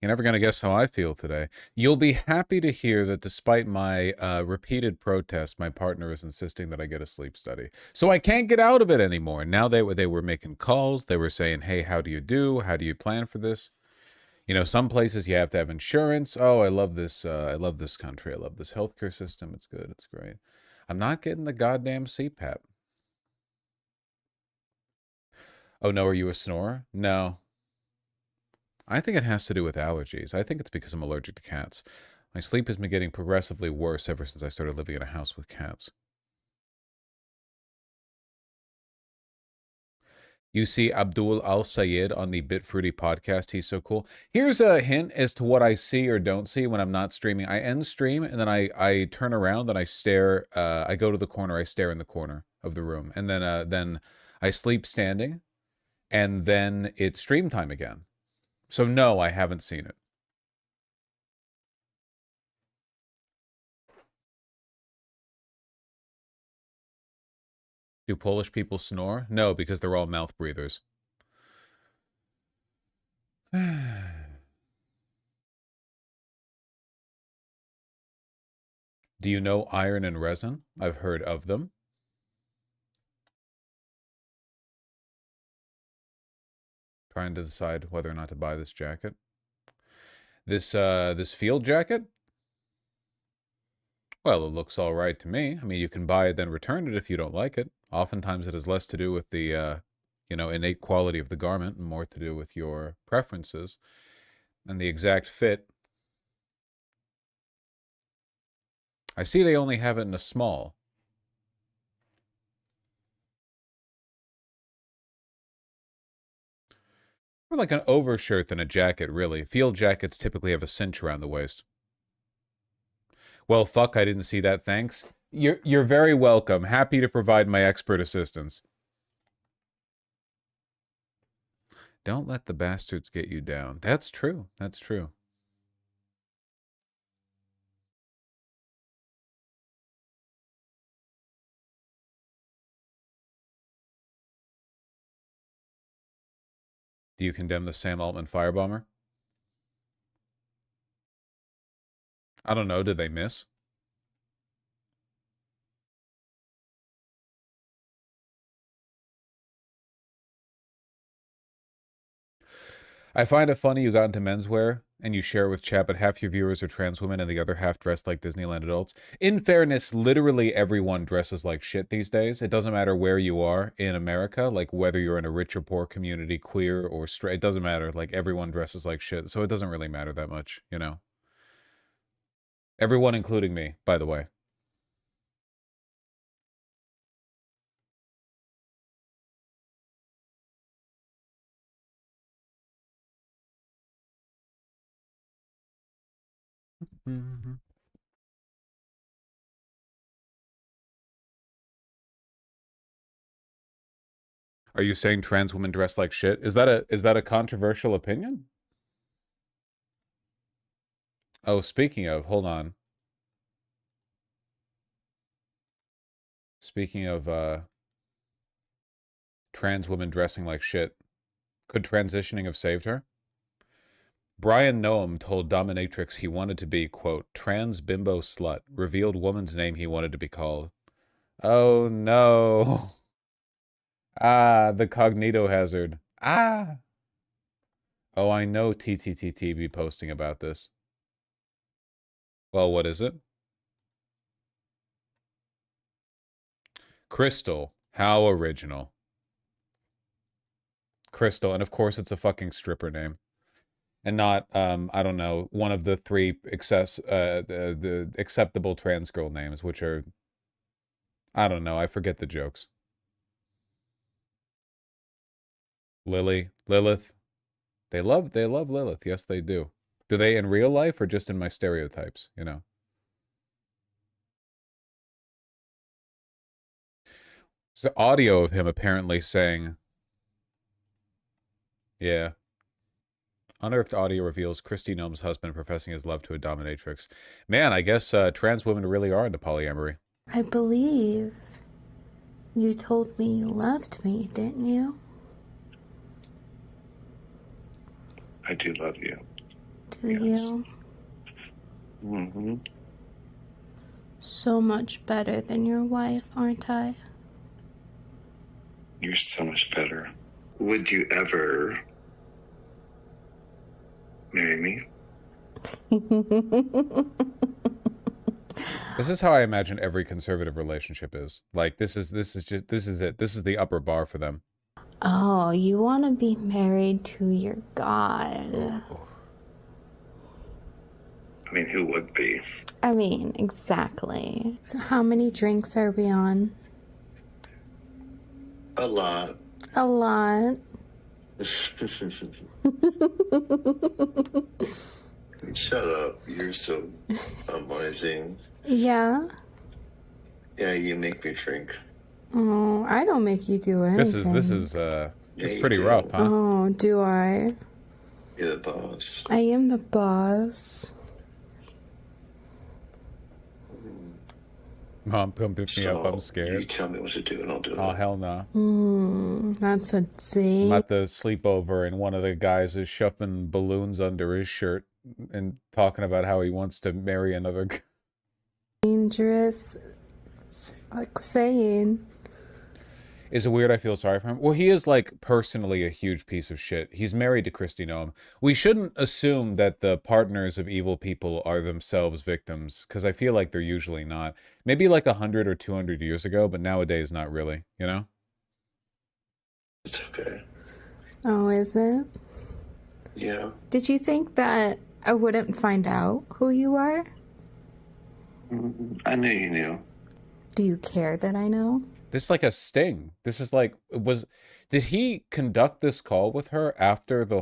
You're never going to guess how I feel today. You'll be happy to hear that despite my repeated protests, my partner is insisting that I get a sleep study. So I can't get out of it anymore. Now they were making calls. They were saying, hey, how do you do? How do you plan for this? You know, some places you have to have insurance. Oh, I love this. I love this country. I love this healthcare system. It's good. It's great. I'm not getting the goddamn CPAP. Oh, no, are you a snorer? No. I think it has to do with allergies. I think it's because I'm allergic to cats. My sleep has been getting progressively worse ever since I started living in a house with cats. You see Abdul Al Sayed on the Bit Fruity podcast. He's so cool. Here's a hint as to what I see or don't see when I'm not streaming. I end stream and then I turn around and I stare. I go to the corner. I stare in the corner of the room, and then I sleep standing, and then it's stream time again. So no, I haven't seen it. Do Polish people snore? No, because they're all mouth breathers. Do you know iron and resin? I've heard of them. Trying to decide whether or not to buy this jacket. This field jacket? Well, it looks all right to me. I mean, you can buy it, then return it if you don't like it. Oftentimes it has less to do with the, innate quality of the garment and more to do with your preferences and the exact fit. I see they only have it in a small. More like an overshirt than a jacket, really. Field jackets typically have a cinch around the waist. Well, fuck, I didn't see that, thanks. You're very welcome. Happy to provide my expert assistance. Don't let the bastards get you down. That's true. That's true. Do you condemn the Sam Altman firebomber? I don't know. Did they miss? I find it funny you got into menswear and you share it with chat, but half your viewers are trans women and the other half dressed like Disneyland adults. In fairness, literally everyone dresses like shit these days. It doesn't matter where you are in America, like whether you're in a rich or poor community, queer or straight, it doesn't matter. Like everyone dresses like shit, so it doesn't really matter that much, you know? Everyone, including me, by the way. Mm-hmm. Are you saying trans women dress like shit? Is that a controversial opinion? Oh, speaking of, hold on. Speaking of trans women dressing like shit, could transitioning have saved her? Brian Noam told dominatrix he wanted to be, quote, trans bimbo slut, revealed woman's name he wanted to be called. Oh no. Ah, the cognito hazard. Ah. Oh, I know TTTT be posting about this. Well, what is it? Crystal. How original. Crystal, and of course it's a fucking stripper name. And not, I don't know, one of the three the acceptable trans girl names, which are, I don't know, I forget the jokes. Lily, Lilith. They love Lilith. Yes, they do. Do they in real life or just in my stereotypes, you know? There's audio of him apparently saying, yeah. Unearthed audio reveals Christy Gnome's husband professing his love to a dominatrix. Man, I guess trans women really are into polyamory. I believe you told me you loved me, didn't you? I do love you. to you. Mm-hmm. So much better than your wife, aren't I? You're so much better. Would you ever marry me? This is how I imagine every conservative relationship is. Like this is it. This is the upper bar for them. Oh, you want to be married to your god. I mean, who would be? I mean, exactly. So how many drinks are we on? A lot. A lot. Shut up. You're so amazing. Yeah? Yeah, you make me drink. Oh, I don't make you do anything. This is pretty rough, huh? Oh, do I? You're the boss. I am the boss. Mom, come pick me up. I'm scared. You tell me what to do and I'll do it. Oh, hell no. That's a Z. I'm at the sleepover and one of the guys is shoving balloons under his shirt and talking about how he wants to marry another guy. Dangerous. Like saying. Is it weird I feel sorry for him? Well, he is, like, personally a huge piece of shit. He's married to Kristi Noem. We shouldn't assume that the partners of evil people are themselves victims, because I feel like they're usually not. Maybe like 100 or 200 years ago, but nowadays not really, you know? It's okay. Oh, is it? Yeah. Did you think that I wouldn't find out who you are? I knew you knew. Do you care that I know? This is like a sting. This is like, did he conduct this call with her after the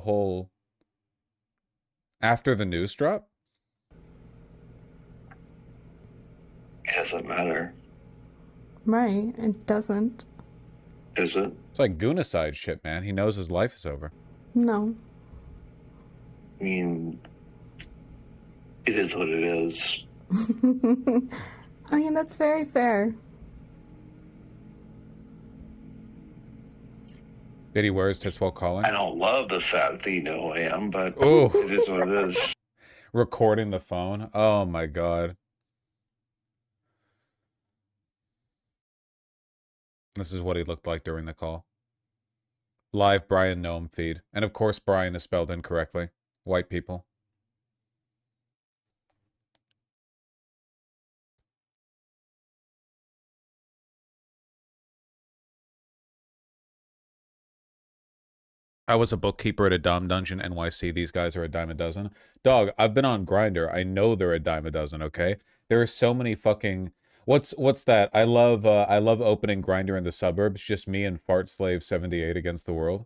news drop? It doesn't matter. Right, it doesn't. Is it? It's like Goonicide shit, man. He knows his life is over. No. I mean, it is what it is. I mean, that's very fair. Did he wear his tits while calling? I don't love the fact that you know who I am, but Ooh. it is what it is. Recording the phone? Oh my god. This is what he looked like during the call. Live Brian Noem feed. And of course Brian is spelled incorrectly. White people. I was a bookkeeper at a Dom Dungeon NYC. These guys are a dime a dozen. Dog, I've been on Grindr. I know they're a dime a dozen, okay? There are so many fucking... What's that? I love opening Grindr in the suburbs. Just me and Fart Slave 78 against the world.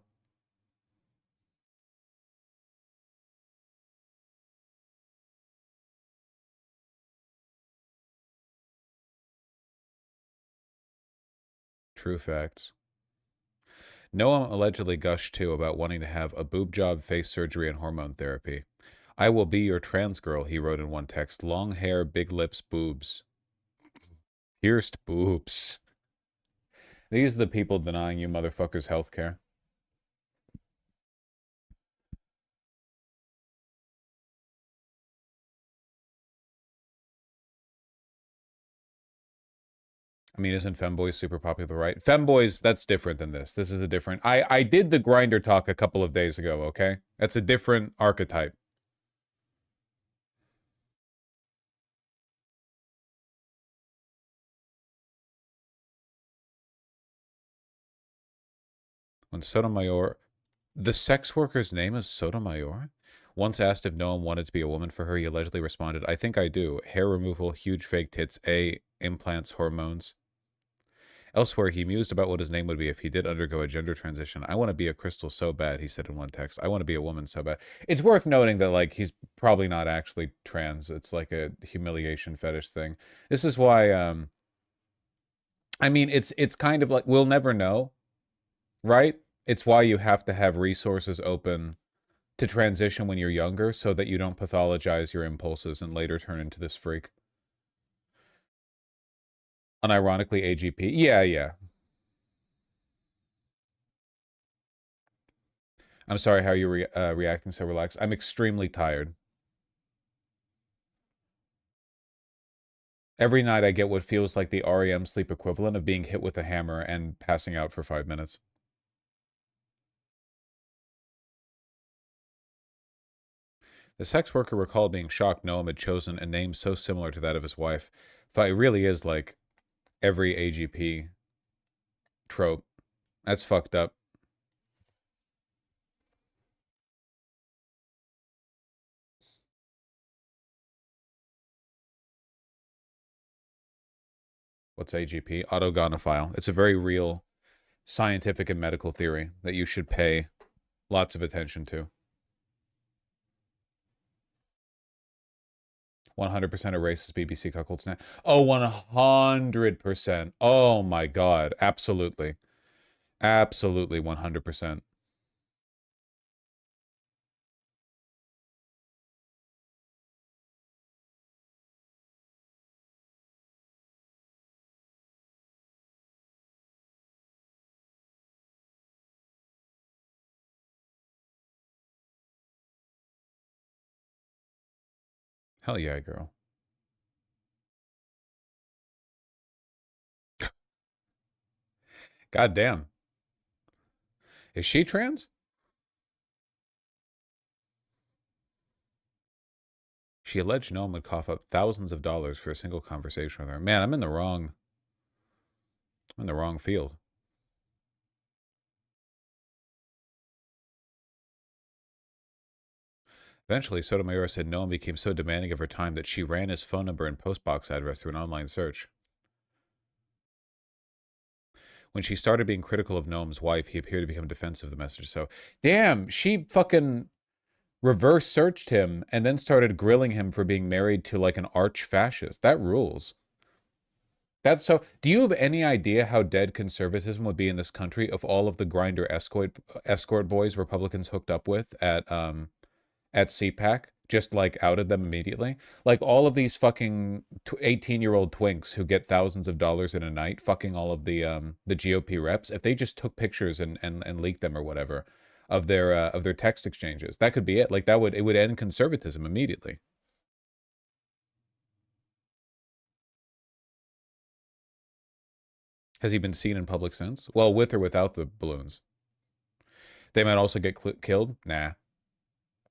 True facts. Noam allegedly gushed too about wanting to have a boob job, face surgery, and hormone therapy. I will be your trans girl, he wrote in one text. Long hair, big lips, boobs. Pierced boobs. These are the people denying you motherfuckers healthcare. I mean, isn't femboys super popular, right? Femboys, that's different than this. This is a different... I did the Grindr talk a couple of days ago, okay? That's a different archetype. When Sotomayor... The sex worker's name is Sotomayor? Once asked if Noam wanted to be a woman for her, he allegedly responded, I think I do. Hair removal, huge fake tits, implants, hormones. Elsewhere, he mused about what his name would be if he did undergo a gender transition. I want to be a crystal so bad, he said in one text. I want to be a woman so bad. It's worth noting that, like, he's probably not actually trans. It's like a humiliation fetish thing. This is why, I mean, it's kind of like, we'll never know, right? It's why you have to have resources open to transition when you're younger so that you don't pathologize your impulses and later turn into this freak. Unironically, AGP. Yeah. I'm sorry how you're reacting so relaxed. I'm extremely tired. Every night I get what feels like the REM sleep equivalent of being hit with a hammer and passing out for 5 minutes. The sex worker recalled being shocked Noam had chosen a name so similar to that of his wife. But it really is like every AGP trope. That's fucked up. What's AGP? Autogonophile. It's a very real scientific and medical theory that you should pay lots of attention to. 100% of racist BBC cuckolds now. Oh, 100%. Oh my God. Absolutely. Absolutely 100%. Hell yeah, girl. God damn. Is she trans? She alleged Noam would cough up thousands of dollars for a single conversation with her. Man, I'm in the wrong field. Eventually, Sotomayor said Noam became so demanding of her time that she ran his phone number and postbox address through an online search. When she started being critical of Noam's wife, he appeared to become defensive of the message. So, damn, she fucking reverse searched him and then started grilling him for being married to like an arch fascist. That rules. That's so. Do you have any idea how dead conservatism would be in this country if all of the grinder escort boys Republicans hooked up with at CPAC just like outed them immediately? Like all of these fucking 18-year-old twinks who get thousands of dollars in a night fucking all of the GOP reps, if they just took pictures and leaked them or whatever of their text exchanges, that could be it. Like it would end conservatism immediately. Has he been seen in public since? Well, with or without the balloons. They might also get killed? Nah.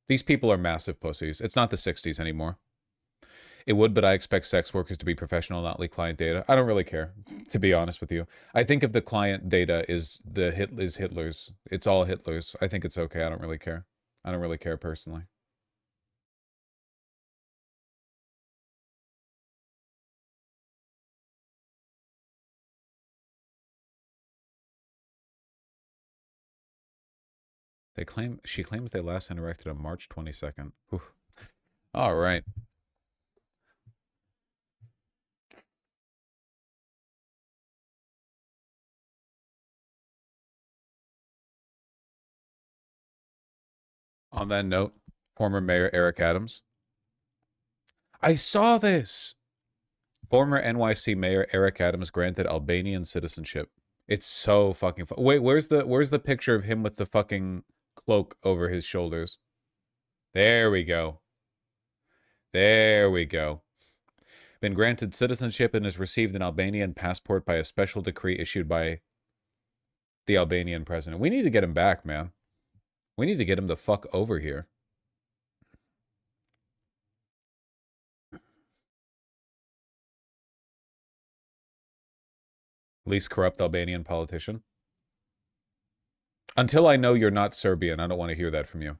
These people are massive pussies. It's not the 60s anymore. It would, but I expect sex workers to be professional, not leak client data. I don't really care, to be honest with you. I think if the client data is Hitler's, it's all Hitler's, I think it's okay. I don't really care. I don't really care personally. She claims they last interacted on March 22nd. Whew. All right. On that note, former Mayor Eric Adams. I saw this. Former NYC Mayor Eric Adams granted Albanian citizenship. It's so fucking fun. Wait, where's the picture of him with the fucking cloak over his shoulders? There we go. There we go. Been granted citizenship and has received an Albanian passport by a special decree issued by the Albanian president. We need to get him back, man. We need to get him the fuck over here. Least corrupt Albanian politician. Until I know you're not Serbian, I don't want to hear that from you.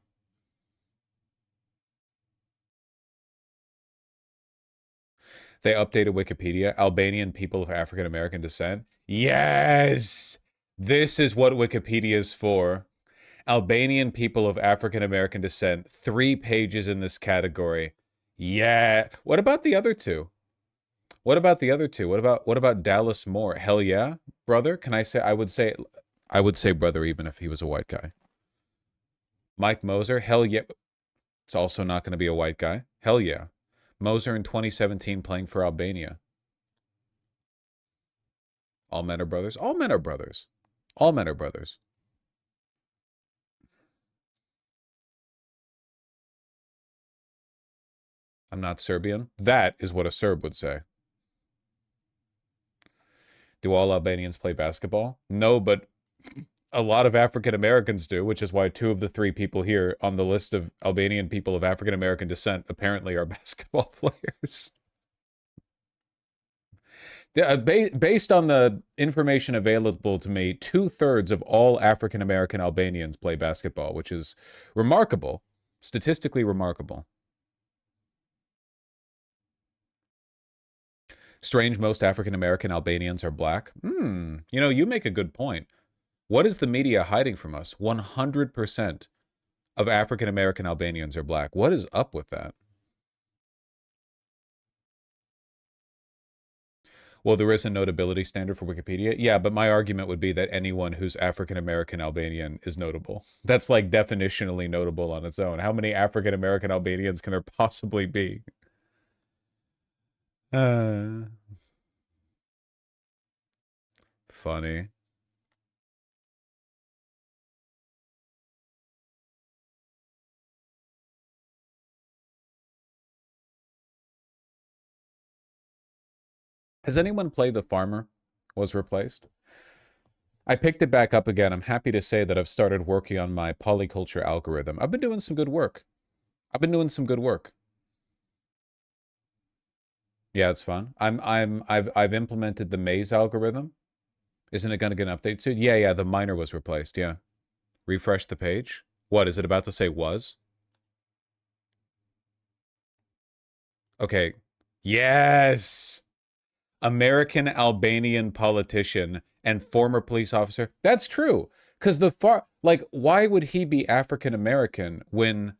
They updated Wikipedia. Albanian people of African American descent. Yes! This is what Wikipedia is for. Albanian people of African American descent. 3 pages in this category. Yeah. What about the other two? What about the other two? What about Dallas Moore? Hell yeah, brother. Can I say I would say brother even if he was a white guy. Mike Moser, hell yeah. It's also not going to be a white guy. Hell yeah. Moser in 2017 playing for Albania. All men are brothers. All men are brothers. All men are brothers. I'm not Serbian. That is what a Serb would say. Do all Albanians play basketball? No, but a lot of African Americans do, which is why 2 of the 3 people here on the list of Albanian people of African American descent apparently are basketball players. Based on the information available to me, 2/3 of all African American Albanians play basketball, which is remarkable, statistically remarkable. Strange, most African American Albanians are black. You know, you make a good point. What is the media hiding from us? 100% of African American Albanians are black. What is up with that? Well, there is a notability standard for Wikipedia. Yeah, but my argument would be that anyone who's African American Albanian is notable. That's like definitionally notable on its own. How many African American Albanians can there possibly be? Funny. Has anyone played The Farmer Was Replaced? I picked it back up again. I'm happy to say that I've started working on my polyculture algorithm. I've been doing some good work. Yeah, it's fun. I've implemented the maze algorithm. Isn't it going to get an update soon? Yeah, the miner was replaced, yeah. Refresh the page. What, is it about to say was? Okay. Yes! American Albanian politician and former police officer. That's true. Because why would he be African American when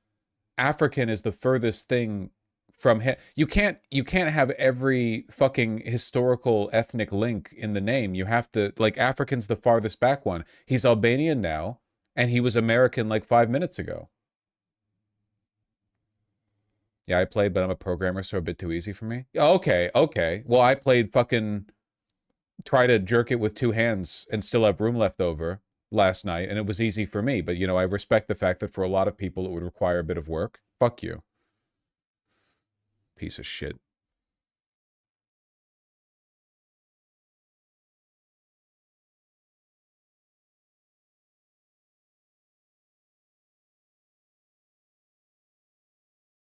African is the furthest thing from him? You can't have every fucking historical ethnic link in the name. You have to, like, African's the farthest back one. He's Albanian now, and he was American like 5 minutes ago. Yeah, I played, but I'm a programmer, so a bit too easy for me. Okay. Well, I played fucking try to jerk it with 2 hands and still have room left over last night, and it was easy for me. But, you know, I respect the fact that for a lot of people, it would require a bit of work. Fuck you. Piece of shit.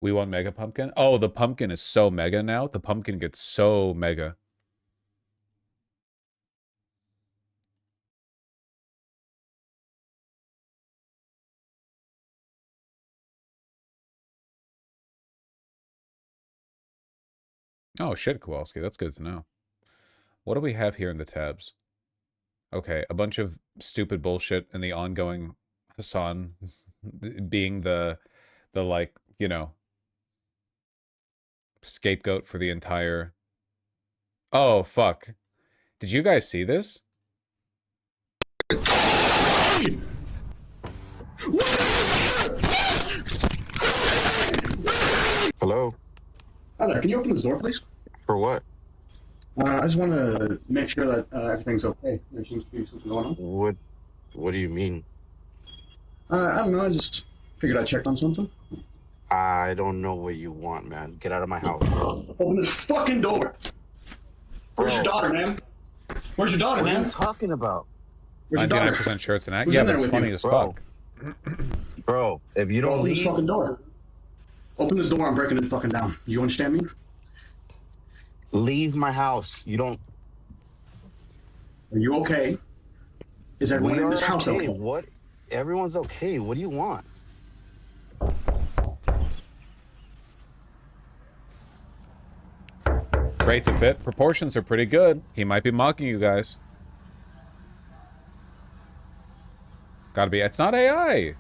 We want Mega Pumpkin? Oh, the pumpkin is so mega now. The pumpkin gets so mega. Oh, shit, Kowalski. That's good to know. What do we have here in the tabs? Okay, a bunch of stupid bullshit and the ongoing Hassan being the like, you know, scapegoat for the entire... Oh, fuck. Did you guys see this? Hello? Hi there, can you open this door, please? For what? I just want to make sure that everything's okay. There seems to be something going on. What do you mean? I don't know, I just figured I'd check on something. I don't know what you want, man. Get out of my house. Open this fucking door! Where's your daughter, man? Where's your daughter, man? What are you talking about? Where's your daughter? 99% sure it's an act. Who's Yeah, in there that's with funny you? as Bro. fuck. Bro, if you don't Open this leave... fucking door. Open this door, I'm breaking it fucking down. You understand me? Leave my house. You don't... Are you okay? Is everyone We in are this house okay. okay? What? Everyone's okay. What do you want? Great to fit. Proportions are pretty good. He might be mocking you guys. Gotta be. It's not AI.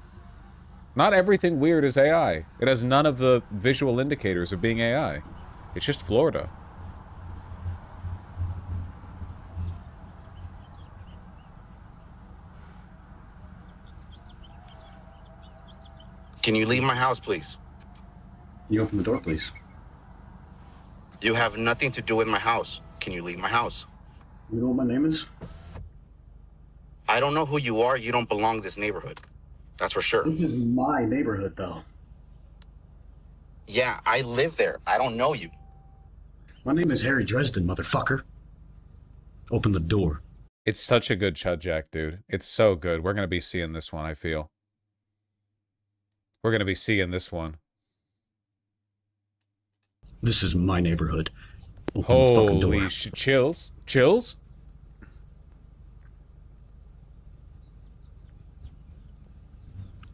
Not everything weird is AI. It has none of the visual indicators of being AI. It's just Florida. Can you leave my house, please? Can you open the door, please? You have nothing to do with my house. Can you leave my house? You know what my name is? I don't know who you are. You don't belong to this neighborhood. That's for sure. This is my neighborhood, though. Yeah, I live there. I don't know you. My name is Harry Dresden, motherfucker. Open the door. It's such a good Chud Jack, dude. It's so good. We're going to be seeing this one, I feel. We're going to be seeing this one. This is my neighborhood. Open the fucking door. Holy shit. Chills? Chills?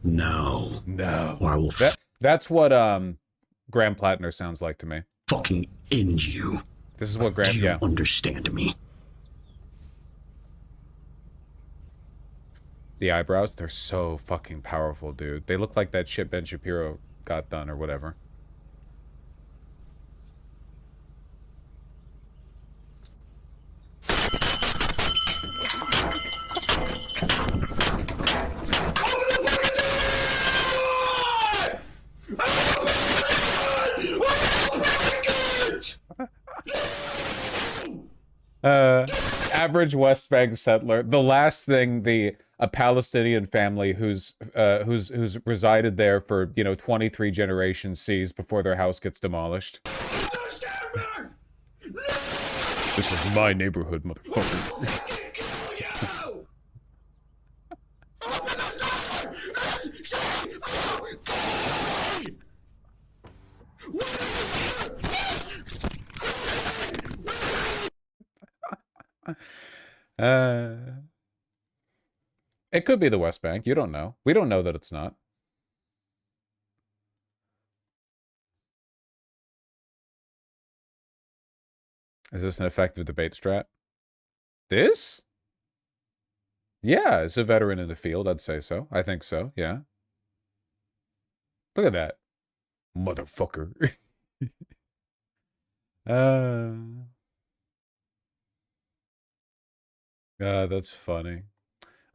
No. No. Or I will That's what Graham Plattner sounds like to me. fucking end you. This is what Graham... Do you Yeah. understand me? The eyebrows, they're so fucking powerful, dude. They look like that shit Ben Shapiro got done or whatever. Average West Bank settler. The last thing a Palestinian family who's resided there for 23 generations sees before their house gets demolished. This is my neighborhood, motherfucker. It could be the West Bank. You don't know. We don't know that it's not. Is this an effective debate strat? This? Yeah, as a veteran in the field, I'd say so. I think so, yeah. Look at that. Motherfucker. That's funny.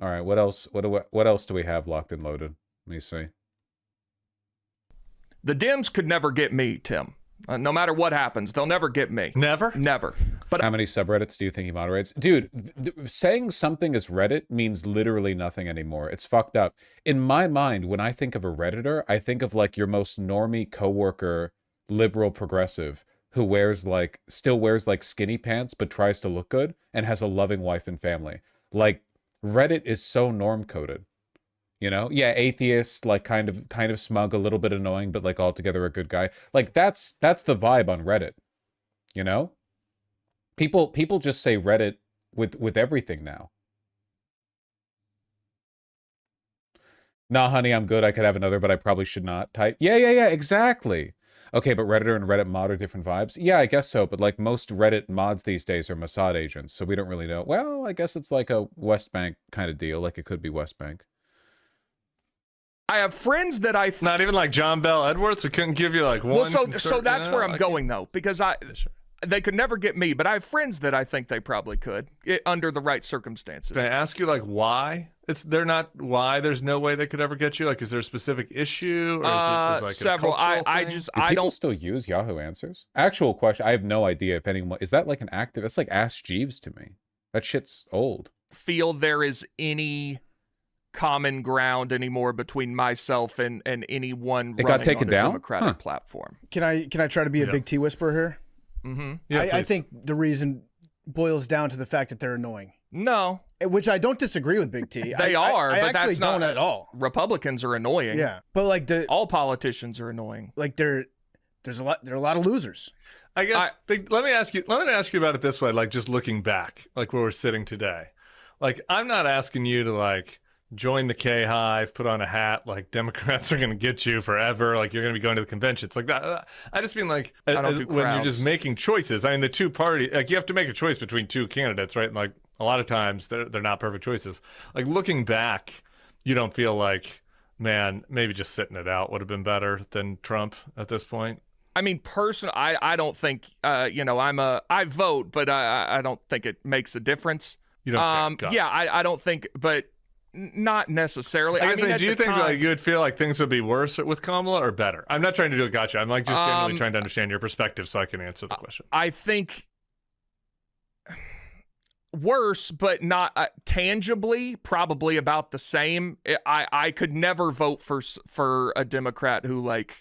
All right, what else? What else do we have locked and loaded? Let me see. The Dems could never get me, Tim. No matter what happens, they'll never get me. Never? Never. But how many subreddits do you think he moderates? Dude, saying something is Reddit means literally nothing anymore. It's fucked up. In my mind, when I think of a Redditor, I think of like your most normie coworker, liberal progressive, who still wears like skinny pants but tries to look good and has a loving wife and family. Like, Reddit is so norm coded. Yeah, atheist, like kind of smug, a little bit annoying, but like altogether a good guy. Like that's the vibe on Reddit. People just say Reddit with everything now. Nah, honey, I'm good. I could have another, but I probably should not type. Yeah, exactly. Okay, but Redditor and Reddit mod are different vibes? Yeah, I guess so, but like most Reddit mods these days are Mossad agents, so we don't really know. Well, I guess it's like a West Bank kind of deal, like it could be West Bank. I have friends that not even like John Bell Edwards. We couldn't give you like one. Well, so that's where I'm going though, because they could never get me, but I have friends that I think they probably could under the right circumstances. Can I ask you like why? Why there's no way they could ever get you? Like, is there a specific issue? Or is it like several. I don't still use Yahoo Answers. Actual question. I have no idea if anyone is that like an active. That's like Ask Jeeves to me. That shit's old. Feel there is any common ground anymore between myself and anyone it got taken on a down? Democratic platform. Can I try to be a big T whisperer here? Mm-hmm. Yeah, I think the reason boils down to the fact that they're annoying. No. Which I don't disagree with Big T. They are, I but actually that's not don't at all. Republicans are annoying. Yeah, but like all politicians are annoying. Like there are a lot of losers. I guess. Let me ask you about it this way. Like just looking back, like where we're sitting today. Like I'm not asking you to like join the K-Hive, put on a hat, like Democrats are going to get you forever, like you're going to be going to the conventions. Like that. I just mean like when you're just making choices. I mean the two party, like you have to make a choice between two candidates, right? And like a lot of times they're not perfect choices. Like looking back, you don't feel like, man, maybe just sitting it out would have been better than Trump at this point? I mean, personally, I don't think, I vote, but I don't think it makes a difference. You don't yeah, I don't think, but not necessarily. I mean, do you think like you would feel like things would be worse with Kamala or better? I'm not trying to do a gotcha. I'm like just genuinely trying to understand your perspective so I can answer the question. I think worse, but not tangibly, probably about the same. I could never vote for a Democrat who like,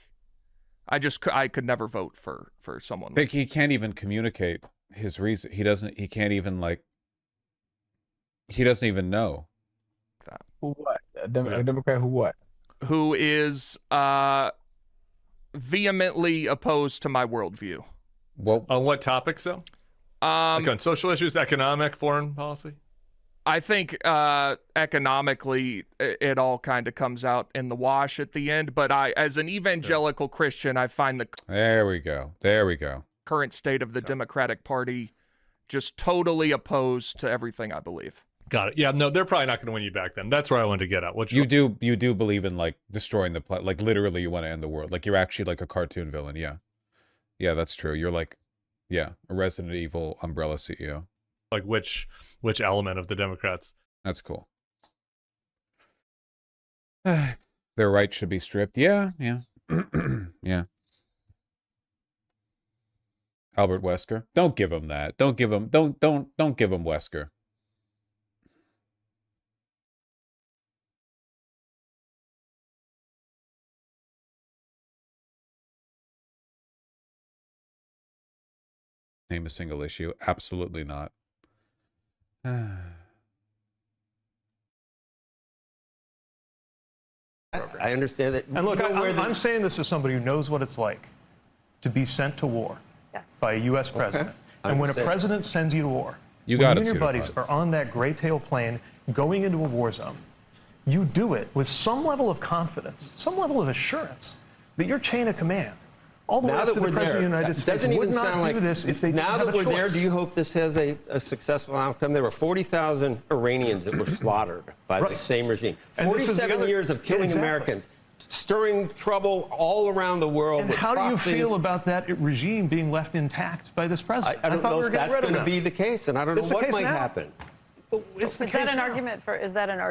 I could never vote for someone. He can't even communicate his reason. He can't even like He doesn't even know. Who what? A Democrat who what? Who is vehemently opposed to my worldview. Well, on what topics though? Like on social issues, economic, foreign policy? I think economically it all kind of comes out in the wash at the end, but as an evangelical Christian, I find the there we go. Current state of the Democratic Party just totally opposed to everything I believe. Got it. Yeah, no, they're probably not going to win you back then. That's where I wanted to get at. You do believe in like destroying the planet, like literally you want to end the world. Like you're actually like a cartoon villain. Yeah. Yeah, that's true. You're like, yeah, a Resident Evil umbrella CEO. Like which element of the Democrats? That's cool. Their rights should be stripped. Yeah. Yeah. Albert Wesker. Don't give him that. Don't give him Wesker. Name a single issue. Absolutely not. I understand that. And look, I'm saying this as somebody who knows what it's like to be sent to war by a U.S. president. And when a president sends you to war, you and your buddies are on that gray tail plane going into a war zone, you do it with some level of confidence, some level of assurance that your chain of command, all the way up to the President of the United States, would not do this if they didn't have a choice. Now that we're there, do you hope this has a successful outcome? There were 40,000 Iranians that were slaughtered by the same regime. 47 years of killing Americans, stirring trouble all around the world. And how do you feel about that regime being left intact by this president? I don't know if that's going to be the case, and I don't know what might happen. Is that an argument?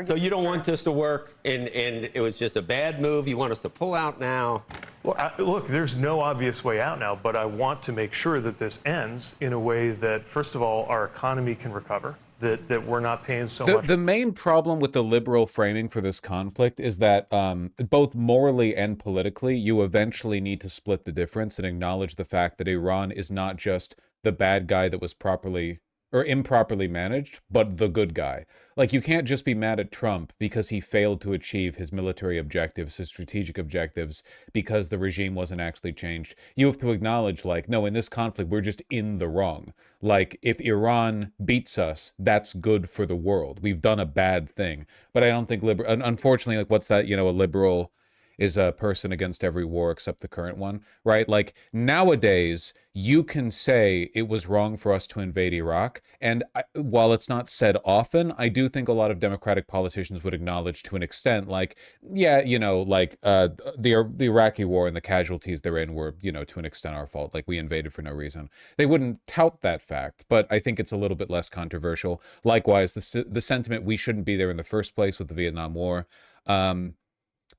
So you don't want this to work, and it was just a bad move. You want us to pull out now? Well, look, there's no obvious way out now, but I want to make sure that this ends in a way that, first of all, our economy can recover, that we're not paying so much. The main problem with the liberal framing for this conflict is that both morally and politically, you eventually need to split the difference and acknowledge the fact that Iran is not just the bad guy that was properly or improperly managed, but the good guy. Like, you can't just be mad at Trump because he failed to achieve his military objectives, his strategic objectives, because the regime wasn't actually changed. You have to acknowledge, like, no, in this conflict, we're just in the wrong. Like, if Iran beats us, that's good for the world. We've done a bad thing. But I don't think unfortunately, like, what's that, a liberal is a person against every war except the current one, right? Like, nowadays, you can say it was wrong for us to invade Iraq, and while it's not said often, I do think a lot of Democratic politicians would acknowledge to an extent, like, yeah, the Iraqi war and the casualties therein were, to an extent our fault, like, we invaded for no reason. They wouldn't tout that fact, but I think it's a little bit less controversial. Likewise, the sentiment we shouldn't be there in the first place with the Vietnam War.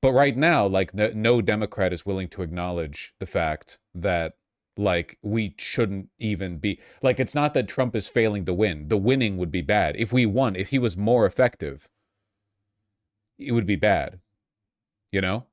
But right now, like, no Democrat is willing to acknowledge the fact that, like, we shouldn't even be... Like, it's not that Trump is failing to win. The winning would be bad. If we won, if he was more effective, it would be bad. No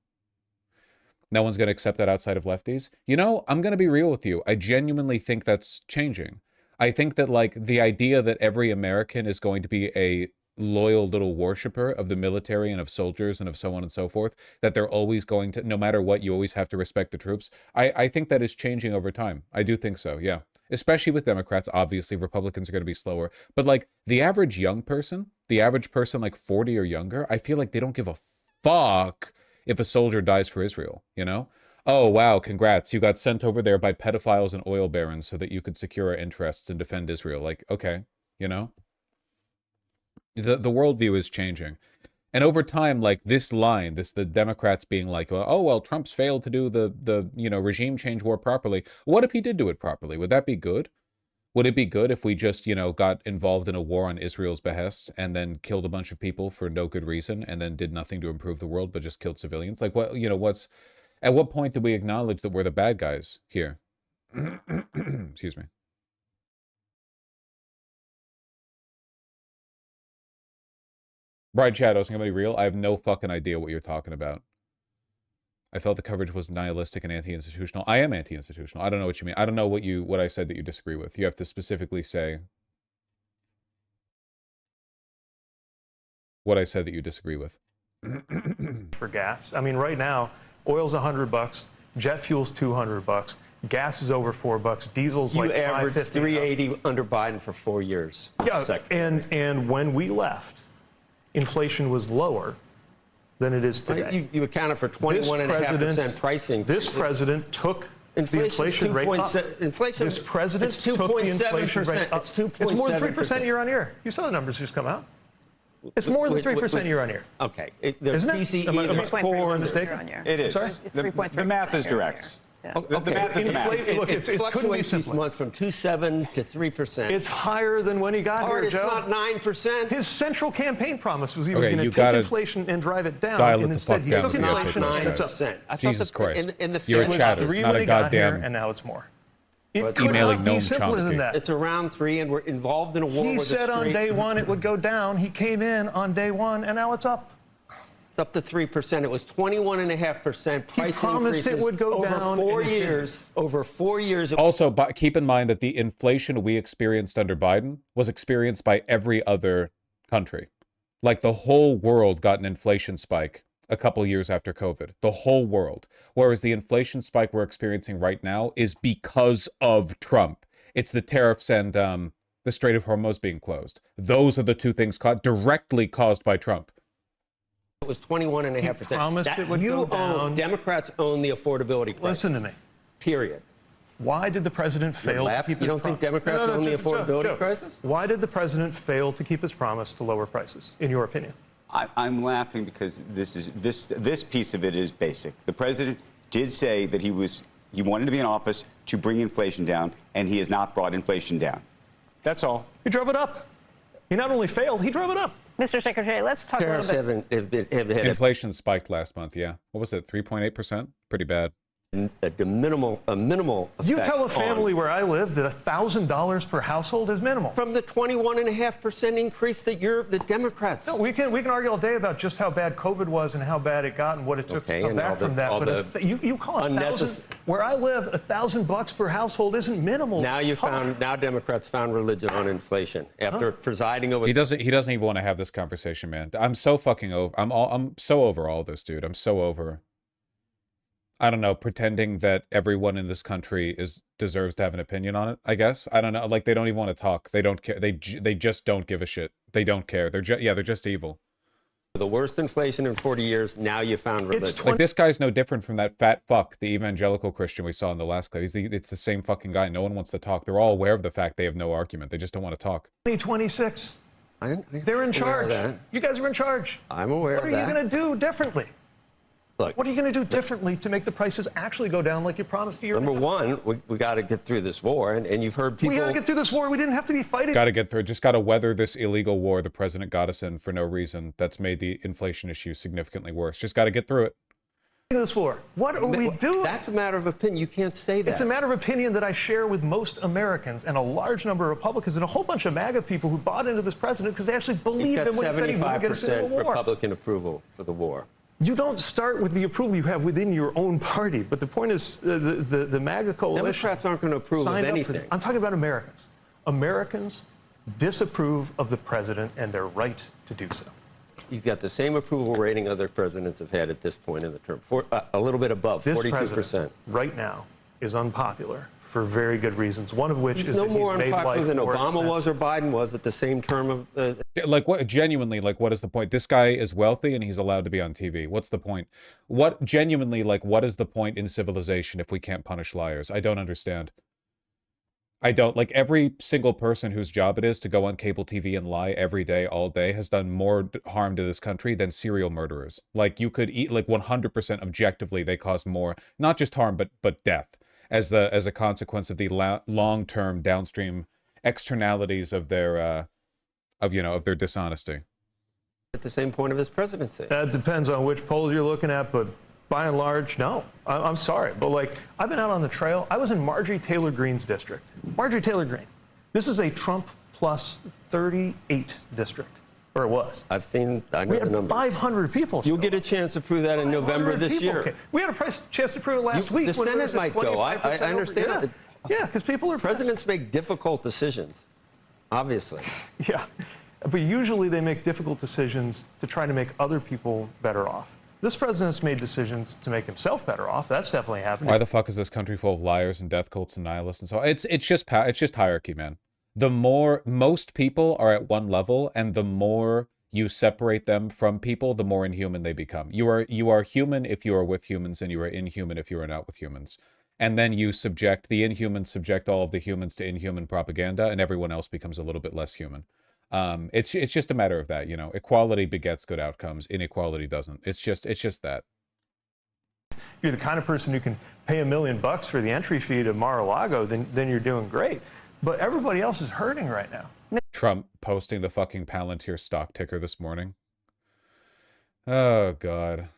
one's going to accept that outside of lefties. I'm going to be real with you. I genuinely think that's changing. I think that, like, the idea that every American is going to be a loyal little worshiper of the military and of soldiers and of so on and so forth, that they're always going to, no matter what, you always have to respect the troops. I think that is changing over time. I do think so, yeah. Especially with Democrats, obviously. Republicans are going to be slower. But, like, the average young person, like 40 or younger, I feel like they don't give a fuck if a soldier dies for Israel, Oh, wow, congrats. You got sent over there by pedophiles and oil barons so that you could secure our interests and defend Israel. Like, okay, The worldview is changing. And over time, like, this line, the Democrats being like, oh, well, Trump's failed to do the regime change war properly. What if he did do it properly? Would that be good? Would it be good if we just, got involved in a war on Israel's behest and then killed a bunch of people for no good reason and then did nothing to improve the world but just killed civilians? Like, what, at what point do we acknowledge that we're the bad guys here? Excuse me. Bright Shadows, somebody real? I have no fucking idea what you're talking about. I felt the coverage was nihilistic and anti-institutional. I am anti-institutional. I don't know what you mean. I don't know what I said that you disagree with. You have to specifically say what I said that you disagree with. For gas. I mean, right now, oil's $100, jet fuel's $200, gas is over $4, diesel's like $5.50. You averaged 380 under Biden for 4 years. Yeah, and when we left, inflation was lower than it is today. You accounted for 21.5% pricing. This president took the inflation rate up. This president took the inflation rate up. It's 2.7%. It's more than 3% year on year. You saw the numbers just come out. It's more than 3% year on year. Okay. Isn't it? It is. Sorry? The math is direct. Yeah. Okay. The math is the math. Look, it fluctuates each month from 2.7 to 3%. It's higher than when he got here, it's Joe. not 9%. His central campaign promise was he was Okay, going you to take gotta inflation and drive it down, dial it and the instead fuck he down took with the inflation SOPs, and it's up. percent. Jesus Christ. And the You're a Fed chatter. Three It's not when a he got here, goddamn and now it's more. It could emailing not be Noam simpler than Chomsky. that. It's around 3, and we're involved in a war He with said the on street. day one it would go down. He came in on day one, and now it's up. It's up to 3%. It was 21.5% price promised increases it would go over down, 4 and it years. Over 4 years. Also, keep in mind that the inflation we experienced under Biden was experienced by every other country. Like the whole world got an inflation spike a couple years after COVID. The whole world. Whereas the inflation spike we're experiencing right now is because of Trump. It's the tariffs and the Strait of Hormuz being closed. Those are the two things directly caused by Trump. It was 21.5%. He promised it would go down. Democrats own the affordability crisis. Listen to me. Period. Why did the president fail to keep his promise? You don't think Democrats own the affordability crisis? Why did the president fail to keep his promise to lower prices, in your opinion? I'm laughing because this piece of it is basic. The president did say that he wanted to be in office to bring inflation down, and he has not brought inflation down. That's all. He drove it up. He not only failed, he drove it up. Mr. Secretary, let's talk a little bit. Inflation spiked last month, yeah. What was it, 3.8%? Pretty bad. A minimal effect. You tell a family where I live that $1,000 per household is minimal. From the 21.5% increase that the Democrats. No, we can argue all day about just how bad COVID was and how bad it got and what it took to come back from that. But you call it $1,000. Where I live, $1,000 per household isn't minimal. Now Democrats found religion on inflation after presiding over. He doesn't even want to have this conversation, man. I'm so fucking over. I'm so over all this, dude. I'm so over. I don't know, pretending that everyone in this country deserves to have an opinion on it, I guess. I don't know. Like, they don't even want to talk. They don't care. They just don't give a shit. They don't care. They're just evil. The worst inflation in 40 years. Now you found religion. Like, this guy's no different from that fat fuck, the evangelical Christian we saw in the last clip. It's the same fucking guy. No one wants to talk. They're all aware of the fact they have no argument. They just don't want to talk. 2026. They're in charge. You guys are in charge. I'm aware of that. What are you going to do differently? Look, what are you going to do differently to make the prices actually go down like you promised a year ago? Number one, we got to get through this war, and you've heard people. We got to get through this war. We didn't have to be fighting. Got to get through it. Just got to weather this illegal war the president got us in for no reason. That's made the inflation issue significantly worse. Just got to get through it. This war. What are we doing? That's a matter of opinion. You can't say that. It's a matter of opinion that I share with most Americans and a large number of Republicans and a whole bunch of MAGA people who bought into this president because they actually believed him when he said he wouldn't get us into a war. 75% Republican approval for the war. You don't start with the approval you have within your own party. But the point is, the MAGA coalition. Democrats aren't going to approve of anything. I'm talking about Americans. Americans disapprove of the president, and they're right to do so. He's got the same approval rating other presidents have had at this point in the term, a little bit above, 42%. This president right now is unpopular for very good reasons. One of which he's is no that more he's made unpopular life than more Obama expensive. was or Biden was at the same term of. Like, what? Genuinely, like, what is the point? This guy is wealthy and he's allowed to be on TV. What's the point? What genuinely, like, what is the point in civilization if we can't punish liars? I don't understand. I don't. Like, every single person whose job it is to go on cable TV and lie every day, all day, has done more harm to this country than serial murderers. Like, you could eat, like, 100% objectively, they cause more, not just harm, but death. As a consequence of the long-term downstream externalities of their their dishonesty. At the same point of his presidency. That depends on which poll you're looking at, but by and large, no. I'm sorry, but like, I've been out on the trail. I was in Marjorie Taylor Greene's district. Marjorie Taylor Greene. This is a Trump plus 38 district. Or it was. I know the numbers. 500 people. You'll get a chance to prove that in November this year. Okay. We had a chance to prove it last week. The Senate might go. I understand. Yeah, because people are. Presidents make difficult decisions, obviously. Yeah. But usually they make difficult decisions to try to make other people better off. This president's made decisions to make himself better off. That's definitely happening. Why the fuck is this country full of liars and death cults and nihilists and so on? It's just hierarchy, man. The more most people are at one level, and the more you separate them from people, the more inhuman they become. You are human if you are with humans, and you are inhuman if you are not with humans. And then you subject the inhumans, subject all of the humans to inhuman propaganda, and everyone else becomes a little bit less human. It's just a matter of that, you know. Equality begets good outcomes. Inequality doesn't. It's just that. If you're the kind of person who can pay $1 million for the entry fee to Mar-a-Lago, then you're doing great. But everybody else is hurting right now. Trump posting the fucking Palantir stock ticker this morning. Oh, God.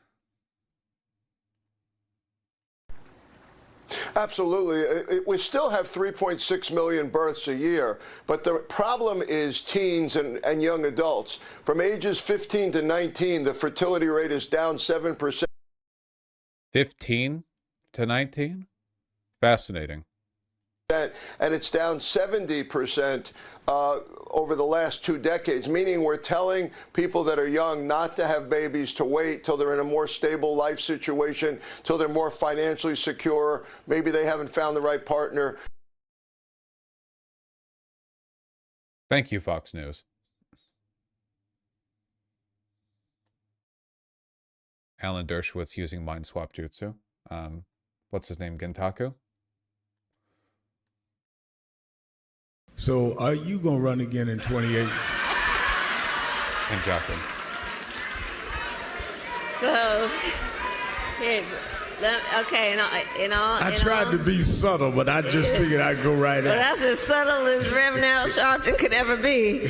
Absolutely. We still have 3.6 million births a year, but the problem is teens and young adults. From ages 15 to 19, the fertility rate is down 7%. 15 to 19? Fascinating. And it's down 70% over the last 2 decades, meaning we're telling people that are young not to have babies, to wait till they're in a more stable life situation, till they're more financially secure. Maybe they haven't found the right partner. Thank you, Fox News. Alan Dershowitz using mind swap jutsu. What's his name? Gentaku? So are you going to run again in 28? And Joplin. So, here, okay, I tried to be subtle, but I just figured I'd go right well, at it. that's as subtle as Reverend Al Sharpton could ever be.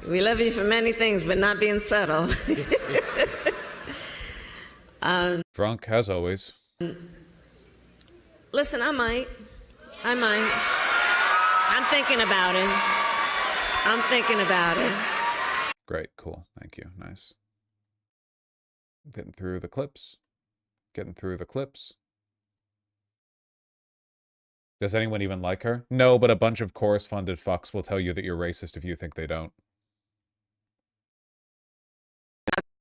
We love you for many things, but not being subtle. Drunk, as always. Listen, I might. I'm thinking about it. Great, cool. Thank you. Nice. Getting through the clips. Does anyone even like her? No, but a bunch of chorus-funded fucks will tell you that you're racist if you think they don't.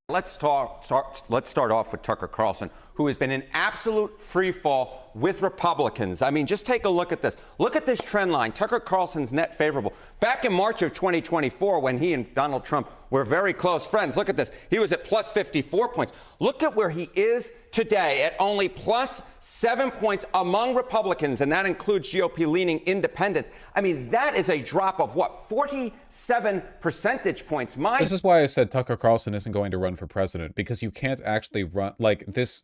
Let's start off with Tucker Carlson, who has been in absolute free fall with Republicans. I mean, just take a look at this. Look at this trend line. Tucker Carlson's net favorable. Back in March of 2024, when he and Donald Trump were very close friends, look at this. He was at plus 54 points. Look at where he is today at only plus 7 points among Republicans, and that includes GOP-leaning independents. I mean, that is a drop of, what, 47 percentage points. This is why I said Tucker Carlson isn't going to run for president, because you can't actually run, like, this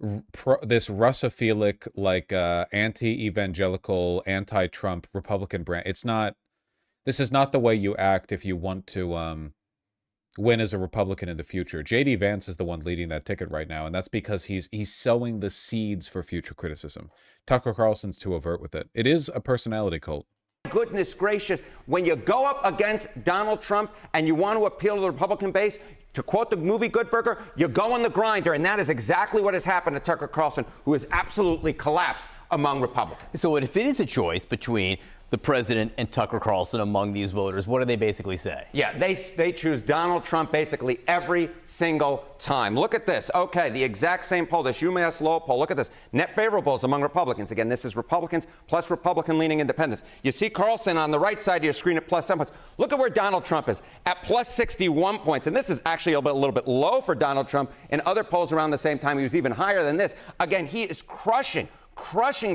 Russophilic, like, anti-evangelical, anti-Trump Republican brand. This is not the way you act if you want to win as a Republican in the future. J.D. Vance is the one leading that ticket right now, and that's because he's sowing the seeds for future criticism. Tucker Carlson's too overt with it. It is a personality cult. Goodness gracious, when you go up against Donald Trump and you want to appeal to the Republican base, to quote the movie Good Burger, you go on the grinder, and that is exactly what has happened to Tucker Carlson, who has absolutely collapsed among Republicans. So if it is a choice between the president and Tucker Carlson among these voters, what do they basically say? Yeah, they choose Donald Trump basically every single time. Look at this. Okay, the exact same poll, this UMass Lowell poll. Look at this. Net favorables among Republicans. Again, this is Republicans plus Republican-leaning independents. You see Carlson on the right side of your screen at plus 7 points. Look at where Donald Trump is, at plus 61 points. And this is actually a little bit low for Donald Trump. In other polls around the same time, he was even higher than this. Again, he is crushing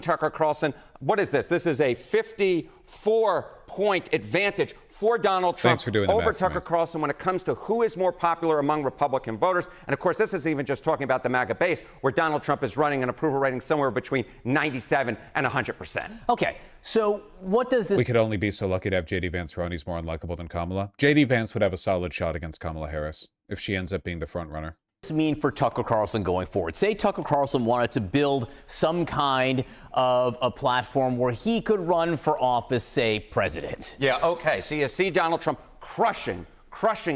Tucker Carlson. What is this? This is a 54-point advantage for Donald Trump over Tucker Carlson when it comes to who is more popular among Republican voters. And, of course, this is even just talking about the MAGA base, where Donald Trump is running an approval rating somewhere between 97 and 100%. Okay, so what does this... We could only be so lucky to have J.D. Vance run. He's more unlikable than Kamala. J.D. Vance would have a solid shot against Kamala Harris if she ends up being the front runner. Mean for Tucker Carlson going forward? Say Tucker Carlson wanted to build some kind of a platform where he could run for office, say president. Yeah, okay. So you see Donald Trump crushing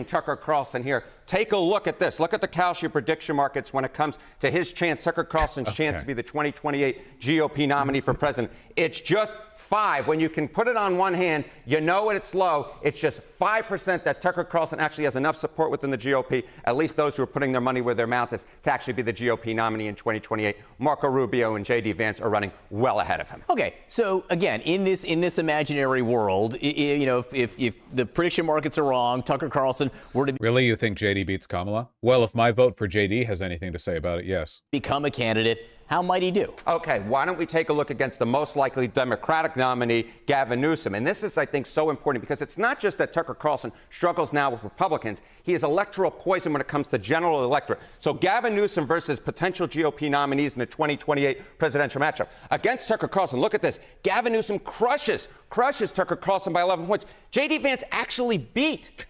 Tucker Carlson here. Take a look at this. Look at the Kalshi prediction markets when it comes to his chance, Tucker Carlson's chance to be the 2028 GOP nominee for president. It's just 5. When you can put it on one hand, you know it's low. It's just 5% that Tucker Carlson actually has enough support within the GOP, at least those who are putting their money where their mouth is, to actually be the GOP nominee in 2028. Marco Rubio and J.D. Vance are running well ahead of him. Okay, so again, in this imaginary world, if the prediction markets are wrong, Tucker Carlson were to Really, you think J.D. beats Kamala? Well, if my vote for J.D. has anything to say about it, yes. Become a candidate, how might he do? Okay, why don't we take a look against the most likely Democratic nominee, Gavin Newsom? And this is, I think, so important because it's not just that Tucker Carlson struggles now with Republicans. He is electoral poison when it comes to general electorate. So Gavin Newsom versus potential GOP nominees in the 2028 presidential matchup. Against Tucker Carlson, look at this. Gavin Newsom crushes Tucker Carlson by 11 points. J.D. Vance actually beat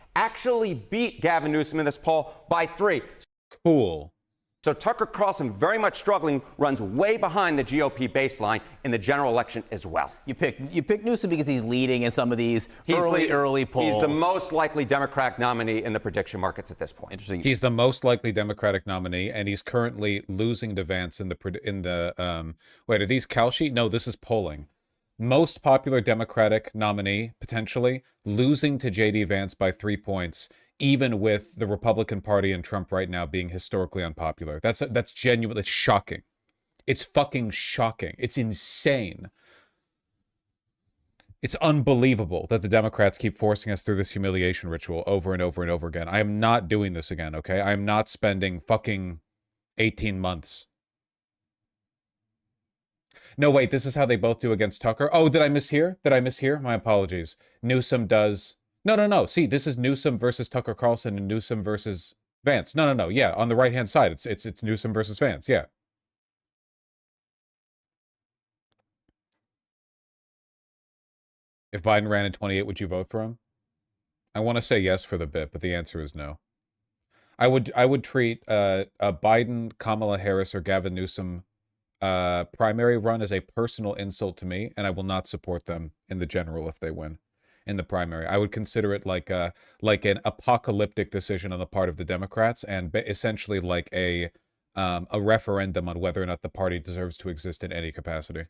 Gavin Newsom in this poll by 3. Cool. So Tucker Carlson, very much struggling, runs way behind the GOP baseline in the general election as well. You pick Newsom because he's leading in some of these early polls. He's the most likely Democratic nominee in the prediction markets at this point. Interesting. He's the most likely Democratic nominee, and he's currently losing to Vance in the wait, are these Cal sheet? No, this is polling. Most popular Democratic nominee, potentially, losing to J.D. Vance by 3 points, even with the Republican Party and Trump right now being historically unpopular. That's genuinely shocking. It's fucking shocking. It's insane. It's unbelievable that the Democrats keep forcing us through this humiliation ritual over and over and over again. I am not doing this again, okay? I am not spending fucking 18 months. No, wait, this is how they both do against Tucker. Oh, did I mishear? My apologies. Newsom does... No. See, this is Newsom versus Tucker Carlson and Newsom versus Vance. No. Yeah, on the right-hand side, it's Newsom versus Vance. Yeah. If Biden ran in 28, would you vote for him? I want to say yes for the bit, but the answer is no. I would treat a Biden, Kamala Harris, or Gavin Newsom primary run as a personal insult to me, and I will not support them in the general if they win. In the primary, I would consider it like an apocalyptic decision on the part of the Democrats, and essentially like a referendum on whether or not the party deserves to exist in any capacity.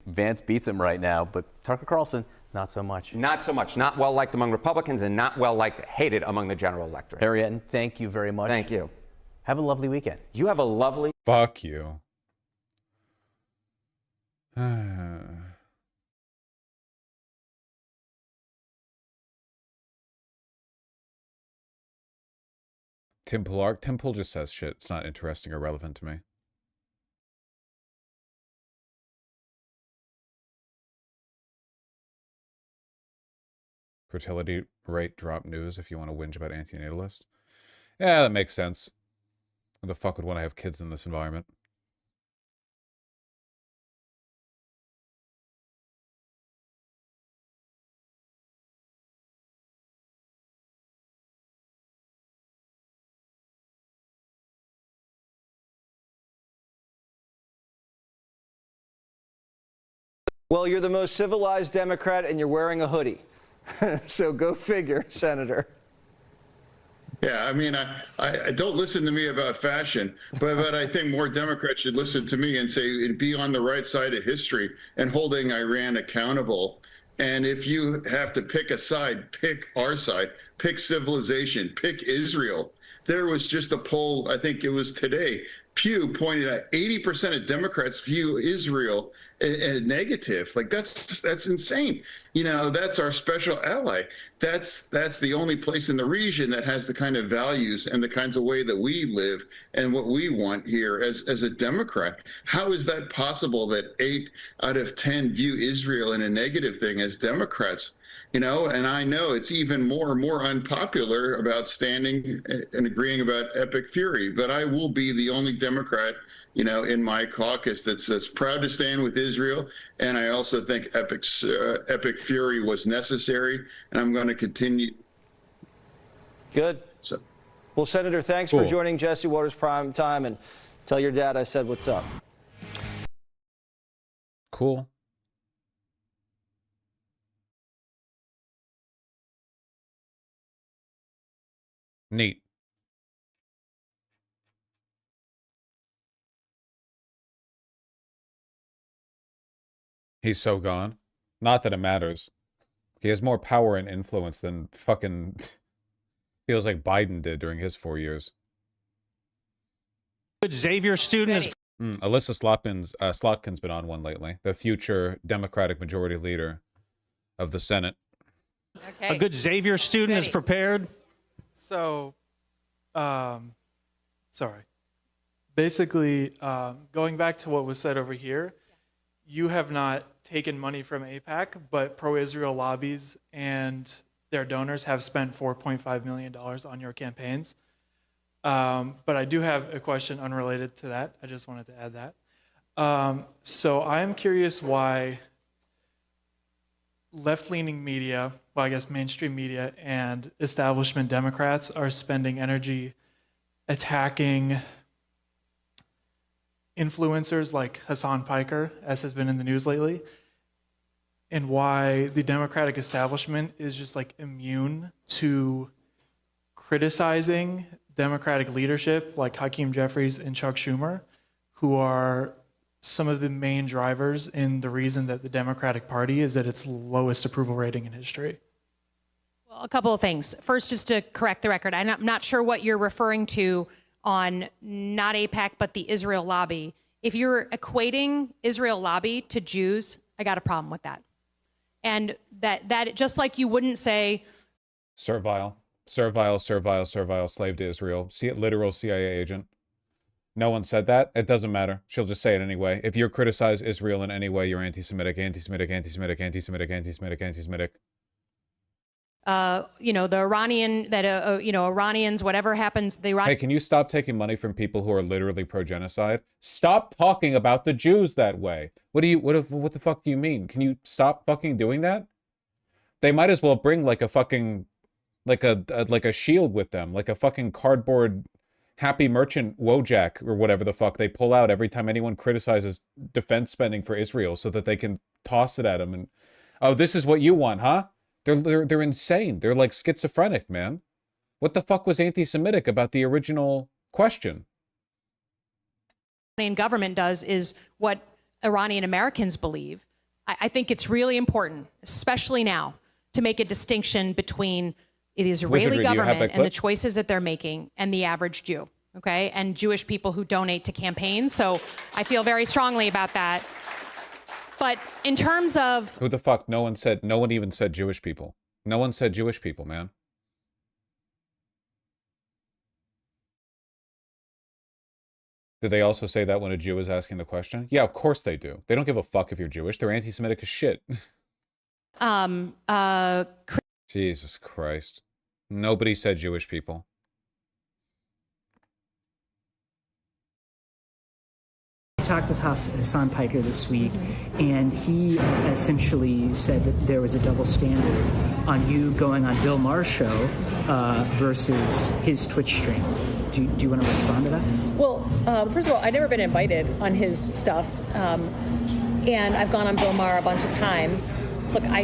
Vance beats him right now, but Tucker Carlson, not so much. Not so much. Not well liked among Republicans and not well liked, hated among the general electorate. Harry Etten, thank you very much. Thank you. Have a lovely weekend. You have a lovely... Fuck you. Tim Pool just says shit. It's not interesting or relevant to me. Fertility rate drop news if you want to whinge about antinatalists. Yeah, that makes sense. Who the fuck would want to have kids in this environment? Well, you're the most civilized Democrat and you're wearing a hoodie. So go figure, Senator. Yeah, I mean, I don't listen to me about fashion, but I think more Democrats should listen to me and say be on the right side of history and holding Iran accountable. And if you have to pick a side, pick our side, pick civilization, pick Israel. There was just a poll, I think it was today, Pew pointed out 80% of Democrats view Israel as negative. Like that's insane. You know, that's our special ally. That's the only place in the region that has the kind of values and the kinds of way that we live and what we want here as a Democrat. How is that possible that 8 out of 10 view Israel in a negative thing as Democrats? You know, and I know it's even more and more unpopular about standing and agreeing about epic fury, but I will be the only Democrat, you know, in my caucus that's proud to stand with Israel. And I also think epic fury was necessary, and I'm going to continue. Good. So, well, Senator, thanks for joining Jesse Waters Prime Time, and tell your dad I said what's up. Cool. Neat. He's so gone. Not that it matters. He has more power and influence than fucking feels like Biden did during his 4 years. Good Xavier student is. Alyssa Slotkin's been on one lately. The future Democratic majority leader of the Senate. A good Xavier student is prepared. So, sorry. Basically, going back to what was said over here, you have not taken money from AIPAC, but pro-Israel lobbies and their donors have spent $4.5 million on your campaigns. But I do have a question unrelated to that. I just wanted to add that. So I am curious why left-leaning media, well, I guess mainstream media and establishment Democrats are spending energy attacking influencers like Hassan Piker, as has been in the news lately, and why the Democratic establishment is just like immune to criticizing Democratic leadership like Hakeem Jeffries and Chuck Schumer, who are some of the main drivers in the reason that the Democratic Party is at its lowest approval rating in history. Well, a couple of things. First, just to correct the record, I'm not sure what you're referring to on not AIPAC, but the Israel lobby. If you're equating Israel lobby to Jews, I got a problem with that. And that just like you wouldn't say Servile, slave to Israel. See it, literal CIA agent. No one said that. It doesn't matter. She'll just say it anyway. If you criticize Israel in any way, you're anti-Semitic. the Iranian, Iranians, whatever happens, the Iranian. Hey, can you stop taking money from people who are literally pro-genocide? Stop talking about the Jews that way. What the fuck do you mean? Can you stop fucking doing that? They might as well bring like a fucking, like a shield with them, like a fucking cardboard Happy Merchant Wojak or whatever the fuck they pull out every time anyone criticizes defense spending for Israel, so that they can toss it at them and, oh, this is what you want, huh? They're insane. They're like schizophrenic, man. What the fuck was anti-Semitic about the original question? Iranian government does is what Iranian Americans believe. I think it's really important, especially now, to make a distinction between the Israeli government and the choices that they're making and the average Jew, okay? And Jewish people who donate to campaigns. So I feel very strongly about that. But in terms of... Who the fuck? No one even said Jewish people. No one said Jewish people, man. Did they also say that when a Jew is asking the question? Yeah, of course they do. They don't give a fuck if you're Jewish. They're anti-Semitic as shit. Jesus Christ. Nobody said Jewish people. I talked with Hassan Piker this week, and he essentially said that there was a double standard on you going on Bill Maher's show versus his Twitch stream. Do you want to respond to that? Well, first of all, I've never been invited on his stuff, and I've gone on Bill Maher a bunch of times. Look, I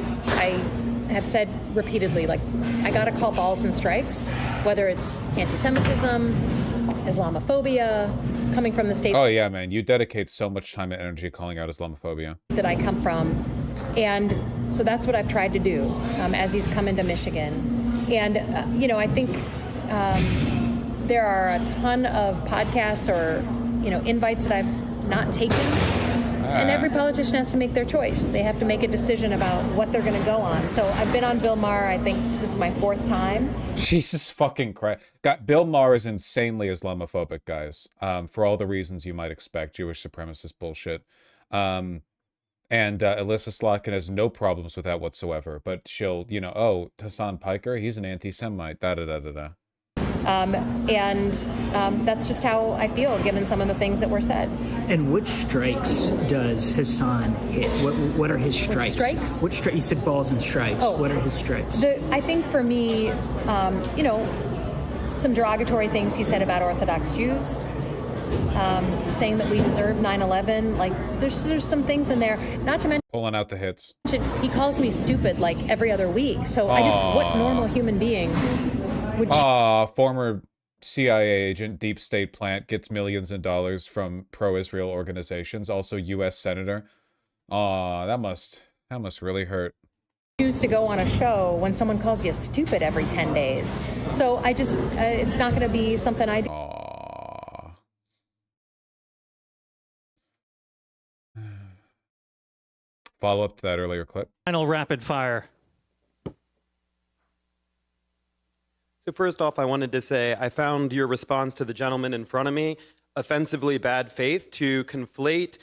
have said repeatedly, like, I gotta call balls and strikes, whether it's anti-Semitism, Islamophobia, coming from the state. Oh yeah, man, you dedicate so much time and energy calling out Islamophobia. That I come from, and so that's what I've tried to do as he's come into Michigan. And I think there are a ton of podcasts or invites that I've not taken. And every politician has to make their choice. They have to make a decision about what they're going to go on. So I've been on Bill Maher, I think this is my 4th time. Jesus fucking Christ. Bill Maher is insanely Islamophobic, guys, for all the reasons you might expect, Jewish supremacist bullshit. And Alyssa Slotkin has no problems with that whatsoever, but she'll, oh, Hassan Piker, he's an anti-Semite, da-da-da-da-da. That's just how I feel, given some of the things that were said. And which strikes does Hassan hit? What are his strikes? Which strikes? You said balls and strikes. Oh, what are his strikes? I think for me, some derogatory things he said about Orthodox Jews, saying that we deserve 9/11. Like, there's some things in there. Not to mention pulling out the hits. He calls me stupid like every other week. So what normal human being? Former CIA agent, deep state plant, gets millions of dollars from pro-Israel organizations. Also U.S. Senator. Aw, that must really hurt. Choose to go on a show when someone calls you stupid every 10 days. So I just, it's not going to be something I do. Aw. Follow up to that earlier clip. Final rapid fire. So first off, I wanted to say I found your response to the gentleman in front of me offensively bad faith to conflate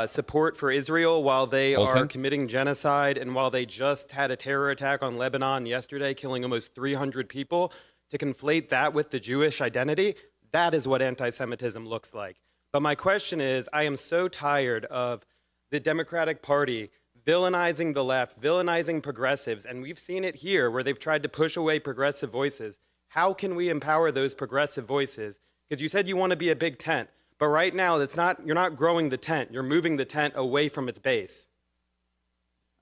support for Israel while they are committing genocide and while they just had a terror attack on Lebanon yesterday, killing almost 300 people. To conflate that with the Jewish identity, that is what anti-Semitism looks like. But my question is, I am so tired of the Democratic Party villainizing the left, villainizing progressives, and we've seen it here where they've tried to push away progressive voices. How can we empower those progressive voices? Because you said you want to be a big tent, but right now you're not growing the tent, you're moving the tent away from its base.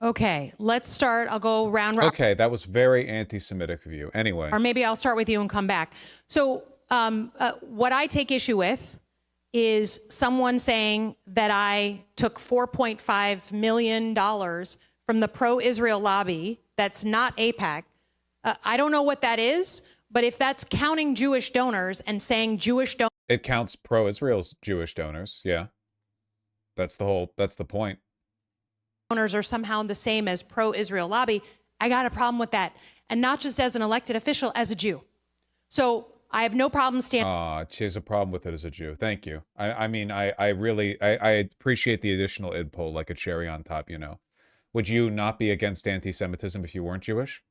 Okay, let's start. I'll go round. Okay, that was very anti-Semitic of you. Anyway. Or maybe I'll start with you and come back. So what I take issue with is someone saying that I took $4.5 million from the pro-Israel lobby that's not AIPAC. I don't know what that is, but if that's counting Jewish donors and saying Jewish donors... It counts pro-Israel's Jewish donors, yeah. That's the point. Donors are somehow the same as pro-Israel lobby. I got a problem with that. And not just as an elected official, as a Jew. So I have no problem standing. She has a problem with it as a Jew. Thank you. I mean, I really appreciate the additional id poll, like a cherry on top, you know. Would you not be against anti-Semitism if you weren't Jewish?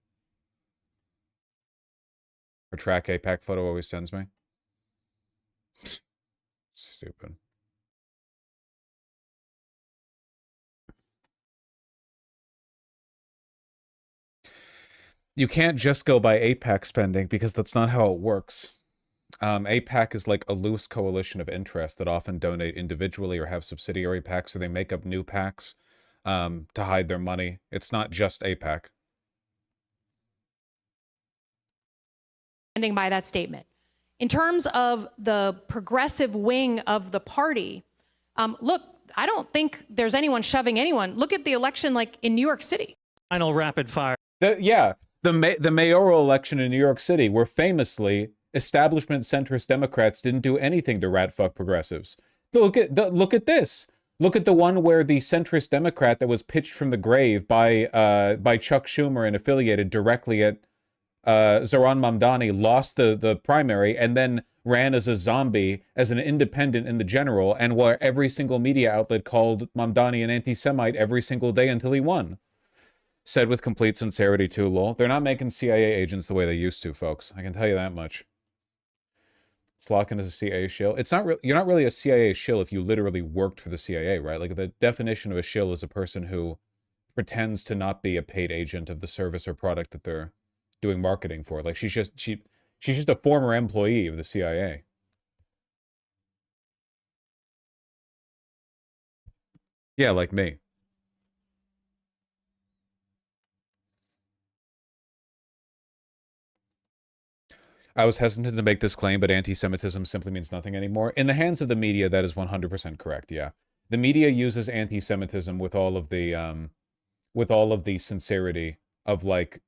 Or track AIPAC photo always sends me. Stupid. You can't just go by AIPAC spending because that's not how it works. AIPAC is like a loose coalition of interests that often donate individually or have subsidiary PACs, or they make up new PACs to hide their money. It's not just AIPAC. Standing by that statement. In terms of the progressive wing of the party, look, I don't think there's anyone shoving anyone. Look at the election like in New York City. Final rapid fire. The mayoral election in New York City, where famously establishment centrist Democrats didn't do anything to rat fuck progressives. Look at this. Look at the one where the centrist Democrat that was pitched from the grave by Chuck Schumer and affiliated directly at Zohran Mamdani lost the primary and then ran as a zombie as an independent in the general, and where every single media outlet called Mamdani an anti-Semite every single day until he won. Said with complete sincerity too, lol. They're not making CIA agents the way they used to, folks. I can tell you that much. Slotkin is a CIA shill. It's not you're not really a CIA shill if you literally worked for the CIA, right? Like the definition of a shill is a person who pretends to not be a paid agent of the service or product that they're doing marketing for. Like she's just a former employee of the CIA. Yeah, like me. I was hesitant to make this claim, but anti-Semitism simply means nothing anymore. In the hands of the media, that is 100% correct, yeah. The media uses anti-Semitism with all of the sincerity of, like,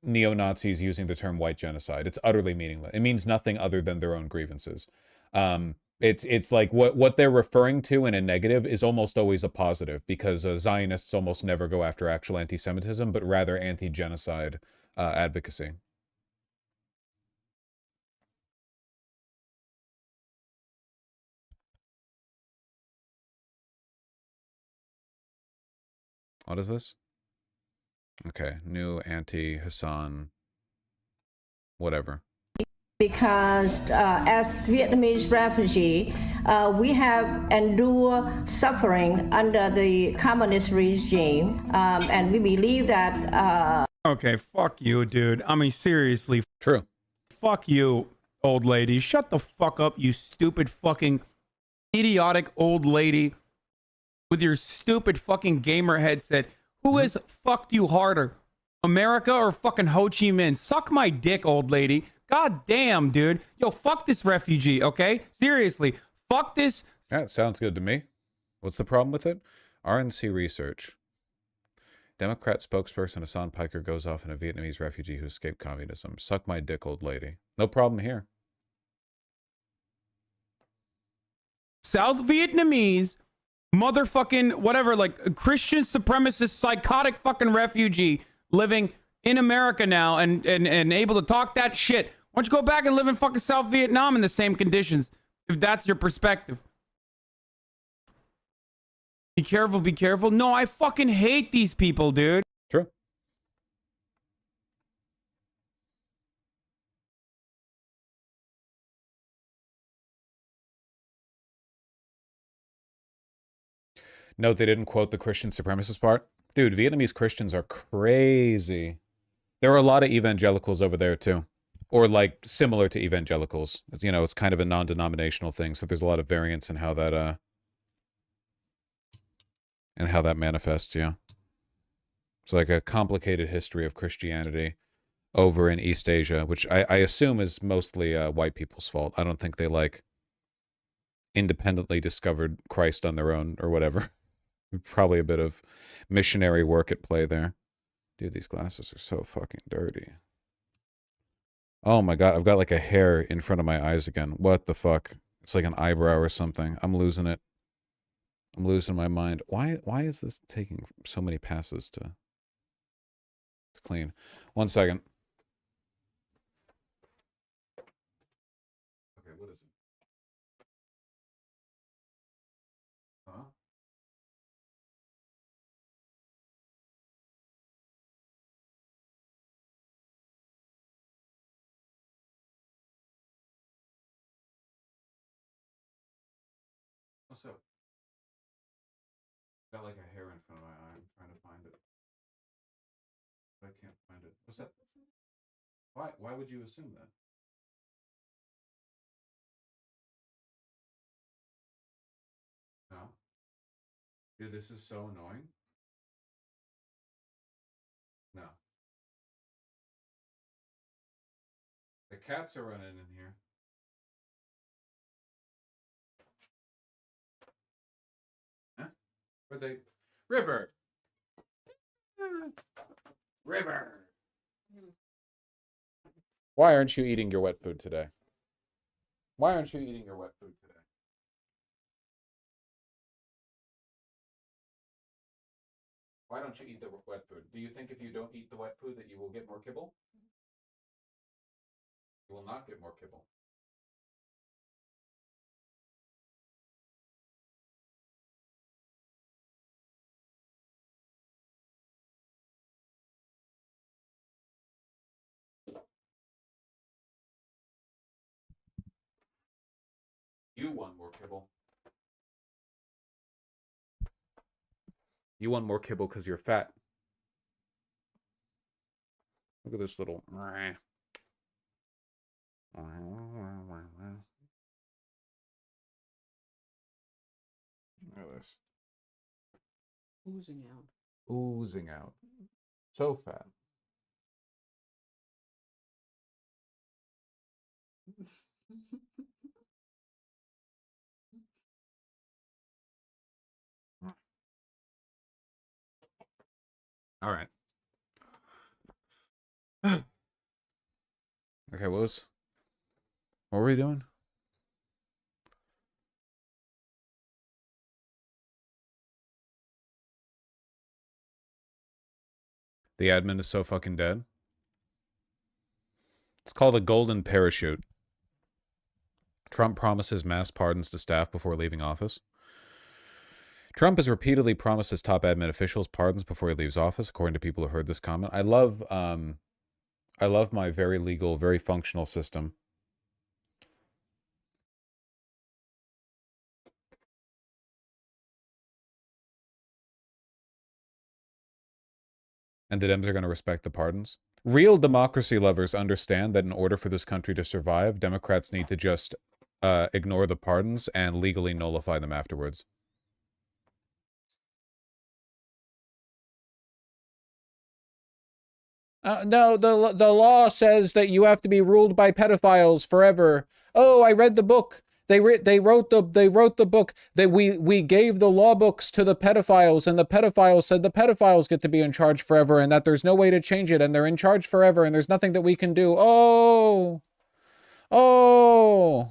neo-Nazis using the term white genocide. It's utterly meaningless. It means nothing other than their own grievances. It's like what they're referring to in a negative is almost always a positive, because Zionists almost never go after actual anti-Semitism, but rather anti-genocide advocacy. What is this? Okay, new anti-Hassan, whatever. Because as Vietnamese refugee, we have endured suffering under the communist regime, and we believe that... Okay, fuck you, dude. I mean, seriously. True. Fuck you, old lady. Shut the fuck up, you stupid fucking idiotic old lady with your stupid fucking gamer headset. Who has fucked you harder, America or fucking Ho Chi Minh? Suck my dick, old lady. God damn, dude. Yo, fuck this refugee, okay? Seriously. Fuck this. Yeah, it sounds good to me. What's the problem with it? RNC Research. Democrat spokesperson Hassan Piker goes off on a Vietnamese refugee who escaped communism. Suck my dick, old lady. No problem here. South Vietnamese motherfucking whatever, like Christian supremacist psychotic fucking refugee living in America now and able to talk that shit. Why don't you go back and live in fucking South Vietnam in the same conditions, if that's your perspective? Be careful, be careful. No, I fucking hate these people, dude. True. Note they didn't quote the Christian supremacist part. Dude, Vietnamese Christians are crazy. There are a lot of evangelicals over there, too. Or, like, similar to evangelicals. It's, you know, it's kind of a non-denominational thing, so there's a lot of variance in how that, manifests, yeah. It's like a complicated history of Christianity over in East Asia, which I assume is mostly white people's fault. I don't think they, like, independently discovered Christ on their own or whatever. Probably a bit of missionary work at play there. Dude, these glasses are so fucking dirty. Oh my god, I've got like a hair in front of my eyes again. What the fuck? It's like an eyebrow or something. I'm losing it. I'm losing my mind. Why is this taking so many passes to clean? 1 second. Okay, what is it? Huh? What's up? Got like a hair in front of my eye. I'm trying to find it. But I can't find it. What's up? Why would you assume that? No. Dude, this is so annoying. No. The cats are running in here. Huh? Where'd they? River! River! Why aren't you eating your wet food today? Why aren't you eating your wet food today? Why don't you eat the wet food? Do you think if you don't eat the wet food that you will get more kibble? You will not get more kibble. You want more kibble. You want more kibble because you're fat. Look at this little... Look at this. Oozing out. Oozing out. So fat. All right. Okay, what were we doing? The admin is so fucking dead. It's called a golden parachute. Trump promises mass pardons to staff before leaving office. Trump has repeatedly promised his top admin officials pardons before he leaves office, according to people who heard this comment. I love my very legal, very functional system. And the Dems are going to respect the pardons. Real democracy lovers understand that in order for this country to survive, Democrats need to just ignore the pardons and legally nullify them afterwards. No, the law says that you have to be ruled by pedophiles forever. Oh, I read the book They wrote the book that we gave the law books to the pedophiles, and the pedophiles said the pedophiles get to be in charge forever, and that there's no way to change it, and they're in charge forever, and there's nothing that we can do. Oh, oh.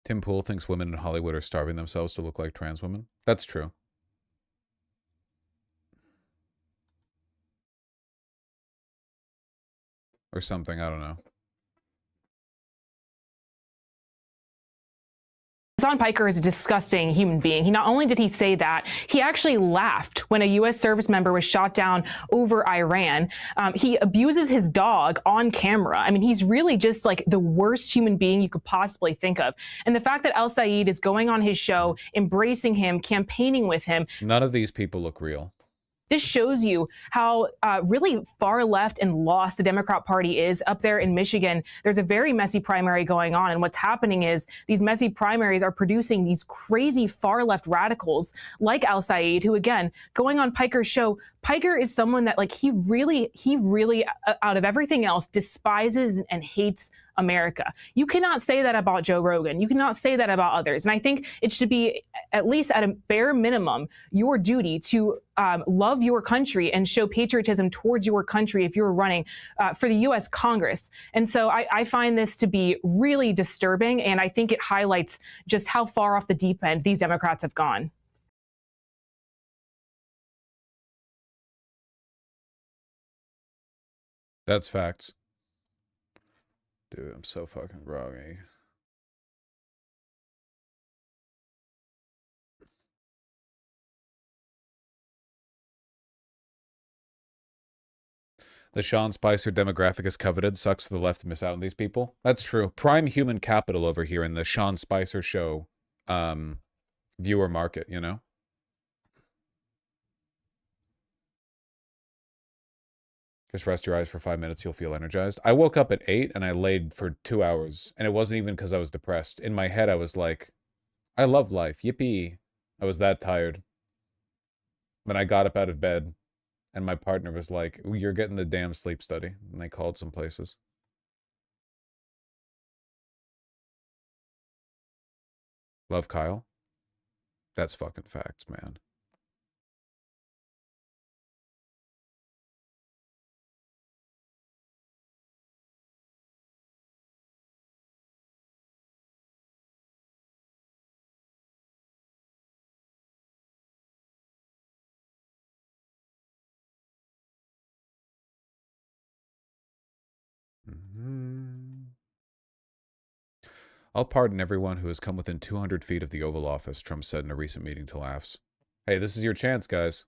Tim Pool thinks women in Hollywood are starving themselves to look like trans women. That's true. Or something, I don't know. Hasan Piker is a disgusting human being. Not only did he say that, he actually laughed when a U.S. service member was shot down over Iran. He abuses his dog on camera. I mean, he's really just like the worst human being you could possibly think of. And the fact that El Sayed is going on his show, embracing him, campaigning with him. None of these people look real. This shows you how really far left and lost the Democrat Party is up there in Michigan. There's a very messy primary going on. And what's happening is these messy primaries are producing these crazy far left radicals like Al Sayed, who, again, going on Piker's show, Piker is someone that like he really, out of everything else, despises and hates America. You cannot say that about Joe Rogan. You cannot say that about others. And I think it should be, at least at a bare minimum, your duty to love your country and show patriotism towards your country if you're running for the U.S. Congress. And so I find this to be really disturbing, and I think it highlights just how far off the deep end these Democrats have gone. That's facts. Dude, I'm so fucking groggy. The Sean Spicer demographic is coveted. Sucks for the left to miss out on these people. That's true. Prime human capital over here in the Sean Spicer show viewer market, you know? Just rest your eyes for 5 minutes, you'll feel energized. I woke up at 8 and I laid for 2 hours. And it wasn't even because I was depressed. In my head, I was like, I love life. Yippee. I was that tired. Then I got up out of bed. And my partner was like, you're getting the damn sleep study. And they called some places. Love Kyle. That's fucking facts, man. I'll pardon everyone who has come within 200 feet of the Oval Office, Trump said in a recent meeting to Laughs. Hey, this is your chance, guys.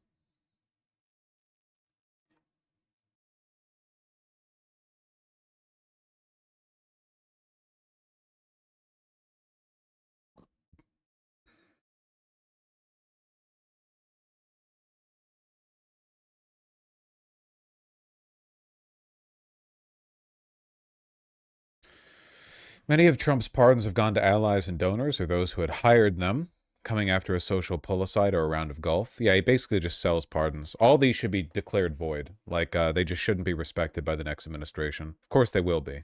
Many of Trump's pardons have gone to allies and donors, or those who had hired them, coming after a social pull-aside or a round of golf. Yeah, he basically just sells pardons. All these should be declared void. Like, they just shouldn't be respected by the next administration. Of course they will be.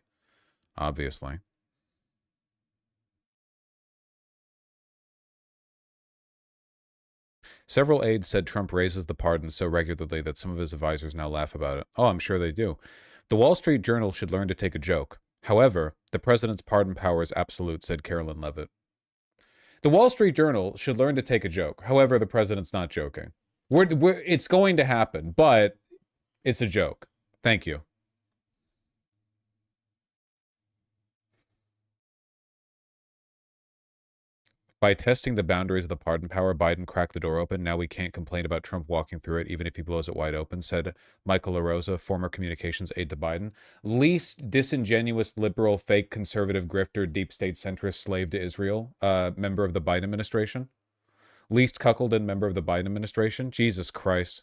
Obviously. Several aides said Trump raises the pardons so regularly that some of his advisors now laugh about it. Oh, I'm sure they do. The Wall Street Journal should learn to take a joke. However, the president's pardon power is absolute, said Carolyn Levitt. The Wall Street Journal should learn to take a joke. However, the president's not joking. It's going to happen, but it's a joke. Thank you. By testing the boundaries of the pardon power, Biden cracked the door open. Now we can't complain about Trump walking through it, even if he blows it wide open, said Michael LaRosa, former communications aide to Biden. Least disingenuous, liberal, fake, conservative, grifter, deep state centrist slave to Israel, member of the Biden administration. Least cuckolded member of the Biden administration. Jesus Christ.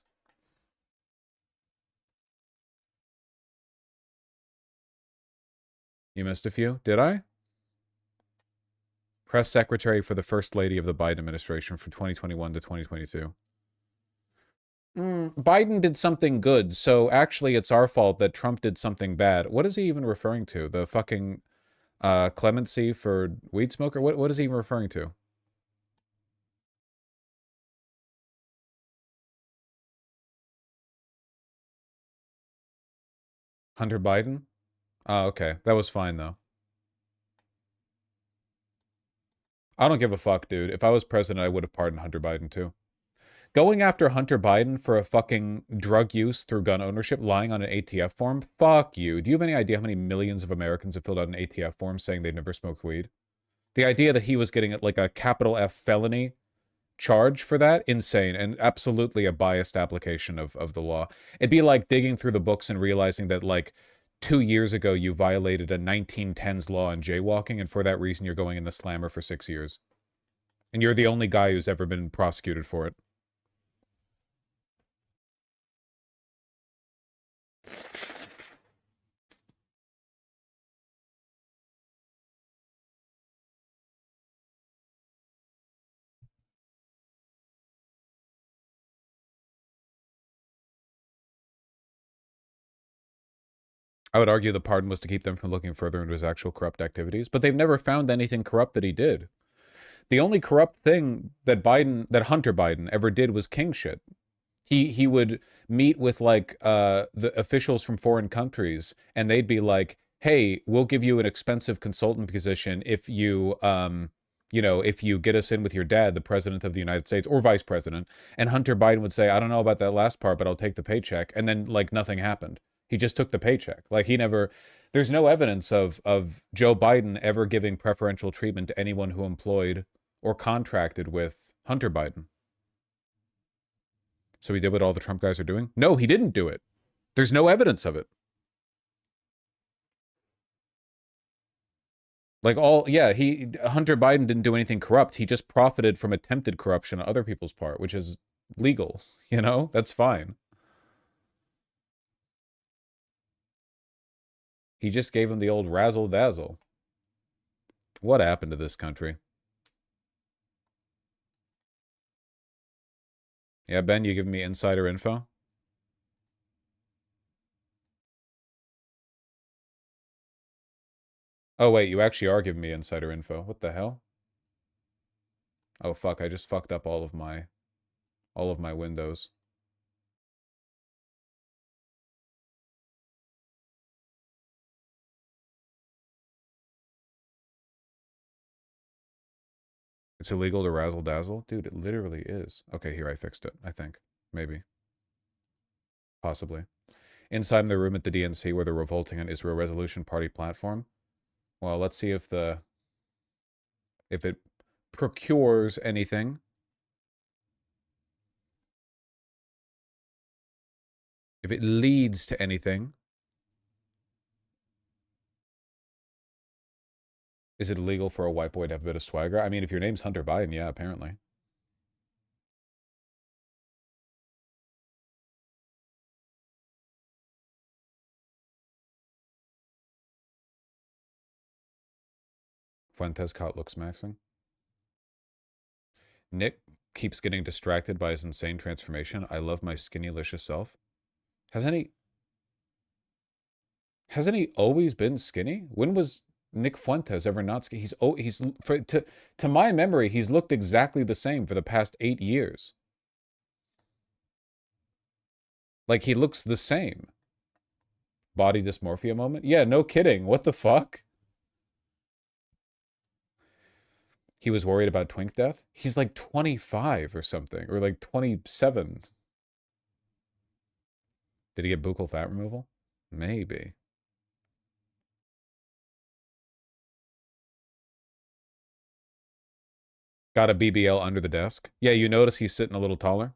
You missed a few? Did I? Press secretary for the First Lady of the Biden administration from 2021 to 2022. Biden did something good, so actually it's our fault that Trump did something bad. What is he even referring to? The fucking clemency for weed smoker? What is he even referring to? Hunter Biden? Oh, okay. That was fine, though. I don't give a fuck, dude. If I was president, I would have pardoned Hunter Biden, too. Going after Hunter Biden for a fucking drug use through gun ownership, lying on an ATF form? Fuck you. Do you have any idea how many millions of Americans have filled out an ATF form saying they've never smoked weed? The idea that he was getting like a capital F felony charge for that, insane, and absolutely a biased application of the law. It'd be like digging through the books and realizing that like 2 years ago you violated a 1910s law on jaywalking, and for that reason you're going in the slammer for 6 years. And you're the only guy who's ever been prosecuted for it. I would argue the pardon was to keep them from looking further into his actual corrupt activities, but they've never found anything corrupt that he did. The only corrupt thing that Hunter Biden ever did was king shit. He would meet with like the officials from foreign countries, and they'd be like, "Hey, we'll give you an expensive consultant position if you if you get us in with your dad, the president of the United States, or vice president." And Hunter Biden would say, "I don't know about that last part, but I'll take the paycheck." And then like nothing happened. He just took the paycheck. Like he never, there's no evidence of Joe Biden ever giving preferential treatment to anyone who employed or contracted with Hunter Biden. So he did what all the Trump guys are doing? No, he didn't do it. There's no evidence of it. Like Hunter Biden didn't do anything corrupt. He just profited from attempted corruption on other people's part, which is legal, That's fine. He just gave him the old razzle-dazzle. What happened to this country? Yeah, Ben, you giving me insider info? Oh, wait, you actually are giving me insider info. What the hell? Oh, fuck, I just fucked up all of my windows. It's illegal to razzle-dazzle? Dude, it literally is. Okay, here, I fixed it, I think. Maybe. Possibly. Inside the room at the DNC where they're revolting on Israel Resolution Party platform. Well, let's see if it procures anything. If it leads to anything. Is it illegal for a white boy to have a bit of swagger? I mean, if your name's Hunter Biden, yeah, apparently. Fuentes caught looks maxing. Nick keeps getting distracted by his insane transformation. I love my skinny-licious self. Hasn't he always been skinny? When was Nick Fuentes ever not skinny? To my memory, he's looked exactly the same for the past 8 years. Like, he looks the same. Body dysmorphia moment? Yeah, no kidding. What the fuck? He was worried about twink death? He's like 25 or something, or like 27. Did he get buccal fat removal? Maybe. Got a BBL under the desk. Yeah, you notice he's sitting a little taller?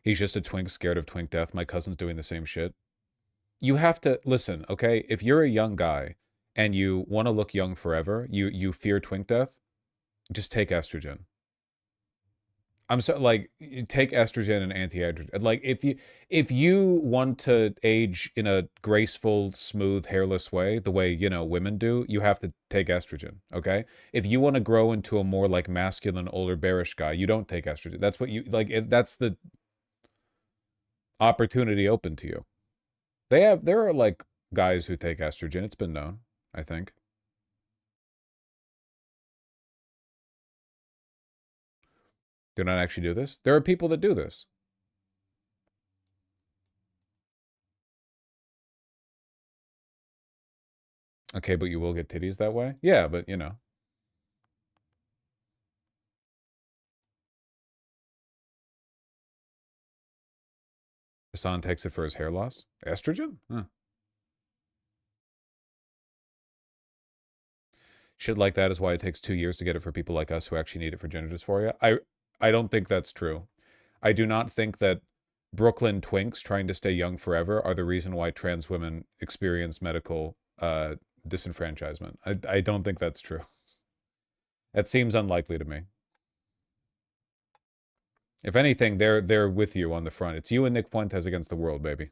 He's just a twink scared of twink death. My cousin's doing the same shit. You have to listen, okay? If you're a young guy and you want to look young forever, you fear twink death, just take estrogen. I'm so like, you take estrogen and anti-androgen. Like if you want to age in a graceful, smooth, hairless way, the way, you know, women do, you have to take estrogen, okay? If you want to grow into a more like masculine, older, bearish guy, you don't take estrogen. That's what you like. That's the opportunity open to you. There are like guys who take estrogen. It's been known, I think. Do not actually do this. There are people that do this. Okay, but you will get titties that way? Yeah, but you know. Hassan takes it for his hair loss? Estrogen? Huh. Shit like that is why it takes 2 years to get it for people like us who actually need it for gender dysphoria. I don't think that's true. I do not think that Brooklyn twinks trying to stay young forever are the reason why trans women experience medical disenfranchisement. I don't think that's true. That seems unlikely to me. If anything, they're with you on the front. It's you and Nick Fuentes against the world, baby.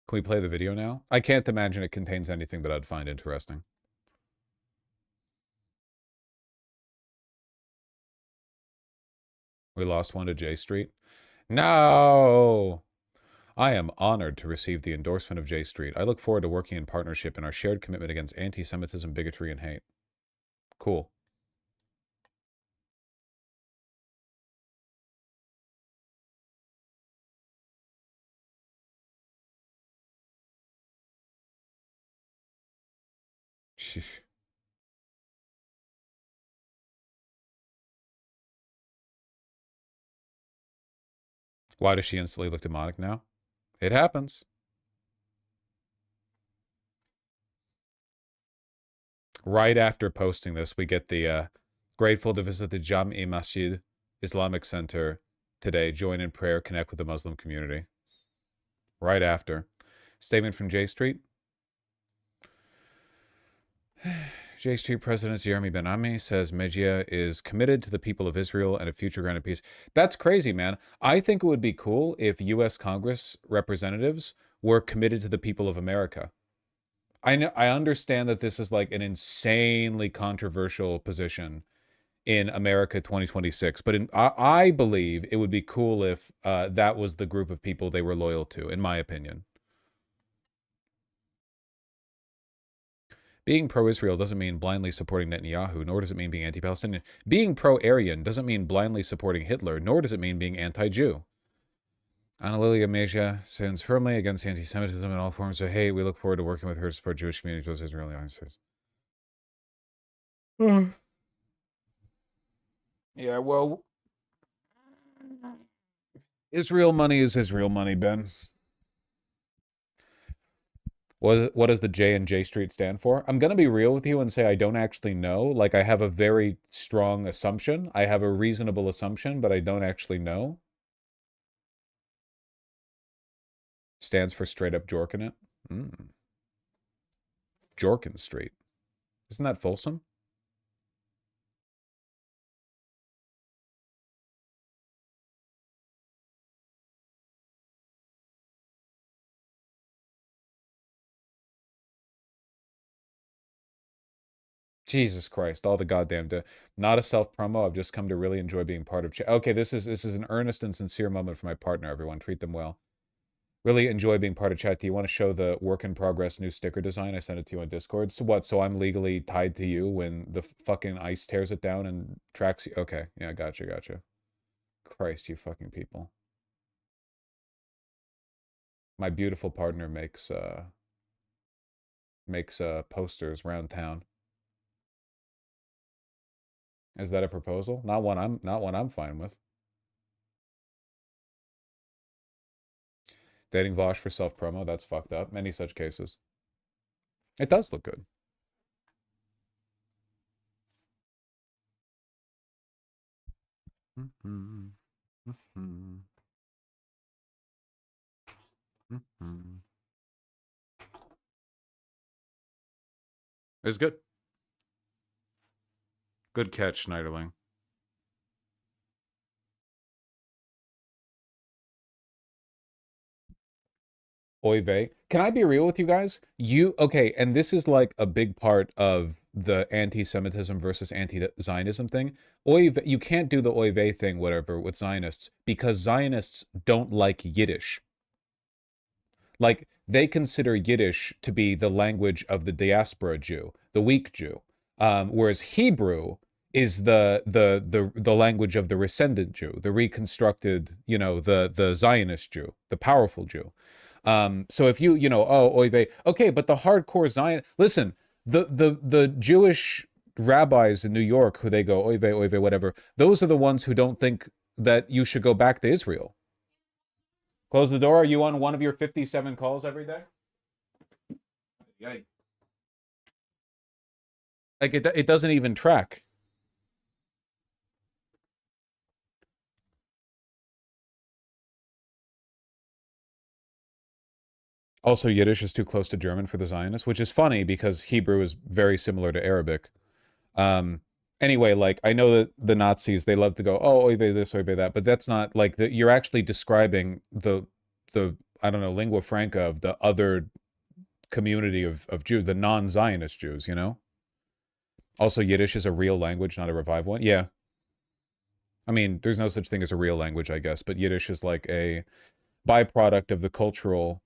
Can we play the video now? I can't imagine it contains anything that I'd find interesting. We lost one to J Street. No! I am honored to receive the endorsement of J Street. I look forward to working in partnership in our shared commitment against anti-Semitism, bigotry, and hate. Cool. Sheesh. Why does she instantly look demonic now? It happens. Right after posting this, we get the grateful to visit the Jam-e Masjid Islamic Center today. Join in prayer, connect with the Muslim community. Right after. Statement from J Street. J Street President Jeremy Ben-Ami says Mejia is committed to the people of Israel and a future granted peace. That's crazy, man. I think it would be cool if U.S. Congress representatives were committed to the people of America. I understand that this is like an insanely controversial position in America 2026, but I believe it would be cool if that was the group of people they were loyal to, in my opinion. Being pro-Israel doesn't mean blindly supporting Netanyahu, nor does it mean being anti-Palestinian. Being pro-Aryan doesn't mean blindly supporting Hitler, nor does it mean being anti-Jew. Ana Lilia Mejia stands firmly against anti-Semitism and all forms of hate. We look forward to working with her to support Jewish communities towards Israeli audiences. Yeah, well, Israel money is Israel money, Ben. What does the J and J Street stand for? I'm going to be real with you and say I don't actually know. Like, I have a very strong assumption. I have a reasonable assumption, but I don't actually know. Stands for straight up Jorkin it. Jorkin Street. Isn't that Folsom? Jesus Christ, all the goddamn not a self-promo. I've just come to really enjoy being part of okay, this is an earnest and sincere moment for my partner, everyone. Treat them well. Really enjoy being part of chat. Do you want to show the work in progress new sticker design? I sent it to you on Discord. So what? So I'm legally tied to you when the fucking ice tears it down and tracks you? Okay, yeah, gotcha. Christ, you fucking people. My beautiful partner makes posters around town. Is that a proposal? Not one I'm fine with. Dating Vosh for self-promo, that's fucked up. Many such cases. It does look good. It's good. Good catch, Schneiderling. Oy vey. Can I be real with you guys? Okay, and this is like a big part of the anti-Semitism versus anti-Zionism thing. You can't do the oy vey thing, whatever, with Zionists, because Zionists don't like Yiddish. Like, they consider Yiddish to be the language of the diaspora Jew, the weak Jew, whereas Hebrew is the language of the rescinded Jew, the reconstructed, the Zionist Jew, the powerful Jew. So if oh, oy vey, okay, but the hardcore Zion, listen, the Jewish rabbis in New York who they go, oy vey, whatever, those are the ones who don't think that you should go back to Israel. Close the door. Are you on one of your 57 calls every day? Yikes. Like, it doesn't even track. Also, Yiddish is too close to German for the Zionists, which is funny because Hebrew is very similar to Arabic. Anyway, like, I know that the Nazis, they love to go, oh, oy vey this, oy vey that, but that's not, like, you're actually describing the I don't know, lingua franca of the other community of Jews, the non-Zionist Jews, Also, Yiddish is a real language, not a revived one. Yeah. I mean, there's no such thing as a real language, I guess, but Yiddish is like a byproduct of the cultural,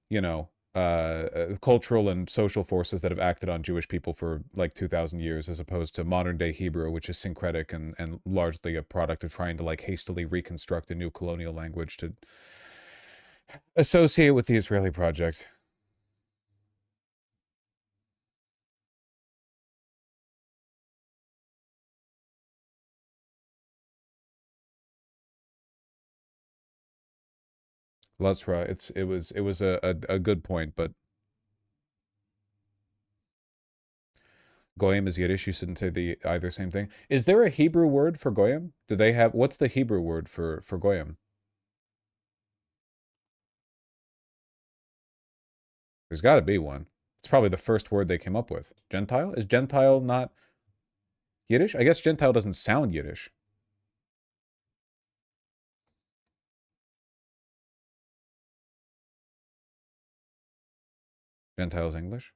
cultural and social forces that have acted on Jewish people for like 2,000 years, as opposed to modern day Hebrew, which is syncretic and largely a product of trying to like hastily reconstruct a new colonial language to associate with the Israeli project. Lutzra, it was a good point, but Goyim is Yiddish. You shouldn't say the either same thing. Is there a Hebrew word for Goyim? Do they have, what's the Hebrew word for Goyim? There's got to be one. It's probably the first word they came up with. Gentile? Is Gentile not Yiddish? I guess Gentile doesn't sound Yiddish. Gentile's English?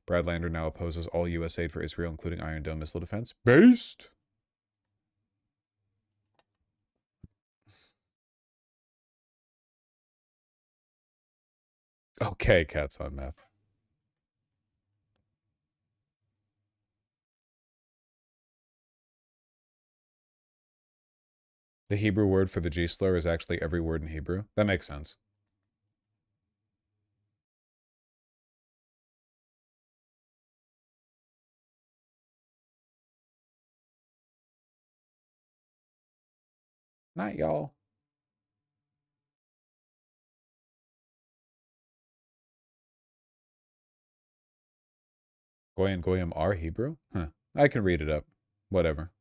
Brad Lander now opposes all U.S. aid for Israel, including Iron Dome missile defense. Based! Okay, cats on meth. The Hebrew word for the G slur is actually every word in Hebrew. That makes sense. Not y'all. Goy and Goyim are Hebrew? Huh. I can read it up. Whatever.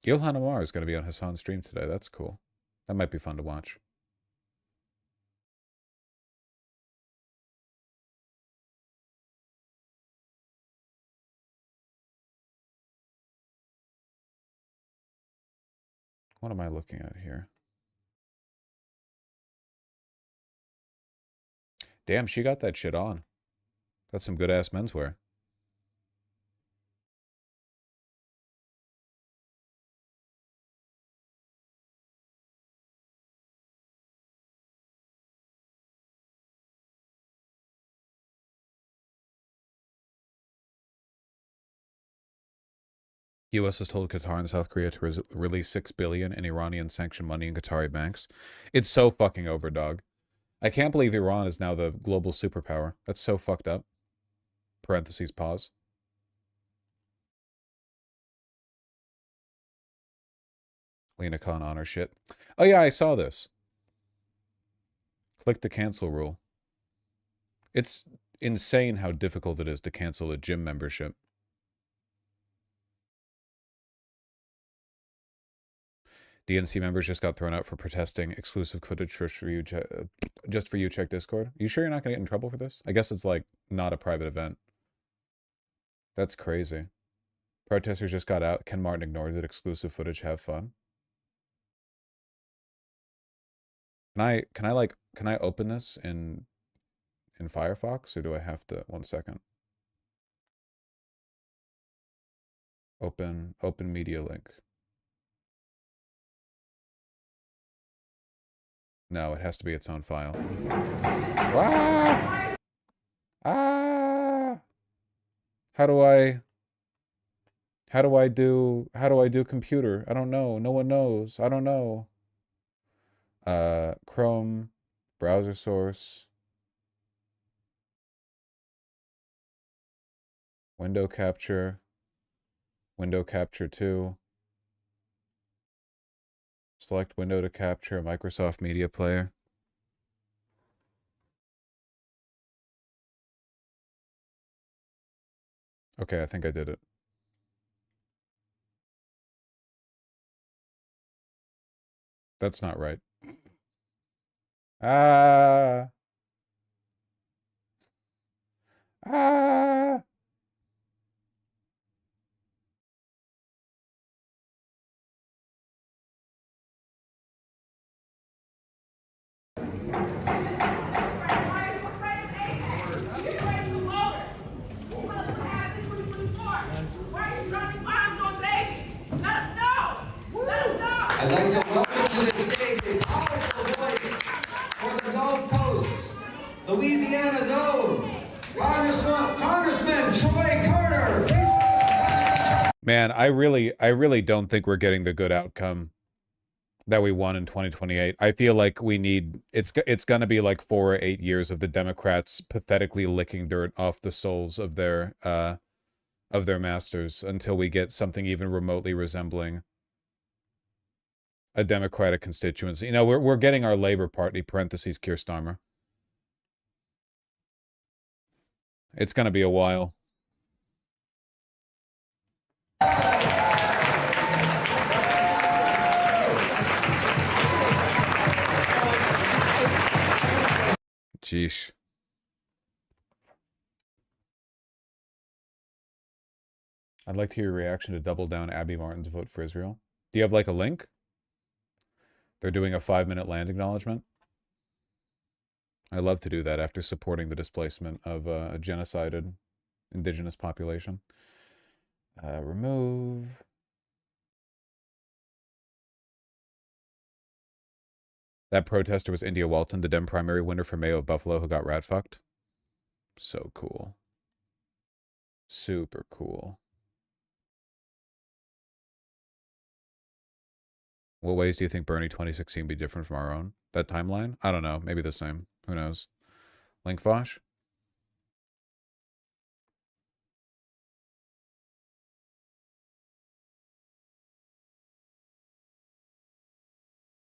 Ilhan Omar is going to be on Hassan's stream today. That's cool. That might be fun to watch. What am I looking at here? Damn, she got that shit on. That's some good-ass menswear. U.S. has told Qatar and South Korea to release $6 billion in Iranian-sanctioned money in Qatari banks. It's so fucking over, dog. I can't believe Iran is now the global superpower. That's so fucked up. Parentheses, pause. Lena Khan honor shit. Oh yeah, I saw this. Click the cancel rule. It's insane how difficult it is to cancel a gym membership. DNC members just got thrown out for protesting. Exclusive footage for you. Just for you. Check Discord. You sure you're not going to get in trouble for this? I guess it's like not a private event. That's crazy. Protesters just got out. Ken Martin ignored it. Exclusive footage. Have fun. Can I open this in Firefox, or do I have to? 1 second. Open media link. No, it has to be its own file. Ah! Ah! How do I do computer? I don't know. No one knows. I don't know. Chrome, browser source, window capture 2. Select window to capture, Microsoft Media Player. Okay, I think I did it. That's not right. Ah. Ah. I'd like to welcome to the stage a powerful voice for the Gulf Coast, Louisiana's own Congressman Troy Carter. Man, I really don't think we're getting the good outcome that we want in 2028. I feel like we need it's going to be like 4 or 8 years of the Democrats pathetically licking dirt off the souls of their masters until we get something even remotely resembling a Democratic constituency. You know, we're getting our Labor Party parentheses Keir Starmer. It's going to be a while. Jeesh. I'd like to hear your reaction to double down Abby Martin's vote for Israel. Do you have like a link? They're doing a 5-minute land acknowledgement. I love to do that after supporting the displacement of a genocided indigenous population. Remove. That protester was India Walton, the Dem primary winner for Mayo of Buffalo, who got rat fucked. So cool. Super cool. What ways do you think Bernie 2016 will be different from our own? That timeline? I don't know. Maybe the same. Who knows? Link Vosh?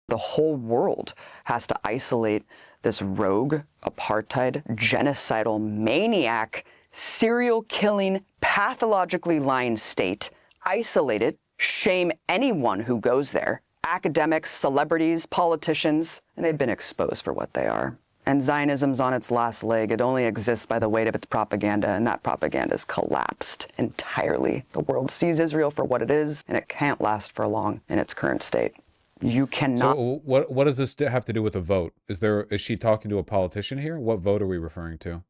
The whole world has to isolate this rogue, apartheid, genocidal, maniac, serial-killing, pathologically lying state. Isolate it, shame anyone who goes there. Academics, celebrities, politicians, and they've been exposed for what they are. And Zionism's on its last leg. It only exists by the weight of its propaganda, and that propaganda's collapsed entirely. The world sees Israel for what it is, and it can't last for long in its current state. You cannot. So what does this have to do with a vote? Is she talking to a politician here? What vote are we referring to?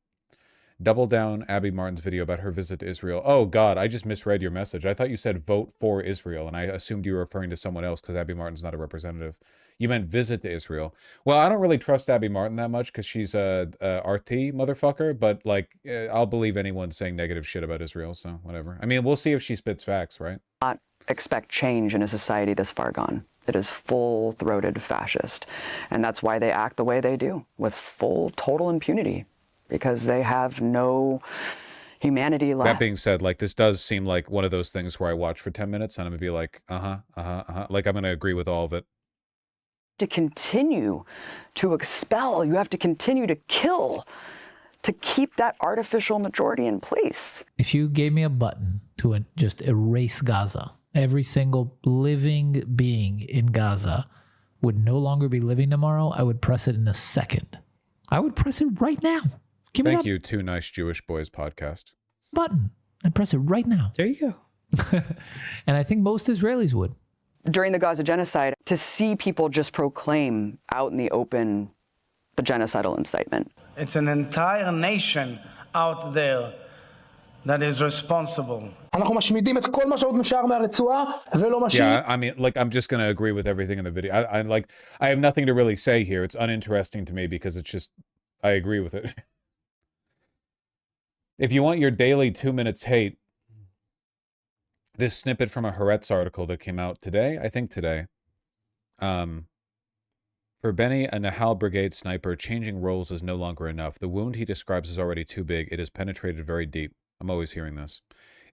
Double down Abby Martin's video about her visit to Israel. Oh, God, I just misread your message. I thought you said vote for Israel, and I assumed you were referring to someone else because Abby Martin's not a representative. You meant visit to Israel. Well, I don't really trust Abby Martin that much because she's a RT motherfucker, but, like, I'll believe anyone saying negative shit about Israel, so whatever. I mean, we'll see if she spits facts, right? Not expect change in a society this far gone. It is full-throated fascist, and that's why they act the way they do, with full, total impunity. Because they have no humanity lies. That being said, like, this does seem like one of those things where I watch for 10 minutes and I'm gonna be like, like, I'm gonna agree with all of it. To continue to expel, you have to continue to kill to keep that artificial majority in place. If you gave me a button to just erase Gaza, every single living being in Gaza would no longer be living tomorrow, I would press it in a second. I would press it right now. Give me Thank that you, Two Nice Jewish Boys podcast. button and press it right now. There you go. And I think most Israelis would. During the Gaza genocide, to see people just proclaim out in the open the genocidal incitement. It's an entire nation out there that is responsible. Yeah, I mean, like, I'm just gonna agree with everything in the video. I have nothing to really say here. It's uninteresting to me because it's just, I agree with it. If you want your daily 2 minutes hate, this snippet from a Haaretz article that came out today, I think today. For Benny, a Nahal Brigade sniper, changing roles is no longer enough. The wound he describes is already too big. It has penetrated very deep. I'm always hearing this.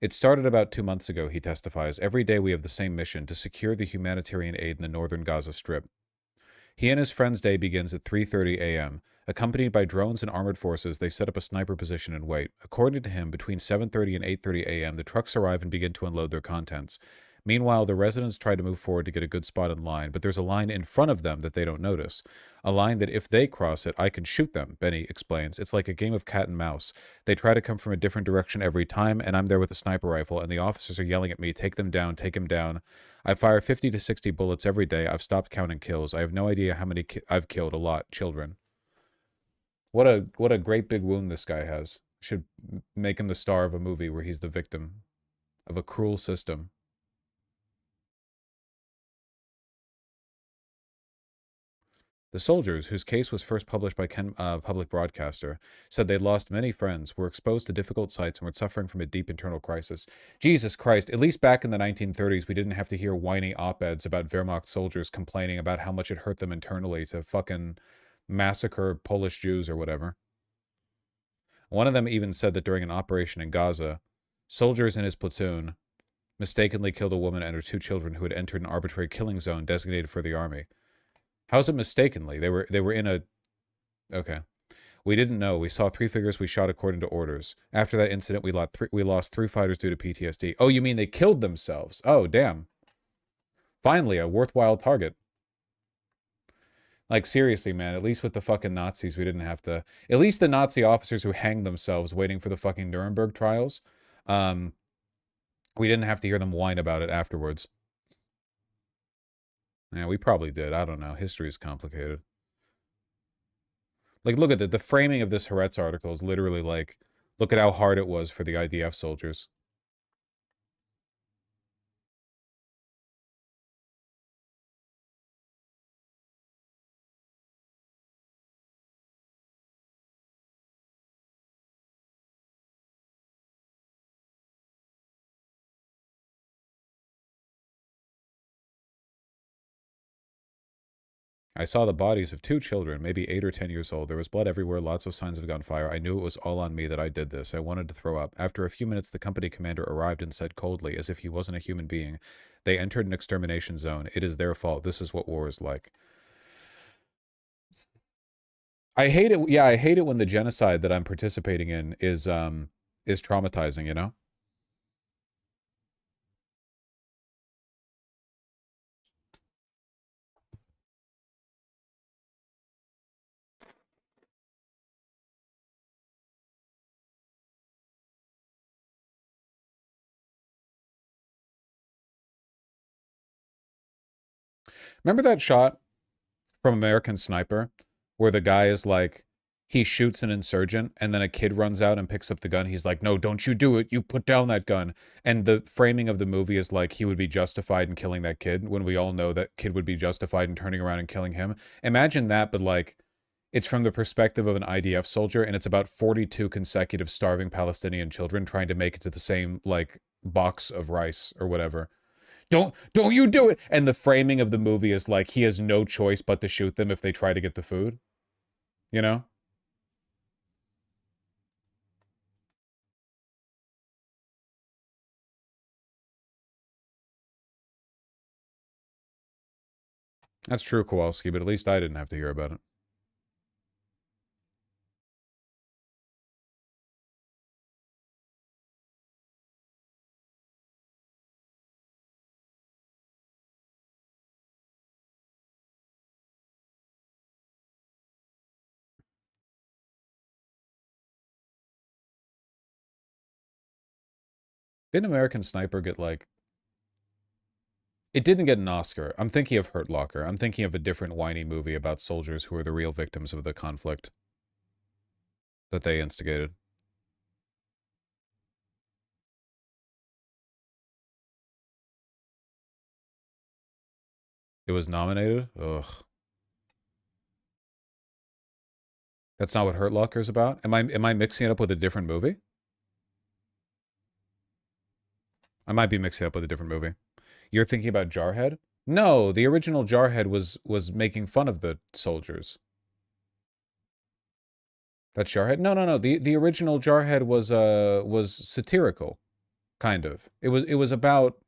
It started about 2 months ago, he testifies. Every day we have the same mission, to secure the humanitarian aid in the northern Gaza Strip. He and his friend's day begins at 3:30 a.m. Accompanied by drones and armored forces, they set up a sniper position and wait. According to him, between 7:30 and 8:30 a.m., the trucks arrive and begin to unload their contents. Meanwhile, the residents try to move forward to get a good spot in line, but there's a line in front of them that they don't notice. A line that if they cross it, I can shoot them, Benny explains. It's like a game of cat and mouse. They try to come from a different direction every time, and I'm there with a sniper rifle, and the officers are yelling at me, take them down, take him down. I fire 50 to 60 bullets every day. I've stopped counting kills. I have no idea how many I've killed. A lot. Children. What a great big wound this guy has. Should make him the star of a movie where he's the victim of a cruel system. The soldiers, whose case was first published by public broadcaster, said they lost many friends, were exposed to difficult sights, and were suffering from a deep internal crisis. Jesus Christ, at least back in the 1930s, we didn't have to hear whiny op-eds about Wehrmacht soldiers complaining about how much it hurt them internally to fucking massacre Polish Jews or whatever. One of them even said that during an operation in Gaza, soldiers in his platoon mistakenly killed a woman and her 2 children who had entered an arbitrary killing zone designated for the army. How's it mistakenly? They were in a... Okay. We didn't know. We saw 3 figures we shot according to orders. After that incident, we lost 3 fighters due to PTSD. Oh, you mean they killed themselves? Oh, damn. Finally, a worthwhile target. Like, seriously, man, at least with the fucking Nazis, we didn't have to... At least the Nazi officers who hanged themselves waiting for the fucking Nuremberg trials, we didn't have to hear them whine about it afterwards. Yeah, we probably did. I don't know. History is complicated. Like, look at it. The framing of this Haaretz article is literally like, look at how hard it was for the IDF soldiers. I saw the bodies of 2 children, maybe 8 or 10 years old. There was blood everywhere, lots of signs of gunfire. I knew it was all on me that I did this. I wanted to throw up. After a few minutes, the company commander arrived and said coldly, as if he wasn't a human being, they entered an extermination zone. It is their fault. This is what war is like. I hate it. Yeah, I hate it when the genocide that I'm participating in is traumatizing, you know? Remember that shot from American Sniper where the guy is like, he shoots an insurgent and then a kid runs out and picks up the gun. He's like, no, don't you do it. You put down that gun. And the framing of the movie is like he would be justified in killing that kid when we all know that kid would be justified in turning around and killing him. Imagine that, but like it's from the perspective of an IDF soldier and it's about 42 consecutive starving Palestinian children trying to make it to the same like box of rice or whatever. Don't you do it. And the framing of the movie is like he has no choice but to shoot them if they try to get the food. You know? That's true, Kowalski, but at least I didn't have to hear about it. Didn't American Sniper get, like... It didn't get an Oscar. I'm thinking of Hurt Locker. I'm thinking of a different whiny movie about soldiers who are the real victims of the conflict that they instigated. It was nominated? Ugh. That's not what Hurt Locker is about? Am I mixing it up with a different movie? I might be mixing it up with a different movie. You're thinking about Jarhead? No, the original Jarhead was making fun of the soldiers. That's Jarhead? No. The original Jarhead was satirical, kind of. It was about...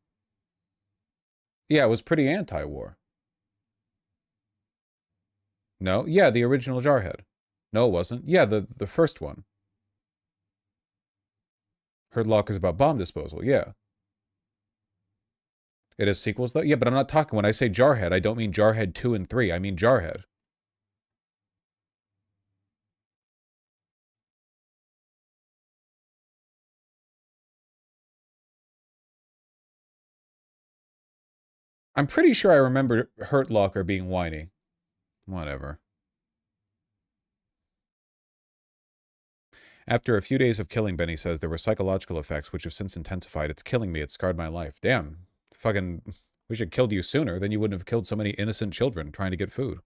Yeah, it was pretty anti-war. No? Yeah, the original Jarhead. No, it wasn't. Yeah, the first one. Hurt Locker is about bomb disposal, yeah. It has sequels, though? Yeah, but I'm not talking... When I say Jarhead, I don't mean Jarhead 2 and 3. I mean Jarhead. I'm pretty sure I remember Hurt Locker being whiny. Whatever. After a few days of killing, Benny says, there were psychological effects which have since intensified. It's killing me. It scarred my life. Damn. Fucking... We should have killed you sooner. Then you wouldn't have killed so many innocent children trying to get food.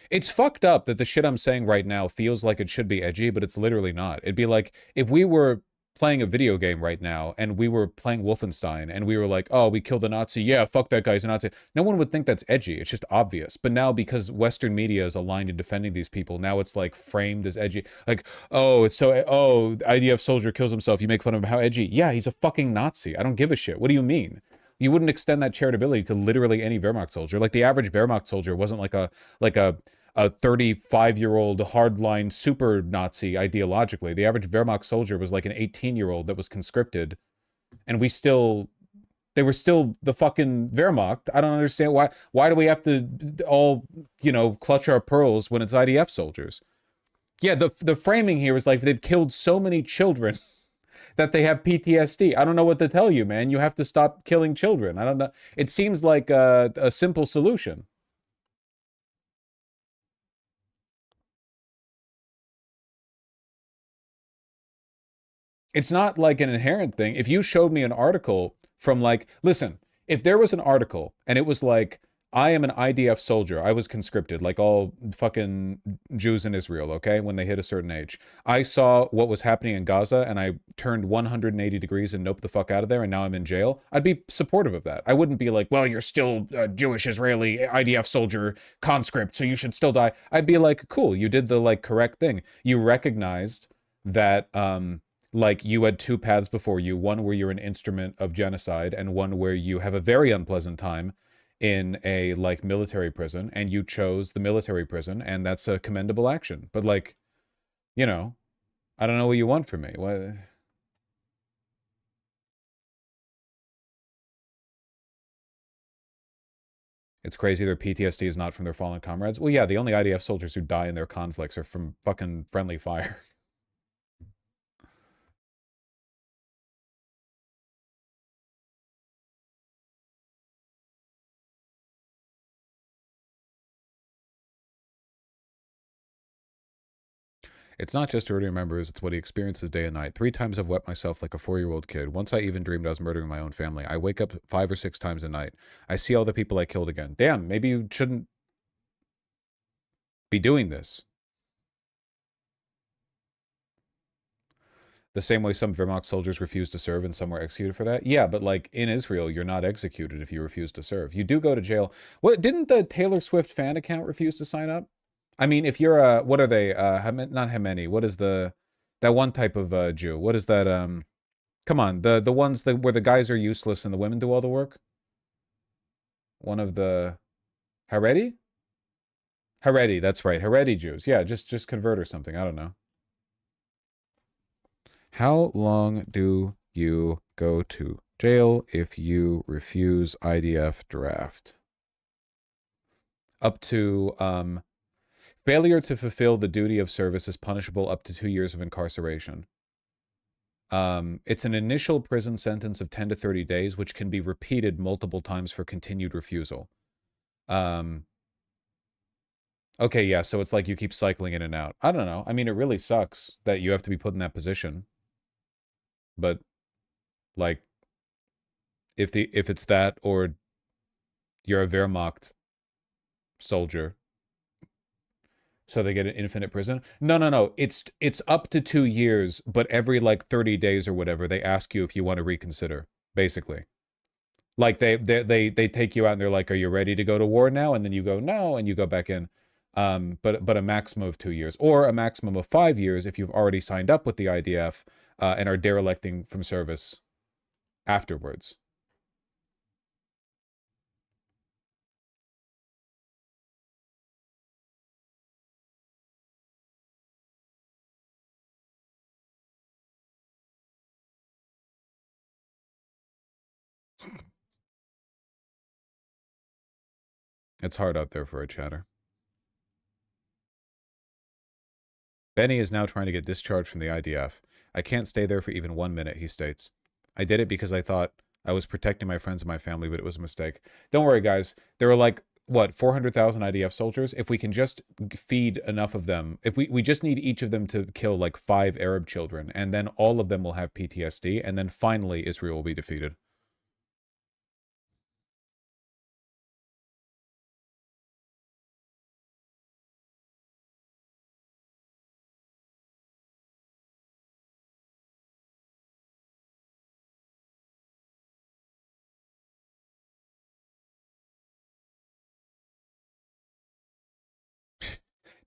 It's fucked up that the shit I'm saying right now feels like it should be edgy, but it's literally not. It'd be like if we were playing a video game right now and we were playing Wolfenstein and we were like, oh, we killed a Nazi. Yeah, fuck that guy's a Nazi. No one would think that's edgy. It's just obvious. But now because Western media is aligned in defending these people, now it's like framed as edgy. Like, oh, it's so, oh, IDF soldier kills himself. You make fun of him. How edgy? Yeah, he's a fucking Nazi. I don't give a shit. What do you mean? You wouldn't extend that charitability to literally any Wehrmacht soldier. Like the average Wehrmacht soldier wasn't like a 35-year-old hardline super Nazi ideologically. The average Wehrmacht soldier was like an 18-year-old that was conscripted, and they were still the fucking Wehrmacht. I don't understand why do we have to all, you know, clutch our pearls when it's IDF soldiers? Yeah, the framing here is like they've killed so many children that they have PTSD. I don't know what to tell you, man. You have to stop killing children. I don't know. It seems like a simple solution. It's not like an inherent thing. If you showed me an article from like, listen, if there was an article and it was like, I am an IDF soldier, I was conscripted, like all fucking Jews in Israel, okay, when they hit a certain age. I saw what was happening in Gaza and I turned 180 degrees and noped the fuck out of there and now I'm in jail. I'd be supportive of that. I wouldn't be like, well, you're still a Jewish Israeli IDF soldier conscript, so you should still die. I'd be like, cool, you did the like correct thing. You recognized that, like you had two paths before you, one where you're an instrument of genocide and one where you have a very unpleasant time in a like military prison, and you chose the military prison, and that's a commendable action. But like, you know, I don't know what you want from me. What? It's crazy their PTSD is not from their fallen comrades. Well, yeah, the only IDF soldiers who die in their conflicts are from fucking friendly fire. It's not just what he remembers, it's what he experiences day and night. 3 times I've wept myself like a 4-year-old kid. Once I even dreamed I was murdering my own family. I wake up 5 or 6 times a night. I see all the people I killed again. Damn, maybe you shouldn't be doing this. The same way some Wehrmacht soldiers refused to serve and some were executed for that? Yeah, but like in Israel, you're not executed if you refuse to serve. You do go to jail. What, didn't the Taylor Swift fan account refuse to sign up? I mean, if you're a, what are they? Not Hemeni. What is that one type of Jew? What is that? Come on, the ones that where the guys are useless and the women do all the work. One of the Haredi? Haredi, that's right. Haredi Jews. Yeah, just convert or something. I don't know. How long do you go to jail if you refuse IDF draft? Up to failure to fulfill the duty of service is punishable up to 2 years of incarceration. It's an initial prison sentence of 10 to 30 days, which can be repeated multiple times for continued refusal. Okay, yeah, so it's like you keep cycling in and out. I don't know. I mean, it really sucks that you have to be put in that position. But, like, if it's that or you're a Wehrmacht soldier, so they get an infinite prison. No. It's up to 2 years, but every like 30 days or whatever, they ask you if you want to reconsider, basically. Like they take you out and they're like, "Are you ready to go to war now?" And then you go, "No," and you go back in. But a maximum of 2 years, or a maximum of 5 years if you've already signed up with the IDF and are derelicting from service afterwards. It's hard out there for a chatter. Benny is now trying to get discharged from the IDF. I can't stay there for even 1 minute, he states. I did it because I thought I was protecting my friends and my family, but it was a mistake. Don't worry, guys. There are like, what, 400,000 IDF soldiers? If we can just feed enough of them, if we just need each of them to kill like 5 Arab children, and then all of them will have PTSD, and then finally Israel will be defeated.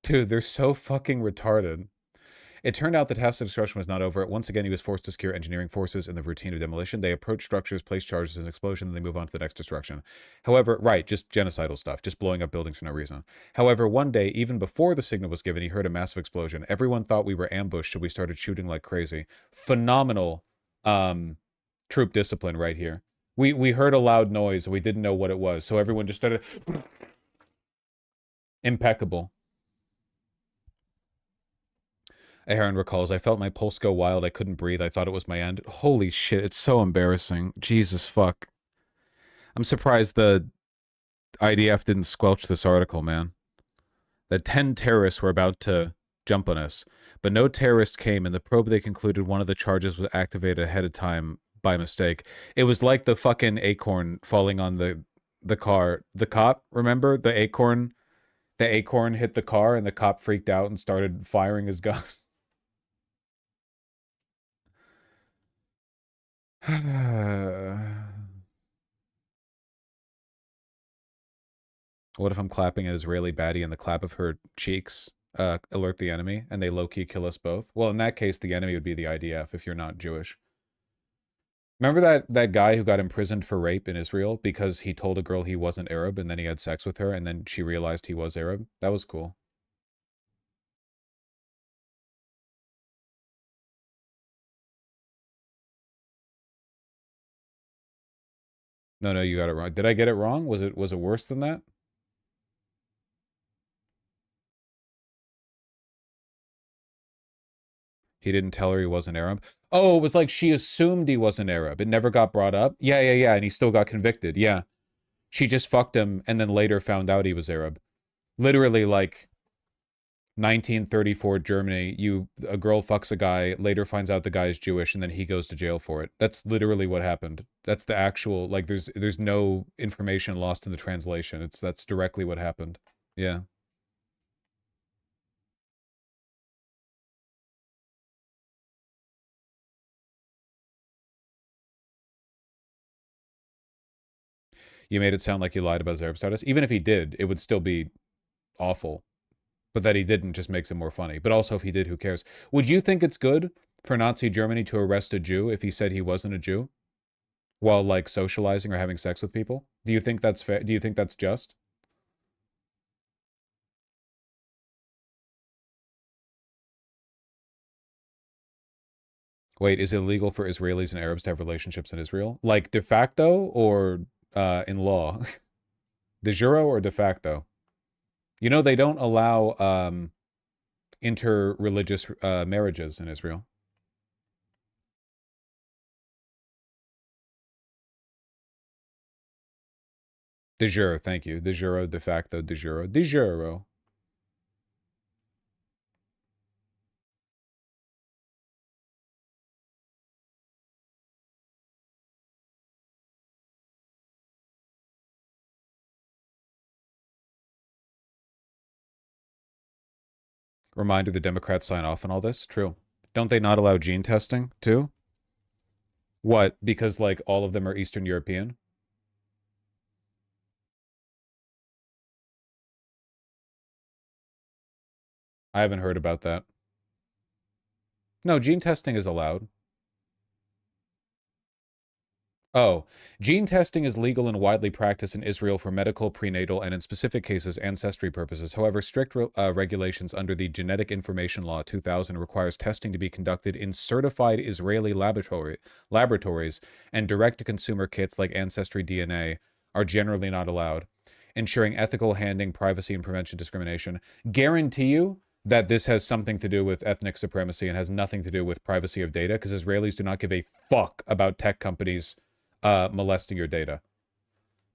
Dude, they're so fucking retarded. It turned out the task of destruction was not over. Once again, he was forced to secure engineering forces in the routine of demolition. They approach structures, place charges as an explosion, and they move on to the next destruction. However, right, just genocidal stuff, just blowing up buildings for no reason. However, one day, even before the signal was given, he heard a massive explosion. Everyone thought we were ambushed, so we started shooting like crazy. Phenomenal troop discipline right here. We heard a loud noise, we didn't know what it was, so everyone just started... Impeccable. Aaron recalls, I felt my pulse go wild. I couldn't breathe. I thought it was my end. Holy shit, it's so embarrassing. Jesus fuck. I'm surprised the IDF didn't squelch this article, man. That 10 terrorists were about to jump on us, but no terrorist came. In the probe, they concluded one of the charges was activated ahead of time by mistake. It was like the fucking acorn falling on the car. The cop, remember? The acorn hit the car and the cop freaked out and started firing his gun. What if I'm clapping an Israeli baddie and the clap of her cheeks alert the enemy and they low-key kill us both? Well, in that case, the enemy would be the IDF if you're not Jewish. Remember that guy who got imprisoned for rape in Israel because he told a girl he wasn't Arab and then he had sex with her and then she realized he was Arab? That was cool. No, you got it wrong. Did I get it wrong? Was it worse than that? He didn't tell her he wasn't Arab. Oh, it was like she assumed he wasn't Arab. It never got brought up. Yeah, and he still got convicted. Yeah. She just fucked him and then later found out he was Arab. Literally like 1934 Germany, a girl fucks a guy, later finds out the guy is Jewish, and then he goes to jail for it. That's literally what happened. That's the actual, like, there's no information lost in the translation. That's directly what happened. Yeah. You made it sound like he lied about his Arab status. Even if he did, it would still be awful. But that he didn't just makes it more funny. But also, if he did, who cares? Would you think it's good for Nazi Germany to arrest a Jew if he said he wasn't a Jew while like socializing or having sex with people? Do you think that's fair? Do you think that's just? Wait, is it illegal for Israelis and Arabs to have relationships in Israel? Like de facto or in law? De jure or de facto? You know, they don't allow interreligious marriages in Israel. De jure, thank you. De jure, de facto, de jure, de jure. Reminder, the Democrats sign off on all this? True. Don't they not allow gene testing, too? What? Because, like, all of them are Eastern European? I haven't heard about that. No, gene testing is allowed. Oh, gene testing is legal and widely practiced in Israel for medical, prenatal, and in specific cases, ancestry purposes. However, strict regulations under the Genetic Information Law 2000 requires testing to be conducted in certified Israeli laboratories, and direct-to-consumer kits like Ancestry DNA are generally not allowed, ensuring ethical handling, privacy, and prevention discrimination. Guarantee you that this has something to do with ethnic supremacy and has nothing to do with privacy of data, because Israelis do not give a fuck about tech companies molesting your data.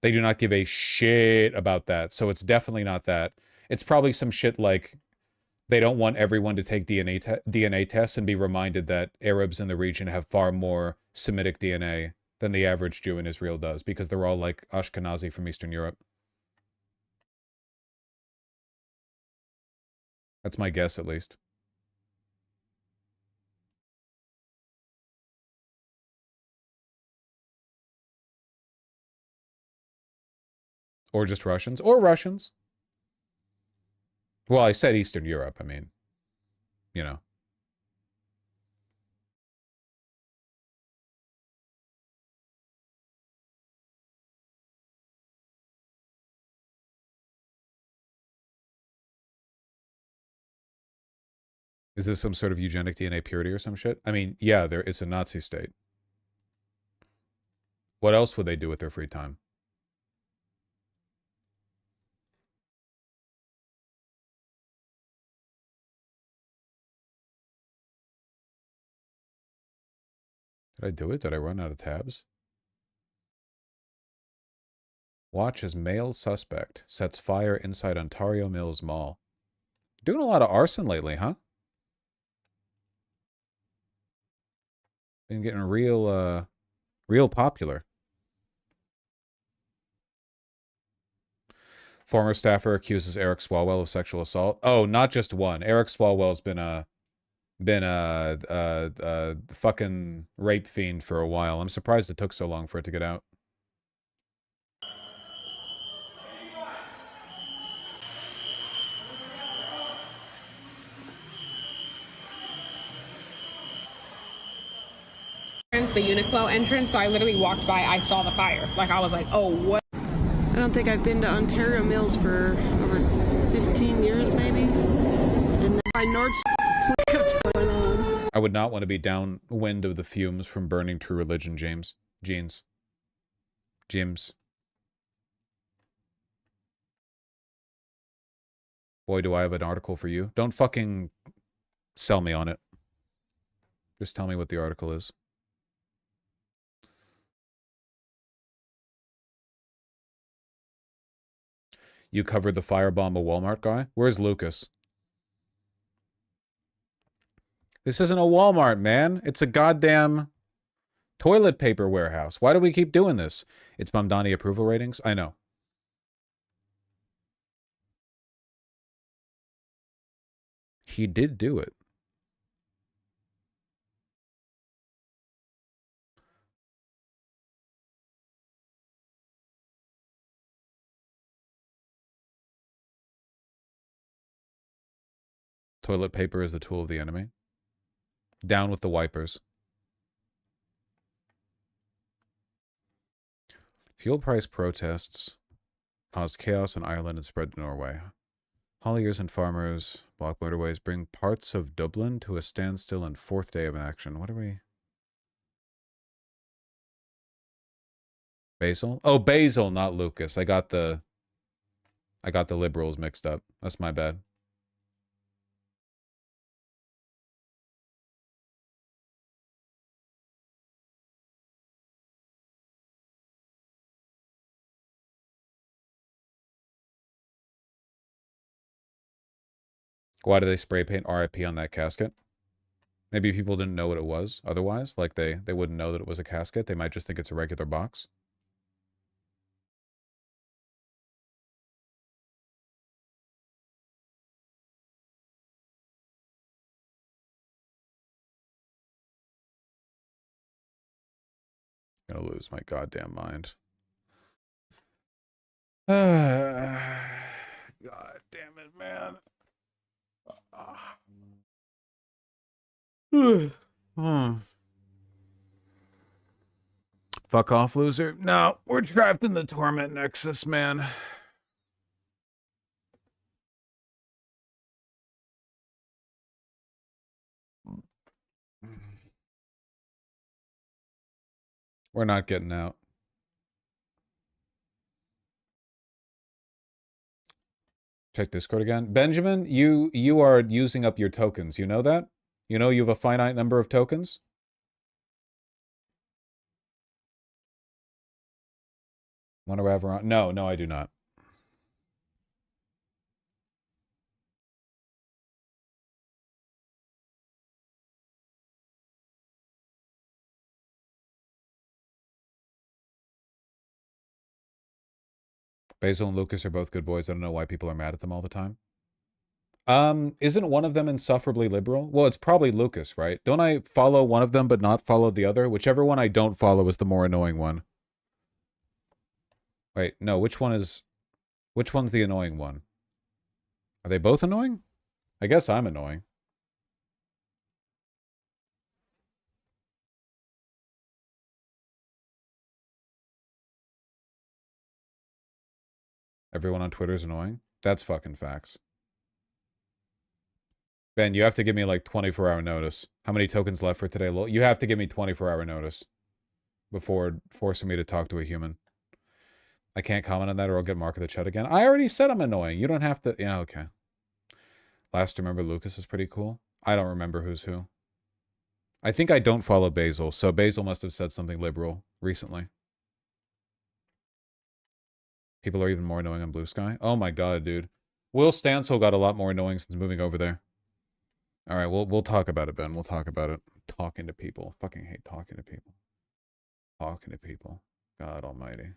They do not give a shit about that. So it's definitely not that. It's probably some shit like they don't want everyone to take DNA tests and be reminded that Arabs in the region have far more Semitic DNA than the average Jew in Israel does, because they're all like Ashkenazi from Eastern Europe. That's my guess, at least. Or just Russians. Or Russians. Well, I said Eastern Europe. I mean, you know. Is this some sort of eugenic DNA purity or some shit? I mean, yeah, it's a Nazi state. What else would they do with their free time? Did I do it? Did I run out of tabs? Watch as male suspect sets fire inside Ontario Mills Mall. Doing a lot of arson lately, huh? Been getting real popular. Former staffer accuses Eric Swalwell of sexual assault. Oh, not just one. Eric Swalwell's been a fucking rape fiend for a while. I'm surprised it took so long for it to get out. The Uniqlo entrance, so I literally walked by, I saw the fire. Like, I was like, oh, what? I don't think I've been to Ontario Mills for over 15 years, maybe. And then by Nordstrom, what's going on? I would not want to be downwind of the fumes from burning True Religion jeans. Boy, do I have an article for you. Don't fucking sell me on it. Just tell me what the article is. You covered the firebomb a Walmart guy? Where's Lucas? This isn't a Walmart, man. It's a goddamn toilet paper warehouse. Why do we keep doing this? It's Mamdani approval ratings? I know. He did do it. Toilet paper is the tool of the enemy. Down with the wipers. Fuel price protests caused chaos in Ireland and spread to Norway. Hauliers and farmers block motorways, bring parts of Dublin to a standstill and fourth day of action. What are we? Basil? Oh, Basil, not Lucas. I got the liberals mixed up. That's my bad. Why do they spray paint RIP on that casket? Maybe people didn't know what it was otherwise. Like they wouldn't know that it was a casket. They might just think it's a regular box. Gonna lose my goddamn mind. God damn it, man. Fuck off, loser. No, we're trapped in the torment nexus, man. We're not getting out. Check Discord again. Benjamin, you are using up your tokens. You know that? You know you have a finite number of tokens? Want to have around? No, I do not. Basil and Lucas are both good boys. I don't know why people are mad at them all the time. Isn't one of them insufferably liberal? Well, it's probably Lucas, right? Don't I follow one of them but not follow the other? Whichever one I don't follow is the more annoying one. Wait, no, which one's the annoying one? Are they both annoying? I guess I'm annoying. Everyone on Twitter is annoying? That's fucking facts. Ben, you have to give me like 24-hour notice. How many tokens left for today? You have to give me 24-hour notice before forcing me to talk to a human. I can't comment on that or I'll get Mark of the Chat again. I already said I'm annoying. You don't have to... Yeah, okay. Last remember Lucas is pretty cool. I don't remember who's who. I think I don't follow Basil, so Basil must have said something liberal recently. People are even more annoying on Blue Sky. Oh my god, dude. Will Stansel got a lot more annoying since moving over there. All right, we'll talk about it, Ben. We'll talk about it. Talking to people. Fucking hate talking to people. Talking to people. God almighty.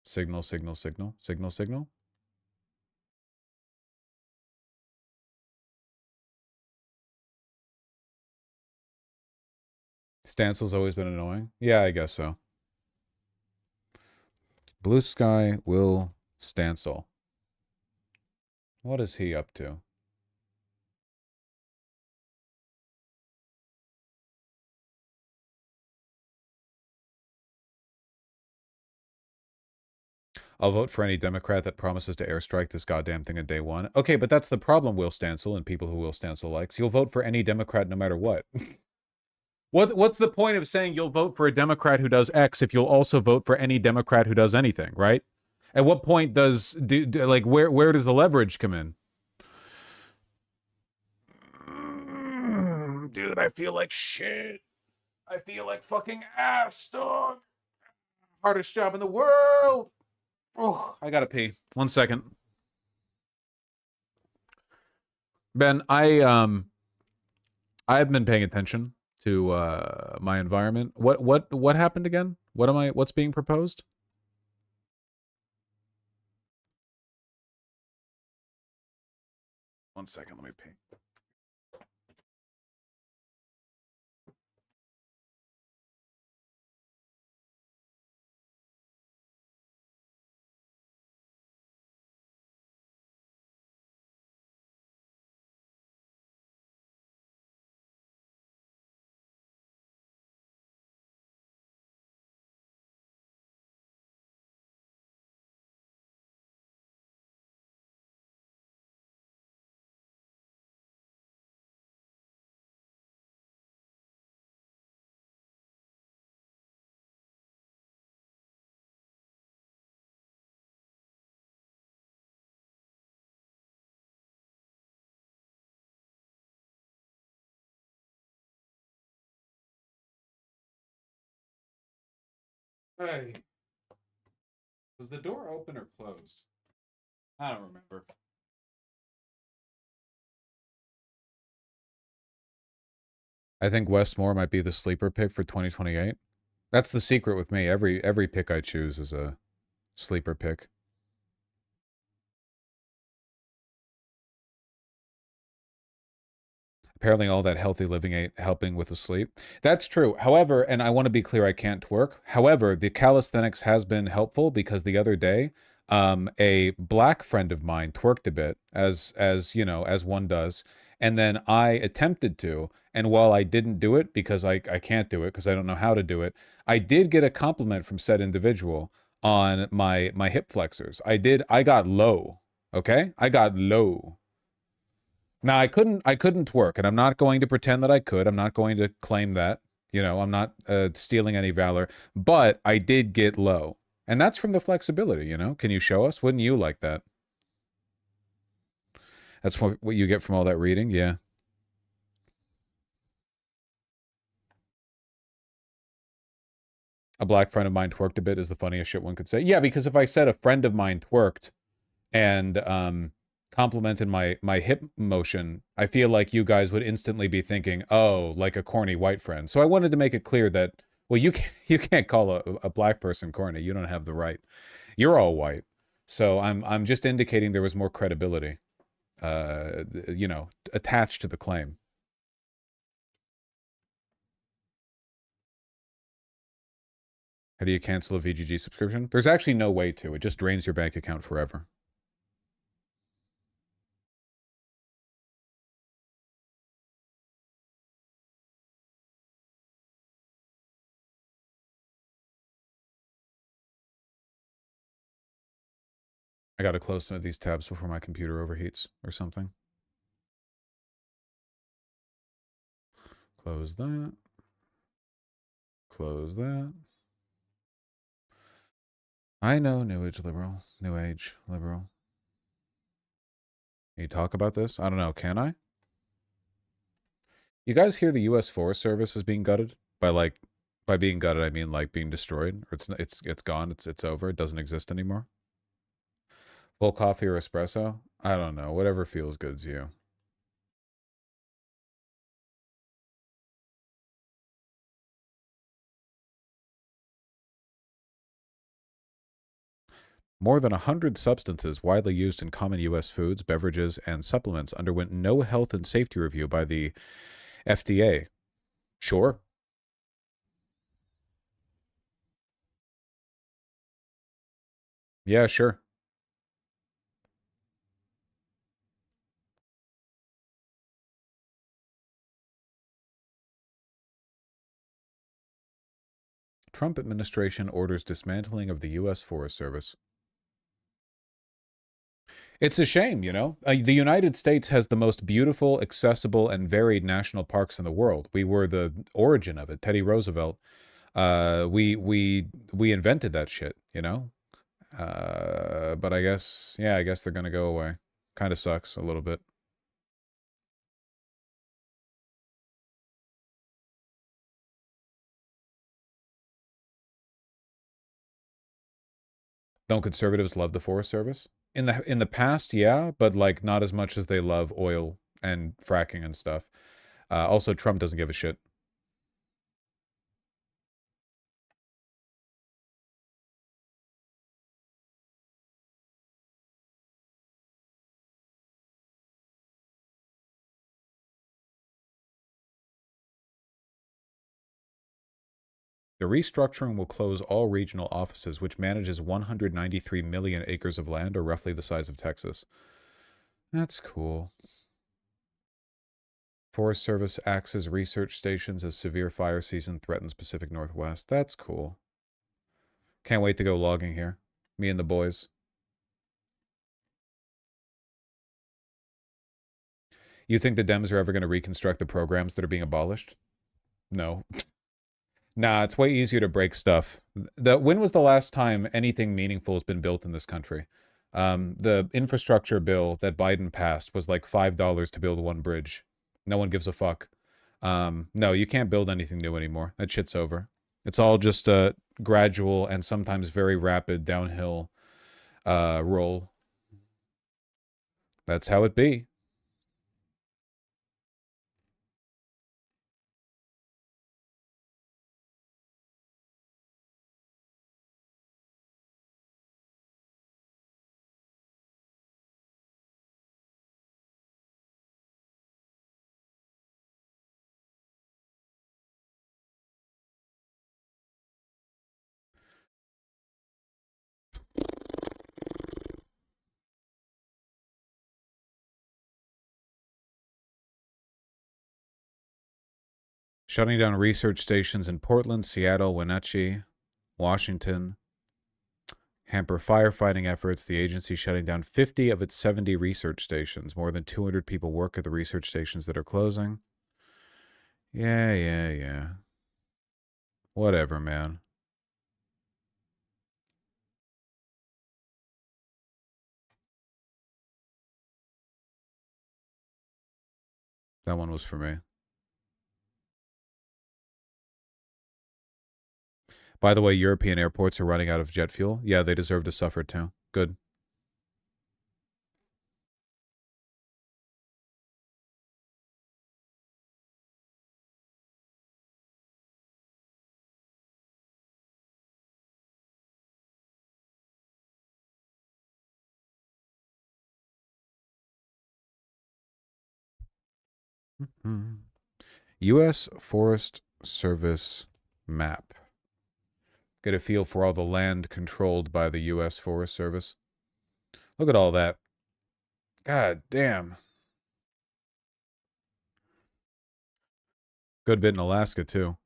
Signal, signal, signal. Signal, signal. Stansel's always been annoying. Yeah, I guess so. Blue Sky, Will Stansel. What is he up to? I'll vote for any Democrat that promises to airstrike this goddamn thing on day one. Okay, but that's the problem, Will Stansel, and people who Will Stansel likes. You'll vote for any Democrat no matter what. What's the point of saying you'll vote for a Democrat who does X if you'll also vote for any Democrat who does anything, right? At what point does like where does the leverage come in? Dude, I feel like shit. I feel like fucking ass, dog. Hardest job in the world. Oh, I gotta pee. 1 second. Ben, I've been paying attention to my environment. What happened again? What's being proposed? One second, let me pee. Hey. Was the door open or closed? I don't remember. I think Westmore might be the sleeper pick for 2028. That's the secret with me. Every pick I choose is a sleeper pick. Apparently all that healthy living ain't helping with the sleep. That's true. However, and I want to be clear, I can't twerk. However, the calisthenics has been helpful because the other day, a black friend of mine twerked a bit, as you know, as one does. And then I attempted to, and while I didn't do it because I can't do it because I don't know how to do it, I did get a compliment from said individual on my hip flexors. I got low. Okay? I got low. Now I couldn't twerk, and I'm not going to pretend that I could. I'm not going to claim that. You know, I'm not stealing any valor, but I did get low. And that's from the flexibility, you know? Can you show us? Wouldn't you like that? That's what you get from all that reading? Yeah. A black friend of mine twerked a bit is the funniest shit one could say. Yeah, because if I said a friend of mine twerked and complimented my hip motion, I feel like you guys would instantly be thinking, oh, like a corny white friend. So I wanted to make it clear that, well, you can't call a black person corny. You don't have the right. You're all white. So I'm just indicating there was more credibility, you know, attached to the claim. How do you cancel a VGG subscription? There's actually no way to. It just drains your bank account forever. I gotta close some of these tabs before my computer overheats or something. Close that. Close that. I know, New Age liberal. New Age liberal. Can you talk about this? I don't know. Can I? You guys hear the U.S. Forest Service is being gutted? By being gutted, I mean like being destroyed. Or it's gone. It's over. It doesn't exist anymore. Full coffee or espresso? I don't know. Whatever feels good to you. More than 100 substances widely used in common U.S. foods, beverages, and supplements underwent no health and safety review by the FDA. Sure. Yeah, sure. Trump administration orders dismantling of the U.S. Forest Service. It's a shame, you know. The United States has the most beautiful, accessible, and varied national parks in the world. We were the origin of it. Teddy Roosevelt. We invented that shit, you know. But I guess they're gonna go away. Kind of sucks a little bit. Don't conservatives love the Forest Service? In the past, yeah, but like not as much as they love oil and fracking and stuff. Also, Trump doesn't give a shit. The restructuring will close all regional offices, which manages 193 million acres of land, or roughly the size of Texas. That's cool. Forest Service acts as research stations as severe fire season threatens Pacific Northwest. That's cool. Can't wait to go logging here. Me and the boys. You think the Dems are ever going to reconstruct the programs that are being abolished? No. Nah, it's way easier to break stuff. When was the last time anything meaningful has been built in this country? The infrastructure bill that Biden passed was like $5 to build one bridge. No one gives a fuck. No, you can't build anything new anymore. That shit's over. It's all just a gradual and sometimes very rapid downhill roll. That's how it be. Shutting down research stations in Portland, Seattle, Wenatchee, Washington. Hamper firefighting efforts. The agency shutting down 50 of its 70 research stations. More than 200 people work at the research stations that are closing. Yeah. Whatever, man. That one was for me. By the way, European airports are running out of jet fuel. Yeah, they deserve to suffer too. Good. U.S. Forest Service map. Get a feel for all the land controlled by the U.S. Forest Service. Look at all that. God damn. Good bit in Alaska, too.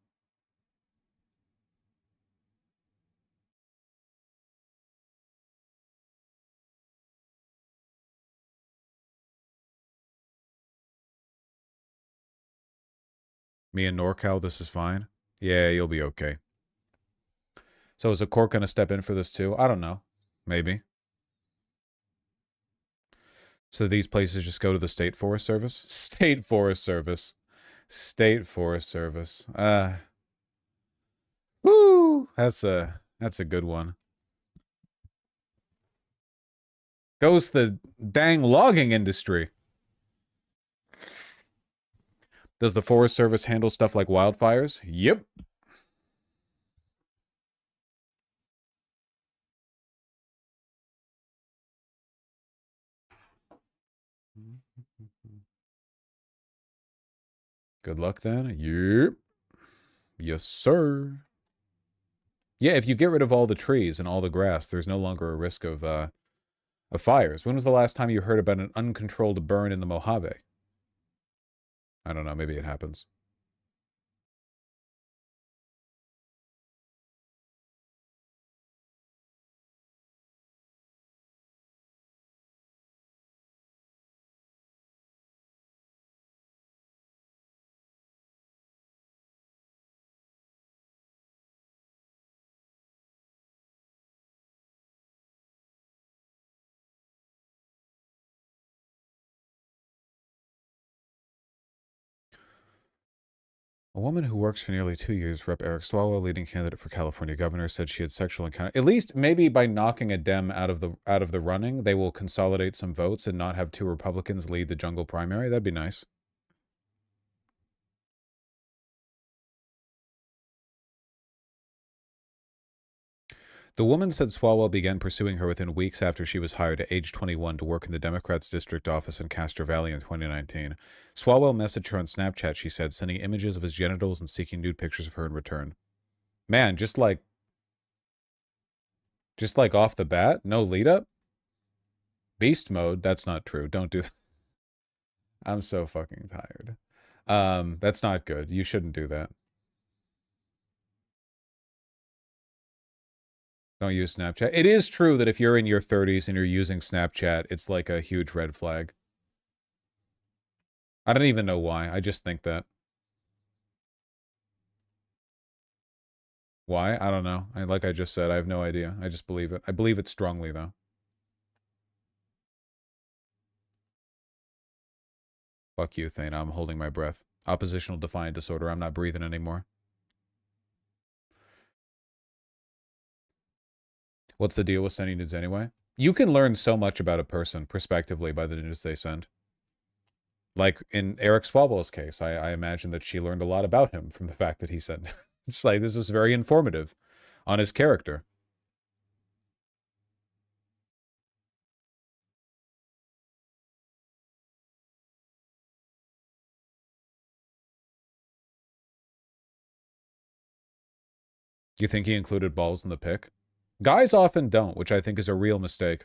Me and NorCal, this is fine. Yeah, you'll be okay. So is the court going to step in for this, too? I don't know. Maybe. So these places just go to the State Forest Service? State Forest Service. State Forest Service. Woo! That's a good one. Goes the dang logging industry. Does the Forest Service handle stuff like wildfires? Yep. Good luck then. Yep. Yes, sir. Yeah, if you get rid of all the trees and all the grass, there's no longer a risk of fires. When was the last time you heard about an uncontrolled burn in the Mojave? I don't know. Maybe it happens. A woman who works for nearly 2 years, Rep. Eric Swalwell, leading candidate for California governor, said she had sexual encounter. At least maybe by knocking a Dem out of the running, they will consolidate some votes and not have two Republicans lead the jungle primary. That'd be nice. The woman said Swalwell began pursuing her within weeks after she was hired at age 21 to work in the Democrats' district office in Castro Valley in 2019. Swalwell messaged her on Snapchat, she said, sending images of his genitals and seeking nude pictures of her in return. Man, just like off the bat, no lead up? Beast mode? That's not true. Don't do that. I'm so fucking tired. That's not good. You shouldn't do that. Don't use Snapchat. It is true that if you're in your 30s and you're using Snapchat, it's like a huge red flag. I don't even know why. I just think that. Why? I don't know. Like I just said, I have no idea. I just believe it. I believe it strongly, though. Fuck you, Thane. I'm holding my breath. Oppositional defiant disorder. I'm not breathing anymore. What's the deal with sending nudes anyway? You can learn so much about a person prospectively by the nudes they send. Like in Eric Swalwell's case, I imagine that she learned a lot about him from the fact that he sent. It's like, this was very informative on his character. You think he included balls in the pic? Guys often don't, which I think is a real mistake.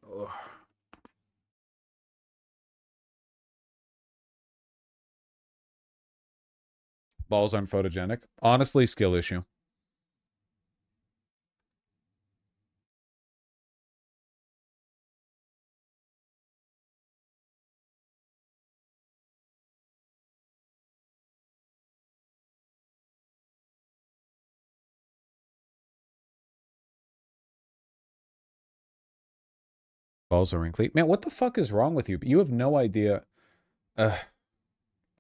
Ugh. Balls aren't photogenic. Honestly, skill issue. Balls are wrinkly. Man, what the fuck is wrong with you? You have no idea.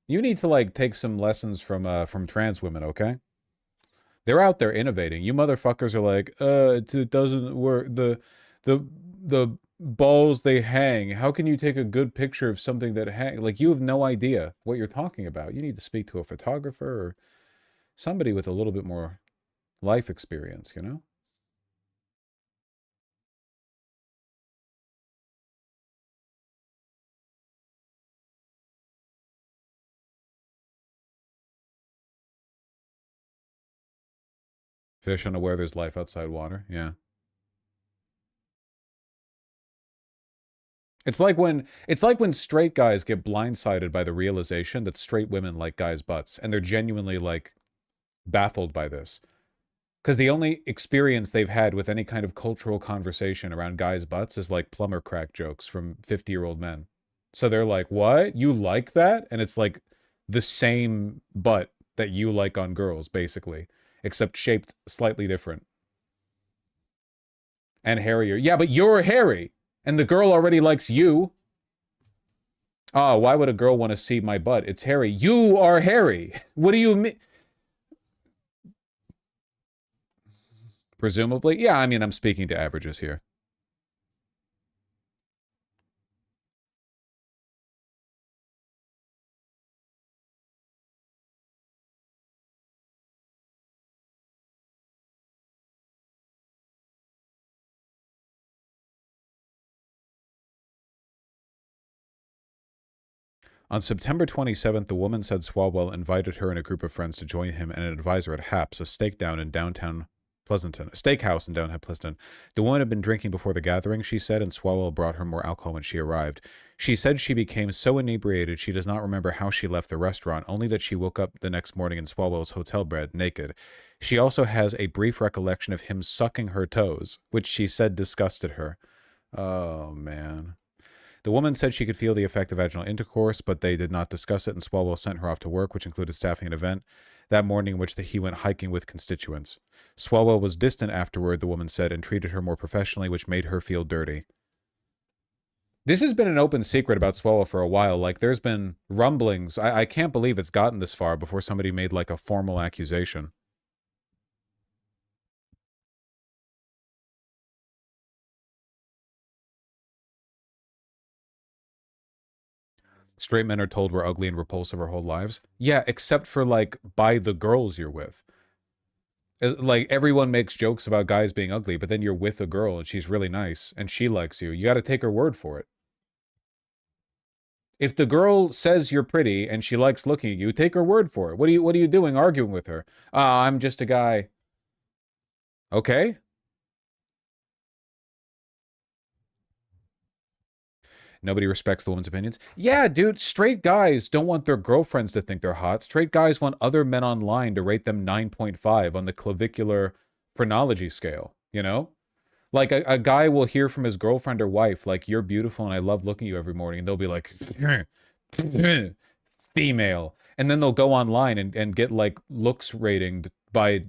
You need to like take some lessons from trans women, okay? They're out there innovating. You motherfuckers are like, it doesn't work. The balls, they hang. How can you take a good picture of something that hang? Like, you have no idea what you're talking about. You need to speak to a photographer or somebody with a little bit more life experience, you know? Fish unaware there's life outside water. Yeah. It's like when straight guys get blindsided by the realization that straight women like guys' butts, and they're genuinely like baffled by this. Because the only experience they've had with any kind of cultural conversation around guys' butts is like plumber crack jokes from 50-year-old men. So they're like, what? You like that? And it's like the same butt that you like on girls, basically, except shaped slightly different. And hairier. Yeah, but you're hairy. And the girl already likes you. Oh, why would a girl want to see my butt? It's hairy. You are hairy. What do you mean? Presumably. Yeah, I mean, I'm speaking to averages here. On September 27th, the woman said Swalwell invited her and a group of friends to join him and an advisor at Haps, a steakhouse in downtown Pleasanton. The woman had been drinking before the gathering, she said, and Swalwell brought her more alcohol when she arrived. She said she became so inebriated she does not remember how she left the restaurant, only that she woke up the next morning in Swalwell's hotel bed, naked. She also has a brief recollection of him sucking her toes, which she said disgusted her. Oh, man. The woman said she could feel the effect of vaginal intercourse, but they did not discuss it, and Swalwell sent her off to work, which included staffing an event that morning in which he went hiking with constituents. Swalwell was distant afterward, the woman said, and treated her more professionally, which made her feel dirty. This has been an open secret about Swalwell for a while. Like, there's been rumblings. I can't believe it's gotten this far before somebody made, like, a formal accusation. Straight men are told we're ugly and repulsive our whole lives. Yeah, except for, like, by the girls you're with. Like, everyone makes jokes about guys being ugly, but then you're with a girl and she's really nice and she likes you. You got to take her word for it. If the girl says you're pretty and she likes looking at you, take her word for it. What are you doing arguing with her? I'm just a guy. Okay. Nobody respects the woman's opinions. Yeah, dude, straight guys don't want their girlfriends to think they're hot. Straight guys want other men online to rate them 9.5 on the clavicular phrenology scale, you know? Like, a guy will hear from his girlfriend or wife, like, you're beautiful and I love looking at you every morning, and they'll be like, female. And then they'll go online and get, like, looks rated by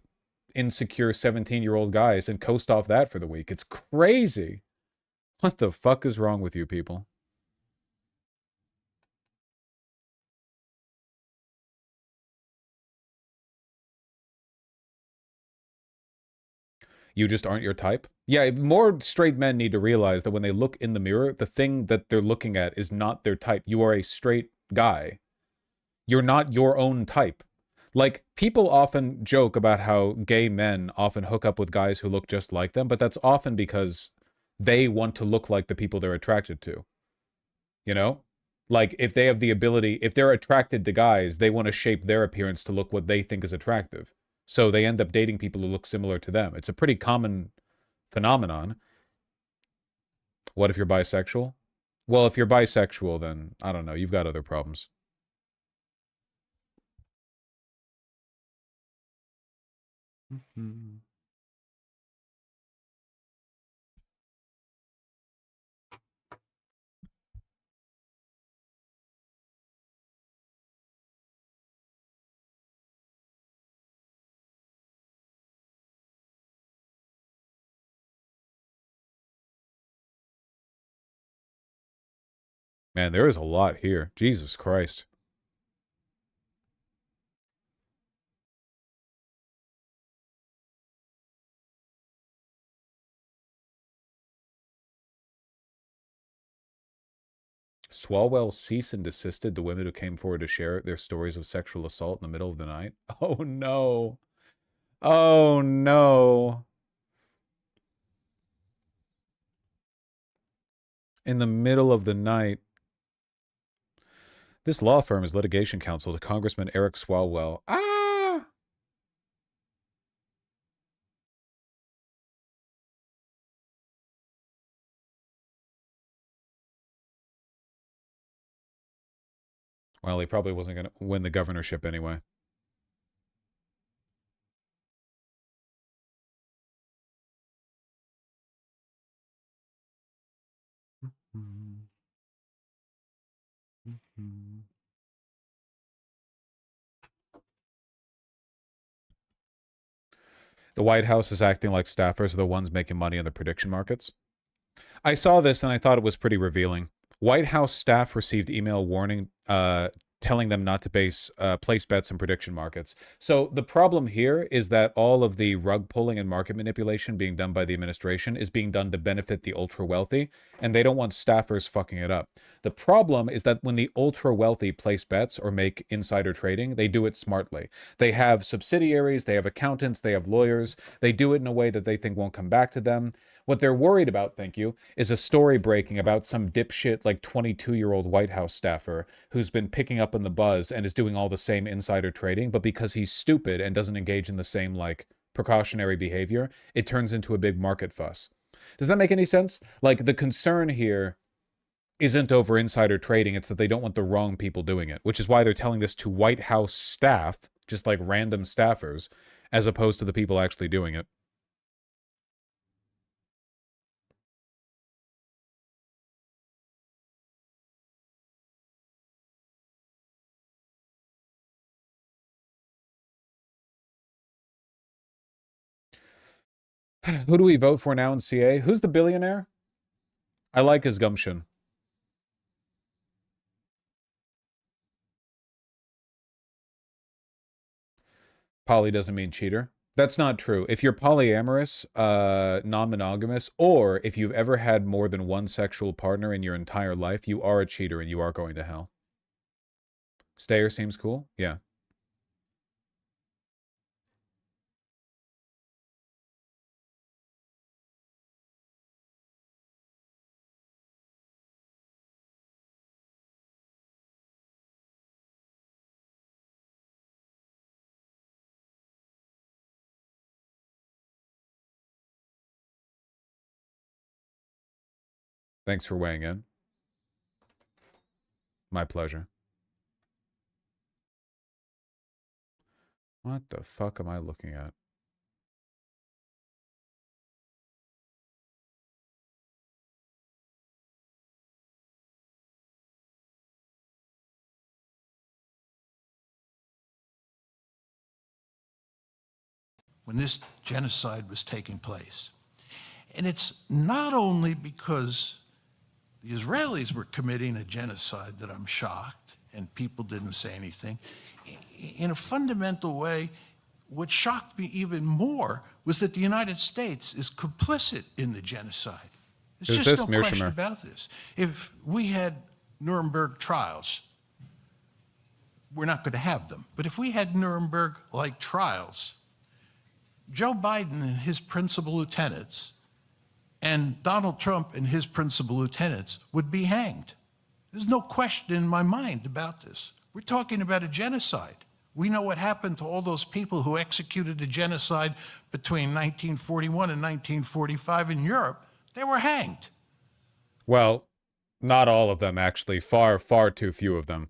insecure 17-year-old guys and coast off that for the week. It's crazy. What the fuck is wrong with you people? You just aren't your type. Yeah, more straight men need to realize that when they look in the mirror, the thing that they're looking at is not their type. You are a straight guy. You're not your own type. Like, people often joke about how gay men often hook up with guys who look just like them, but that's often because they want to look like the people they're attracted to. You know? Like, if they have the ability, if they're attracted to guys, they want to shape their appearance to look what they think is attractive. So they end up dating people who look similar to them. It's a pretty common phenomenon. What if you're bisexual? Well, if you're bisexual, then, I don't know, you've got other problems. Mm-hmm. Man, there is a lot here. Jesus Christ. Swalwell cease and desisted the women who came forward to share their stories of sexual assault in the middle of the night. Oh no. Oh no. In the middle of the night. This law firm is litigation counsel to Congressman Eric Swalwell. Ah! Well, he probably wasn't going to win the governorship anyway. The White House is acting like staffers are the ones making money in the prediction markets. I saw this and I thought it was pretty revealing. White House staff received email warning telling them not to place bets in prediction markets. So the problem here is that all of the rug pulling and market manipulation being done by the administration is being done to benefit the ultra wealthy, and they don't want staffers fucking it up. The problem is that when the ultra wealthy place bets or make insider trading, they do it smartly. They have subsidiaries, they have accountants, they have lawyers. They do it in a way that they think won't come back to them. What they're worried about, thank you, is a story breaking about some dipshit like 22-year-old White House staffer who's been picking up on the buzz and is doing all the same insider trading, but because he's stupid and doesn't engage in the same like precautionary behavior, it turns into a big market fuss. Does that make any sense? Like, the concern here isn't over insider trading, it's that they don't want the wrong people doing it, which is why they're telling this to White House staff, just like random staffers, as opposed to the people actually doing it. Who do we vote for now in CA? Who's the billionaire? I like his gumption. Poly doesn't mean cheater. That's not true. If you're polyamorous, non-monogamous, or if you've ever had more than one sexual partner in your entire life, you are a cheater and you are going to hell. Stayer seems cool? Yeah. Thanks for weighing in. My pleasure. What the fuck am I looking at? When this genocide was taking place. And it's not only because the Israelis were committing a genocide that I'm shocked and people didn't say anything. In a fundamental way, what shocked me even more was that the United States is complicit in the genocide. There's just no question about this. If we had Nuremberg trials, we're not going to have them. But if we had Nuremberg-like trials, Joe Biden and his principal lieutenants and Donald Trump and his principal lieutenants would be hanged. There's no question in my mind about this. We're talking about a genocide. We know what happened to all those people who executed a genocide between 1941 and 1945 in Europe. They were hanged. Well, not all of them, actually. Far, far too few of them.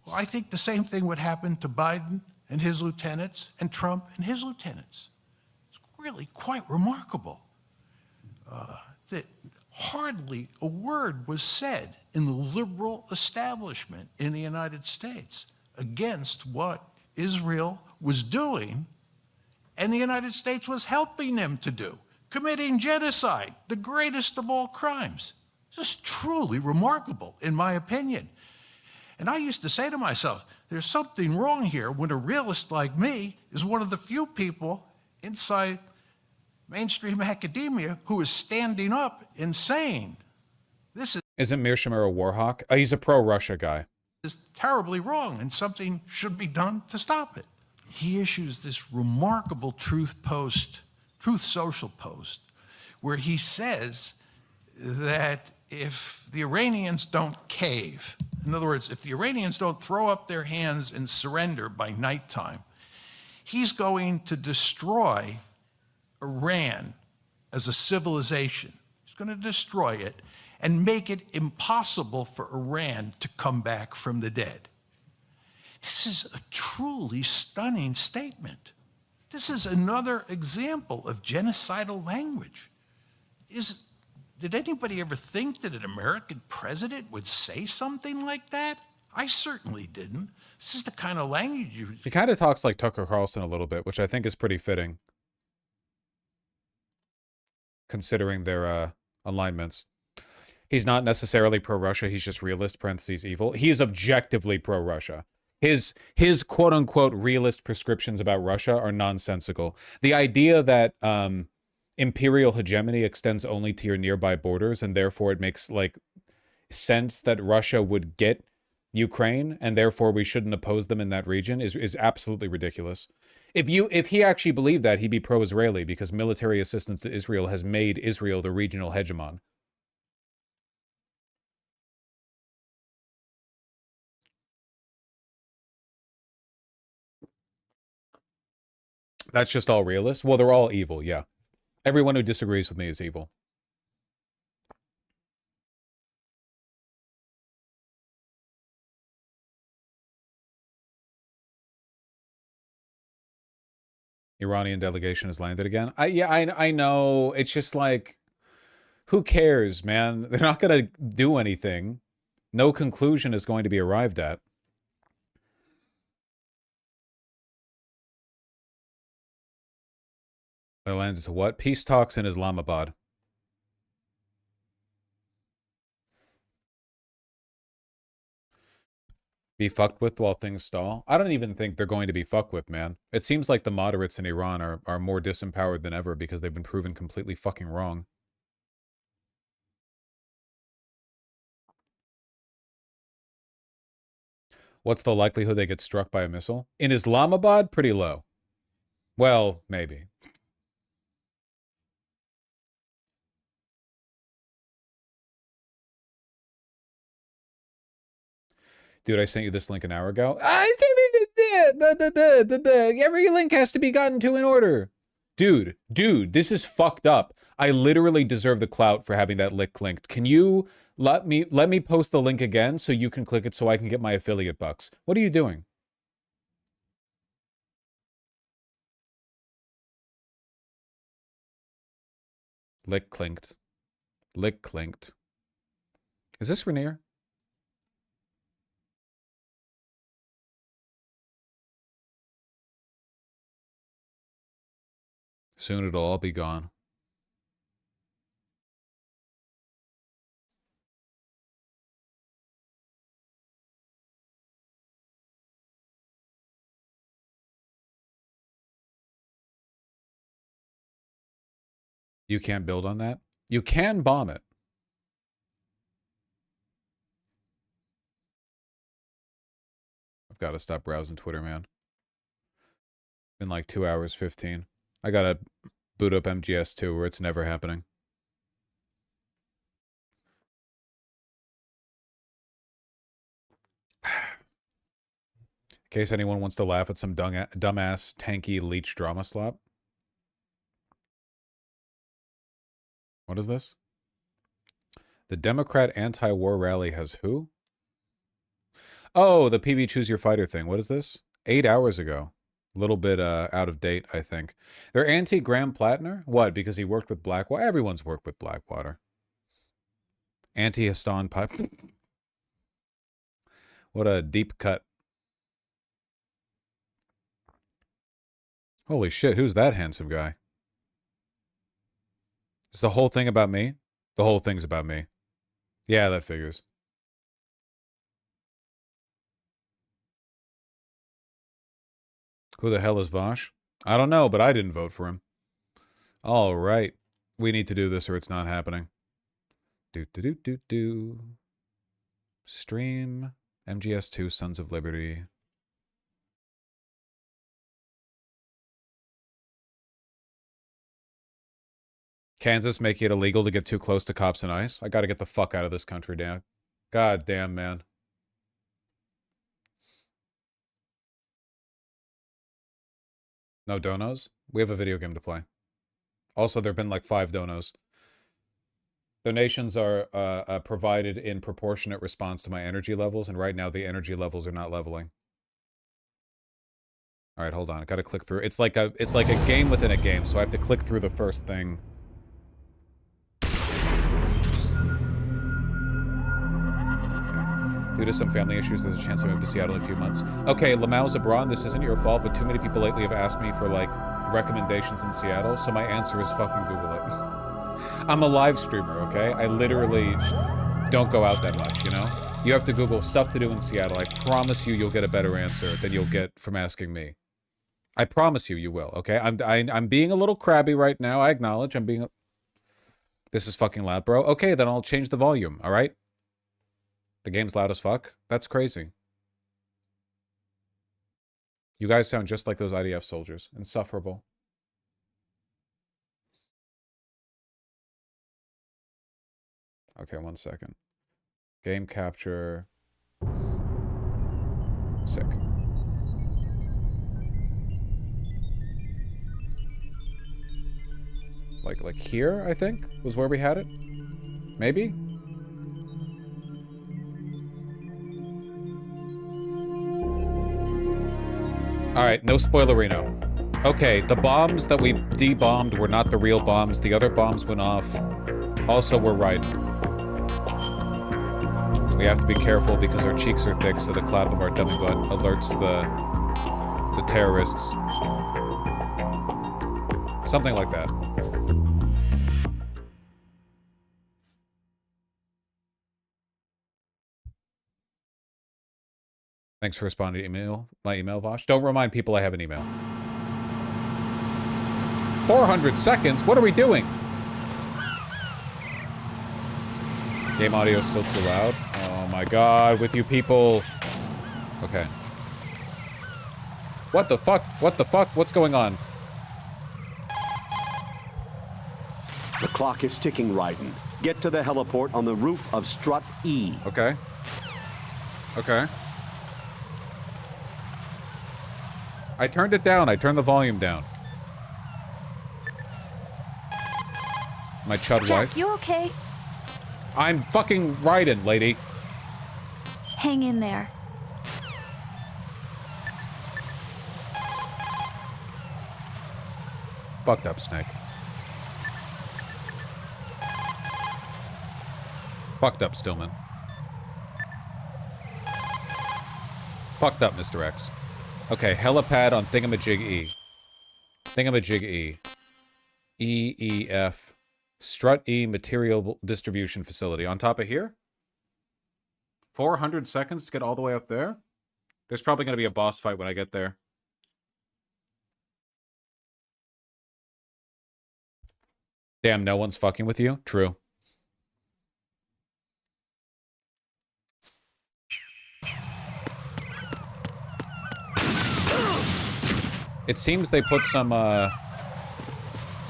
Well, I think the same thing would happen to Biden and his lieutenants and Trump and his lieutenants. It's really quite remarkable that hardly a word was said in the liberal establishment in the United States against what Israel was doing and the United States was helping them to do, committing genocide, the greatest of all crimes. Just truly remarkable, in my opinion. And I used to say to myself, there's something wrong here when a realist like me is one of the few people inside mainstream academia who is standing up and saying, this Isn't Mearsheimer a war hawk? He's a pro-Russia guy. is terribly wrong and something should be done to stop it. He issues this remarkable Truth Social post, where he says that if the Iranians don't cave, in other words, if the Iranians don't throw up their hands and surrender by nighttime, he's going to destroy Iran as a civilization. He's going to destroy it and make it impossible for Iran to come back from the dead. This is a truly stunning statement. This is another example of genocidal language. Did anybody ever think that an American president would say something like that? I certainly didn't. This is the kind of language you... He kind of talks like Tucker Carlson a little bit, which I think is pretty fitting, considering their alignments. He's not necessarily pro-Russia. He's just realist, parentheses, evil. He is objectively pro-Russia. His quote-unquote realist prescriptions about Russia are nonsensical. The idea that imperial hegemony extends only to your nearby borders, and therefore it makes like sense that Russia would get Ukraine, and therefore we shouldn't oppose them in that region is absolutely ridiculous. If he actually believed that, he'd be pro-Israeli, because military assistance to Israel has made Israel the regional hegemon. That's just all realists? Well, they're all evil, yeah. Everyone who disagrees with me is evil. Iranian delegation has landed again. I know. It's just like, who cares, man? They're not going to do anything. No conclusion is going to be arrived at. They landed to what? Peace talks in Islamabad. Be fucked with while things stall? I don't even think they're going to be fucked with, man. It seems like the moderates in Iran are more disempowered than ever because they've been proven completely fucking wrong. What's the likelihood they get struck by a missile? In Islamabad, pretty low. Well, maybe. Dude, I sent you this link an hour ago. Every link has to be gotten to in order. Dude, this is fucked up. I literally deserve the clout for having that link linked. Can you let me post the link again so you can click it so I can get my affiliate bucks? What are you doing? Lick clinked. Lick clinked. Is this Rainier? Soon it'll all be gone. You can't build on that? You can bomb it. I've got to stop browsing Twitter, man. Been like 2 hours 15. I gotta boot up MGS2 where it's never happening. In case anyone wants to laugh at some dumbass tanky leech drama slop. What is this? The Democrat anti-war rally has who? Oh, the PV Choose Your Fighter thing. What is this? 8 hours ago. A little bit out of date, I think. They're anti-Graham Plattner? What? Because he worked with Blackwater? Everyone's worked with Blackwater. Anti-Hassan Pipe. What a deep cut. Holy shit, who's that handsome guy? Is the whole thing about me? The whole thing's about me. Yeah, that figures. Who the hell is Vosh? I don't know, but I didn't vote for him. All right. We need to do this or it's not happening. Do. Stream. MGS2 Sons of Liberty. Kansas making it illegal to get too close to cops and ICE. I gotta get the fuck out of this country, Dan. God damn, man. No donos? We have a video game to play. Also, there have been like 5 donos. Donations are provided in proportionate response to my energy levels, and right now the energy levels are not leveling. All right, hold on. I gotta click through. It's like a game within a game, so I have to click through the first thing. Due to some family issues, there's a chance I move to Seattle in a few months. Okay, Lamau Zabran, this isn't your fault, but too many people lately have asked me for, like, recommendations in Seattle, so my answer is fucking Google it. I'm a live streamer, okay? I literally don't go out that much, you know? You have to Google stuff to do in Seattle. I promise you, you'll get a better answer than you'll get from asking me. I promise you, you will, okay? I'm being a little crabby right now. I acknowledge I'm being... This is fucking loud, bro. Okay, then I'll change the volume, all right? The game's loud as fuck? That's crazy. You guys sound just like those IDF soldiers. Insufferable. Okay, 1 second. Game capture. Sick. Like here, I think, was where we had it? Maybe? Alright, no spoilerino. Okay, the bombs that we de-bombed were not the real bombs. The other bombs went off. Also, we're right. We have to be careful because our cheeks are thick, so the clap of our dummy butt alerts the terrorists. Something like that. Thanks for responding to my email, Vosh. Don't remind people I have an email. 400 seconds? What are we doing? Game audio is still too loud. Oh my god, with you people. Okay. What the fuck? What the fuck? What's going on? The clock is ticking, Raiden. Get to the heliport on the roof of Strut E. Okay. Okay. I turned it down. I turned the volume down. My chud Jack, wife. you okay? I'm fucking Raiden, lady. Hang in there. Fucked up, Snake. Fucked up, Stillman. Fucked up, Mr. X. Okay, helipad on Thingamajig E. Thingamajig E. EEF. Strut E Material Distribution Facility. On top of here? 400 seconds to get all the way up there? There's probably going to be a boss fight when I get there. Damn, no one's fucking with you? True. It seems they put some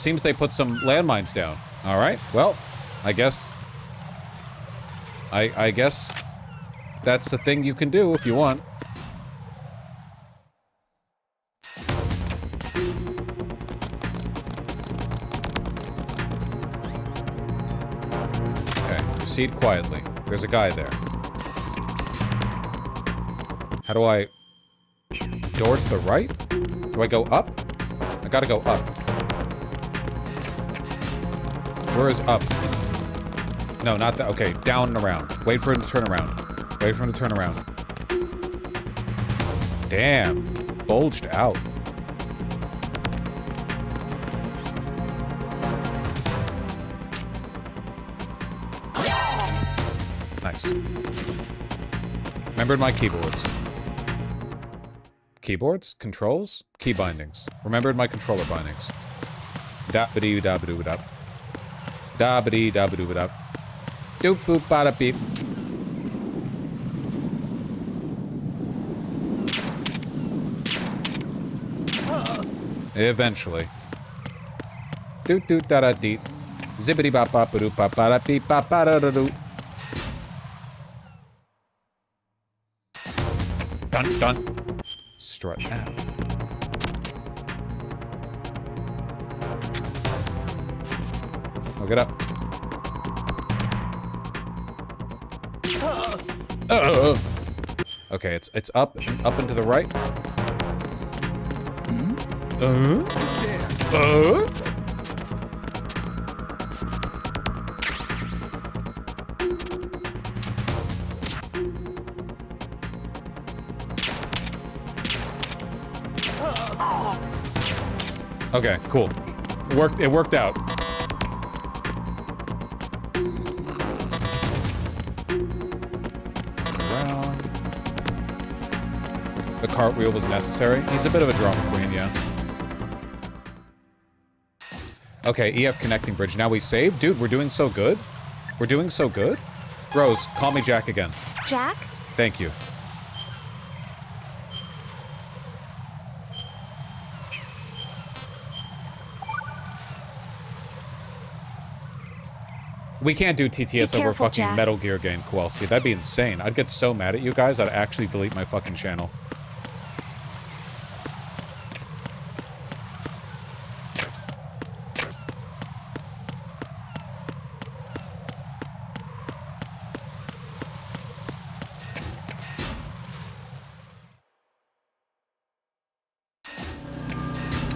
landmines down. All right. Well, I guess that's a thing you can do if you want. Okay, proceed quietly. There's a guy there. How do I... Door to the right? Do I go up? I gotta go up. Where is up? No, not that. Okay, down and around. Wait for him to turn around. Wait for him to turn around. Damn. Bulged out. Nice. Remembered my keyboards. Keyboards? Controls? Key bindings. Remembered my controller bindings. Da-ba-dee-da-ba-doo-ba-da. Da-ba-dee-da-ba-doo-ba-da. Doop-boop-ba-da-beep. Eventually. Doot-doot-da-da-dee. Zippity-bop-bop-ba-doop-bop-ba-da-beep-bop-ba-da-da-doo. Dun-dun. Strut F. Oh, get up. Okay, it's up and to the right. Okay, cool. It worked out. Around. The cartwheel was necessary. He's a bit of a drama queen, yeah. Okay, EF connecting bridge. Now we save? Dude, we're doing so good. We're doing so good. Rose, call me Jack again. Jack? Thank you. We can't do TTS over fucking Jack. Metal Gear game, Kowalski. That'd be insane. I'd get so mad at you guys, I'd actually delete my fucking channel.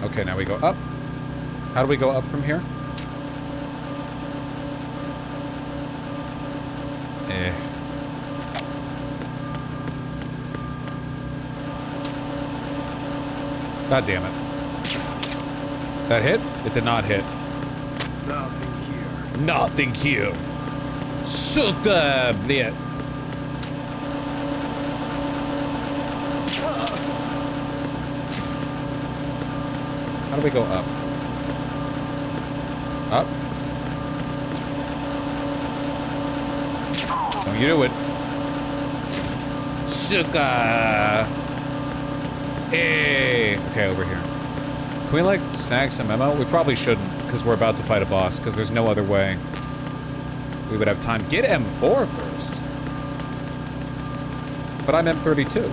Okay, now we go up. How do we go up from here? God damn it. That hit? It did not hit. Nothing here. Nothing here. Suka, bleh. How do we go up? Up? Don't you do it. Suka. Hey. Okay, over here. Can we, like, snag some ammo? We probably shouldn't, because we're about to fight a boss, because there's no other way we would have time. Get M4 first. But I'm M32.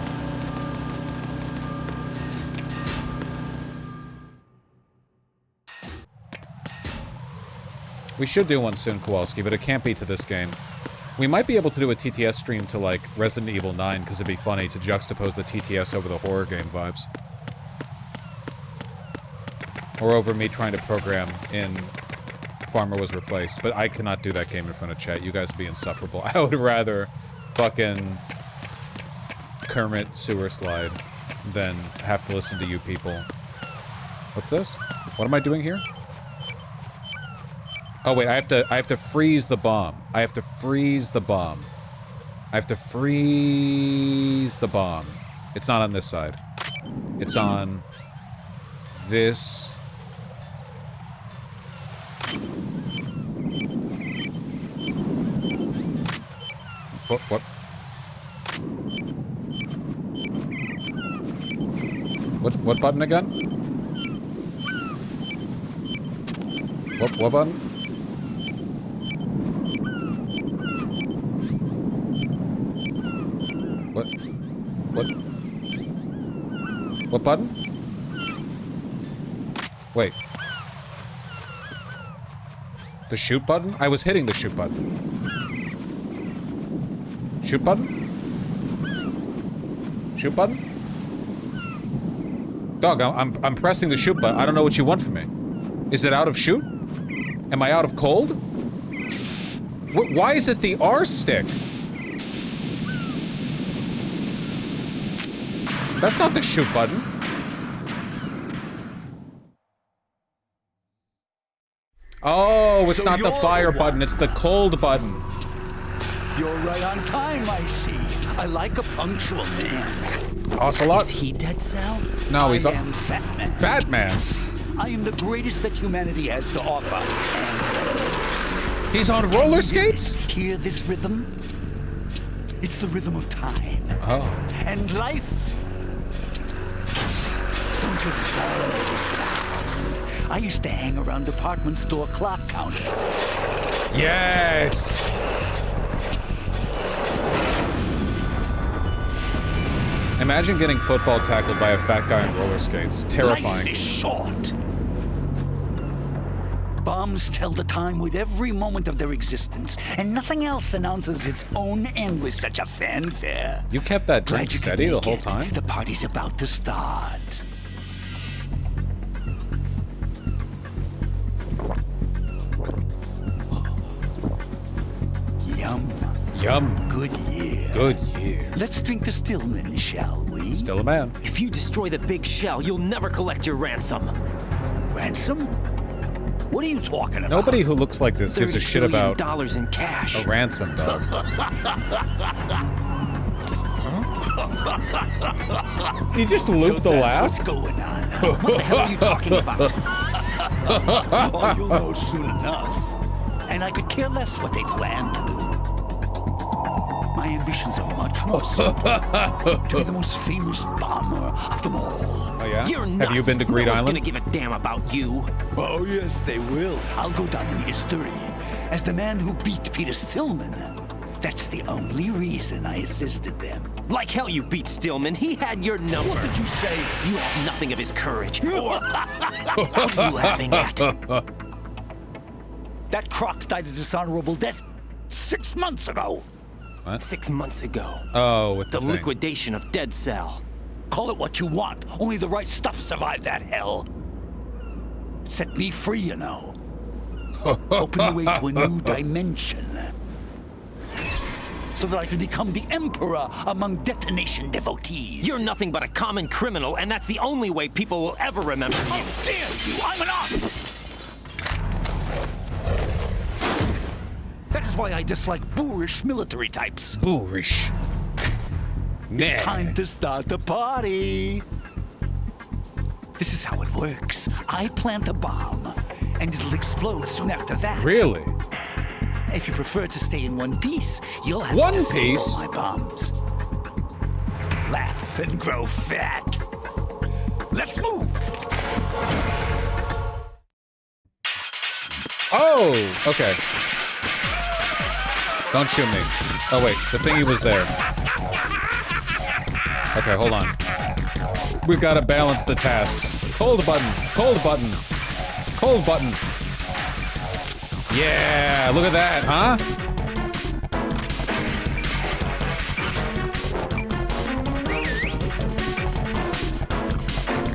We should do one soon, Kowalski, but it can't be to this game. We might be able to do a TTS stream to, like, Resident Evil 9, because it'd be funny to juxtapose the TTS over the horror game vibes. Or over me trying to program in Farmer Was Replaced. But I cannot do that game in front of chat. You guys would be insufferable. I would rather fucking Kermit sewer slide than have to listen to you people. What's this? What am I doing here? Oh wait, I have to freeze the bomb. I have to freeze the bomb. I have to freeze the bomb. It's not on this side. It's on this What? What button again? What button? What button? Wait. The shoot button? I was hitting the shoot button. Shoot button? Shoot button? Dog, I'm pressing the shoot button. I don't know what you want from me. Is it out of shoot? Am I out of cold? Why is it the R stick? That's not the shoot button. Oh, it's not the fire button, it's the cold button. You're right on time, I see. I like a punctual man. Ocelot? Is he Dead Cell? No, he's I am Fat Man. Fat Man? I am the greatest that humanity has to offer. He's on roller skates? Hear this rhythm? It's the rhythm of time. Oh. And life. Don't you love this sound? I used to hang around department store clock counters. Yes! Imagine getting football tackled by a fat guy on roller skates. Terrifying. Life is short. Bombs tell the time with every moment of their existence, and nothing else announces its own end with such a fanfare. You kept that drink steady the whole time? The party's about to start. Yum. Yum. Good year. Good year. Let's drink to Stillman, shall we? Still a man. If you destroy the big shell, you'll never collect your ransom. Ransom? What are you talking about? Nobody who looks like this gives a shit about $30 in cash. A ransom, dog. He just looped the laugh? What's going on? What the hell are you talking about? Oh, you'll know soon enough. And I could care less what they plan to do. My ambitions are much more simple. To be the most famous bomber of them all. Oh, yeah? You're nuts. Have you been to Greed No one's Island? gonna give a damn about you. Oh, yes, they will. I'll go down in history as the man who beat Peter Stillman. That's the only reason I assisted them. Like hell you beat Stillman. He had your number. What did you say? You have nothing of his courage. Or what are you laughing at? That croc died a dishonorable death 6 months ago. What? 6 months ago. Oh, with the thing. liquidation of Dead Cell. Call it what you want. Only the right stuff survived that hell. Set me free, you know. Open the way to a new dimension. So that I can become the emperor among detonation devotees. You're nothing but a common criminal, and that's the only way people will ever remember you. How dare you! I'm an artist! That is why I dislike boorish military types. Boorish. It's time to start the party. This is how it works. I plant a bomb, and it'll explode soon after that. Really? If you prefer to stay in one piece, you'll have one to save piece? all my bombs. Laugh and grow fat. Let's move. Oh, okay. Don't shoot me. Oh wait, the thingy was there. Okay, hold on. We've got to balance the tasks. Cold button, cold button, cold button. Yeah, look at that, huh?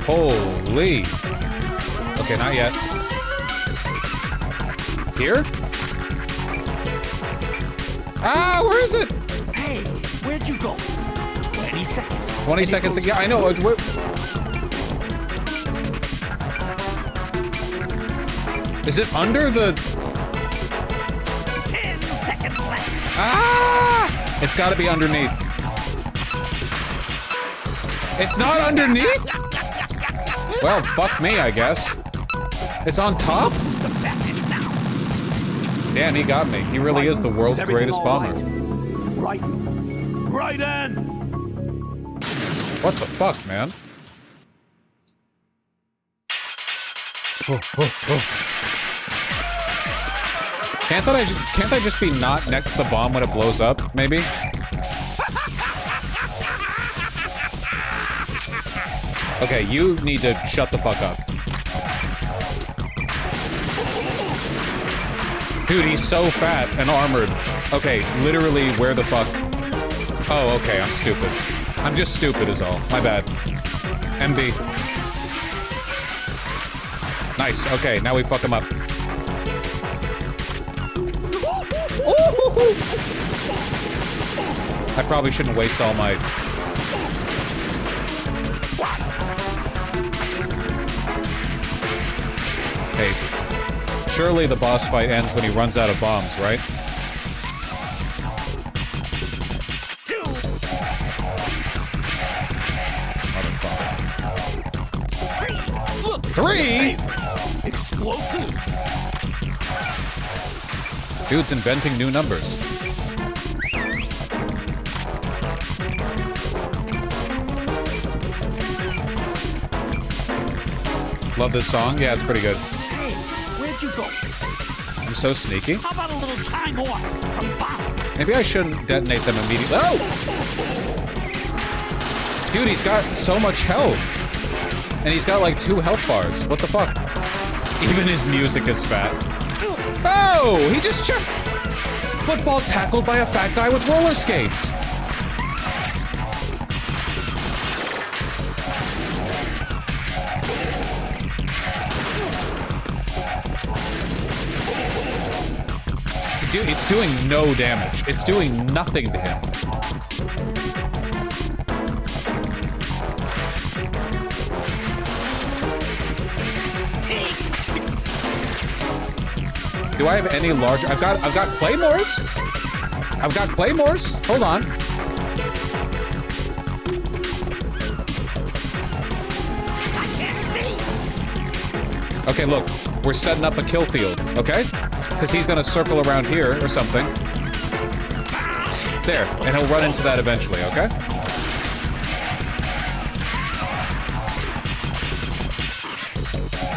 Holy. Okay, not yet. Here? Ah, where is it? Hey, where'd you go? 20 seconds. 20 seconds. Yeah, I know. Is it under the... 10 seconds left. Ah! It's got to be underneath. It's not underneath? Well, fuck me, I guess. It's on top? Damn, he got me. He really is the world's greatest bomber. Raiden! Raiden! What the fuck, man? Can't I just be not next to the bomb when it blows up, maybe? Okay, you need to shut the fuck up. Dude, he's so fat and armored. Okay, literally, where the fuck? Oh, okay, I'm stupid. I'm just stupid is all. My bad. MB. Nice, okay, now we fuck him up. I probably shouldn't waste all my... Hey, surely the boss fight ends when he runs out of bombs, right? Motherfucker. Three? Explosives! Dude's inventing new numbers. Love this song. Yeah, it's pretty good. Hey, where'd you go? I'm so sneaky. How about a little time off from bombs? Maybe I shouldn't detonate them immediately. Oh! Dude, he's got so much health. And he's got like 2 health bars. What the fuck? Even his music is fat. Oh! He just football tackled by a fat guy with roller skates. Dude, it's doing no damage. It's doing nothing to him. Do I have any larger? I've got claymores. I've got claymores. Hold on. Okay, look. We're setting up a kill field, okay? Because he's gonna circle around here or something. There, and he'll run into that eventually, okay?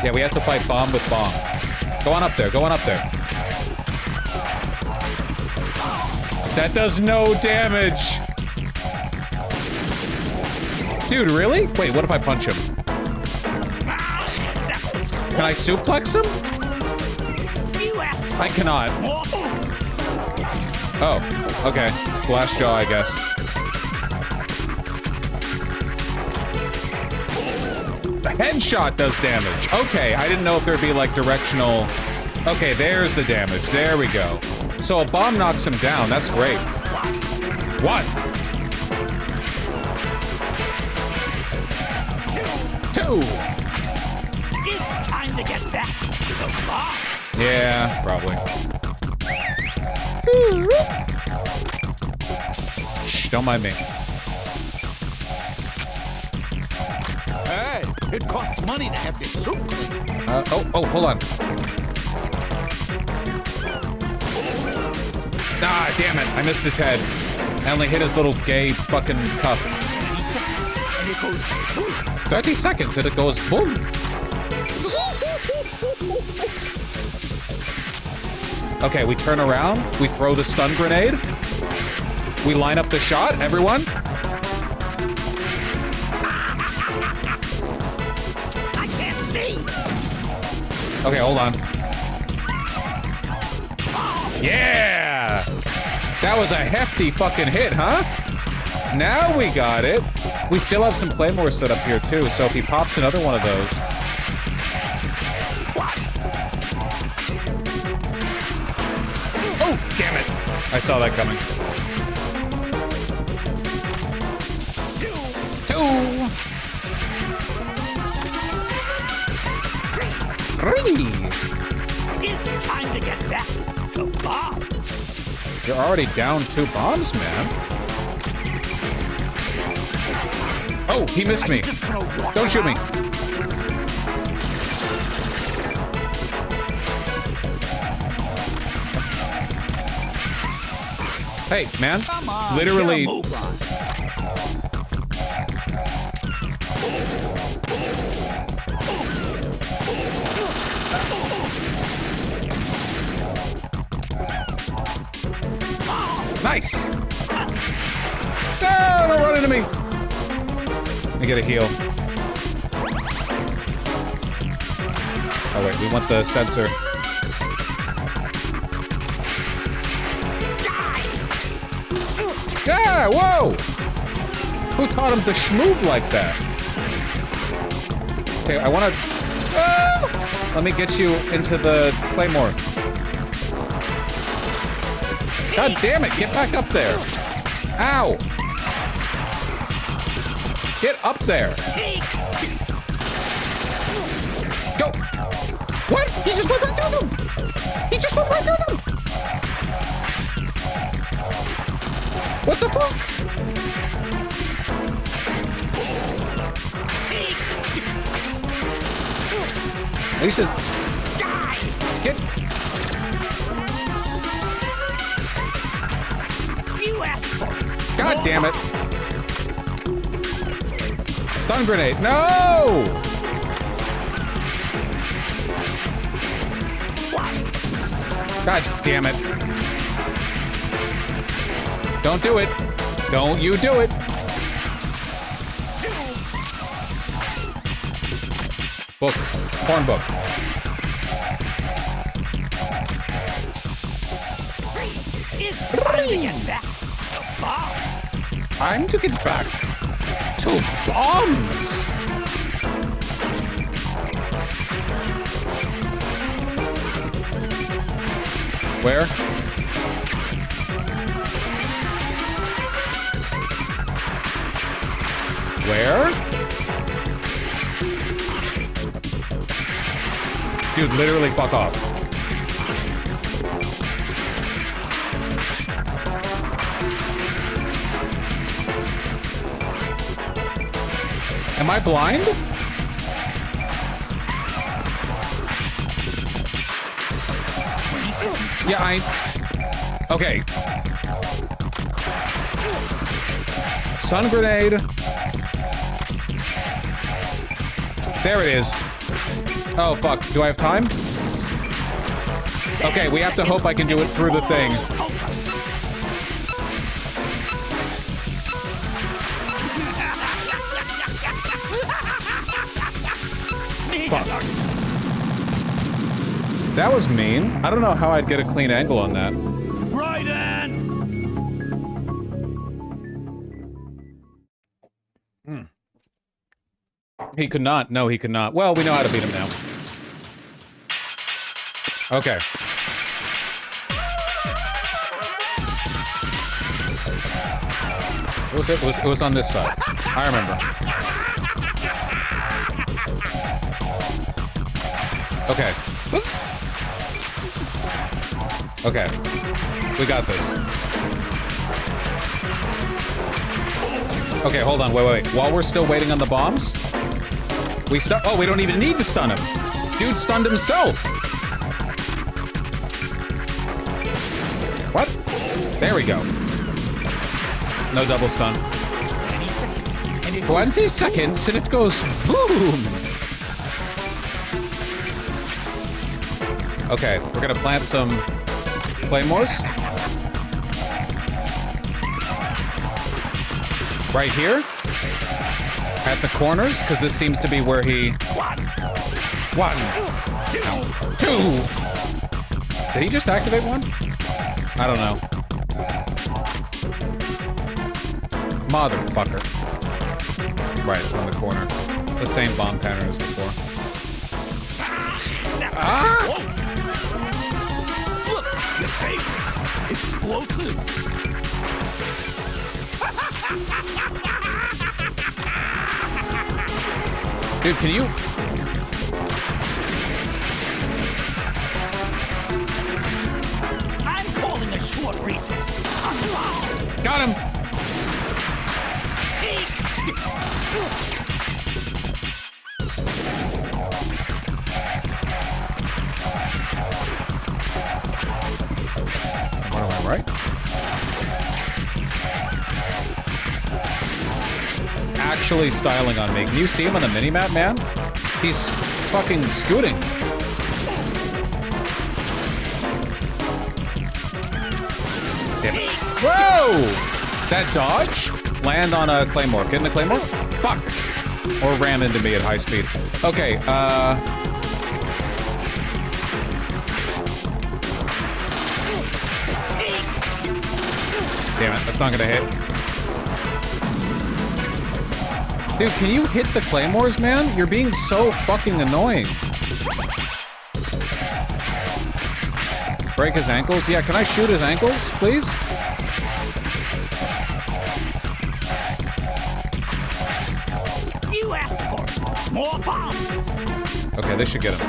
Yeah, we have to fight bomb with bomb. Go on up there, go on up there. That does no damage! Dude, really? Wait, what if I punch him? Can I suplex him? I cannot. Oh, okay. Glass jaw, I guess. The headshot does damage. Okay, I didn't know if there'd be like directional... Okay, there's the damage. There we go. So a bomb knocks him down. That's great. One. 2. It's time to get back to the boss. Yeah, probably. Shh, don't mind me. Hey, it costs money to have this soup cleaned. Oh, hold on. Ah, damn it. I missed his head. I only hit his little gay fucking cuff. 30 seconds and it goes boom. Okay, we turn around. We throw the stun grenade. We line up the shot, everyone. I can't see. Okay, hold on. Yeah! That was a hefty fucking hit, huh? Now we got it. We still have some claymores set up here too, so if he pops another one of those. Oh, damn it. I saw that coming. 2. It's time to get back to bombs. You're already down 2 bombs, man. Oh, he missed me. Don't shoot me. Hey, man. Come on, Literally. get a move on. Nice. No, don't run into me. Let me get a heal. Oh wait, we want the sensor. Yeah, whoa! Who taught him to schmoove like that? Okay, I wanna... Ah! Let me get you into the Claymore. God damn it, get back up there. Ow! Get up there. Go! What? He just went right through them! He just went right through them! What the fuck? At least just... Get... You asked for it. God damn it. Stun grenade. No! God damn it. Don't do it. Don't you do it. Book. Horn book. It's time to get back to bombs. Time to get back to bombs. Where? Where? Dude, literally fuck off. Am I blind? Yeah, okay. Sun grenade. There it is. Oh, fuck. Do I have time? Okay, we have to hope I can do it through the thing. Fuck. That was mean. I don't know how I'd get a clean angle on that. He could not. No, he could not. Well, we know how to beat him now. Okay. It was on this side. I remember. Okay. Okay. We got this. Okay, hold on. Wait. While we're still waiting on the bombs, we stun. Oh, we don't even need to stun him. Dude stunned himself. What? There we go. No double stun. 20 seconds and it goes boom. Okay, we're gonna plant some claymores. Right here. At the corners, because this seems to be where he... One. Two. Did he just activate one? I don't know. Motherfucker. Right, it's on the corner. It's the same bomb pattern as before. Ah! Look, your favorite. Explosive. Dude, can you... I'm calling a short recess. Got him! What am I right? actually styling on me. Can you see him on the mini-map, man? He's fucking scooting. Damn it. Whoa! That dodge? Land on a Claymore. Get in the Claymore? Fuck! Or ram into me at high speeds. Okay, damn it, that's not gonna hit. Dude, can you hit the Claymores, man? You're being so fucking annoying. Break his ankles? Yeah, can I shoot his ankles, please? You asked for more bombs. Okay, they should get him.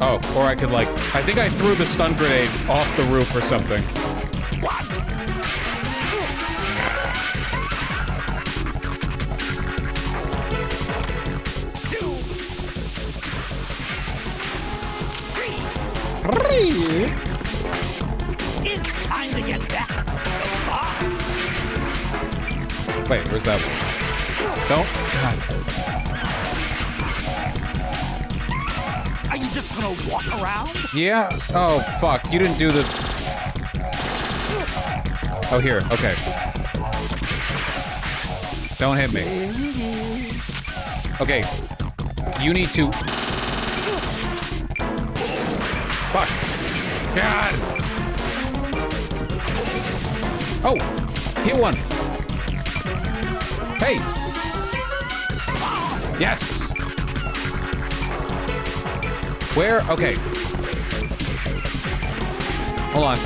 Oh, or I could like... I think I threw the stun grenade off the roof or something. It's time to get back. Wait, where's that one? Don't. Are you just gonna walk around? Yeah. Oh, fuck. You didn't do the... Oh, here. Okay. Don't hit me. Okay. You need to... Fuck. God. Oh. Hit one. Hey. Yes. Where? Okay. Hold on.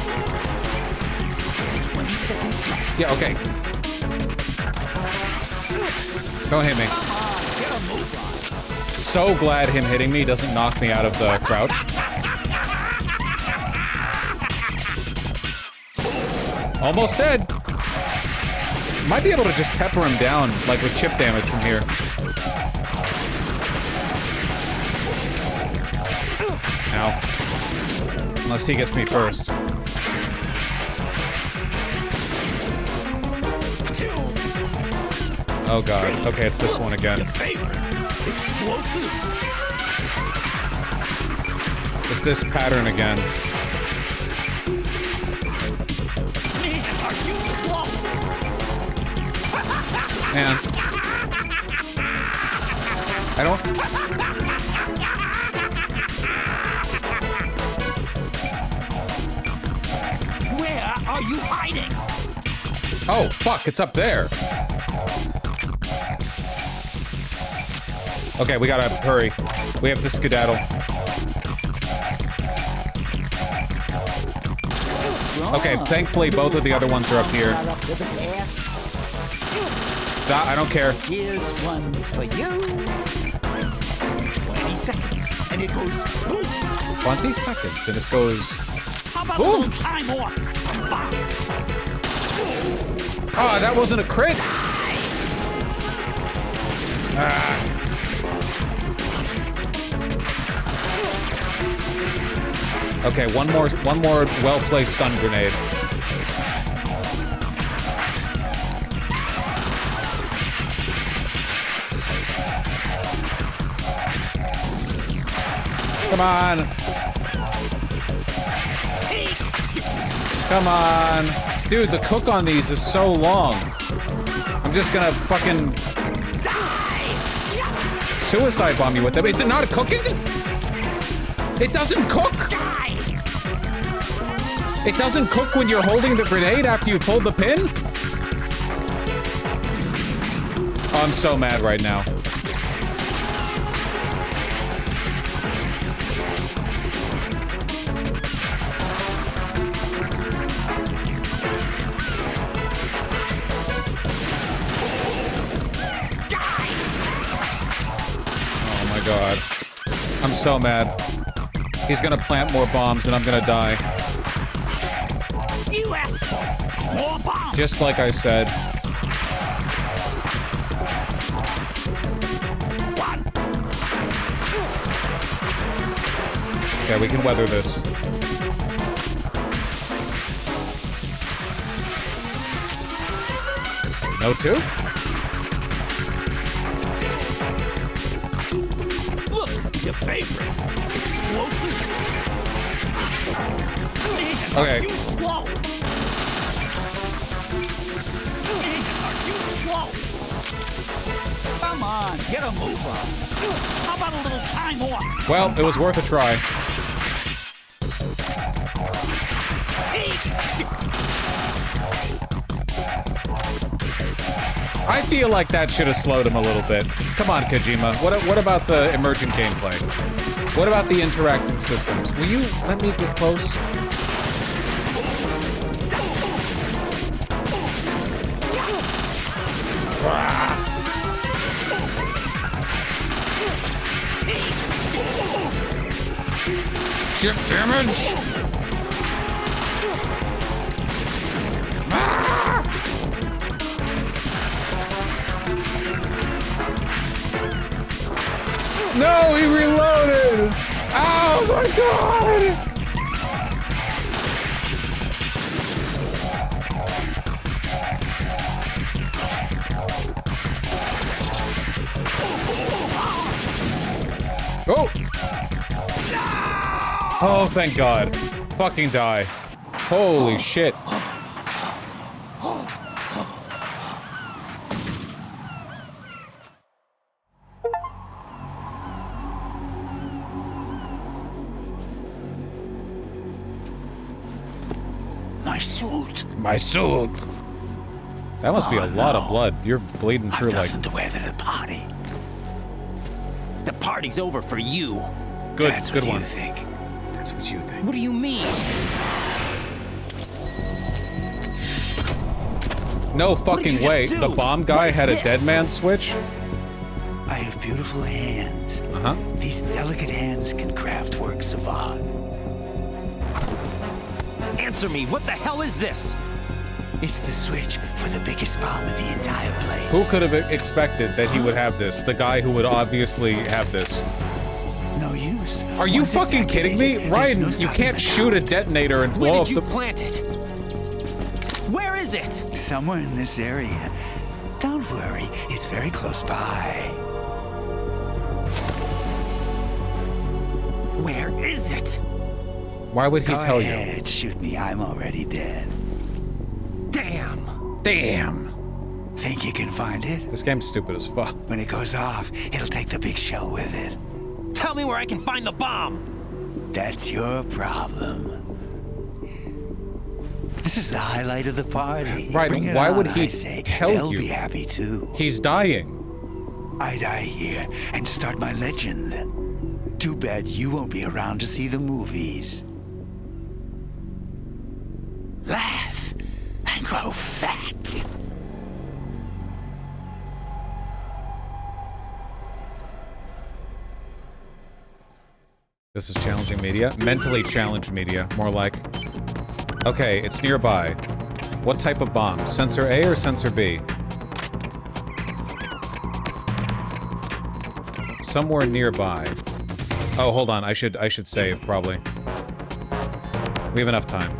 20 seconds left. Yeah, okay. Don't hit me. So glad him hitting me doesn't knock me out of the crouch. Almost dead. Might be able to just pepper him down, like with chip damage from here. Ow. Unless he gets me first. Oh god. Okay, it's this one again. It's this pattern again. Man. I don't... Where are you hiding? Oh, fuck, it's up there. Okay, we gotta hurry. We have to skedaddle. Okay, thankfully both of the other ones are up here. I don't care. Here's one for you. 20 seconds, and it goes boom. 20 seconds, and it goes... How about boom. a little time off? Ah, that wasn't a crit. Ah. Okay, one more well-placed stun grenade. Come on. Come on. Dude, the cook on these is so long. I'm just gonna fucking suicide bomb you with them. Is it not cooking? It doesn't cook? It doesn't cook when you're holding the grenade after you pulled the pin? Oh, I'm so mad right now. Oh my god. I'm so mad. He's gonna plant more bombs and I'm gonna die. You asked for more bombs. Just like I said. Okay, we can weather this. No two? Look, your favorite. Okay. You slow. Are you slow? Come on, get a move on. How about a little time off? Well, it was worth a try. I feel like that should have slowed him a little bit. Come on, Kojima. What about the emergent gameplay? What about the interacting systems? Will you let me get close? Chip damage! No, he reloaded! Oh my god! Oh! Oh, thank God. Fucking die. Holy shit. My suit. My suit. That must be a lot of blood. You're bleeding through like... Nothing to wear to the party. The party's over for you. Good, That's good what one. You think. That's what you think. What do you mean? No fucking way. just do? The bomb guy What is had a this? dead man switch? I have beautiful hands. Uh-huh. These delicate hands can craft works of art. Answer me, what the hell is this? It's the switch for the biggest bomb in the entire place. Who could have expected that he would have this? The guy who would obviously have this. No use. Are you Once it's fucking kidding me? activated, there's Ryan, no you stopping can't the shoot a bomb. detonator and Where blow did up you the... plant it? Where is it? Somewhere in this area. Don't worry, it's very close by. Where is it? Why would he Go tell ahead, you? Shoot me, I'm already dead. Damn! Damn. Think you can find it? This game's stupid as fuck. When it goes off, it'll take the big show with it. Tell me where I can find the bomb! That's your problem. This is the highlight of the party. Right, Bring it why on, would he I say. tell They'll you? be happy too. He's dying. I die here and start my legend. Too bad you won't be around to see the movies. Laugh and grow fat. This is challenging media. Mentally challenged media, more like. Okay, it's nearby. What type of bomb? Sensor A or sensor B? Somewhere nearby. Oh, hold on. I should save, probably. We have enough time.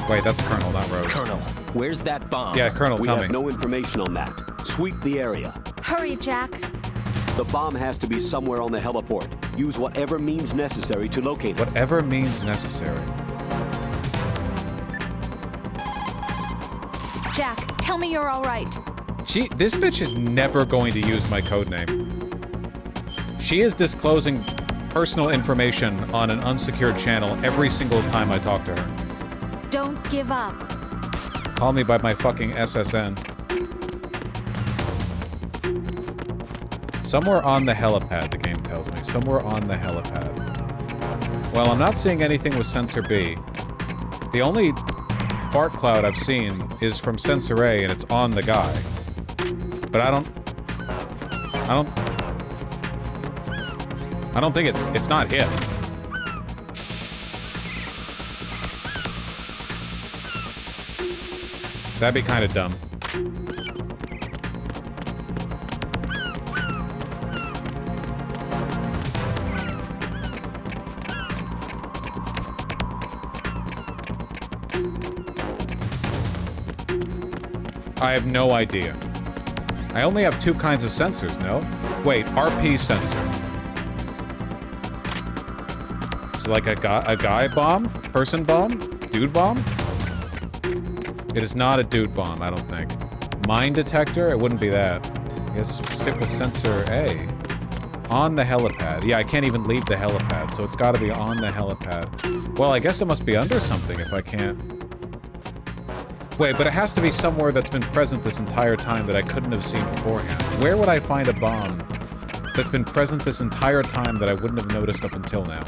Wait, that's Colonel, not Rose. Colonel, where's that bomb? Yeah, Colonel, We tell have me. no information on that. Sweep the area. Hurry, Jack. The bomb has to be somewhere on the heliport. Use whatever means necessary to locate it. Whatever means necessary. Jack, tell me you're all right. This bitch is never going to use my codename. She is disclosing personal information on an unsecured channel every single time I talk to her. Don't give up. Call me by my fucking SSN. Somewhere on the helipad, the game tells me. Somewhere on the helipad. Well, I'm not seeing anything with Sensor B. The only fart cloud I've seen is from Sensor A, and it's on the guy. But I don't think it's not him. That'd be kind of dumb. I have no idea. I only have 2 kinds of sensors, no? Wait, RP sensor. It's like a guy bomb? Person bomb? Dude bomb? It is not a dude bomb, I don't think. Mine detector? It wouldn't be that. I guess stick with sensor A. On the helipad. Yeah, I can't even leave the helipad, so it's got to be on the helipad. Well, I guess it must be under something if I can't... Wait, but it has to be somewhere that's been present this entire time that I couldn't have seen beforehand. Where would I find a bomb that's been present this entire time that I wouldn't have noticed up until now?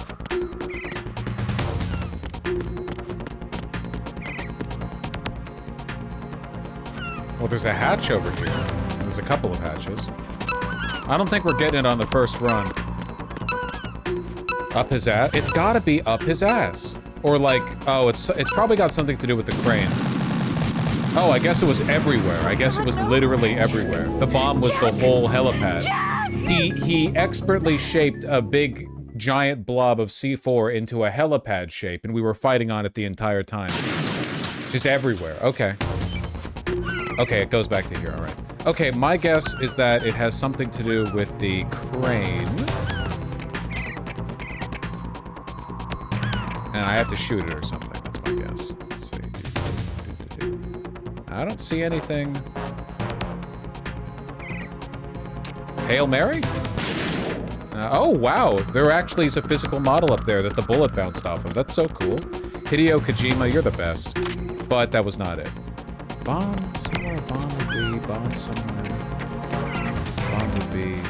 Well, there's a hatch over here. There's a couple of hatches. I don't think we're getting it on the first run. Up his ass? It's gotta be up his ass. Or like, oh, it's probably got something to do with the crane. Oh, I guess it was everywhere. I guess it was literally everywhere. The bomb was the whole helipad. He expertly shaped a big, giant blob of C4 into a helipad shape, and we were fighting on it the entire time. Just everywhere. Okay. Okay, it goes back to here. All right. Okay, my guess is that it has something to do with the crane. And I have to shoot it or something. That's my guess. Let's see. I don't see anything. Hail Mary? Oh, wow. There actually is a physical model up there that the bullet bounced off of. That's so cool. Hideo Kojima, you're the best. But that was not it. Bomb somewhere, bomb would be, bomb somewhere. Bomb would be...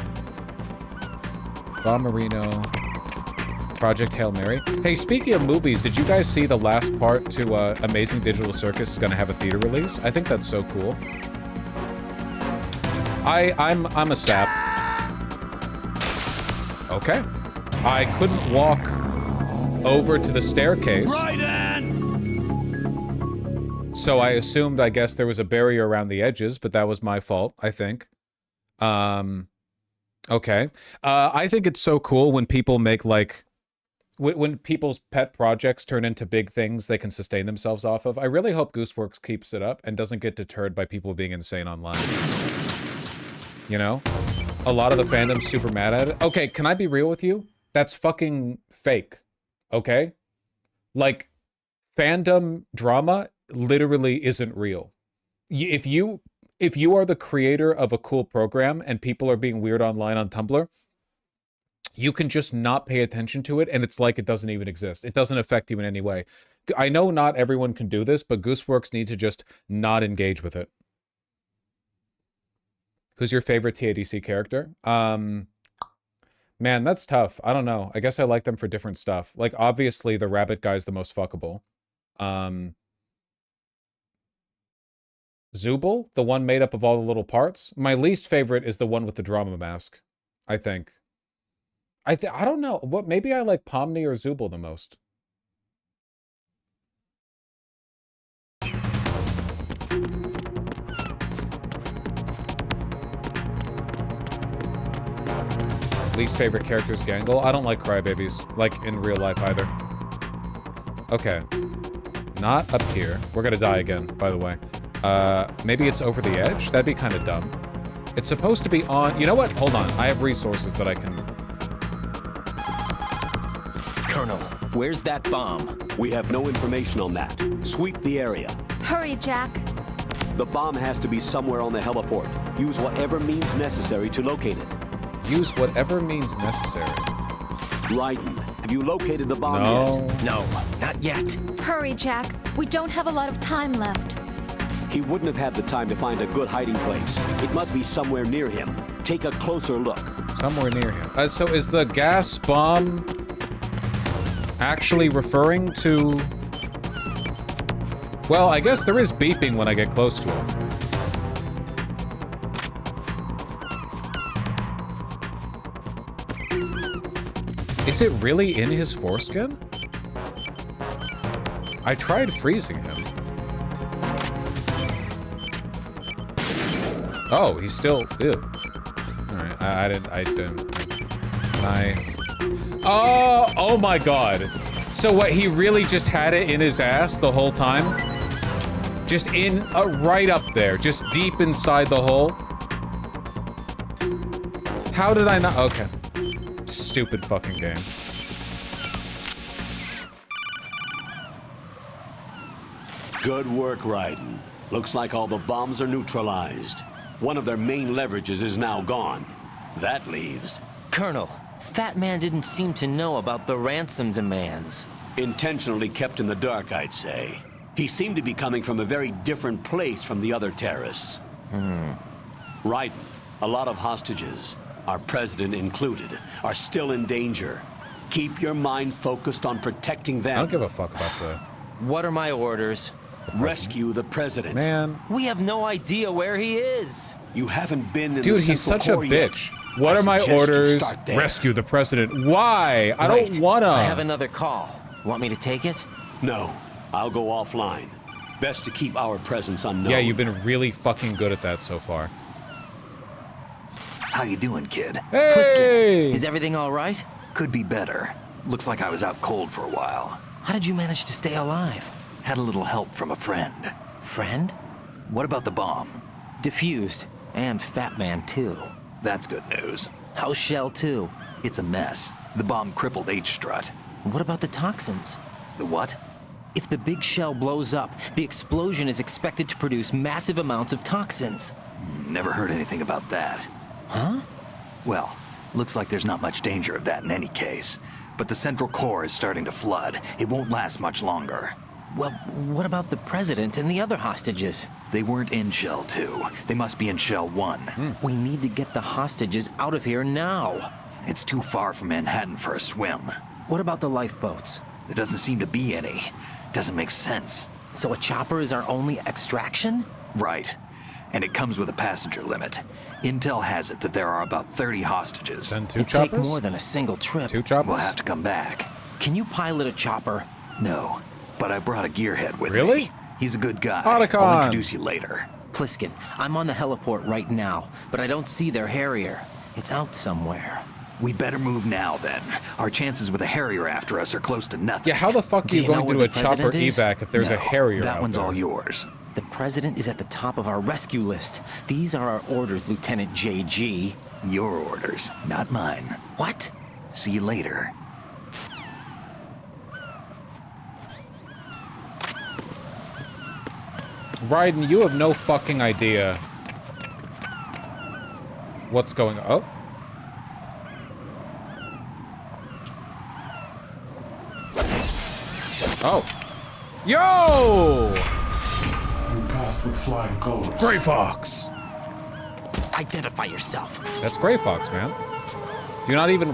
Bomberino. Project Hail Mary. Hey, speaking of movies, did you guys see the last part to Amazing Digital Circus is gonna have a theater release? I think that's so cool. I'm a sap. Okay. I couldn't walk over to the staircase. So I assumed, I guess, there was a barrier around the edges, but that was my fault, I think. Okay. I think it's so cool when people make, like... When people's pet projects turn into big things they can sustain themselves off of. I really hope Gooseworks keeps it up and doesn't get deterred by people being insane online. You know? A lot of the fandom's super mad at it. Okay, can I be real with you? That's fucking fake. Okay? Like, fandom drama literally isn't real. If you are the creator of a cool program and people are being weird online on Tumblr, you can just not pay attention to it, and it's like it doesn't even exist. It doesn't affect you in any way. I know not everyone can do this, but Gooseworks need to just not engage with it. Who's your favorite TADC character? Man, that's tough. I don't know. I guess I like them for different stuff. Like, obviously, the rabbit guy's the most fuckable. Zubul, the one made up of all the little parts. My least favorite is the one with the drama mask, I think. I don't know. What? Maybe I like Pomni or Zubul the most. Least favorite character is Gangle. I don't like crybabies, like in real life either. Okay. Not up here. We're gonna die again, by the way. Maybe it's over the edge? That'd be kind of dumb. It's supposed to be on... You know what? Hold on. I have resources that I can... Colonel, where's that bomb? We have no information on that. Sweep the area. Hurry, Jack. The bomb has to be somewhere on the heliport. Use whatever means necessary to locate it. Use whatever means necessary. Raiden, have you located the bomb yet? No, not yet. Hurry, Jack. We don't have a lot of time left. He wouldn't have had the time to find a good hiding place. It must be somewhere near him. Take a closer look. Somewhere near him. So is the gas bomb actually referring to... Well, I guess there is beeping when I get close to him. Is it really in his foreskin? I tried freezing him. Oh, he's still... Ew. Alright, I didn't... Oh my god. So what, he really just had it in his ass the whole time? Just right up there. Just deep inside the hole. How did I not? Okay. Stupid fucking game. Good work, Raiden. Looks like all the bombs are neutralized. One of their main leverages is now gone. That leaves... Colonel, Fat Man didn't seem to know about the ransom demands. Intentionally kept in the dark, I'd say. He seemed to be coming from a very different place from the other terrorists. Raiden, a lot of hostages, our president included, are still in danger. Keep your mind focused on protecting them. I don't give a fuck about that. What are my orders? Rescue the president. Man. We have no idea where he is. You haven't been in Dude, the he's Central such a Core yet. bitch. What are my suggest you orders? start there. Rescue the president. Why? I don't wanna. I have another call. Want me to take it? No, I'll go offline. Best to keep our presence unknown. Yeah, you've been really fucking good at that so far. How you doing, kid? Hey! Pliskin, is everything all right? Could be better. Looks like I was out cold for a while. How did you manage to stay alive? Had a little help from a friend. Friend? What about the bomb? Diffused. And Fat Man, too. That's good news. How's Shell 2? It's a mess. The bomb crippled H-Strut. What about the toxins? The what? If the big shell blows up, the explosion is expected to produce massive amounts of toxins. Never heard anything about that. Huh? Well, looks like there's not much danger of that in any case. But the Central Core is starting to flood. It won't last much longer. Well, what about the president and the other hostages? They weren't in Shell 2. They must be in Shell 1. We need to get the hostages out of here now. It's too far from Manhattan for a swim. What about the lifeboats? There doesn't seem to be any. Doesn't make sense. So a chopper is our only extraction? Right. And it comes with a passenger limit. Intel has it that there are about 30 hostages. Send two It'd choppers? take more than a single trip. Two choppers? We'll have to come back. Can you pilot a chopper? No, but I brought a gearhead with Really? me. He's a good guy. Otacon. I'll introduce you later. Pliskin, I'm on the heliport right now, but I don't see their Harrier. It's out somewhere. We better move now, then. Our chances with a Harrier after us are close to nothing. Yeah, how the fuck are Do you you know going to do where a the chopper president is? evac if there's a No, Harrier that out one's there? all yours. The president is at the top of our rescue list. These are our orders, Lieutenant JG. Your orders, not mine. What? See you later. Raiden, you have no fucking idea what's going on. Oh. Oh. Yo! You passed with flying colors. Gray Fox. Identify yourself. That's Gray Fox, man. Do you not even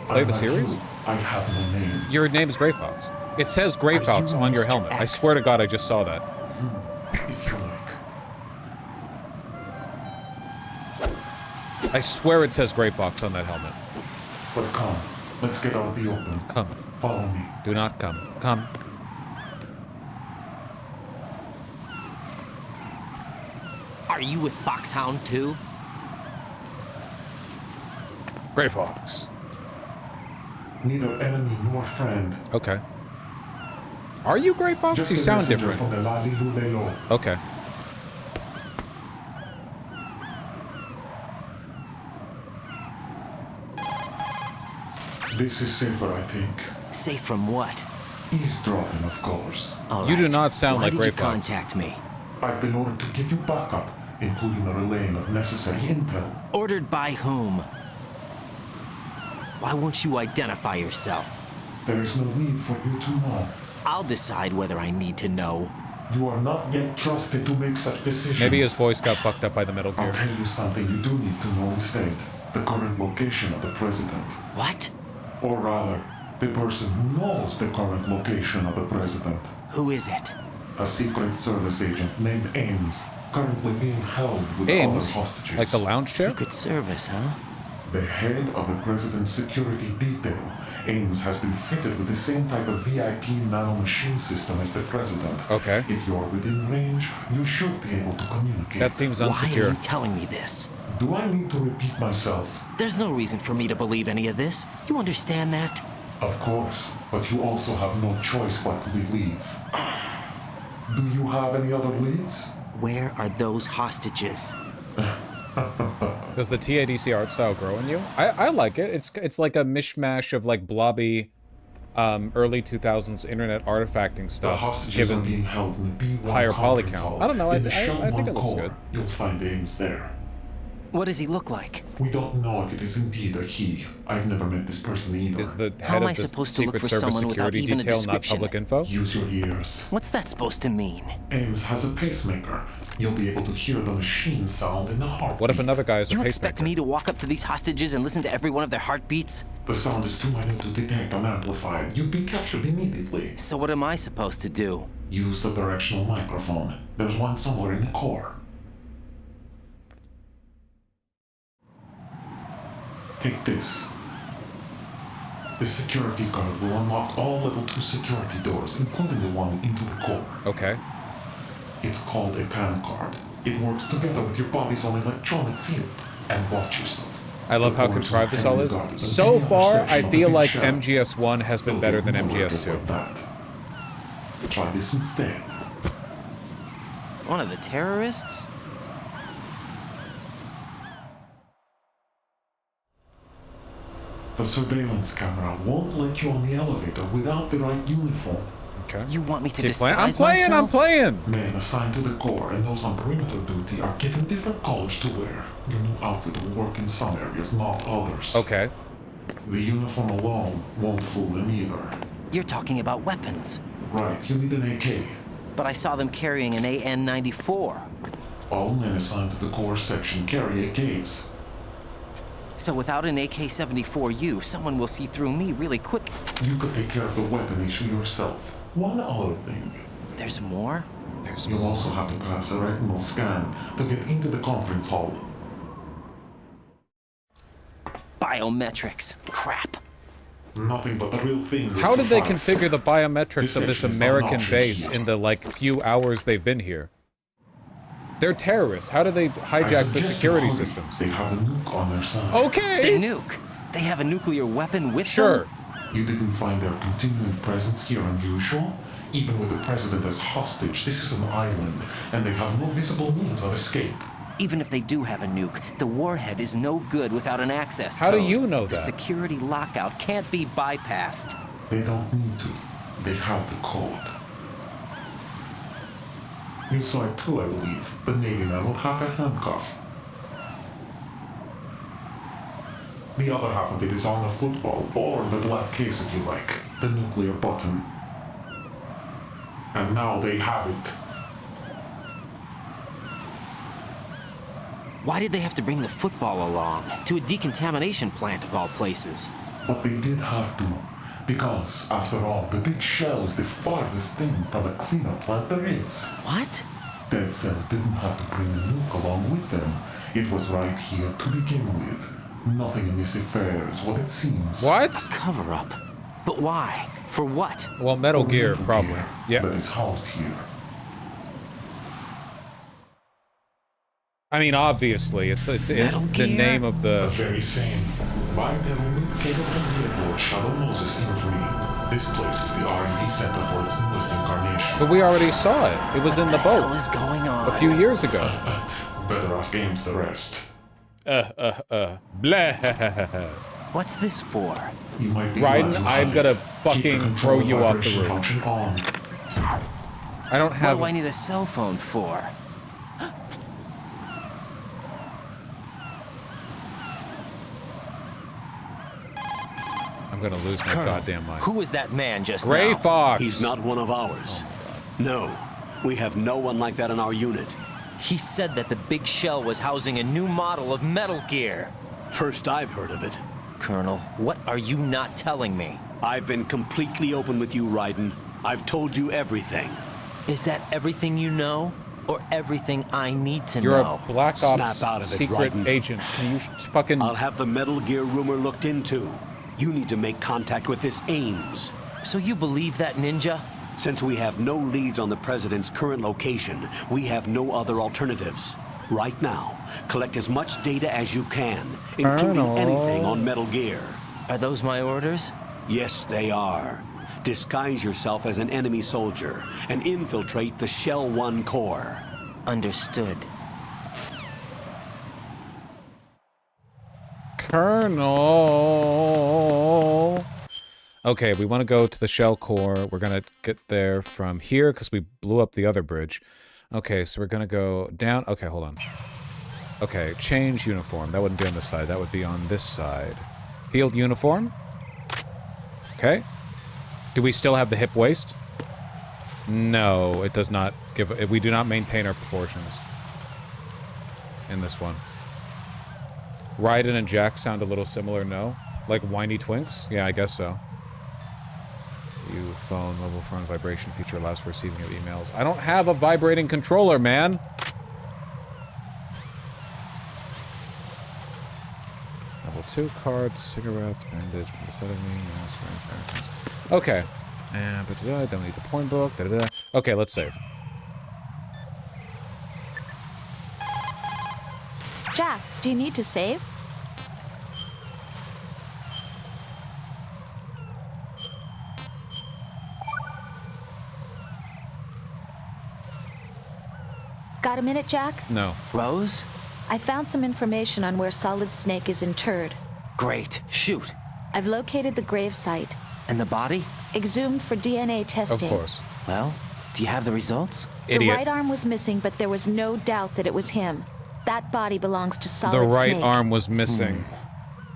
play the series? I have no name. Your name's Gray Fox. It says Gray Fox on your helmet. I swear to God, I just saw that. If you like. I swear it says Gray Fox on that helmet. But come, let's get out of the open. Come. Follow me. Do not come. Come. Are you with Foxhound too? Gray Fox. Neither enemy nor friend. Okay. Are you Gray Fox? Just You a sound messenger different. from the La Lilu Lelo. Okay. This is safer, I think. Safe from what? Eavesdropping, of course. All You do right. not sound Why like did Gray you Fox. contact me? I've been ordered to give you backup, including the relaying of necessary intel. Ordered by whom? Why won't you identify yourself? There is no need for you to know. I'll decide whether I need to know. You are not yet trusted to make such decisions. Maybe his voice got fucked up by the Metal Gear. I'll tell you something you do need to know instead. The current location of the president. What? Or rather, the person who knows the current location of the president. Who is it? A Secret Service agent named Ames, currently being held with Ames? other hostages. Like the lounge chair? Secret Service, huh? The head of the president's security detail, Ames, has been fitted with the same type of VIP nanomachine system as the president. Okay. If you're within range, you should be able to communicate. That seems Why are unsecure. you telling me this? Do I need to repeat myself? There's no reason for me to believe any of this. You understand that? Of course, but you also have no choice but to believe. Do you have any other leads? Where are those hostages? Does the TADC art style grow in you? I like it. It's like a mishmash of like blobby, early 2000s internet artifacting stuff. The hostages are being held in the B1 higher poly conference count. hall. I don't know. I In the think it looks core, good. You'll find Ames there. What does he look like? We don't know if it is indeed a he. I've never met this person either. Is the How head am I of the supposed to look Secret for Service someone without security even a detail not description? public info? Use your ears. What's that supposed to mean? Ames has a pacemaker. You'll be able to hear the machine sound in the heart. What if another guy is a You pacemaker? expect me to walk up to these hostages and listen to every one of their heartbeats? The sound is too minute to detect and amplify it. You'd be captured immediately. So what am I supposed to do? Use the directional microphone. There's one somewhere in the core. Take this. The security guard will unlock all level 2 security doors, including the one into the core. Okay. It's called a PAN card. It works together with your body's own electronic field. And watch yourself. I love how contrived this all is. So far, I feel like MGS1 has been better than MGS2. Try this instead. One of the terrorists? The surveillance camera won't let you on the elevator without the right uniform. Okay. You want me to I'm disguise playing, myself? I'm playing! Men assigned to the core and those on perimeter duty are given different colors to wear. Your new outfit will work in some areas, not others. Okay. The uniform alone won't fool them either. You're talking about weapons. Right, you need an AK. But I saw them carrying an AN-94. All men assigned to the core section carry AKs. So without an AK-74U, someone will see through me really quick. You could take care of the weapon issue yourself. One other thing. There's more? You'll also have to pass a retinal scan to get into the conference hall. Biometrics. Crap. Nothing but the real thing. How did they suffice. configure the biometrics of this section is not an American option base here. in the, like, few hours they've been here? They're terrorists. How do they hijack the security systems? They have a nuke on their side. Okay! The nuke? They have a nuclear weapon with Sure. them? You didn't find their continuing presence here unusual? Even with the president as hostage, this is an island, and they have no visible means of escape. Even if they do have a nuke, the warhead is no good without an access How code. do you know The that? security lockout can't be bypassed. They don't need to. They have the code. You saw it too, I believe. The Navy man will have a handcuff. The other half of it is on the football, or in the black case if you like. The nuclear button. And now they have it. Why did they have to bring the football along? To a decontamination plant of all places. But they did have to. Because, after all, the big shell is the farthest thing from a cleanup plant there is. What? Dead Cell didn't have to bring a nuke along with them. It was right here to begin with. Nothing in this affair is what it seems. What? Cover-up. But why? For what? Well, Metal For Gear, Metal probably. Gear Yeah. That is housed here. I mean, obviously, it's Metal the Gear? name of The the... very same. My metal nuke came from the airport Shadow Moses infamy. This place is the R&D center for its newest incarnation. But we already saw it. It was in the What boat is going on? a few years ago. Better ask Ames the rest. Blah. What's this for? You might be Raiden, glad you I'm have gonna it. Keep the fucking control throw you off the vibration roof. function on. I don't What have... do I need a cell phone for? I'm gonna lose my Colonel, goddamn mind. who was that man just Ray now? Fox! He's not one of ours. No, we have no one like that in our unit. He said that the big shell was housing a new model of Metal Gear. First I've heard of it. Colonel, what are you not telling me? I've been completely open with you, Raiden. I've told you everything. Is that everything you know? Or everything I need to You're know? a Black Snap Ops out of it, secret Raiden. agent. Can you fucking... I'll have the Metal Gear rumor looked into. You need to make contact with this Ames. So you believe that ninja? Since we have no leads on the president's current location, we have no other alternatives. Right now, collect as much data as you can, including Colonel. anything on Metal Gear. Are those my orders? Yes, they are. disguise yourself as an enemy soldier and infiltrate the Shell 1 core. Understood. Colonel. Okay, we want to go to the Shell core. We're going to get there from here because we blew up the other bridge. Okay, so we're going to go down. Okay, hold on. Okay, change uniform. That wouldn't be on this side. That would be on this side. Field uniform. Okay. Do we still have the hip waist? No, it does not give... We do not maintain our proportions in this one. Raiden and Jack sound a little similar, no? Like whiny twinks? Yeah, I guess so. You phone, mobile phone vibration feature allows for receiving of emails. I don't have a vibrating controller, man! Level 2 cards, cigarettes, bandage, okay. And don't need the porn book. Okay, let's save. Jack, do you need to save? Got a minute, Jack? No. Rose? I found some information on where Solid Snake is interred. Great. Shoot. I've located the gravesite. And the body? Exhumed for DNA testing. Of course. Well, do you have the results? The right arm was missing, but there was no doubt that it was him. That body belongs to Solid Snake. The right Snake. arm was missing.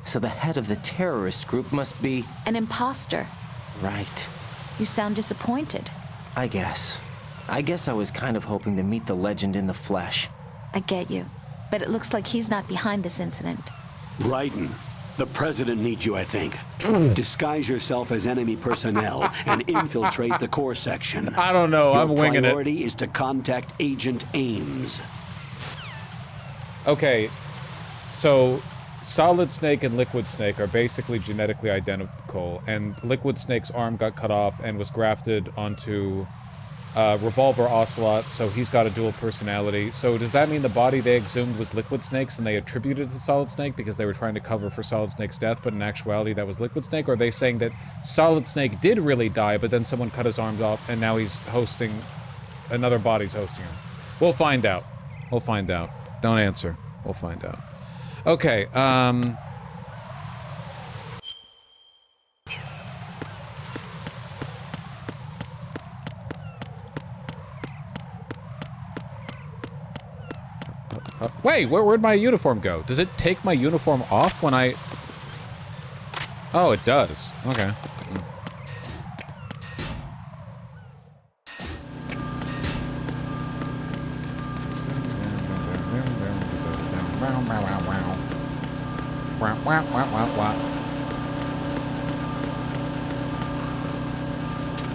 So the head of the terrorist group must be... an imposter. Right. You sound disappointed. I guess I was kind of hoping to meet the legend in the flesh. I get you. But it looks like he's not behind this incident. Raiden, the president needs you, I think. Disguise yourself as enemy personnel and infiltrate the core section. I don't know, I'm winging it. Your priority is to contact Agent Ames. Okay, so Solid Snake and Liquid Snake are basically genetically identical, and Liquid Snake's arm got cut off and was grafted onto Revolver Ocelot, so he's got a dual personality. So does that mean the body they exhumed was Liquid Snake's and they attributed it to Solid Snake because they were trying to cover for Solid Snake's death, but in actuality that was Liquid Snake? Or are they saying that Solid Snake did really die, but then someone cut his arms off and now he's hosting... another body's hosting him? We'll find out. We'll find out. Don't answer. We'll find out. Okay, wait, where'd my uniform go? Does it take my uniform off when I... Oh, it does. Okay.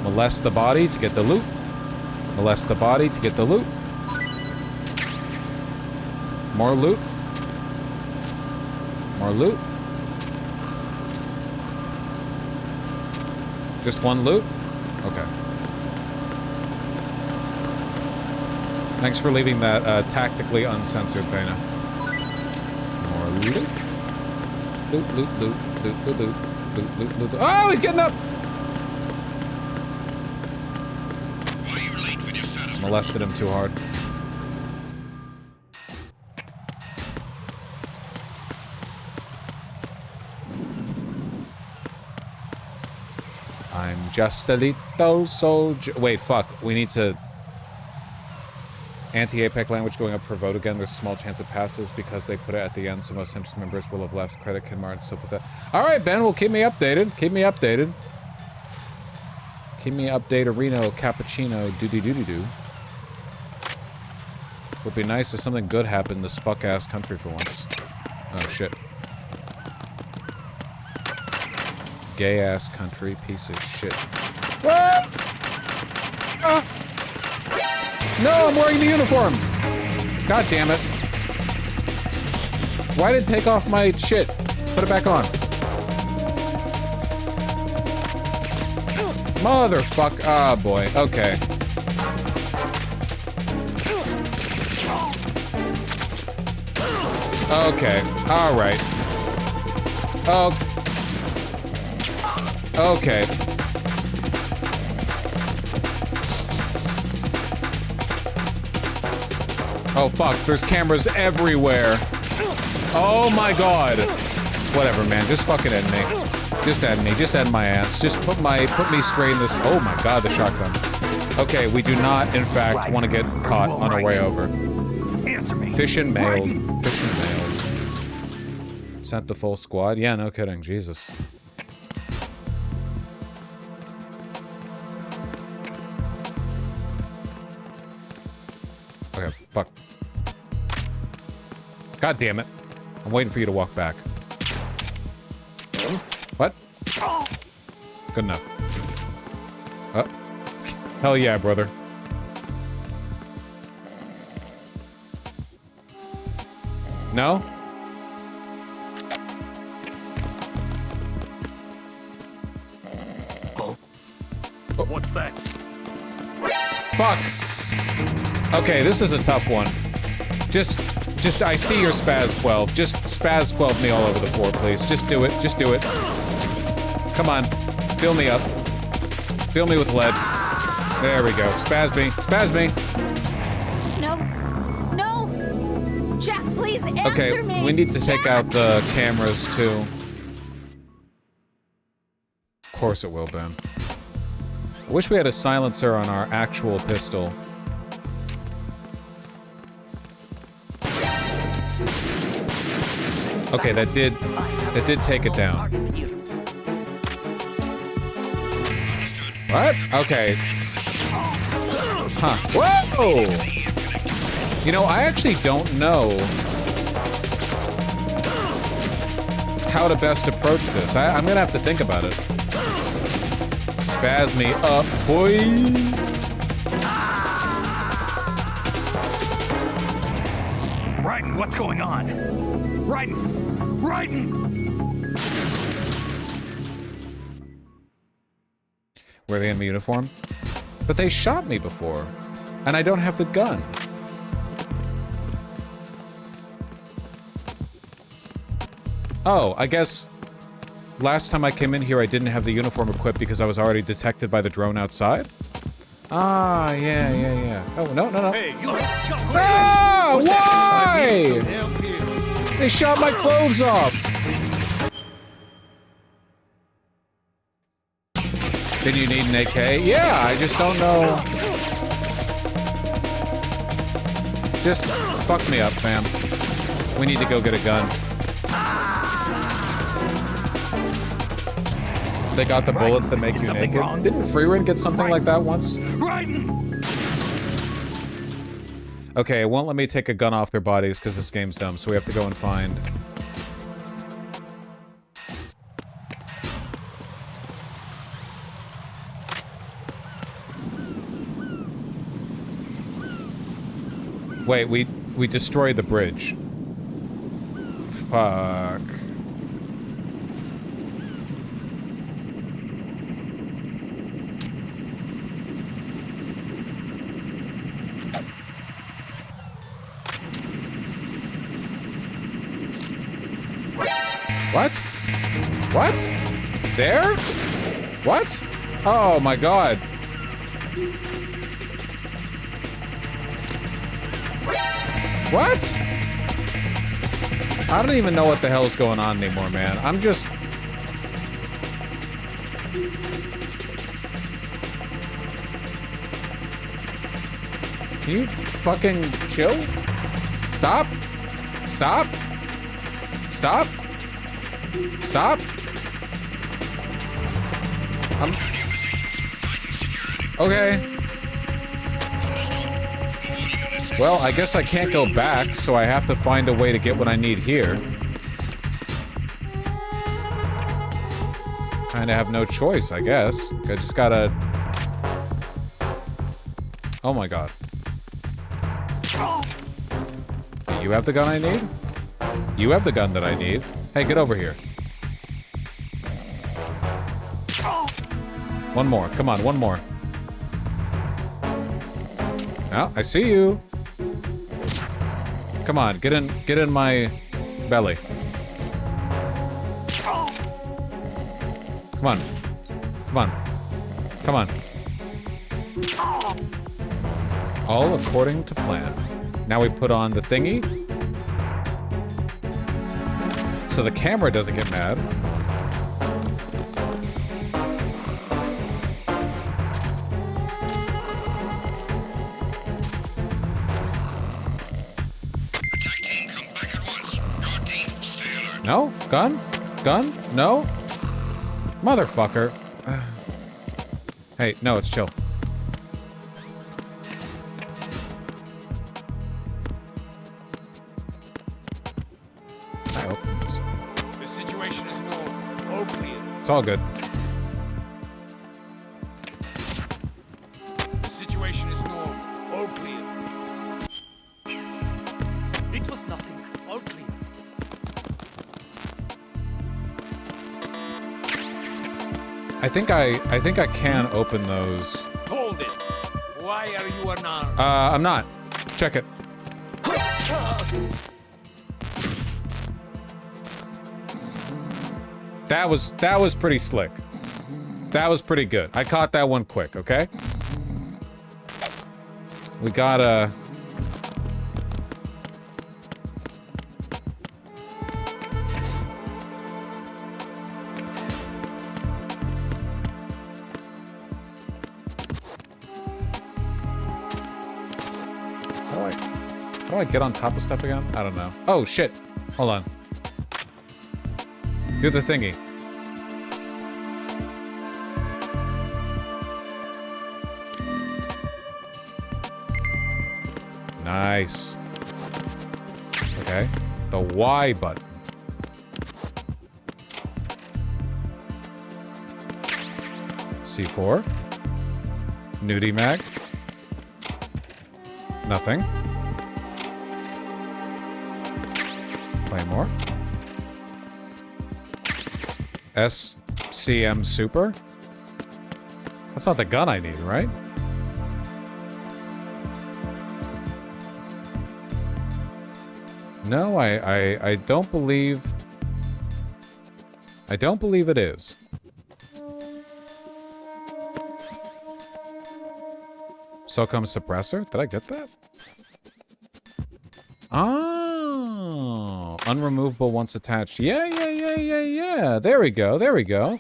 Molest the body to get the loot. Molest the body to get the loot. More loot. More loot. Just one loot? Okay. Thanks for leaving that tactically uncensored, Dana. More loot. Loot, loot, loot, loot, loot, loot, loot, loot, loot. Oh, he's getting up! Molested him too hard. I'm just a little soldier. Wait, fuck. We need to... Anti-APEC language going up for vote again. There's a small chance it passes because they put it at the end, so most interest members will have left. Credit Ken Martin still put that. Alright, Ben, well, keep me updated. Keep me updated. Keep me updated. Reno, cappuccino, doody-doody-doo. Would be nice if something good happened in this fuck-ass country for once. Oh, shit. Gay-ass country, piece of shit. Ah! Ah! No, I'm wearing the uniform! God damn it. Why did it take off my shit? Put it back on. Motherfuck. Ah, boy. Okay. Okay. Alright. Oh. Okay. Oh, fuck. There's cameras everywhere. Oh, my God. Whatever, man. Just fucking end me. Just end me. Just end my ass. Just put me straight in this. Oh, my God, the shotgun. Okay, we do not, in fact, want to get caught on our way over. Fish and mailed. Fish and mailed. Sent the full squad? Yeah, no kidding. Jesus. Okay, fuck. God damn it. I'm waiting for you to walk back. What? Good enough. Hell yeah, brother. No? What's that? Fuck. Okay, this is a tough one. Just, I see your spaz 12. Just spaz 12 me all over the floor, please. Just do it. Just do it. Come on. Fill me up. Fill me with lead. There we go. Spaz me. Spaz me. No. No. Jack, please answer Okay, me. we need to take out the cameras, too. Of course it will, Ben. I wish we had a silencer on our actual pistol. Okay, that did take it down. What? Okay. Huh. Whoa! You know, I actually don't know how to best approach this. I'm gonna have to think about it. Spaz me up, boy! Raiden, what's going on? Raiden! Raiden! Wear the enemy uniform? But they shot me before, and I don't have the gun. Oh, I guess last time I came in here I didn't have the uniform equipped because I was already detected by the drone outside? Ah, yeah. Oh, no. Hey, you jump Ah, why? They shot my clothes off. Then you need an AK? Yeah, I just don't know. Just fuck me up, fam. We need to go get a gun. They got the bullets that make you naked. Wrong? Didn't Freerin get something like that once? Raiden! Okay, it won't let me take a gun off their bodies because this game's dumb, so we have to go and find... Wait, we destroyed the bridge. Fuck. What? What? There? What? Oh my god. What? I don't even know what the hell's going on anymore, man. I'm just... Can you fucking chill? Stop? Stop? Stop? Stop? Okay. Well, I guess I can't go back, so I have to find a way to get what I need here. Kinda have no choice, I guess. I just gotta... Oh my god. Okay, you have the gun I need? You have the gun that I need. Hey, get over here. One more. Come on, one more. Oh, I see you. Come on, get in my belly. Come on. Come on. Come on. All according to plan. Now we put on the thingy. So the camera doesn't get mad. No? Gun? Gun? No? Motherfucker. Hey, no, it's chill. I open this. The situation is all clear. It's all good. The situation is all clear. It was nothing. All clear. I think I can open those. Hold it. Why are you unarmed? I'm not. Check it. That was pretty slick. That was pretty good. I caught that one quick, okay? We gotta... How do I get on top of stuff again? I don't know. Oh, shit. Hold on. Do the thingy. Nice. Okay. The Y button. C4. Nudie mag. Nothing. Claymore. SCM Super? That's not the gun I need, right? No, I don't believe... I don't believe it is. SOCOM suppressor? Did I get that? Oh, unremovable once attached. Yeah. There we go.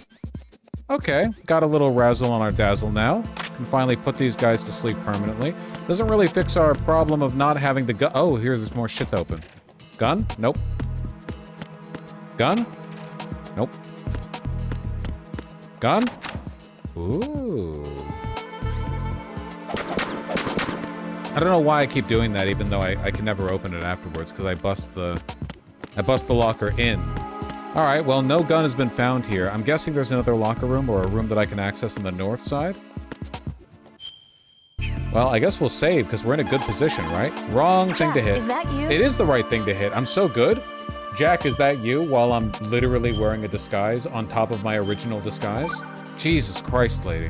Okay, got a little razzle on our dazzle now. Can finally put these guys to sleep permanently. Doesn't really fix our problem of not having the gun. Oh, here's more shit to open. Gun? Nope. Gun? Nope. Gun? Ooh. I don't know why I keep doing that, even though I can never open it afterwards, because I bust the locker in. Alright, well, no gun has been found here. I'm guessing there's another locker room or a room that I can access on the north side. Well, I guess we'll save, because we're in a good position, right? Wrong thing to hit. Is that you? It is the right thing to hit. I'm so good. Jack, is that you? While I'm literally wearing a disguise on top of my original disguise? Jesus Christ, lady.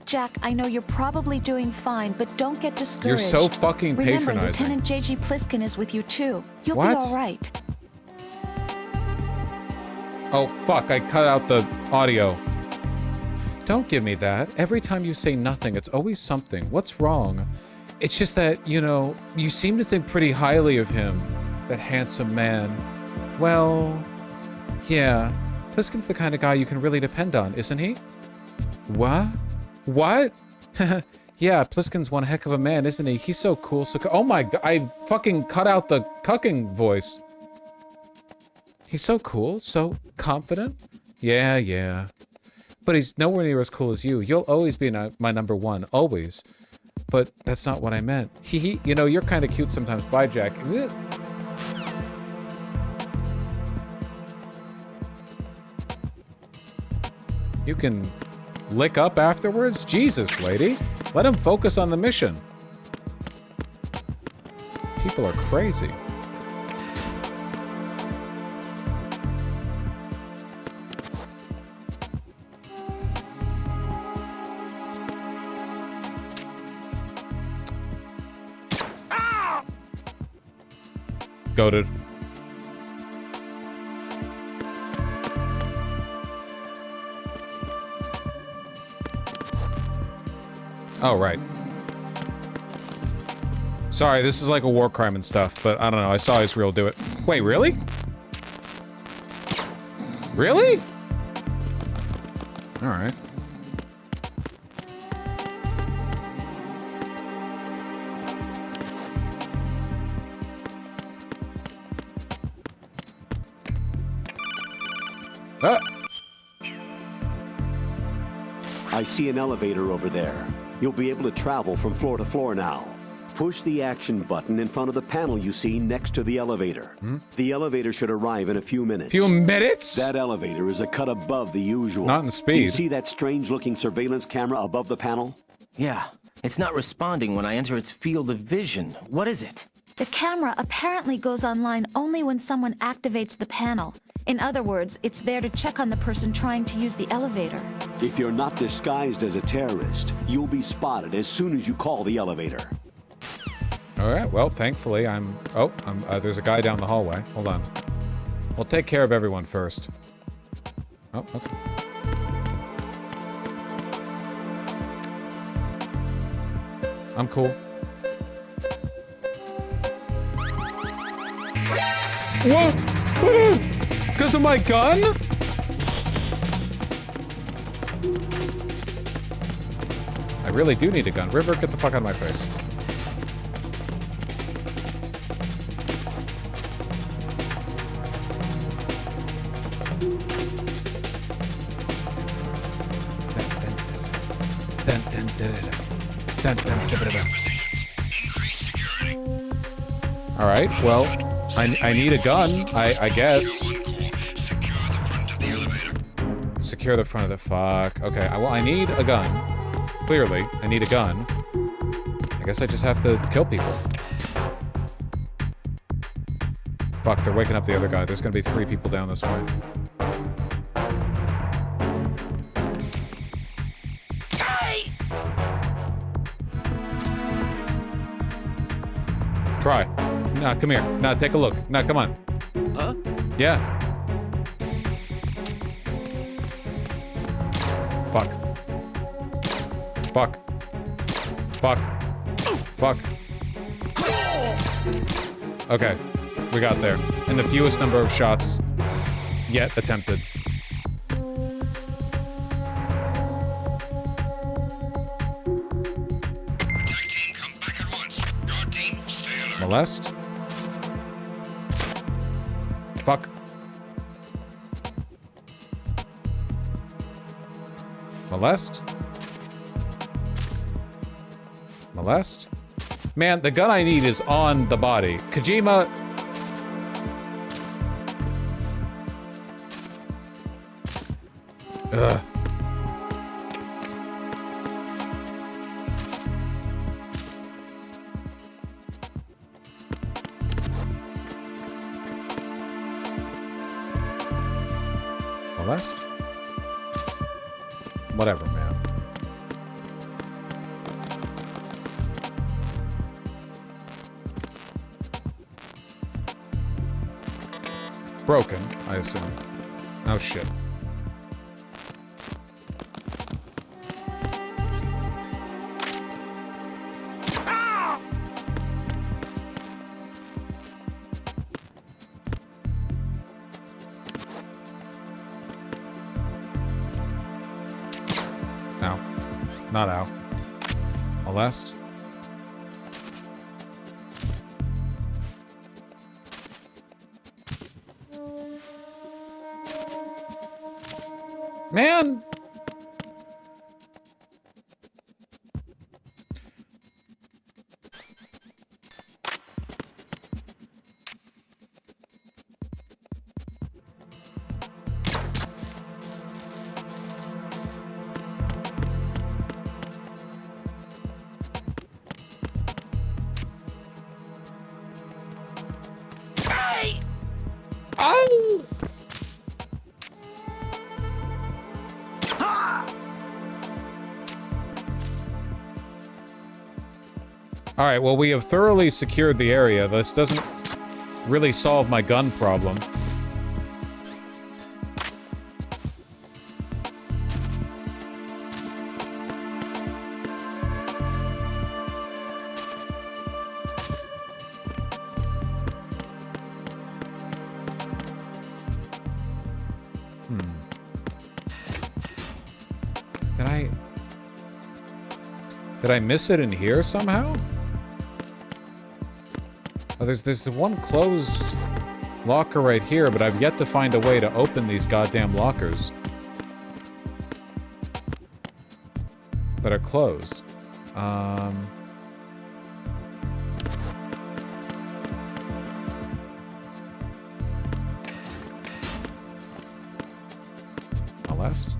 Jack, I know you're probably doing fine, but don't get discouraged. You're so fucking patronizing. Remember, Lieutenant J.G. Pliskin is with you, too. You'll What? be all right. Oh, fuck, I cut out the audio. Don't give me that. Every time you say nothing, it's always something. What's wrong? It's just that, you know, you seem to think pretty highly of him. That handsome man. Well, yeah. Pliskin's the kind of guy you can really depend on, isn't he? What? What? Yeah, Pliskin's one heck of a man, isn't he? He's so cool, oh my god, I fucking cut out the cucking voice. He's so cool, so confident. Yeah. But he's nowhere near as cool as you. You'll always be my number one, always. But that's not what I meant. You know, you're kind of cute sometimes. Bye, Jack. You can lick up afterwards? Jesus, lady. Let him focus on the mission. People are crazy. Goated. Oh, right. Sorry, this is like a war crime and stuff, but I don't know. I saw Israel do it. Wait, really? Really? All right. I see an elevator over there. You'll be able to travel from floor to floor now. Push the action button in front of the panel you see next to the elevator. The elevator should arrive in a few minutes. Few minutes? That elevator is a cut above the usual. Not in speed. Do you see that strange-looking surveillance camera above the panel? Yeah, it's not responding when I enter its field of vision. What is it? The camera apparently goes online only when someone activates the panel. In other words, it's there to check on the person trying to use the elevator. If you're not disguised as a terrorist, you'll be spotted as soon as you call the elevator. All right, well, thankfully there's a guy down the hallway. Hold on. We'll take care of everyone first. Oh, okay. I'm cool. Whoa! Because of my gun? I really do need a gun. River, get the fuck out of my face. All right, well, I need a gun, I guess. Secure the front of the fuck. Okay, well, I need a gun. Clearly, I need a gun. I guess I just have to kill people. Fuck, they're waking up the other guy. There's gonna be 3 people down this way. Try. Nah, come here. Nah, take a look. Nah, come on. Huh? Yeah. Fuck. Fuck. Fuck. Fuck. Okay. We got there. In the fewest number of shots yet attempted. Molest. Fuck. Molest. Molest. Man, the gun I need is on the body. Kojima. Ugh. Molest? Whatever, man. Broken, I assume. Oh shit. Ow. Not ow. Molest. Man! Oh! All right, well, we have thoroughly secured the area. This doesn't really solve my gun problem. Did I miss it in here somehow? Oh, there's one closed locker right here, but I've yet to find a way to open these goddamn lockers that are closed. Molest?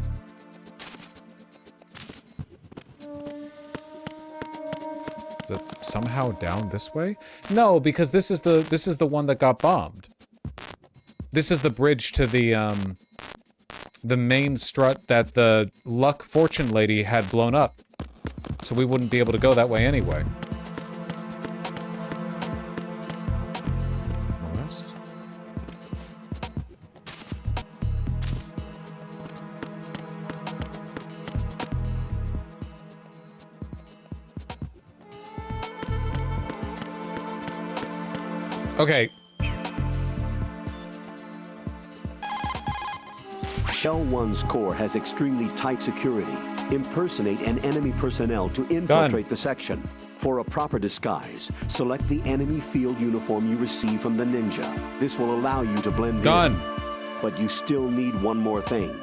Is it somehow down this way? No, because this is the one that got bombed. This is the bridge to the main strut that the Luck Fortune lady had blown up. So we wouldn't be able to go that way anyway. Molest? Okay. Shell 1's core has extremely tight security. Impersonate an enemy personnel to infiltrate the section. For a proper disguise, select the enemy field uniform you receive from the ninja. This will allow you to blend in. But you still need one more thing.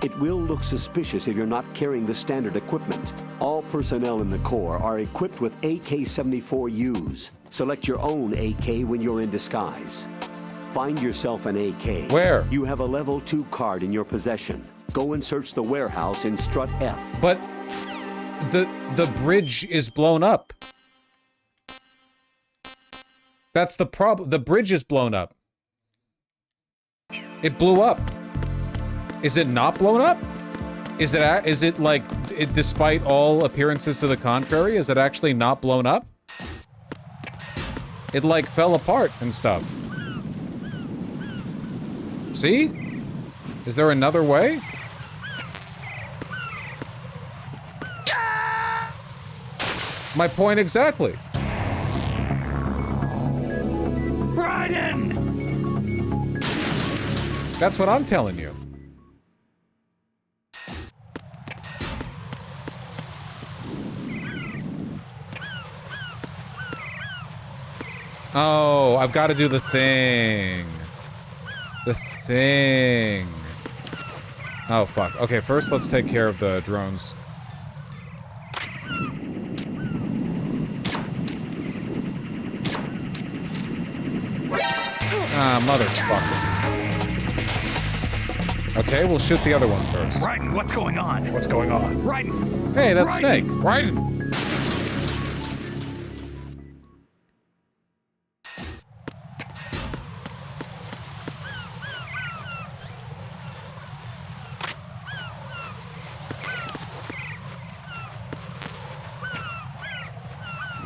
It will look suspicious if you're not carrying the standard equipment. All personnel in the Corps are equipped with AK-74Us. Select your own AK when you're in disguise. Find yourself an AK. Where? You have a level 2 card in your possession. Go and search the warehouse in Strut F. But the bridge is blown up. That's the problem. The bridge is blown up. It blew up. Is it not blown up? Is it like, despite all appearances to the contrary, is it actually not blown up? It like fell apart and stuff. See? Is there another way? My point exactly. Raiden! That's what I'm telling you. Oh, I've got to do the thing. The thing. Oh, fuck. Okay, first let's take care of the drones. Ah, motherfucker. Okay, we'll shoot the other one first. Raiden, what's going on? What's going on? Raiden! Hey, that's Raiden! Snake. Raiden!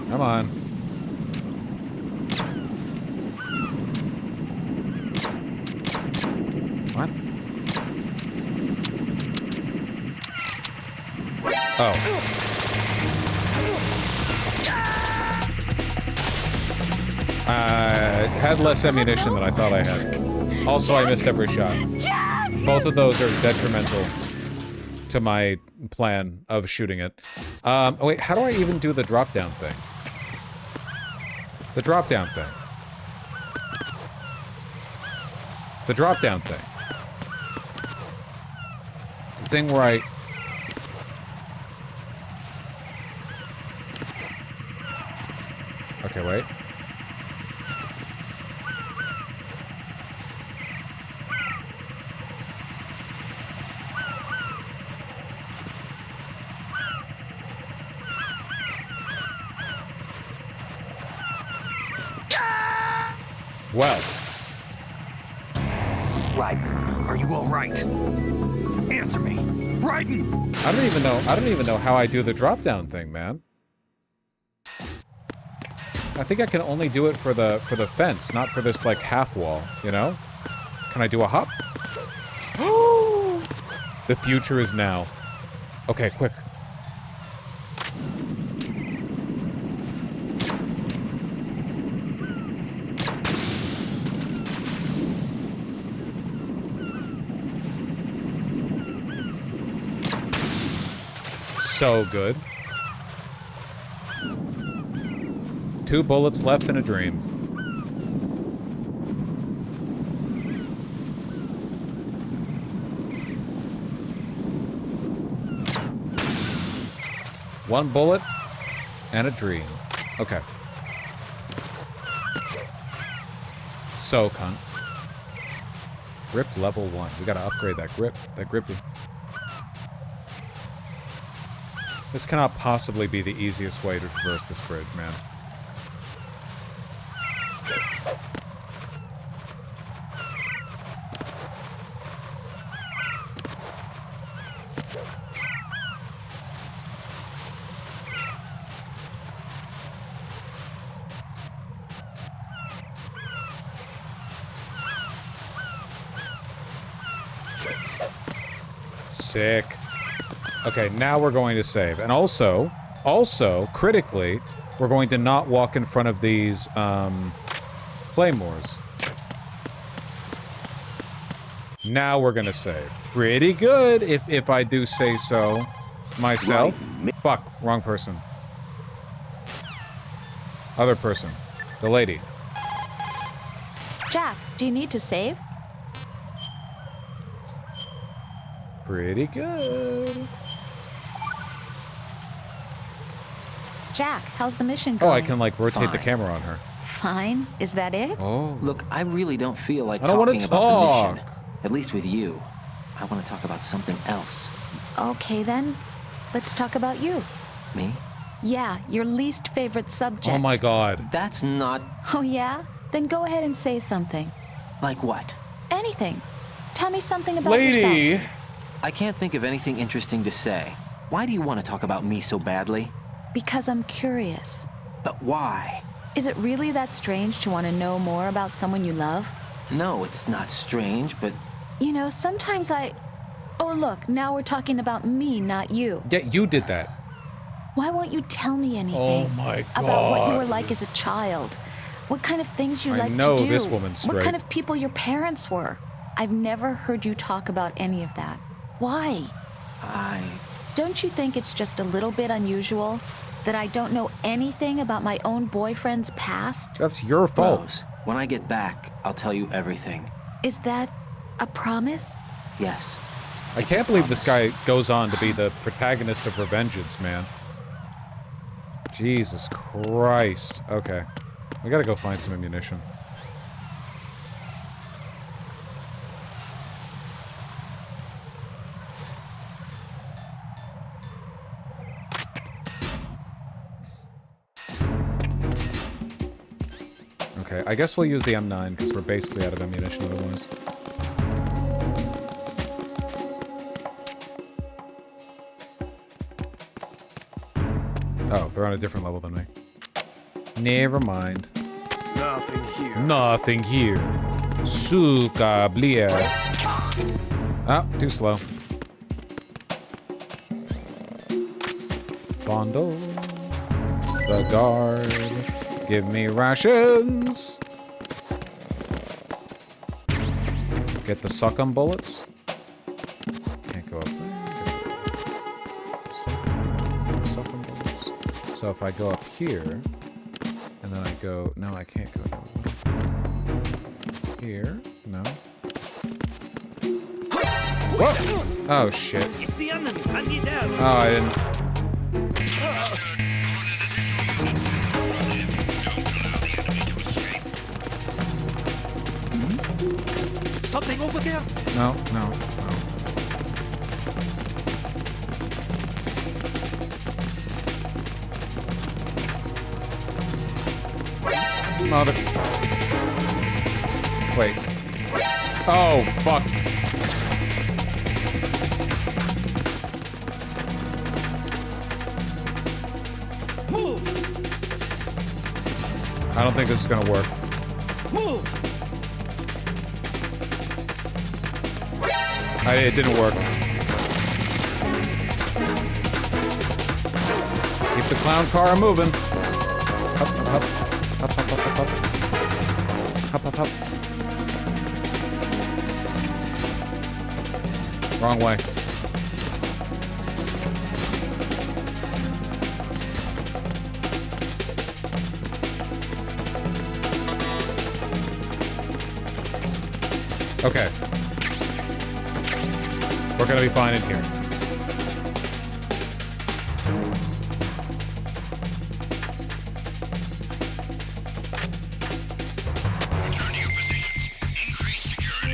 Come on. What? Oh. I had less ammunition than I thought I had. Also, I missed every shot. Both of those are detrimental to my plan of shooting it. Wait, how do I even do the drop-down thing? The drop-down thing. The drop-down thing. The thing where I... Okay, wait. Well. Raiden, are you all right? Answer me. Raiden! I don't even know how I do the drop-down thing, man. I think I can only do it for the fence, not for this like half wall, you know? Can I do a hop? The future is now. Okay, quick. So good. 2 bullets left in a dream. One bullet and a dream. Okay. So cunt. Grip level 1. We gotta upgrade that grip. That grippy. This cannot possibly be the easiest way to traverse this bridge, man. Sick. Okay, now we're going to save. And also, critically, we're going to not walk in front of these, claymores. Now we're gonna save. Pretty good, if I do say so myself. Fuck, wrong person. Other person. The lady. Jack, do you need to save? Pretty good. Jack, how's the mission going? Oh, I can, like, rotate the Fine. camera on her. Fine. Is that it? Oh. Look, I really don't feel like I don't wanna talking about the talk. mission. At least with you. I want to talk about something else. Okay, then. Let's talk about you. Me? Yeah, your least favorite subject. Oh my god. That's not... Oh, yeah? Then go ahead and say something. Like what? Anything. Tell me something about yourself. I can't think of anything interesting to say. Why do you want to talk about me so badly? Because I'm curious. But why? Is it really that strange to want to know more about someone you love? No, it's not strange, but... You know, sometimes I... Oh, look, now we're talking about me, not you. Yeah, you did that. Why won't you tell me anything Oh my god. about what you were like as a child? What kind of things you I like know to do? this woman's What straight. kind of people your parents were? I've never heard you talk about any of that. Why? Don't you think it's just a little bit unusual that I don't know anything about my own boyfriend's past? That's your fault. Rose, when I get back, I'll tell you everything. Is that a promise? Yes. I can't believe this guy goes on to be the protagonist of Revengeance, man. Jesus Christ. Okay. We gotta go find some ammunition. Okay, I guess we'll use the M9 because we're basically out of ammunition otherwise. Oh, they're on a different level than me. Never mind. Nothing here. Nothing here. Suka blia. Ah, too slow. Fondle. The guard. Give me rations. Get the suck-em bullets. Can't go up there. Suck-em bullets. So if I go up here, and then I go... No, I can't go down. Here. No. Whoa! Oh, shit. It's the enemy. Hand me down. Oh, I didn't... Something over there? No, no, no. Mother... Wait. Oh, fuck. Move! I don't think this is gonna work. Move! It didn't work. Keep the clown car moving. Up, up, up. Up, up, up, up, up. Up, up, up. Wrong way. Okay. We're gonna be fine in here.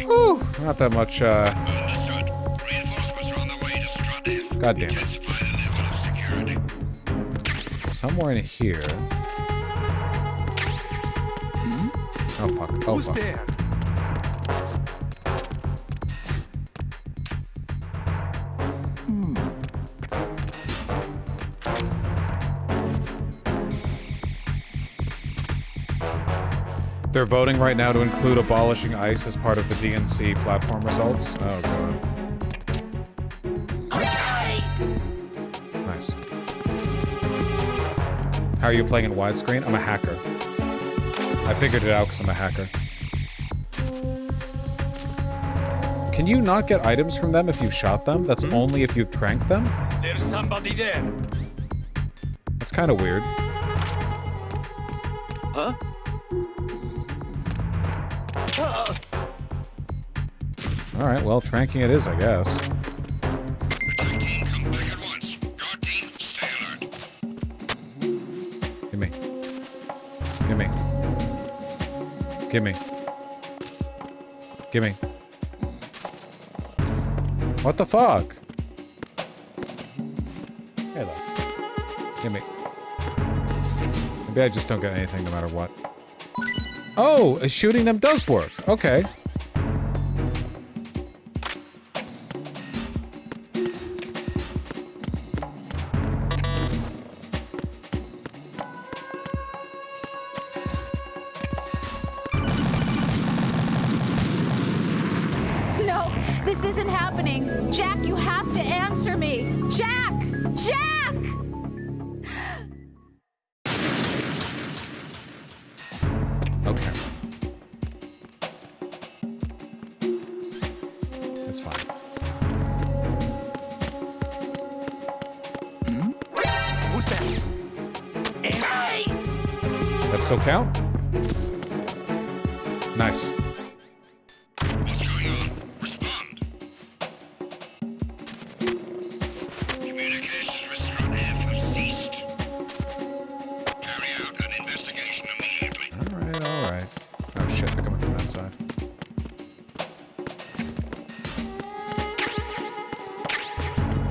Whew, not that much, God damn it. Somewhere in here. Oh fuck. Oh Who's fuck. there? They're voting right now to include abolishing ICE as part of the DNC platform results. Oh god. Nice. How are you playing in widescreen? I'm a hacker. I figured it out because I'm a hacker. Can you not get items from them if you've shot them? That's only if you've tranked them? There's somebody there. That's kind of weird. Huh? Alright, well, tranking it is, I guess. Gimme. Gimme. Gimme. Gimme. What the fuck? Hello. Gimme. Maybe I just don't get anything no matter what. Oh, shooting them does work. Okay. No, this isn't happening. Jack, you have to answer me. Jack! Jack! Okay. That's fine. Who's that? That still count? Nice. What's going on? Respond. Communications with Strut F have ceased. Carry out an investigation immediately. Alright, alright. Oh shit, they're coming from that side.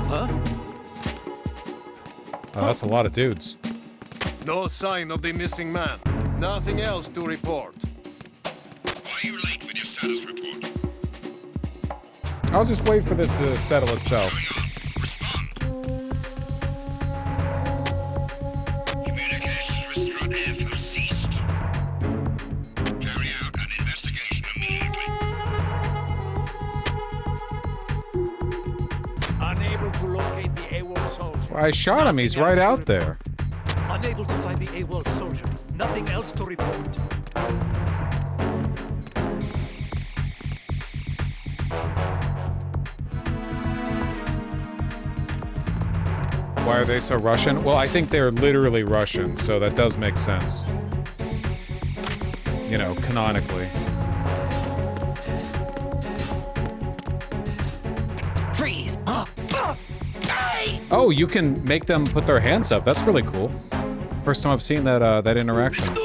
Huh? Oh, that's a lot of dudes. No sign of the missing man. Nothing else to report. Why are you late with your status report? I'll just wait for this to settle itself. Communications with Strut F have ceased. Carry out an investigation immediately. Unable to locate the AWOL soldier. I shot him, he's right out there. Unable to find the AWOL soldier. Nothing else to report. Why are they so Russian? Well, I think they're literally Russian, so that does make sense. You know, canonically. Freeze! Oh, you can make them put their hands up. That's really cool. First time I've seen that that interaction.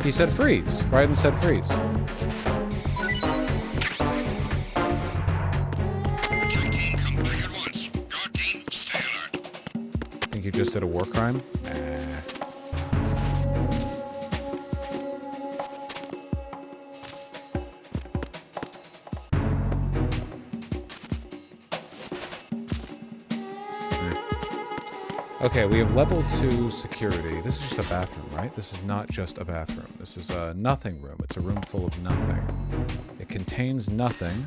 He said freeze. Raiden said freeze. Think you just did a war crime? Nah. Okay, we have level 2 security. This is just a bathroom, right? This is not just a bathroom. This is a nothing room. It's a room full of nothing. It contains nothing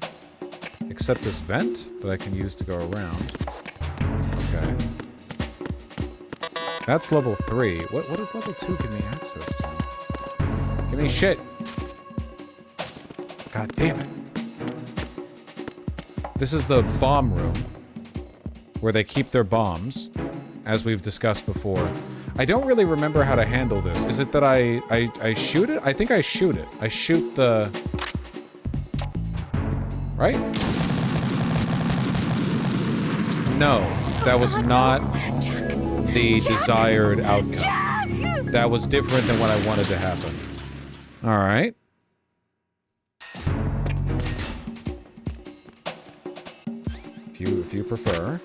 except this vent that I can use to go around. Okay. That's level 3. What does level 2 give me access to? Give me shit! God damn it. This is the bomb room, where they keep their bombs, as we've discussed before. I don't really remember how to handle this. Is it that I shoot it? I think I shoot it. I shoot the... Right? No, that was not the desired outcome. That was different than what I wanted to happen. All right. If you prefer.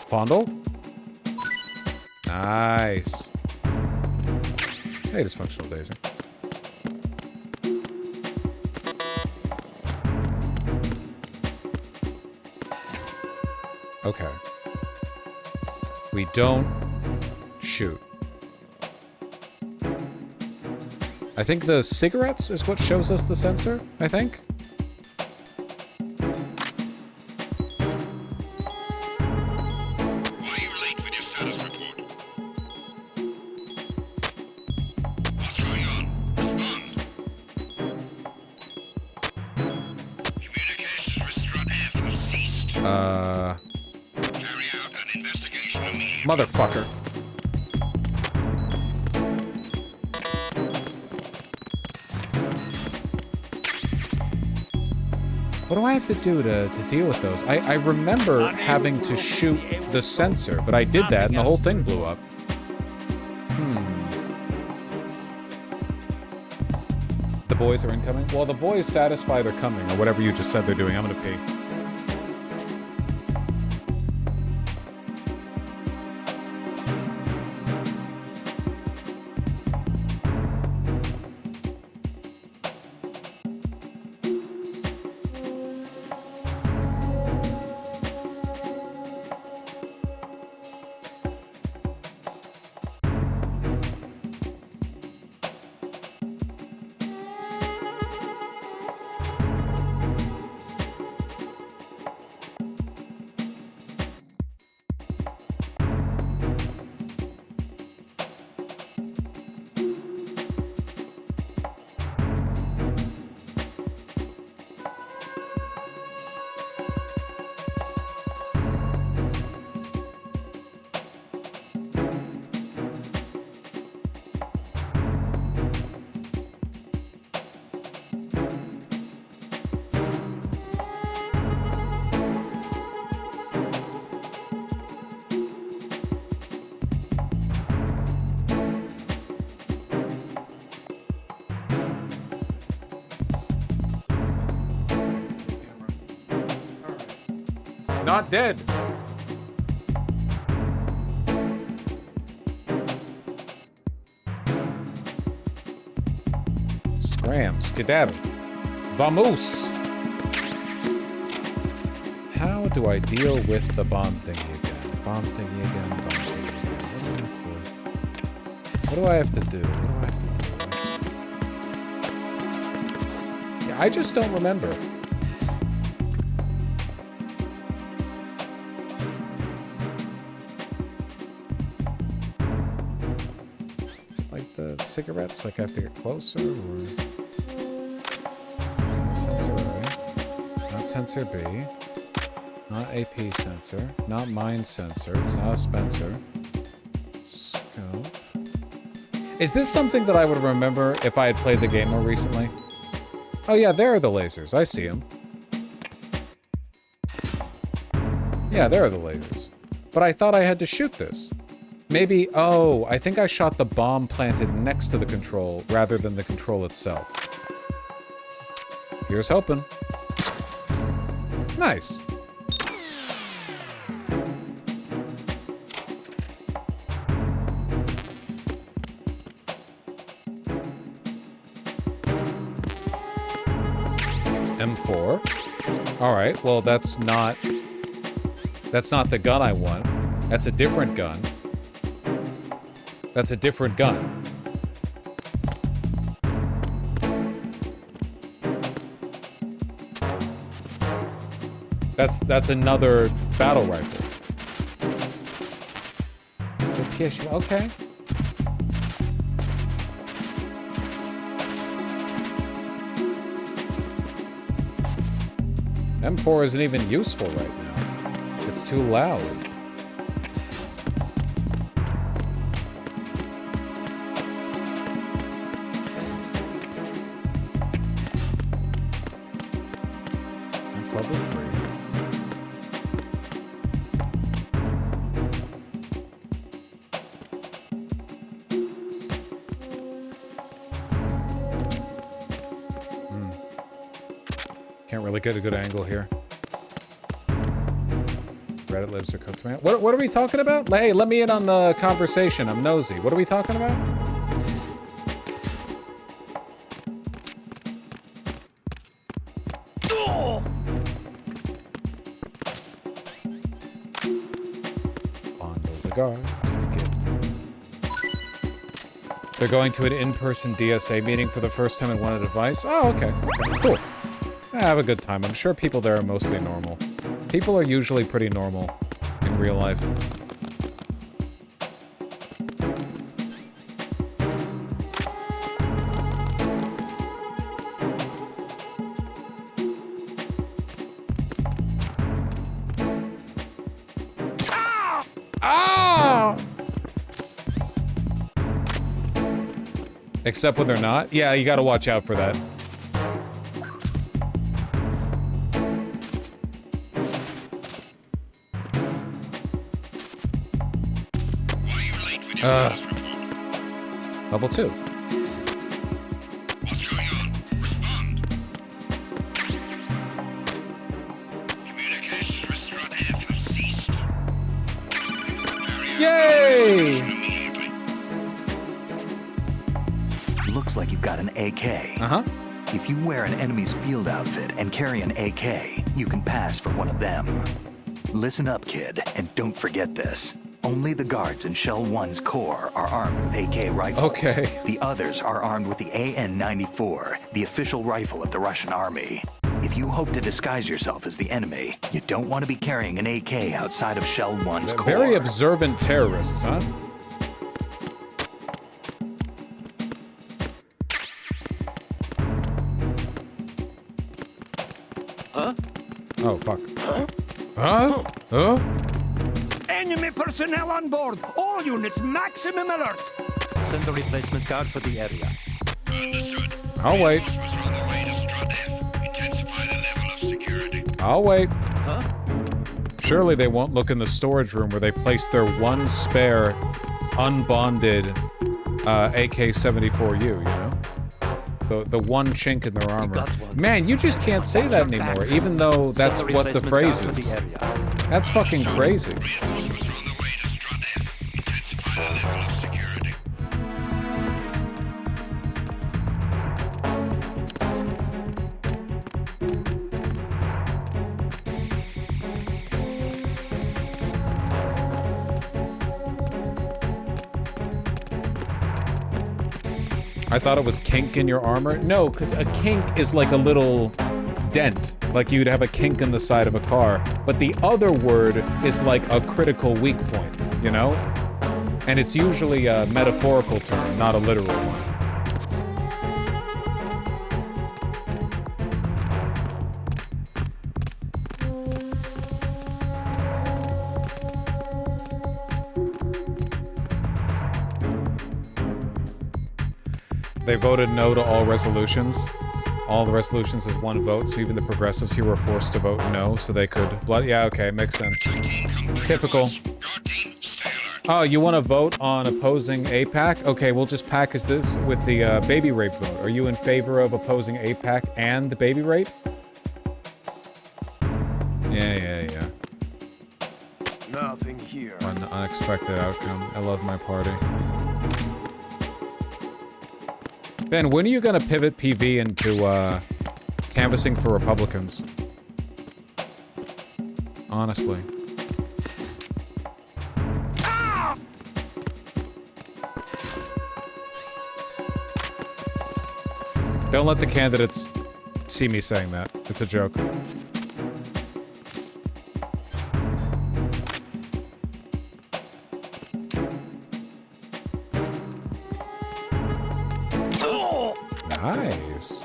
Fondle? Nice. Hey, dysfunctional Daisy. Okay. We don't shoot. I think the cigarettes is what shows us the sensor, I think. Motherfucker. What do I have to do to deal with those? I remember having to shoot the sensor, but I did that and the whole thing blew up. The boys are incoming? Well, the boys satisfy they're coming, or whatever you just said they're doing. I'm gonna pee. Not dead. Scram, skedaddle. Vamos! How do I deal with the bomb thingy again? Bomb thingy again, bomb thingy again. What do I have to do? Yeah, I just don't remember. Cigarettes, like I have to get closer, or sensor A, not sensor B, not AP sensor, not mine sensor, it's not a Spencer. Scope. Is this something that I would remember if I had played the game more recently? Oh yeah, there are the lasers, I see them. Yeah, there are the lasers. But I thought I had to shoot this. Maybe, oh, I think I shot the bomb planted next to the control rather than the control itself. Here's hoping. Nice. M4. All right, well, that's not the gun I want. That's a different gun. That's a different gun. That's another battle rifle. The kiss you. Okay. M4 isn't even useful right now. It's too loud. That's level 3. Can't really get a good angle here. Reddit lives or cooked man. What are we talking about? Hey, let me in on the conversation. I'm nosy. What are we talking about? Bundle the guard. They're going to an in-person DSA meeting for the first time and wanted advice. Oh, okay. Cool. Have a good time. I'm sure people there are mostly normal. People are usually pretty normal in real life. Ah! Except when they're not? Yeah, you gotta watch out for that. Level 2. What's going on? Respond. Communications with Strut F have ceased. Yay! Looks like you've got an AK. Uh-huh. If you wear an enemy's field outfit and carry an AK, you can pass for one of them. Listen up, kid, and don't forget this. Only the guards in Shell 1's core are armed with AK rifles. Okay. The others are armed with the AN-94, the official rifle of the Russian army. If you hope to disguise yourself as the enemy, you don't want to be carrying an AK outside of Shell 1's core. Very observant terrorists, huh? Huh? Oh, fuck. Huh? Huh? Enemy personnel on board. All units, maximum alert. Send a replacement guard for the area. Understood. I'll wait. Reinforcements are on the way to Strut F. Intensify the level of security. I'll wait. Huh? Surely they won't look in the storage room where they place their one spare, unbonded AK-74U, you know? The one chink in their armor. Man, you just can't say that anymore, even though that's what the phrase is. That's fucking crazy. Reinforcements are on the way to Strut F. Intensify the level of security. I thought it was kink in your armor. No, because a kink is like a little dent. Like you'd have a kink in the side of a car. But the other word is like a critical weak point, you know? And it's usually a metaphorical term, not a literal one. They voted no to all resolutions. All the resolutions is one vote, so even the progressives here were forced to vote no, so they could blood. Yeah, okay, makes sense. Typical. Oh, you want to vote on opposing APAC? Okay, we'll just package this with the baby rape vote. Are you in favor of opposing APAC and the baby rape? Yeah. Nothing here. An unexpected outcome. I love my party. Ben, when are you gonna pivot PV into canvassing for Republicans? Honestly. Don't let the candidates see me saying that. It's a joke. Nice.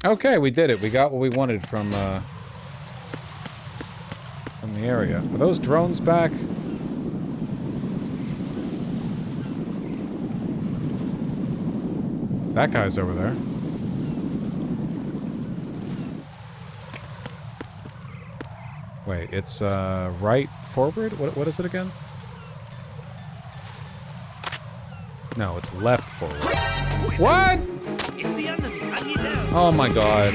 Okay, we did it. We got what we wanted from the area. Are those drones back? That guy's over there. Wait, it's right forward? What is it again? No, it's left forward. What? It's the enemy. I need help. Oh my god.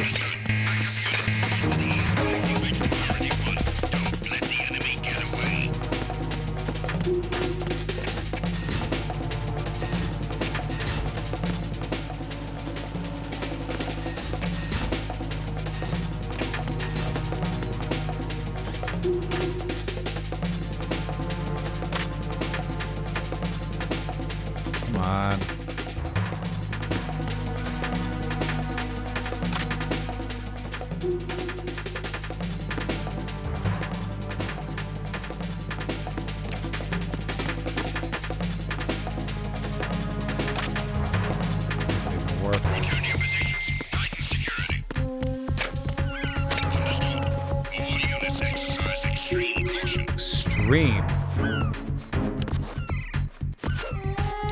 Come on. Doesn't even work. Return to your positions. Tighten security. Understood. All units exercise extreme caution. Extreme.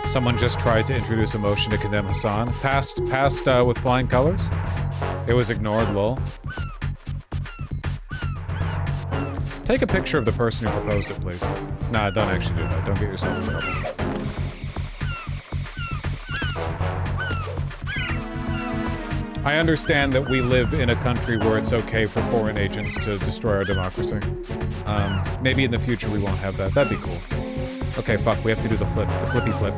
Someone just tried to introduce a motion to condemn Hassan. Passed with flying colors. It was ignored, lol. Take a picture of the person who proposed it, please. Nah, don't actually do that. Don't get yourself in trouble. I understand that we live in a country where it's okay for foreign agents to destroy our democracy. Maybe in the future we won't have that. That'd be cool. Okay, fuck, we have to do the flip, the flippy flip.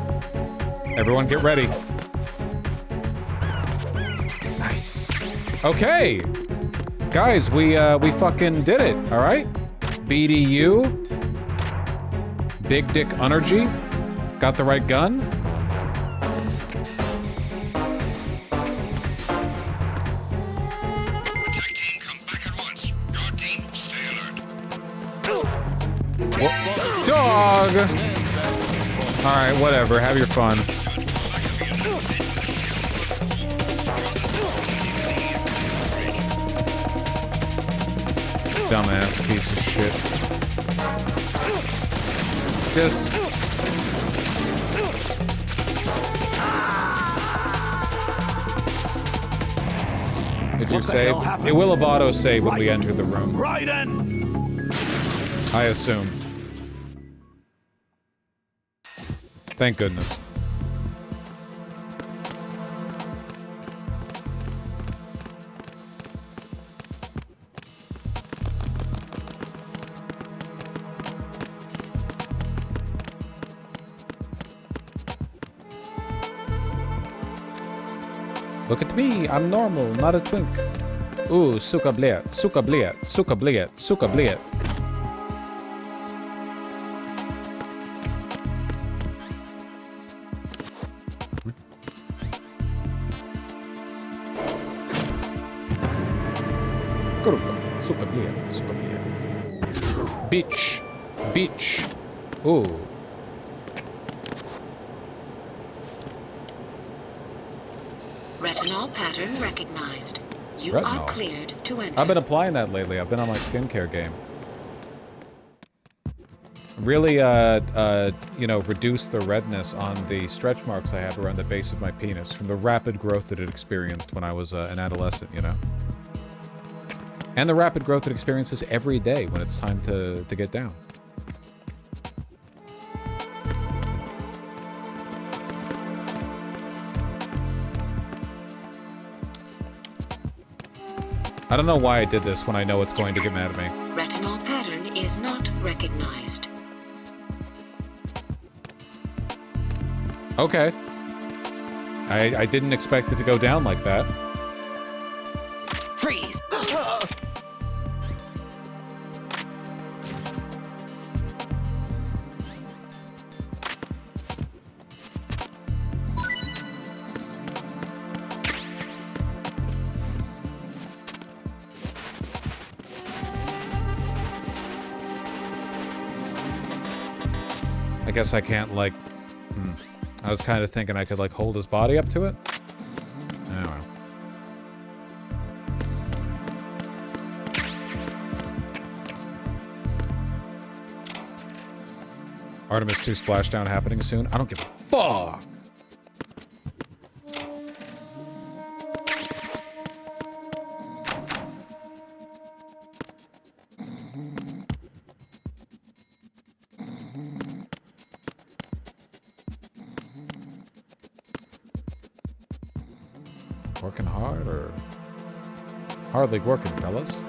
Everyone get ready. Nice. Okay. Guys, we fucking did it, all right? BDU. Big Dick Energy. Got the right gun. Attack team, come back at once. Guard team, stay alert. What? Dog! Alright, whatever. Have your fun. Dumbass piece of shit. Just... Did you save? It will have auto-save when we enter the room. Right in. I assume. Thank goodness. Look at me, I'm normal, not a twink. Ooh, suka bliet, suka bliet, suka bliet, suka bliet. Suka bliet, suka bliet. Beach, beach. Ooh. Retinol pattern recognized. You Retinol. are cleared to enter. I've been applying that lately. I've been on my skincare game. Really, you know, reduce the redness on the stretch marks I have around the base of my penis from the rapid growth that it experienced when I was an adolescent, you know? And the rapid growth it experiences every day when it's time to get down. I don't know why I did this when I know it's going to get mad at me. Retinol pattern is not recognized. Okay. I didn't expect it to go down like that. Freeze. I guess I can't, like... I was kind of thinking I could, like, hold his body up to it. Oh, well. Artemis 2 splashdown happening soon. I don't give a fuck. Working hard or hardly working, fellas?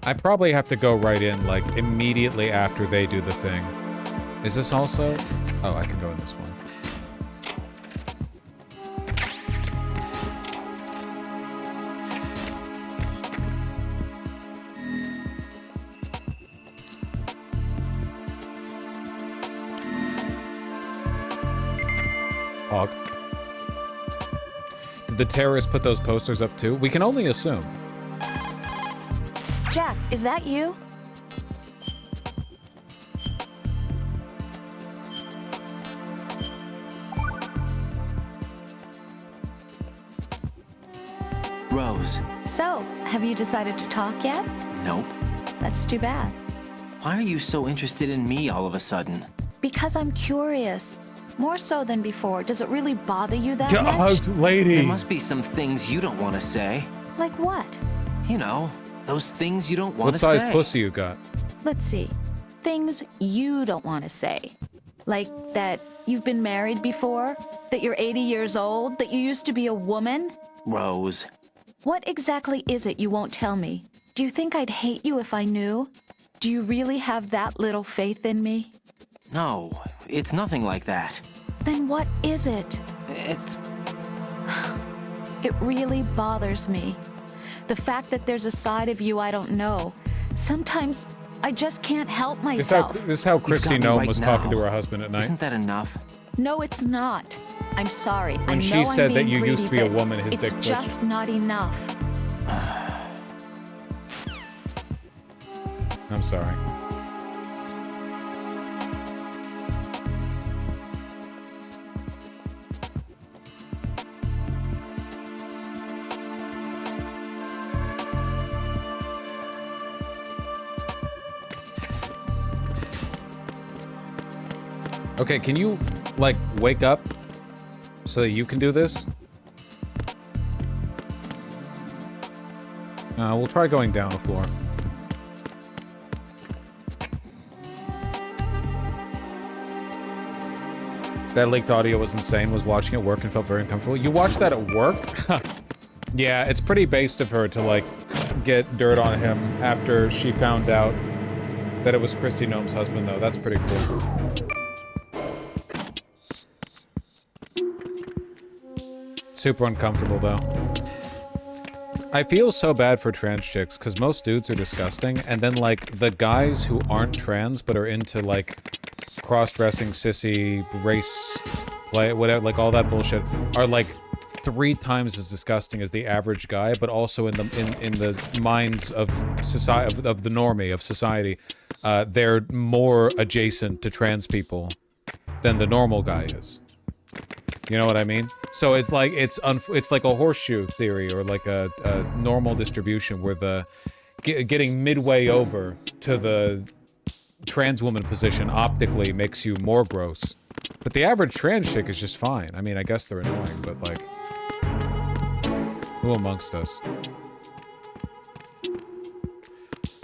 I probably have to go right in, like, immediately after they do the thing. Is this also? Oh, I can go in this one. Hog. Did the terrorists put those posters up too? We can only assume. Jack, is that you? Rose. So, have you decided to talk yet? Nope. That's too bad. Why are you so interested in me all of a sudden? Because I'm curious. More so than before. Does it really bother you that much? God, lady. There must be some things you don't want to say. Like what? You know, those things you don't want to say. What size pussy you got? Let's see. Things you don't want to say. Like that you've been married before, that you're 80 years old, that you used to be a woman. Rose. What exactly is it you won't tell me? Do you think I'd hate you if I knew? Do you really have that little faith in me? No, it's nothing like that. Then what is it? It's... It really bothers me. The fact that there's a side of you I don't know. Sometimes I just can't help myself. This is how Christy Nome was talking to her husband at night. Isn't that enough? No, it's not. I'm sorry. When I know she said I'm that being you used to be greedy, a but woman, his it's dick just twitched. not enough. I'm sorry. Okay, can you, like, wake up so that you can do this? We'll try going down the floor. That leaked audio was insane. Was watching it work and felt very uncomfortable. You watched that at work? Yeah, it's pretty based of her to, like, get dirt on him after she found out that it was Christy Nome's husband, though. That's pretty cool. Super uncomfortable, though. I feel so bad for trans chicks, because most dudes are disgusting, and then, like, the guys who aren't trans, but are into, like, cross-dressing, sissy, race, play, whatever, like, all that bullshit, are, like, 3 times as disgusting as the average guy, but also in the minds of society, of the normie, of society, they're more adjacent to trans people than the normal guy is. You know what I mean? So it's like it's like a horseshoe theory, or like a normal distribution where the getting midway over to the trans woman position optically makes you more gross. But the average trans chick is just fine. I mean, I guess they're annoying, but like, who amongst us?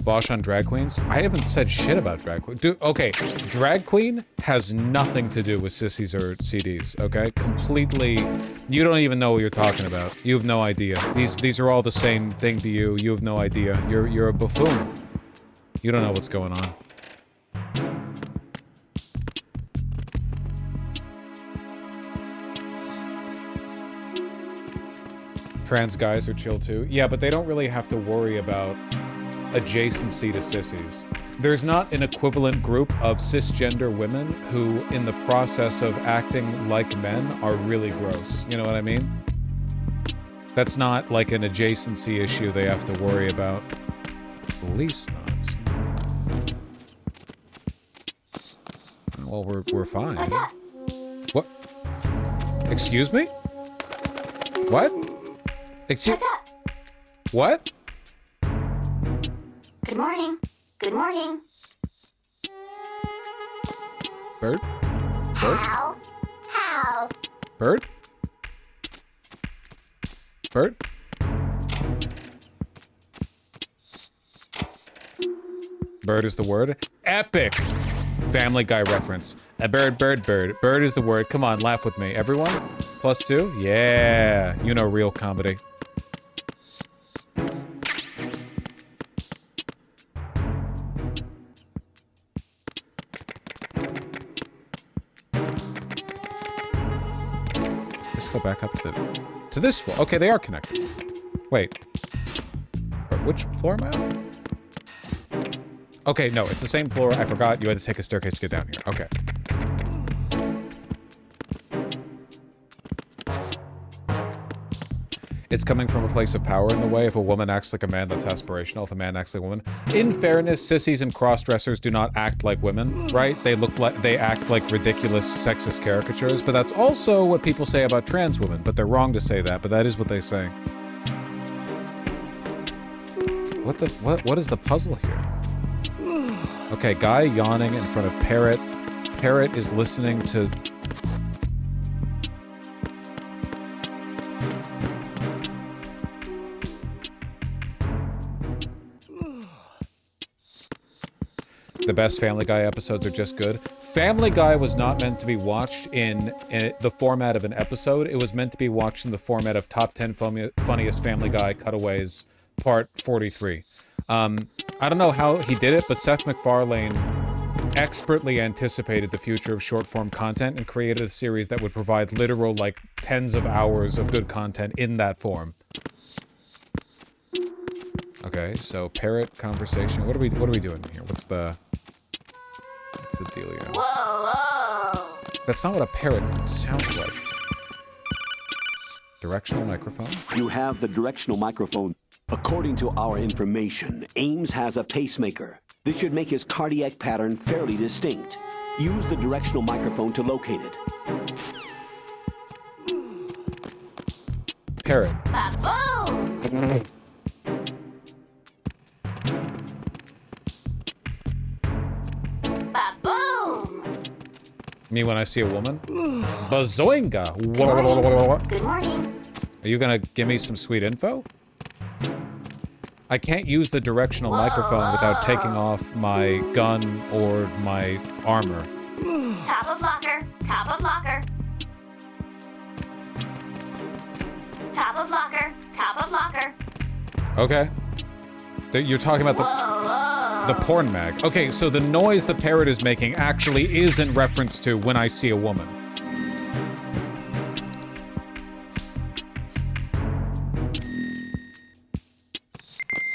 Bosch on drag queens? I haven't said shit about drag queens. Dude, okay, drag queen has nothing to do with sissies or CDs, okay? Completely, you don't even know what you're talking about. You have no idea. These are all the same thing to you. You have no idea. You're a buffoon. You don't know what's going on. Trans guys are chill too. Yeah, but they don't really have to worry about adjacency to sissies. there's not an equivalent group of cisgender women who, in the process of acting like men, are really gross. You know what I mean? That's not like an adjacency issue they have to worry about. At least not. Well, we're fine. What? Excuse me? What? Excuse? What? Good morning. Good morning. Bird? Bird? How? How? Bird? Bird? Bird is the word. Epic! Family Guy reference. A bird, bird, bird. Bird is the word. Come on, laugh with me. Everyone? +2? Yeah. You know real comedy. Let's go back up to this floor. Okay, they are connected. Wait. Which floor am I on? Okay, no, it's the same floor. I forgot you had to take a staircase to get down here. Okay. It's coming from a place of power in the way. If a woman acts like a man, that's aspirational. If a man acts like a woman. In fairness, sissies and cross-dressers do not act like women, right? They act like ridiculous sexist caricatures, but that's also what people say about trans women. But they're wrong to say that, but that is what they say. What is the puzzle here? Okay, guy yawning in front of Parrot. Parrot is listening to... The best Family Guy episodes are just good. Family Guy was not meant to be watched in the format of an episode. It was meant to be watched in the format of Top 10 Funniest Family Guy Cutaways, Part 43. I don't know how he did it, but Seth MacFarlane expertly anticipated the future of short-form content and created a series that would provide literal, like, tens of hours of good content in that form. Okay, so parrot conversation. What are we doing here? What's the dealio? Whoa. That's not what a parrot sounds like. Directional microphone? You have the directional microphone. According to our information, Ames has a pacemaker. This should make his cardiac pattern fairly distinct. Use the directional microphone to locate it. Parrot. Ba-boom! Ba-boom! Me when I see a woman? Bazoinga! Good morning. Are you gonna give me some sweet info? I can't use the directional microphone without taking off my gun or my armor. Top of locker. Top of locker. Top of locker. Top of locker. Okay. You're talking about the porn mag. Okay, so the noise the parrot is making actually is in reference to when I see a woman.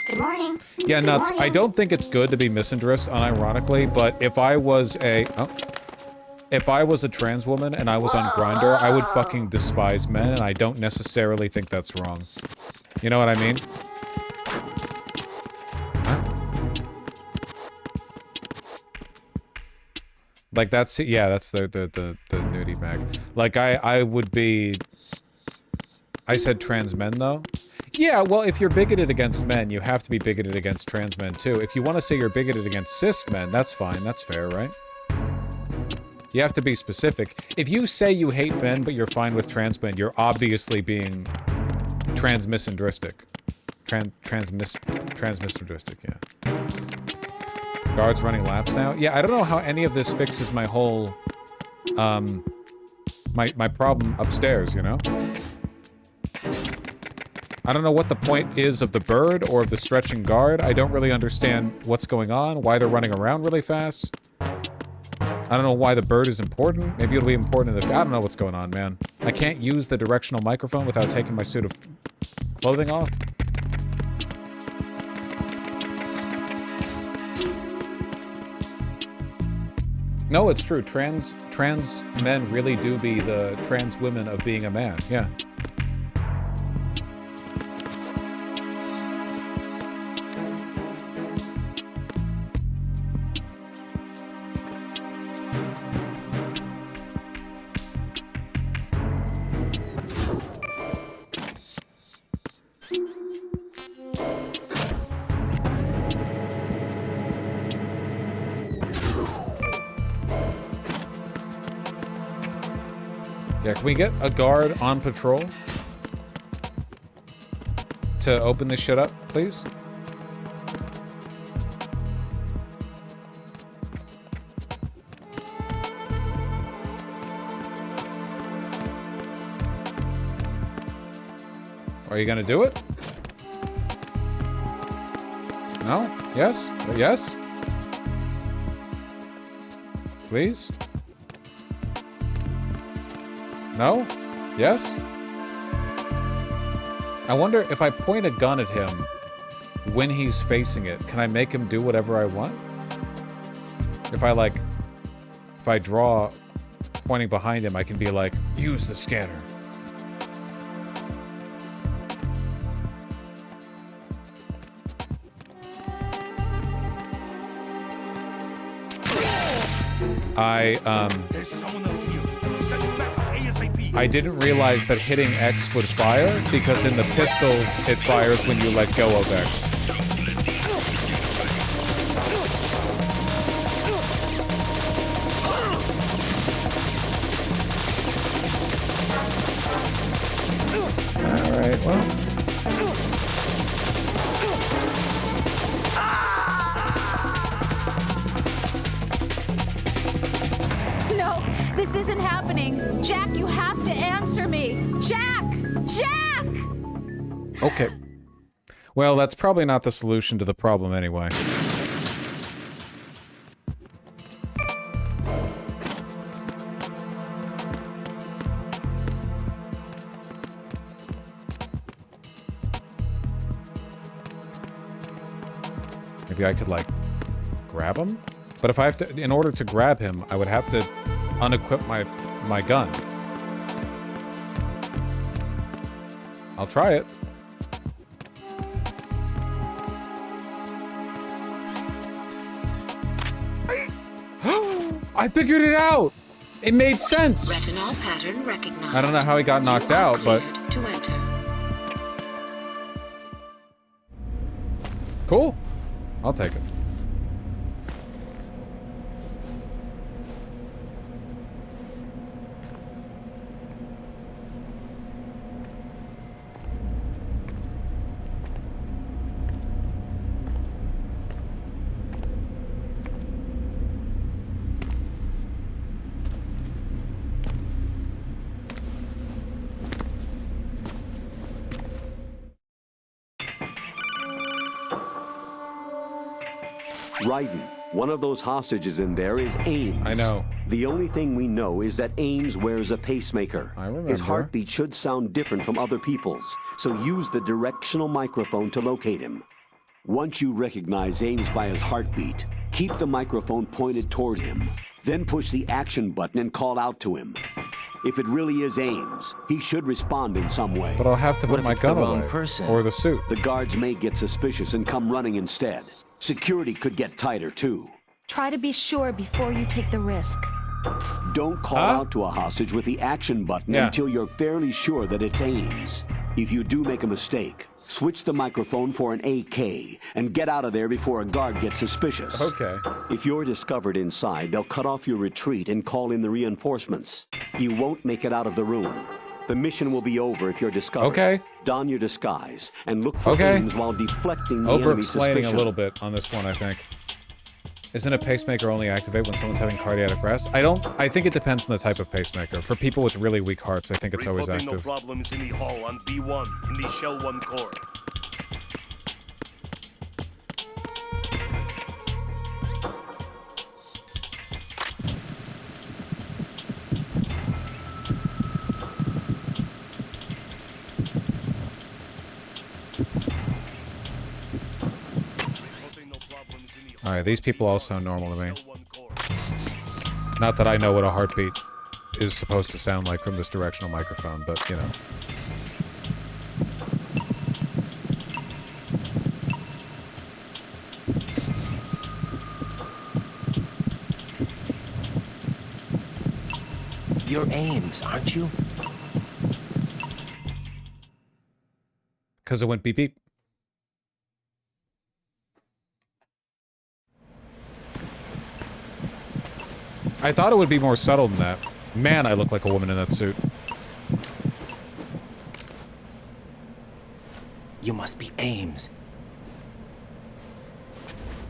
Good morning. Yeah, nuts. I don't think it's good to be misandrist, unironically, but if I was a trans woman and I was on Grindr, I would fucking despise men, and I don't necessarily think that's wrong. You know what I mean? Huh? Like that's the nudie mag. Like I would be. I said trans men though. Yeah, well, if you're bigoted against men, you have to be bigoted against trans men, too. If you want to say you're bigoted against cis men, that's fine. That's fair, right? You have to be specific. If you say you hate men, but you're fine with trans men, you're obviously being transmisandristic. Transmisandristic, yeah. Guards running laps now? Yeah, I don't know how any of this fixes my whole... my problem upstairs, you know? I don't know what the point is of the bird or of the stretching guard. I don't really understand what's going on, why they're running around really fast. I don't know why the bird is important. Maybe it'll be important in the... I don't know what's going on, man. I can't use the directional microphone without taking my suit of clothing off. No, it's true. Trans men really do be the trans women of being a man. Yeah. Yeah, can we get a guard on patrol to open this shit up, please? Are you gonna do it? No? Yes? Yes? Please? No? Yes? I wonder if I point a gun at him when he's facing it, can I make him do whatever I want? If I draw pointing behind him, I can be like, use the scanner. I didn't realize that hitting X would fire, because in the pistols, it fires when you let go of X. Alright, well. No, this isn't happening. Jack, you have to answer me. Jack! Jack! Okay. Well, that's probably not the solution to the problem anyway. Maybe I could, like, grab him? But if I have to, in order to grab him, I would have to unequip my gun. I'll try it. I figured it out! It made sense! Retinol pattern recognized. I don't know how he got knocked out, but... To enter. Cool. I'll take it. Raiden, one of those hostages in there is Ames. I know. The only thing we know is that Ames wears a pacemaker. I remember. His heartbeat should sound different from other people's, so use the directional microphone to locate him. Once you recognize Ames by his heartbeat, keep the microphone pointed toward him. Then push the action button and call out to him. If it really is Ames, he should respond in some way. But I'll have to put my gun away. Or the suit. The guards may get suspicious and come running instead. Security could get tighter, too. Try to be sure before you take the risk. Don't call out to a hostage with the action button until you're fairly sure that it's Ames. If you do make a mistake, switch the microphone for an AK and get out of there before a guard gets suspicious. Okay. If you're discovered inside, they'll cut off your retreat and call in the reinforcements. You won't make it out of the room. The mission will be over if you're discovered. Okay. Don your disguise and look for Ames while deflecting the enemy's Over-explaining suspicion. a little bit on this one, I think. Isn't a pacemaker only activate when someone's having cardiac arrest? I think it depends on the type of pacemaker. For people with really weak hearts, I think it's always Reporting active. no problems in the hall on B1 in the Shell 1 core. Alright, these people all sound normal to me. Not that I know what a heartbeat is supposed to sound like from this directional microphone, but, you know. You're Ames, aren't you? Because it went beep beep. I thought it would be more subtle than that. Man, I look like a woman in that suit. You must be Ames.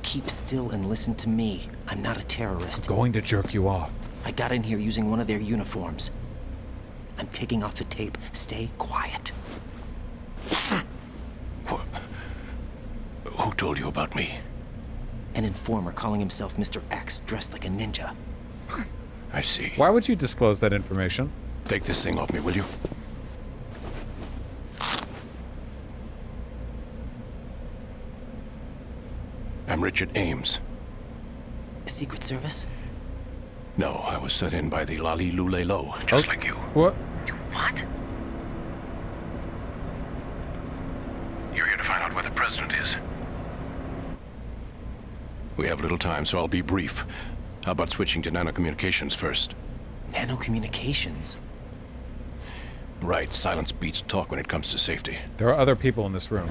Keep still and listen to me. I'm not a terrorist. I'm going to jerk you off. I got in here using one of their uniforms. I'm taking off the tape. Stay quiet. Who told you about me? An informer calling himself Mr. X, dressed like a ninja. I see. Why would you disclose that information? Take this thing off me, will you? I'm Richard Ames. Secret Service? No, I was sent in by the Lali Lule Lo, just like you. What? What? You're here to find out where the president is. We have little time, so I'll be brief. How about switching to nanocommunications first? Nanocommunications? Right, silence beats talk when it comes to safety. There are other people in this room.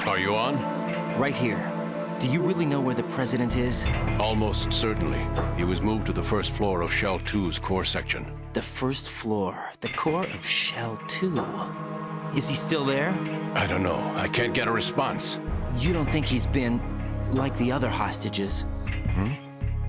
Are you on? Right here. Do you really know where the president is? Almost certainly. He was moved to the first floor of Shell 2's core section. The first floor, the core of Shell 2. Is he still there? I don't know. I can't get a response. You don't think he's been like the other hostages? Hmm?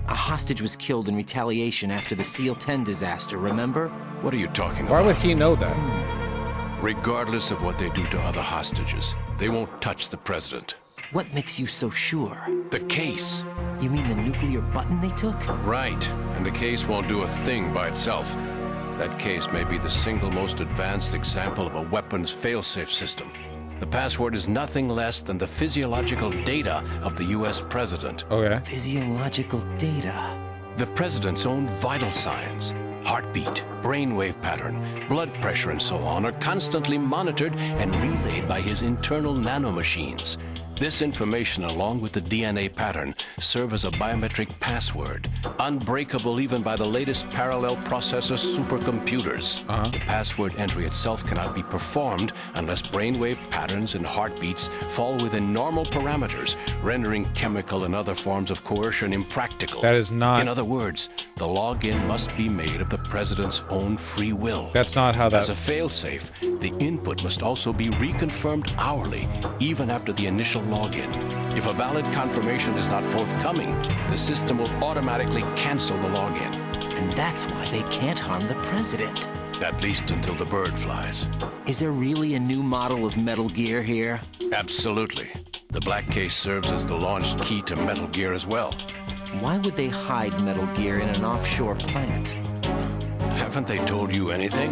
A hostage was killed in retaliation after the SEAL 10 disaster, remember? What are you talking Why about? would he know that? Regardless of what they do to other hostages, they won't touch the president. What makes you so sure? The case. You mean the nuclear button they took? Right. And the case won't do a thing by itself. That case may be the single most advanced example of a weapons failsafe system. The password is nothing less than the physiological data of the U.S. president. Okay. Physiological data? The president's own vital signs, heartbeat, brainwave pattern, blood pressure, and so on, are constantly monitored and relayed by his internal nanomachines. This information, along with the DNA pattern, serve as a biometric password, unbreakable even by the latest parallel processor supercomputers. The password entry itself cannot be performed unless brainwave patterns and heartbeats fall within normal parameters, rendering chemical and other forms of coercion impractical. That is not... In other words, the login must be made of the president's own free will. That's not how that... As a failsafe, the input must also be reconfirmed hourly, even after the initial login. If a valid confirmation is not forthcoming, the system will automatically cancel the login. And that's why they can't harm the president. At least until the bird flies. Is there really a new model of Metal Gear here? Absolutely. The black case serves as the launch key to Metal Gear as well. Why would they hide Metal Gear in an offshore plant? Haven't they told you anything?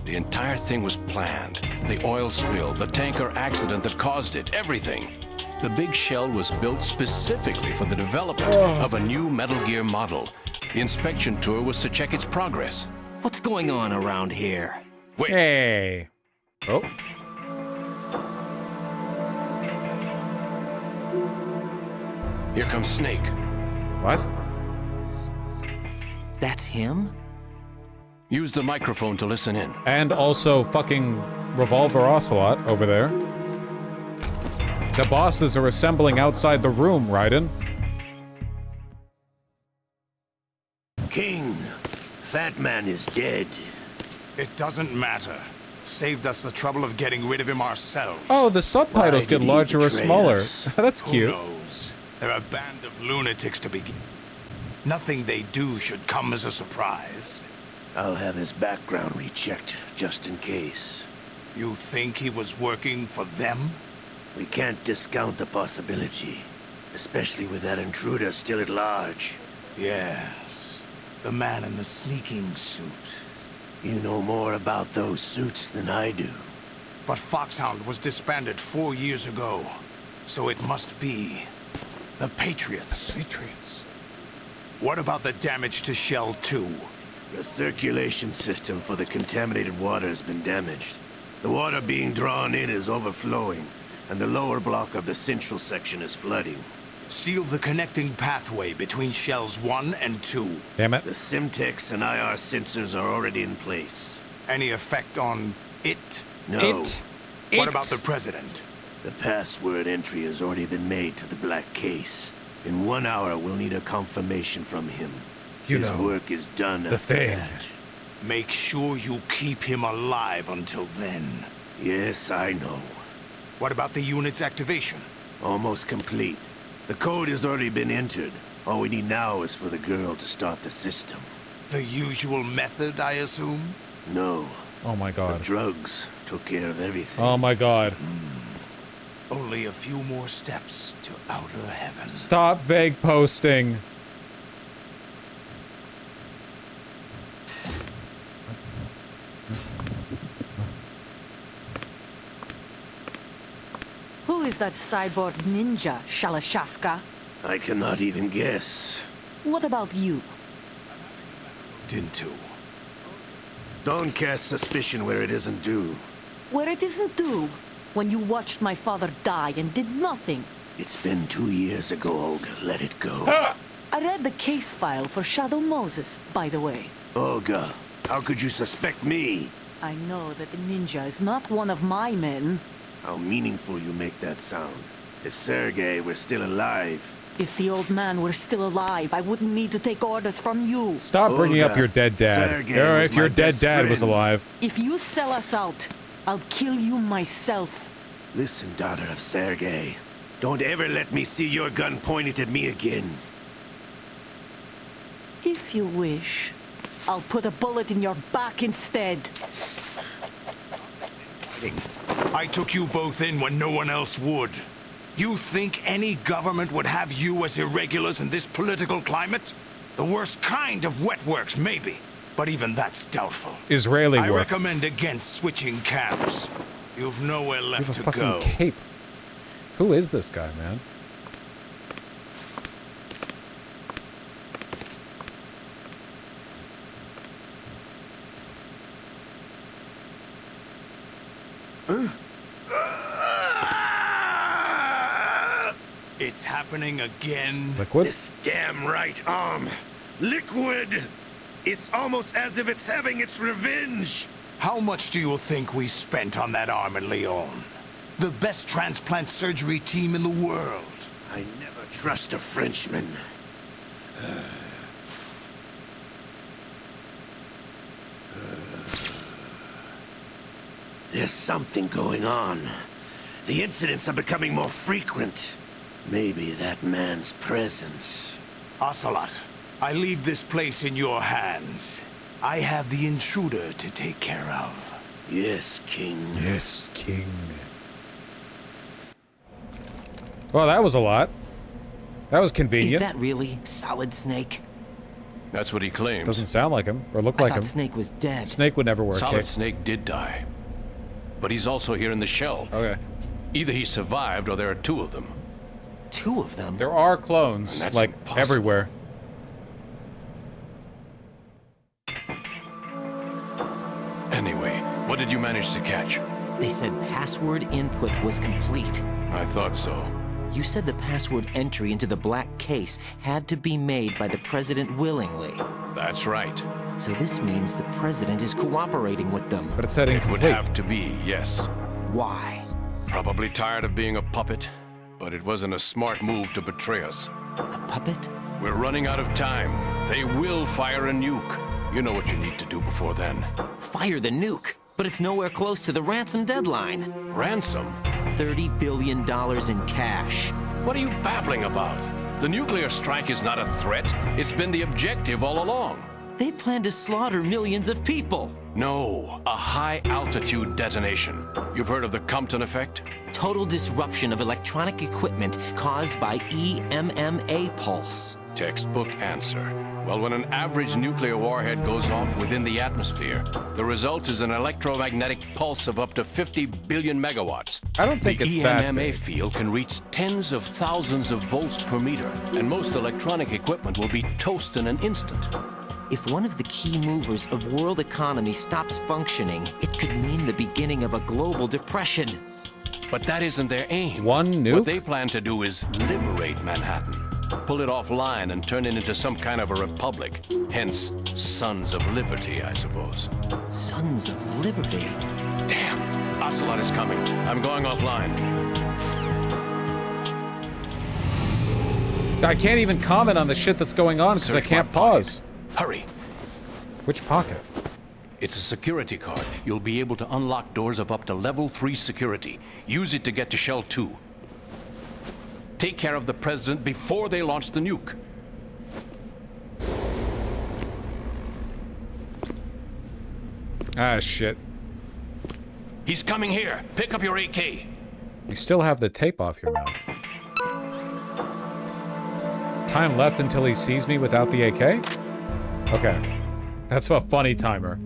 The entire thing was planned. The oil spill, the tanker accident that caused it, everything. The big shell was built specifically for the development of a new Metal Gear model. The inspection tour was to check its progress. What's going on around here? Wait. Hey. Oh. Here comes Snake. What? That's him? Use the microphone to listen in. And also fucking Revolver Ocelot over there. The bosses are assembling outside the room, Raiden. King, Fat Man is dead. It doesn't matter. Saved us the trouble of getting rid of him ourselves. Oh, the subtitles get larger or smaller. That's cute. Who knows? They're a band of lunatics to begin. Nothing they do should come as a surprise. I'll have his background rechecked, just in case. You think he was working for them? We can't discount the possibility, especially with that intruder still at large. Yes. The man in the sneaking suit. You know more about those suits than I do. But Foxhound was disbanded 4 years ago. So it must be the Patriots. Patriots. What about the damage to Shell 2? The circulation system for the contaminated water has been damaged. The water being drawn in is overflowing, and the lower block of the central section is flooding. Seal the connecting pathway between Shells 1 and 2. Damn it. The Simtex and IR sensors are already in place. Any effect on it? No. What about the President? The password entry has already been made to the black case. In 1 hour, we'll need a confirmation from him. His work is done after that. Make sure you keep him alive until then. Yes, I know. What about the unit's activation? Almost complete. The code has already been entered. All we need now is for the girl to start the system. The usual method, I assume? No. Oh my god. The drugs took care of everything. Oh my god. Only a few more steps to outer heaven. Stop vague posting. Who is that cyborg ninja, Shalashaska? I cannot even guess. What about you? Into. Don't cast suspicion where it isn't due. Where it isn't due? When you watched my father die and did nothing. It's been 2 years ago, Olga. Let it go. I read the case file for Shadow Moses, by the way. Olga, how could you suspect me? I know that the ninja is not one of my men. How meaningful you make that sound. If Sergei were still alive... If the old man were still alive, I wouldn't need to take orders from you. Stop bringing up your dead dad. Or if your dead dad was alive. If you sell us out, I'll kill you myself. Listen, daughter of Sergei. Don't ever let me see your gun pointed at me again. If you wish, I'll put a bullet in your back instead. I took you both in when no one else would. You think any government would have you as irregulars in this political climate? The worst kind of wet works, maybe. But even that's doubtful. Israeli I work. recommend against switching camps. You've nowhere You left have a to fucking go. cape. Who is this guy, man? It's happening again. Liquid? This damn right arm. Liquid! It's almost as if it's having its revenge. How much do you think we spent on that arm in Lyon? The best transplant surgery team in the world. I never trust a Frenchman. There's something going on. The incidents are becoming more frequent. Maybe that man's presence. Ocelot, I leave this place in your hands. I have the intruder to take care of. Yes, King. Yes, King. Well, that was a lot. That was convenient. Is that really Solid Snake? That's what he claims. Doesn't sound like him, or look I like thought him. Snake was dead. Snake would never work. Solid Snake did die. But he's also here in the shell. Okay. Either he survived or there are two of them. Two of them? There are clones, That's like, impossible. everywhere. Anyway, what did you manage to catch? They said password input was complete. I thought so. You said the password entry into the black case had to be made by the president willingly. That's right. So this means the president is cooperating with them. But it said It incomplete. would have to be, yes. Why? Probably tired of being a puppet, but it wasn't a smart move to betray us. A puppet? We're running out of time. They will fire a nuke. You know what you need to do before then. Fire the nuke, but it's nowhere close to the ransom deadline. Ransom? $30 billion in cash. What are you babbling about? The nuclear strike is not a threat. It's been the objective all along. They plan to slaughter millions of people. No, a high-altitude detonation. You've heard of the Compton effect? Total disruption of electronic equipment caused by EMMA pulse. Textbook answer. Well, when an average nuclear warhead goes off within the atmosphere, the result is an electromagnetic pulse of up to 50 billion megawatts. I don't think the it's that EMMA big. field can reach tens of thousands of volts per meter, and most electronic equipment will be toast in an instant. If one of the key movers of world economy stops functioning, it could mean the beginning of a global depression. But that isn't their aim. One nuke? What they plan to do is liberate Manhattan. Pull it offline and turn it into some kind of a republic. Hence, Sons of Liberty, I suppose. Sons of Liberty? Damn! Ocelot is coming. I'm going offline. I can't even comment on the shit that's going on because I Search can't my pocket. pause. Hurry. Which pocket? It's a security card. You'll be able to unlock doors of up to level 3 security. Use it to get to Shell 2. Take care of the president before they launch the nuke. Ah, shit. He's coming here. Pick up your AK. You still have the tape off your mouth. Time left until he sees me without the AK? Okay. That's a funny timer.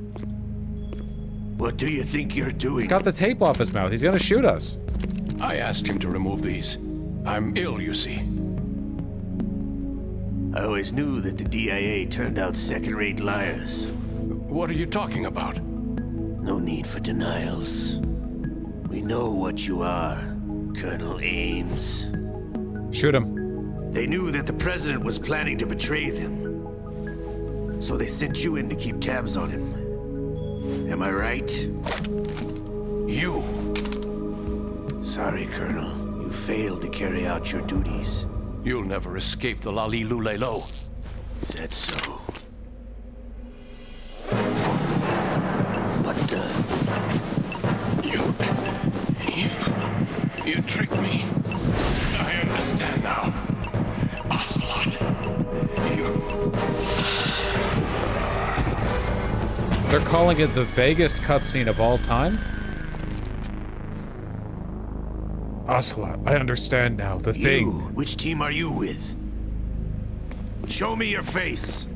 What do you think you're doing? He's got the tape off his mouth. He's gonna shoot us. I asked him to remove these. I'm ill, you see. I always knew that the DIA turned out second-rate liars. What are you talking about? No need for denials. We know what you are, Colonel Ames. Shoot him. They knew that the president was planning to betray them. So they sent you in to keep tabs on him. Am I right? You. Sorry, Colonel. You failed to carry out your duties. You'll never escape the Lali-Lulelo. Is that so? What the? You tricked me. I understand now. Ocelot. They're calling it the vaguest cutscene of all time? Ocelot, I understand now. The thing. Which team are you with? Show me your face.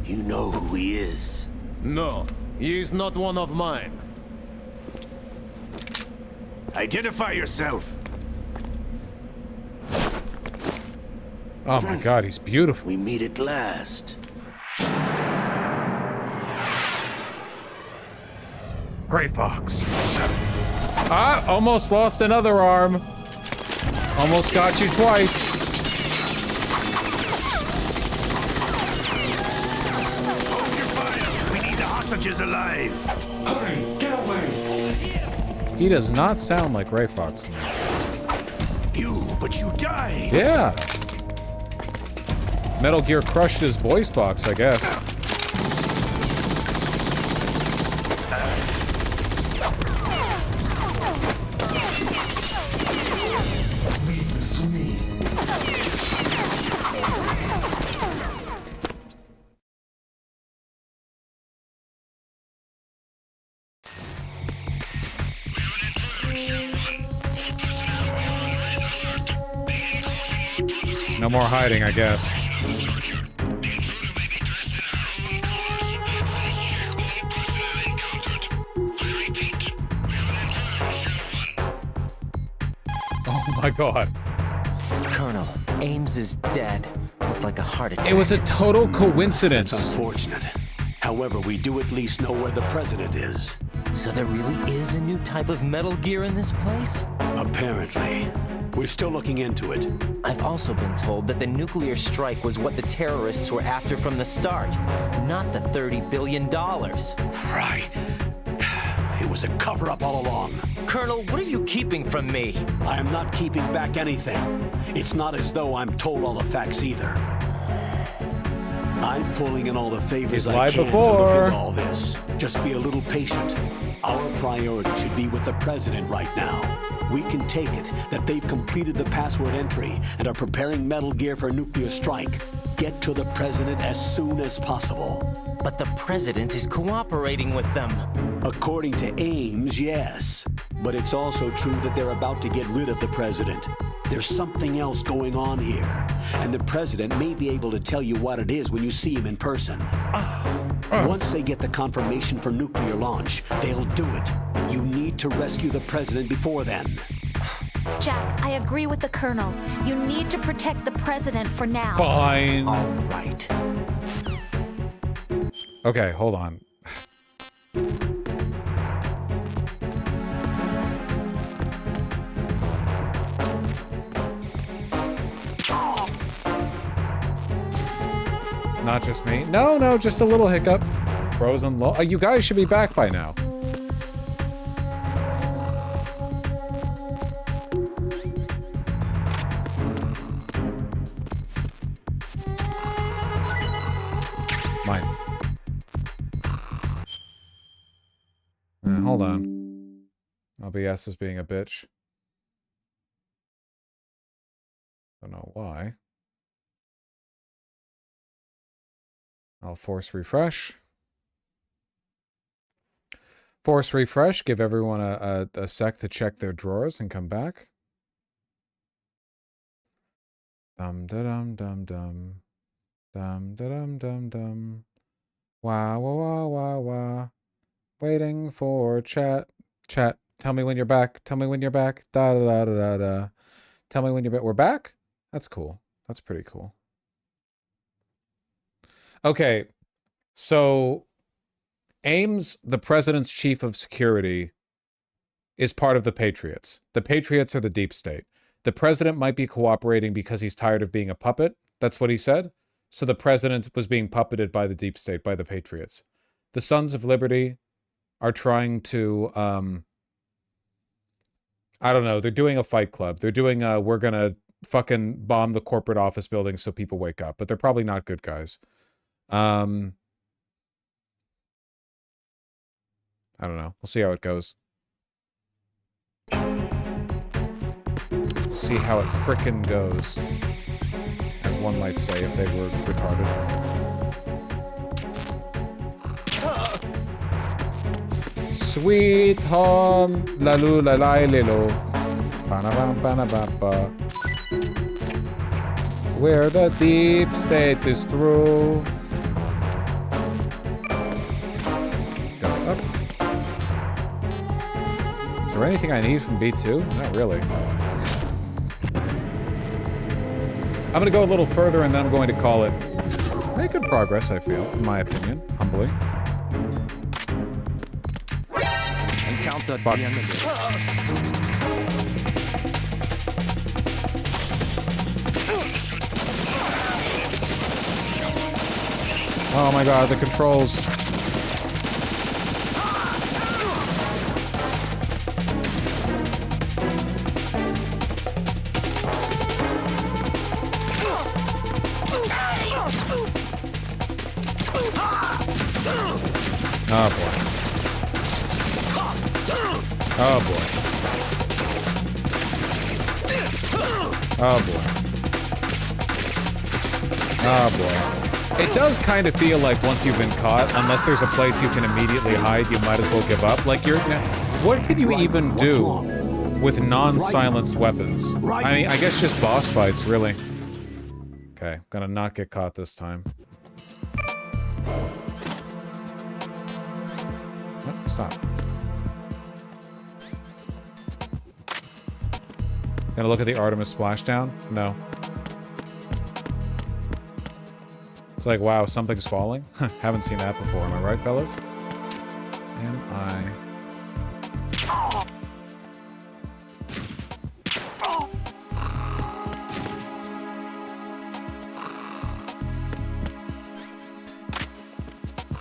You know who he is. No, he is not one of mine. Identify yourself. Oh my god, he's beautiful. We meet at last. Gray Fox. Ah, almost lost another arm. Almost got you twice. Hold your fire. We need the hostages alive. Hurry, get away. He does not sound like Gray Fox to me. But you died. Yeah. Metal Gear crushed his voice box, I guess. Leave this to me. No more hiding, I guess. Oh my god. Colonel, Ames is dead. Looked like a heart attack. It was a total coincidence. It's unfortunate. However, we do at least know where the president is. So there really is a new type of Metal Gear in this place? Apparently. We're still looking into it. I've also been told that the nuclear strike was what the terrorists were after from the start, not the $30 billion. Right. It was a cover-up all along. Colonel, what are you keeping from me? I am not keeping back anything. It's not as though I'm told all the facts either. I'm pulling in all the favors I can to look into all this. Just be a little patient. Our priority should be with the president right now. We can take it that they've completed the password entry and are preparing Metal Gear for a nuclear strike. Get to the president as soon as possible. But the president is cooperating with them. According to Ames, yes. But it's also true that they're about to get rid of the president. There's something else going on here, and the president may be able to tell you what it is when you see him in person. Once they get the confirmation for nuclear launch, they'll do it. You need to rescue the president before then. Jack, I agree with the Colonel. You need to protect the president for now. Fine. All right. Okay, hold on. Not just me. No, just a little hiccup. Frozen low. You guys should be back by now. Mine. Hold on. OBS is being a bitch. Don't know why. I'll force refresh. Force refresh. Give everyone a sec to check their drawers and come back. Dum da dum dum dum. Dum da dum dum dum. Wah wah wah wah wah. Waiting for chat. Chat. Tell me when you're back. Tell me when you're back. Da da da da da. Tell me when you're back. We're back? That's cool. That's pretty cool. Okay, so Ames, the president's chief of security, is part of the Patriots. The Patriots are the deep state. The president might be cooperating because he's tired of being a puppet. That's what he said. So the president was being puppeted by the deep state, by the Patriots. The Sons of Liberty are trying to, I don't know, they're doing a fight club. They're doing we're gonna fucking bomb the corporate office building so people wake up. But they're probably not good guys. I don't know. We'll see how it goes. See how it frickin' goes. As one might say if they were retarded. Sweet home, la lu la la lilo. Ba-na-bam-ba-na-ba-ba. Where the deep state is through. Go up. Is there anything I need from B2? Not really. I'm gonna go a little further and then I'm going to call it. Make good progress, I feel, in my opinion, humbly. Encounter the enemy. Oh my god, the controls. Oh boy. Oh boy. Oh boy. Oh boy. It does kind of feel like once you've been caught, unless there's a place you can immediately hide, you might as well give up. Like you're, what can you even do with non-silenced weapons? I mean, I guess just boss fights, really. Okay, gonna not get caught this time. Oh, stop. Gonna look at the Artemis splashdown? No. It's like, wow, something's falling? Haven't seen that before, am I right, fellas? Am I...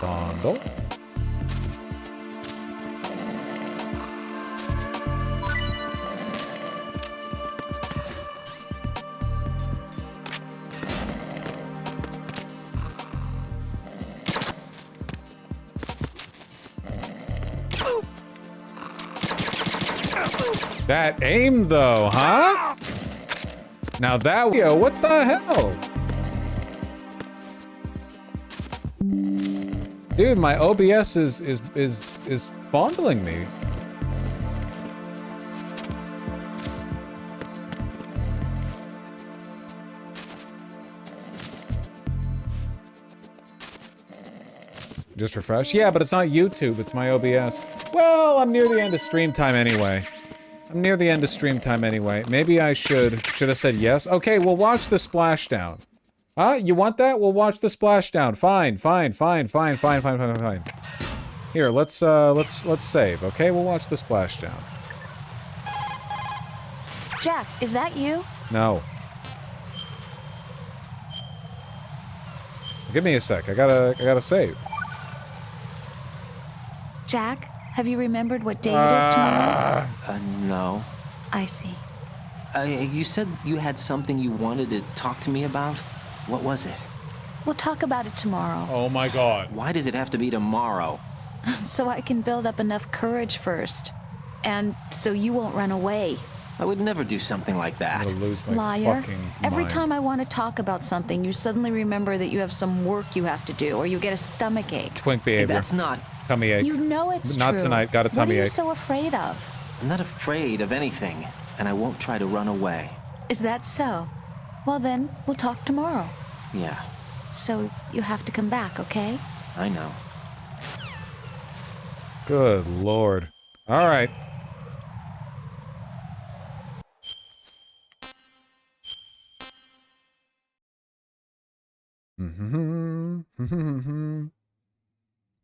Bundle. That aim, though, huh? Now that, yo, what the hell? Dude, my OBS is fondling me. Just refresh? Yeah, but it's not YouTube, it's my OBS. Well, I'm near the end of stream time anyway. Maybe I should have said yes. Okay, we'll watch the splashdown. Huh? You want that? We'll watch the splashdown. Fine. Here, let's save, okay? We'll watch the splashdown. Jack, is that you? No. Give me a sec. I gotta save. Jack, have you remembered what day it is tomorrow? No. I see. You said you had something you wanted to talk to me about? What was it? We'll talk about it tomorrow. Oh my god. Why does it have to be tomorrow? So I can build up enough courage first. And so you won't run away. I would never do something like that. I'm gonna lose my Liar. fucking Every mind. time I want to talk about something, you suddenly remember that you have some work you have to do, or you get a stomach ache. Twink behavior. That's not... Tummy ache. You know it's Not true. tonight. Got a tummy What are you ache. so afraid of? I'm not afraid of anything, and I won't try to run away. Is that so? Well then, we'll talk tomorrow. Yeah, So you have to come back, okay? I know. Good lord. Alright.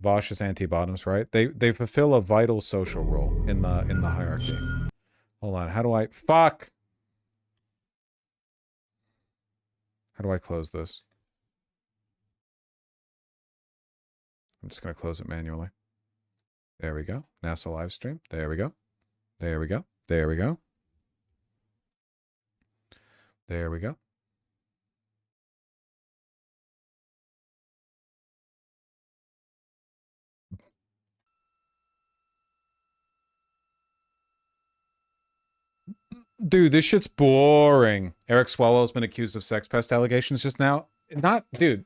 Vosh is anti-bottoms, right? They fulfill a vital social role in the hierarchy. Hold on, how do I... Fuck! How do I close this? I'm just gonna close it manually. There we go. NASA live stream. There we go. There we go. There we go. There we go. Dude, this shit's boring. Eric Swallow's been accused of sex pest allegations just now. Dude.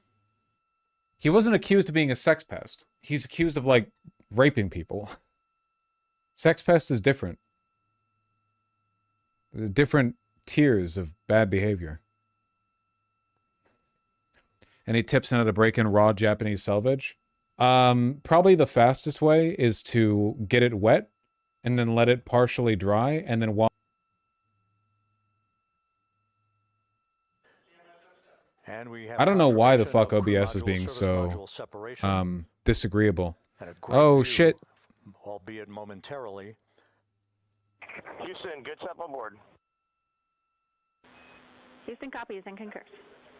He wasn't accused of being a sex pest. He's accused of, like, raping people. Sex pest is different. There's different tiers of bad behavior. Any tips on how to break in raw Japanese selvage? Probably the fastest way is to get it wet and then let it partially dry and then wash. I don't know why the fuck OBS is being so disagreeable. Oh shit. Albeit momentarily. Houston, good stuff on board. Houston copies and concurs.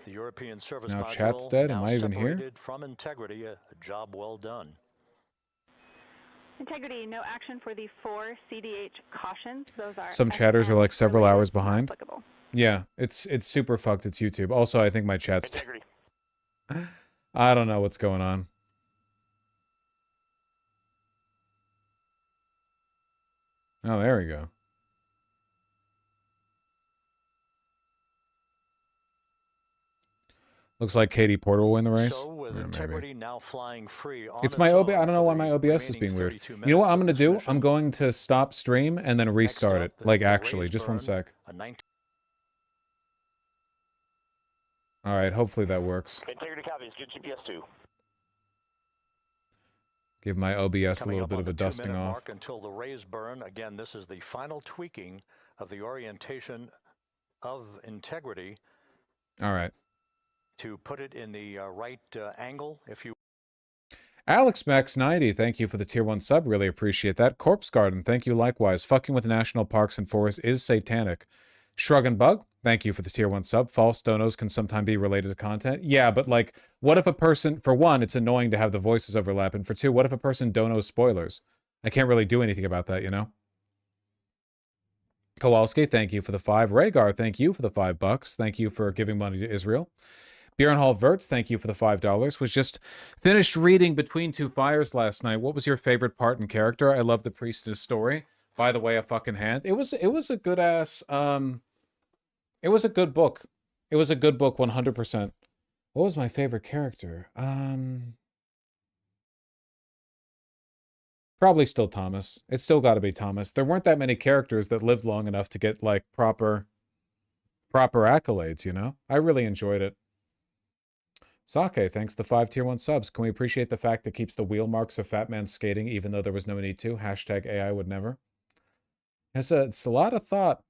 The European service Now module chat's dead. Am now I even here? separated from integrity, a job well done. Integrity, no action for the 4 CDH cautions. Those are Some chatters are like several hours behind. Yeah, it's super fucked. It's YouTube. Also, I think my chat's... I don't know what's going on. Oh, there we go. Looks like Katie Porter will win the race. So with integrity now flying free on It's my OBS. I don't know why my OBS is being weird. You know what I'm going to do? I'm going to stop stream and then restart it. Like, actually, just one sec. Alright, hopefully that works. Integrity copies, good GPS2. Give my OBS a Coming little up bit on of a the dusting 2-minute off. mark until the rays burn. Again, this is the final tweaking of the orientation of integrity. Alright. To put it in the right angle, if you... Alex Max 90, thank you for the tier 1 sub. Really appreciate that. Corpse Garden, thank you likewise. Fucking with national parks and forests is satanic. Shrug and Bug, thank you for the tier 1 sub. False donos can sometimes be related to content. Yeah, but like, what if a person, for one, it's annoying to have the voices overlap, and for two, what if a person donos spoilers? I can't really do anything about that, you know? Kowalski, thank you for the 5. Rhaegar, thank you for the $5. Thank you for giving money to Israel. Bjorn Hall Verts, thank you for the $5. Was just finished reading Between Two Fires last night. What was your favorite part and character? I love the priestess story. By the way, a fucking hand. It was a good ass, it was a good book. It was a good book, 100%. What was my favorite character? Probably still Thomas. It's still got to be Thomas. There weren't that many characters that lived long enough to get, like, proper accolades, you know? I really enjoyed it. Sake, thanks to 5 tier 1 subs. Can we appreciate the fact that keeps the wheel marks of Fat Man skating even though there was no need to? Hashtag AI would never. It's a lot of thought.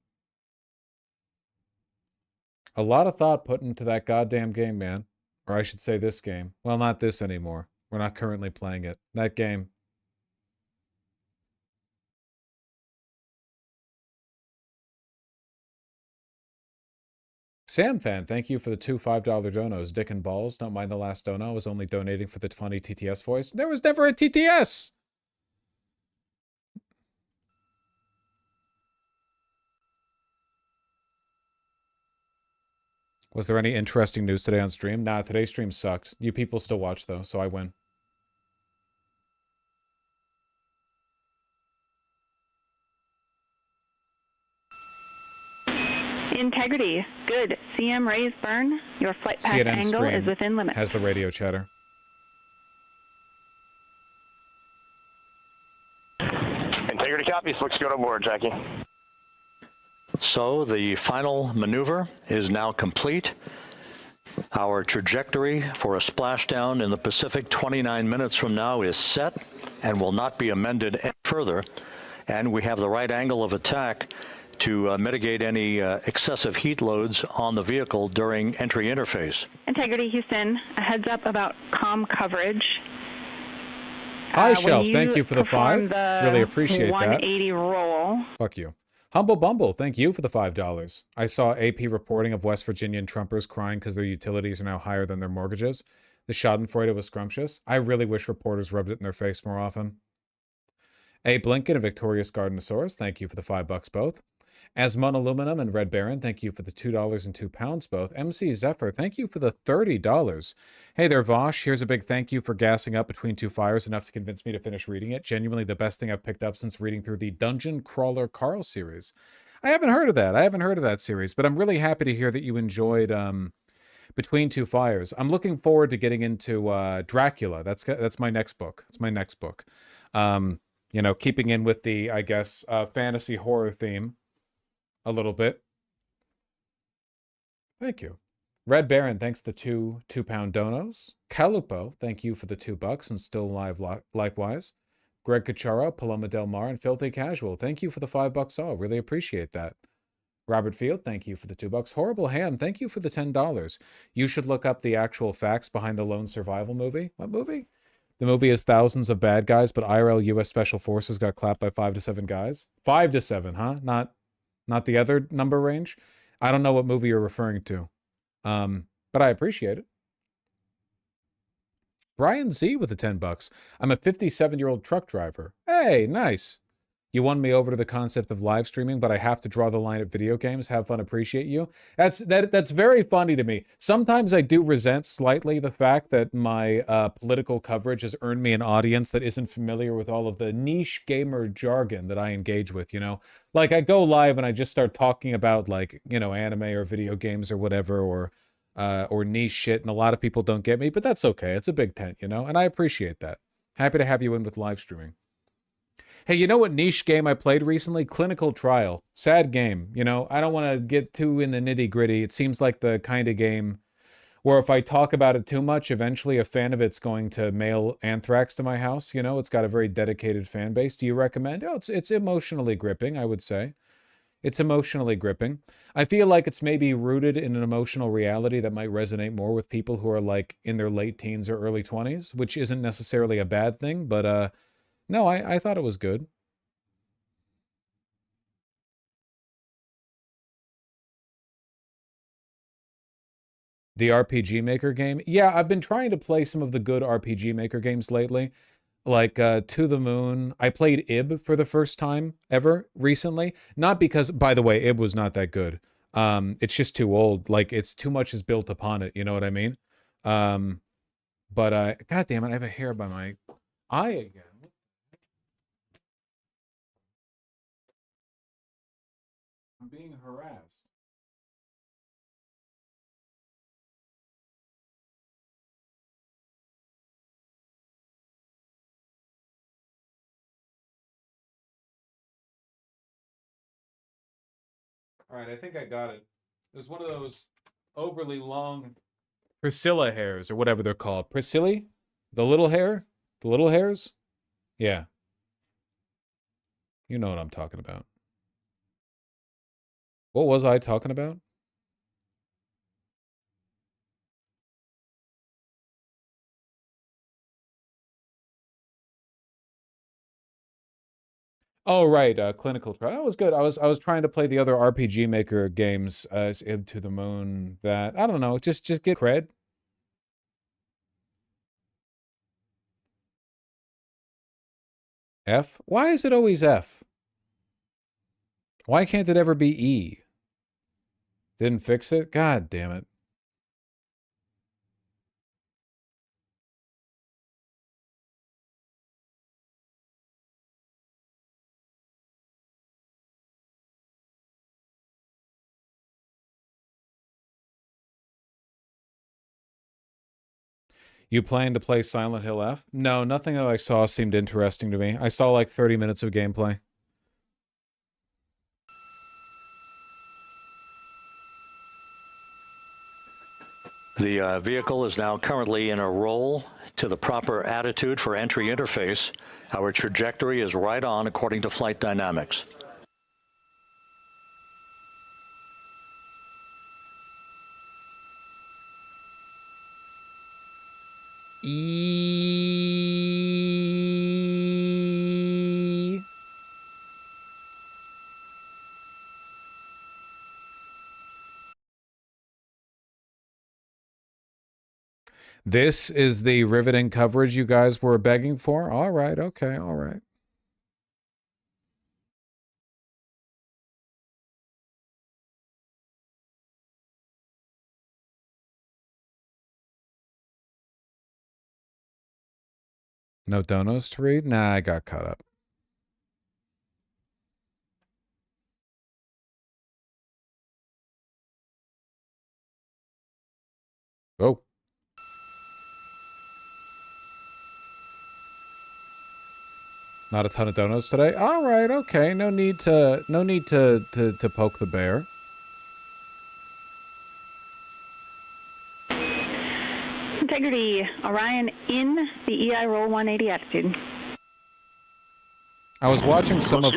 A lot of thought put into that goddamn game, man. Or I should say this game. Well, not this anymore. We're not currently playing it. That game. Sam Fan, thank you for the 2 $5 donos. Dick and Balls, don't mind the last dono. I was only donating for the funny TTS voice. There was never a TTS! Was there any interesting news today on stream? Nah, today's stream sucked. You people still watch, though, so I win. Integrity. Good. CM raise burn. Your flight path CNN angle stream is within limits. has the radio chatter. Integrity copies. Looks good on board, Jackie. So the final maneuver is now complete. Our trajectory for a splashdown in the Pacific 29 minutes from now is set and will not be amended any further. And we have the right angle of attack to mitigate any excessive heat loads on the vehicle during entry interface. Integrity Houston, a heads up about comm coverage. Hi, Shelf. Thank you for the 5. Really appreciate that. 180 roll. Fuck you. Humble Bumble, thank you for the $5. I saw AP reporting of West Virginian Trumpers crying because their utilities are now higher than their mortgages. The schadenfreude was scrumptious. I really wish reporters rubbed it in their face more often. A Blinken and Victorious Gardenosaurus, thank you for the $5 both. Asmon Aluminum and Red Baron, thank you for the $2 and £2 both. MC Zephyr, thank you for the $30. Hey there, Vosh. Here's a big thank you for gassing up Between Two Fires enough to convince me to finish reading it. Genuinely the best thing I've picked up since reading through the Dungeon Crawler Carl series. I haven't heard of that. I haven't heard of that series, but I'm really happy to hear that you enjoyed Between Two Fires. I'm looking forward to getting into Dracula. That's my next book. It's my next book. You know, keeping in with the, I guess, fantasy horror theme. A little bit. Thank you. Red Baron, thanks to the 2 £2 donos. Calupo, thank you for the $2 and still alive likewise. Greg Cacharo, Paloma Del Mar, and Filthy Casual, thank you for the $5 all. Really appreciate that. Robert Field, thank you for the $2. Horrible Ham, thank you for the $10. You should look up the actual facts behind the Lone Survival movie. What movie? The movie is thousands of bad guys, but IRL U.S. Special Forces got clapped by 5 to 7 guys. 5 to 7, huh? Not the other number range. I don't know what movie you're referring to. But I appreciate it. Brian Z with the $10. I'm a 57-year-old truck driver. Hey, nice. You won me over to the concept of live streaming, but I have to draw the line at video games. Have fun, appreciate you. That's very funny to me. Sometimes I do resent slightly the fact that my political coverage has earned me an audience that isn't familiar with all of the niche gamer jargon that I engage with, you know? Like, I go live and I just start talking about, like, you know, anime or video games or whatever, or niche shit, and a lot of people don't get me, but that's okay. It's a big tent, you know? And I appreciate that. Happy to have you in with live streaming. Hey, you know what niche game I played recently? Clinical Trial. Sad game. You know, I don't want to get too in the nitty gritty. It seems like the kind of game where if I talk about it too much, eventually a fan of it's going to mail anthrax to my house. You know, it's got a very dedicated fan base. Do you recommend? Oh, it's emotionally gripping, I would say. It's emotionally gripping. I feel like it's maybe rooted in an emotional reality that might resonate more with people who are like in their late teens or early 20s, which isn't necessarily a bad thing, but no, I thought it was good. The RPG Maker game? Yeah, I've been trying to play some of the good RPG Maker games lately. Like To the Moon. I played Ib for the first time ever recently. Not because, by the way, Ib was not that good. It's just too old. Like, it's too much is built upon it. You know what I mean? But God damn it, I have a hair by my eye again. I'm being harassed. All right, I think I got it. It was one of those overly long Priscilla hairs, or whatever they're called. Priscilla? The little hair? The little hairs? Yeah. You know what I'm talking about. What was I talking about? Oh, right, clinical trial. That was good. I was trying to play the other RPG Maker games, Ib to the Moon, that, I don't know, just get cred. F? Why is it always F? Why can't it ever be E? Didn't fix it? God damn it. You plan to play Silent Hill F? No, nothing that I saw seemed interesting to me. I saw like 30 minutes of gameplay. The vehicle is now currently in a roll to the proper attitude for entry interface. Our trajectory is right on according to flight dynamics. This is the riveting coverage you guys were begging for? All right, okay, all right. No donos to read? Nah, I got caught up. Oh. Not a ton of donuts today. All right, okay. No need to poke the bear. Integrity, Orion in the EI roll 180 attitude. I was watching some of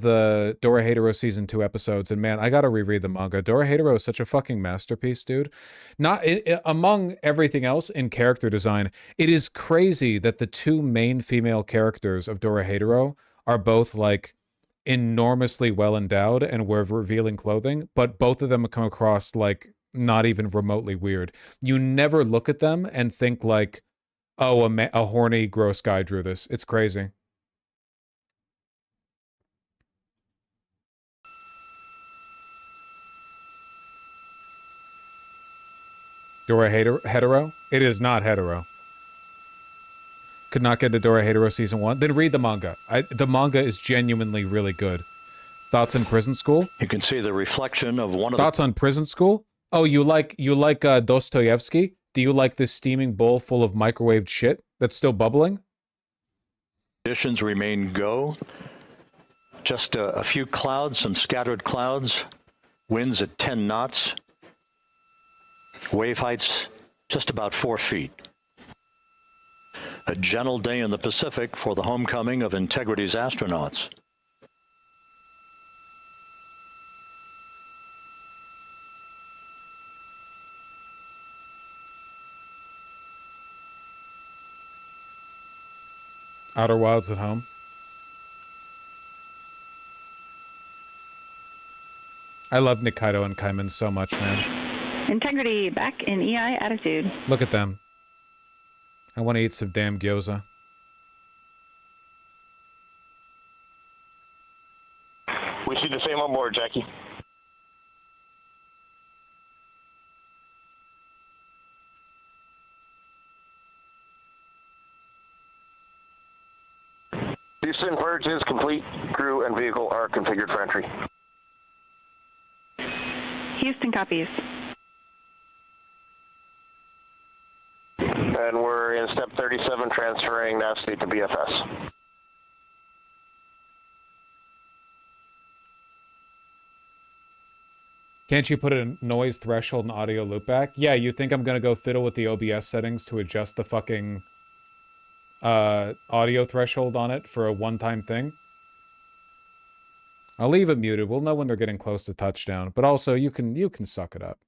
the Dorohedoro season 2 episodes, and man, I gotta reread the manga. Dorohedoro is such a fucking masterpiece, dude. Not among everything else in character design, it is crazy that the two main female characters of Dorohedoro are both like enormously well endowed and wear revealing clothing, but both of them come across like not even remotely weird. You never look at them and think like, oh, a horny, gross guy drew this. It's crazy. Dora hetero? It is not hetero. Could not get to Dorohedoro season 1. Then read the manga. The manga is genuinely really good. Thoughts on Prison School? You can see the reflection of one of Thoughts on Prison School? Oh, you like Dostoevsky? Do you like this steaming bowl full of microwaved shit that's still bubbling? Conditions remain go. Just a few clouds, some scattered clouds. Winds at 10 knots. Wave heights just about 4 feet. A gentle day in the Pacific for the homecoming of Integrity's astronauts. Outer Wilds at home. I love Nikaido and Kaiman so much, man. Integrity, back in EI attitude. Look at them. I want to eat some damn gyoza. We see the same on board, Jackie. Houston, purge is complete. Crew and vehicle are configured for entry. Houston copies. And we're in step 37, transferring nav state to BFS. Can't you put a noise threshold and audio loopback? Yeah, you think I'm gonna go fiddle with the OBS settings to adjust the fucking audio threshold on it for a one-time thing? I'll leave it muted. We'll know when they're getting close to touchdown. But also, you can suck it up.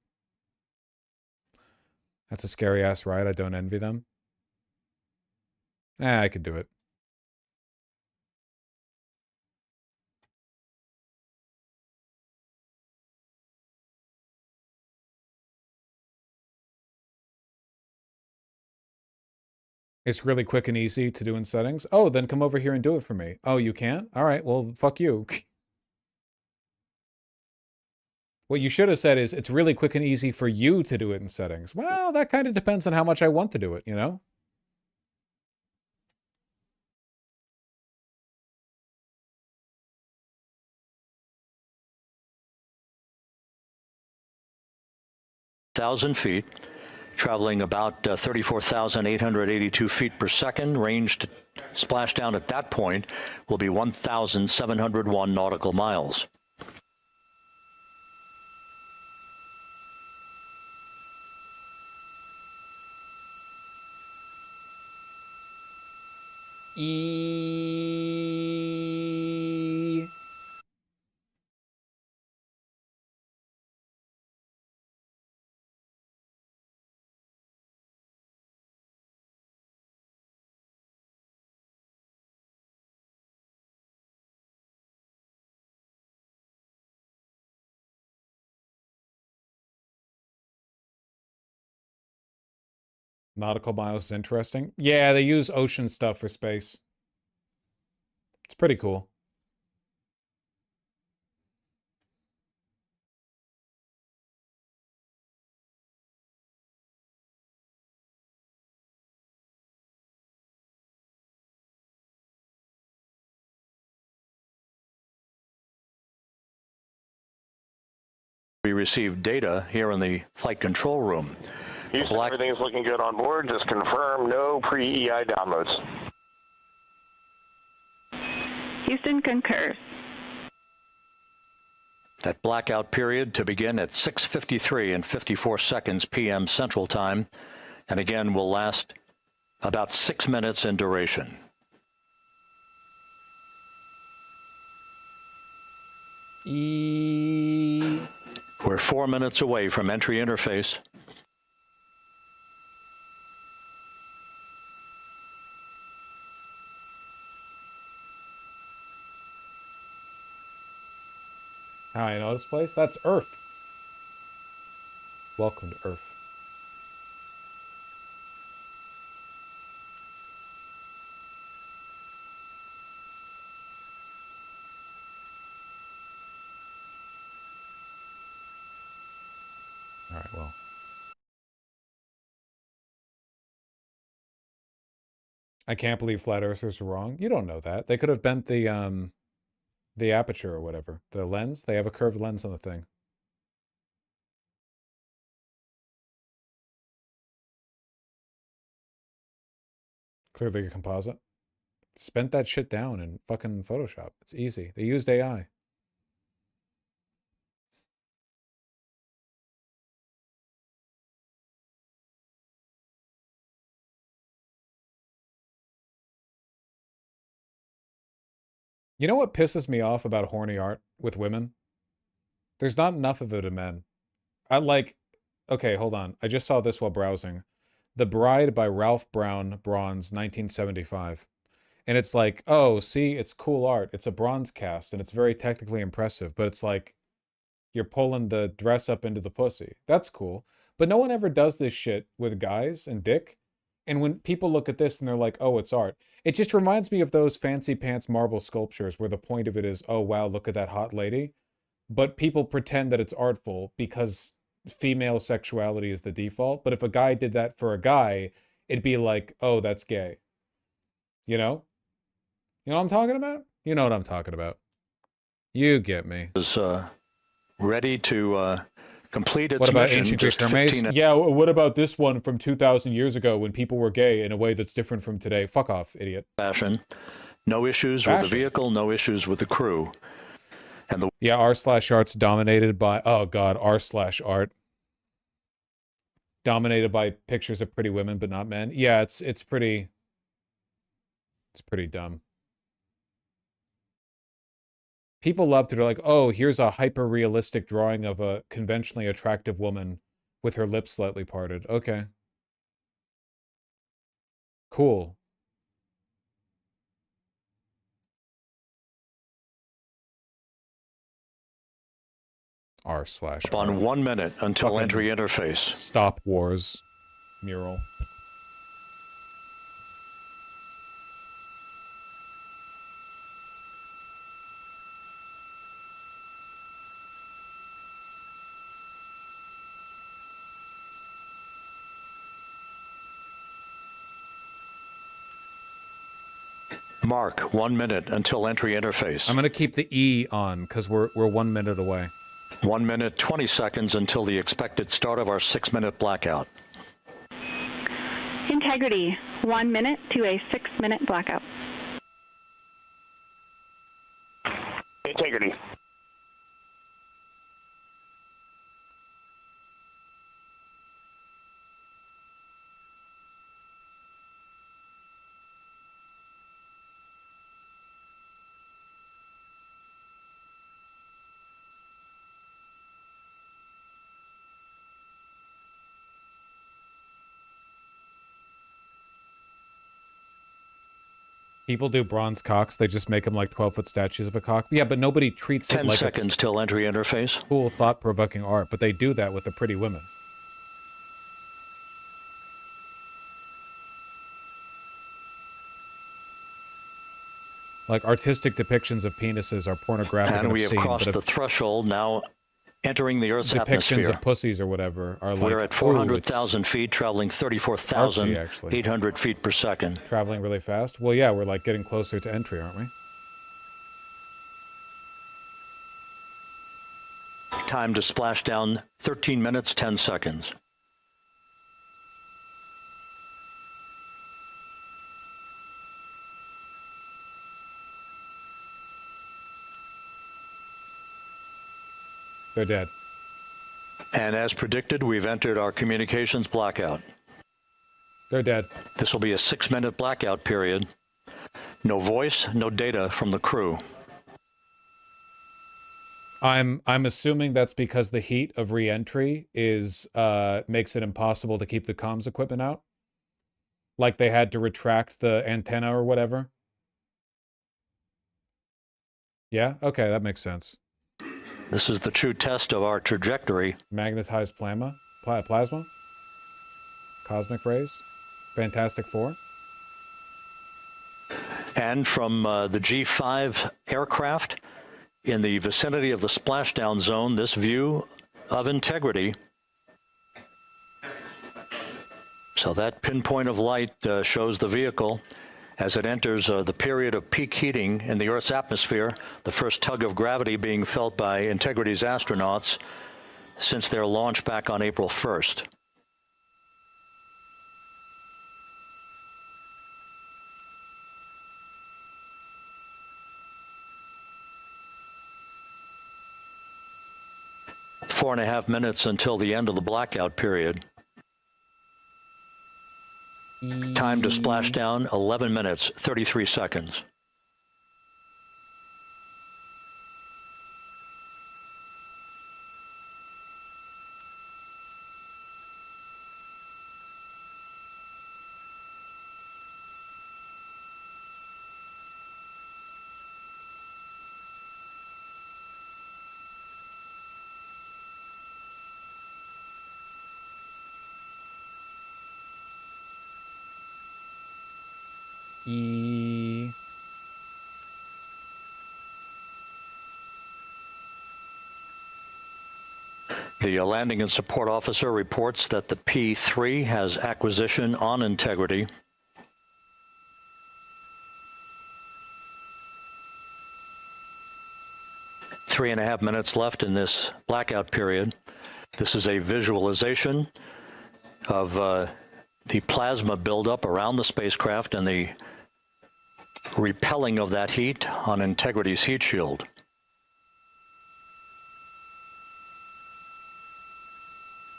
That's a scary-ass ride. I don't envy them. I could do it. It's really quick and easy to do in settings. Oh, then come over here and do it for me. Oh, you can't? All right, well, fuck you. What you should have said is, it's really quick and easy for you to do it in settings. Well, that kind of depends on how much I want to do it, you know? Thousand feet, traveling about 34,882 feet per second. Range to splashdown at that point will be 1,701 nautical miles. Nautical miles is interesting. Yeah, they use ocean stuff for space. It's pretty cool. We received data here in the flight control room. Houston, everything is looking good on board. Just confirm no pre-EI downloads. Houston concurs. That blackout period to begin at 6:53 and 54 seconds p.m. Central Time, and again will last about 6 minutes in duration. We're 4 minutes away from entry interface. How I know this place? That's Earth. Welcome to Earth. All right, well. I can't believe flat earthers are wrong. You don't know that. They could have bent the aperture or whatever. The lens, they have a curved lens on the thing. Clearly a composite. Just bent that shit down in fucking Photoshop. It's easy. They used AI. You know what pisses me off about horny art with women? There's not enough of it in men. Okay, hold on. I just saw this while browsing. The Bride by Ralph Brown, bronze, 1975. And it's like, oh, see, it's cool art. It's a bronze cast, and it's very technically impressive. But it's like, you're pulling the dress up into the pussy. That's cool. But no one ever does this shit with guys and dick. And when people look at this and they're like, oh, it's art. It just reminds me of those fancy pants marble sculptures where the point of it is, oh, wow, look at that hot lady. But people pretend that it's artful because female sexuality is the default. But if a guy did that for a guy, it'd be like, oh, that's gay. You know? You know what I'm talking about? You know what I'm talking about. You get me. Is ready to complete its What about mission. ancient Greek Just Hermes? 15 Yeah, what about this one from 2,000 years ago when people were gay in a way that's different from today? Fuck off, idiot. Fashion. No issues with the vehicle, no issues with the crew. And the yeah, r/art's dominated by, oh god, r/art dominated by pictures of pretty women but not men. Yeah, it's pretty dumb. People love to, they're like, oh, here's a hyper-realistic drawing of a conventionally attractive woman with her lips slightly parted. Okay. Cool. r/art. On 1 minute until Fucking entry interface. Stop Wars mural. Mark 1 minute until entry interface. I'm gonna keep the E on because we're 1 minute away. 1 minute 20 seconds until the expected start of our 6-minute blackout. Integrity, 1 minute to a 6-minute blackout. Integrity. People do bronze cocks. They just make them like 12-foot statues of a cock. Yeah, but nobody treats it 10 like seconds it's till entry interface. cool, thought-provoking art. But they do that with the pretty women. Like, artistic depictions of penises are pornographic And we have obscene, crossed but the threshold, now entering the Earth's depictions atmosphere. of pussies or whatever are like, We're at 400,000 feet, traveling 34,800 feet per second. Traveling really fast? Well, yeah, we're like getting closer to entry, aren't we? Time to splash down 13 minutes, 10 seconds. They're dead. And as predicted, we've entered our communications blackout. They're dead. This will be a 6-minute blackout period. No voice, no data from the crew. I'm assuming that's because the heat of re-entry is makes it impossible to keep the comms equipment out. Like they had to retract the antenna or whatever. Yeah? Okay, that makes sense. This is the true test of our trajectory. Magnetized plasma? Plasma? Cosmic rays? Fantastic Four? And from the G5 aircraft in the vicinity of the splashdown zone, this view of integrity. So that pinpoint of light shows the vehicle as it enters the period of peak heating in the Earth's atmosphere, the first tug of gravity being felt by Integrity's astronauts since their launch back on April 1st. Four and a half minutes until the end of the blackout period. Time to splash down, 11 minutes, 33 seconds. The landing and support officer reports that the P-3 has acquisition on integrity. Three and a half minutes left in this blackout period. This is a visualization of the plasma buildup around the spacecraft and the repelling of that heat on Integrity's heat shield.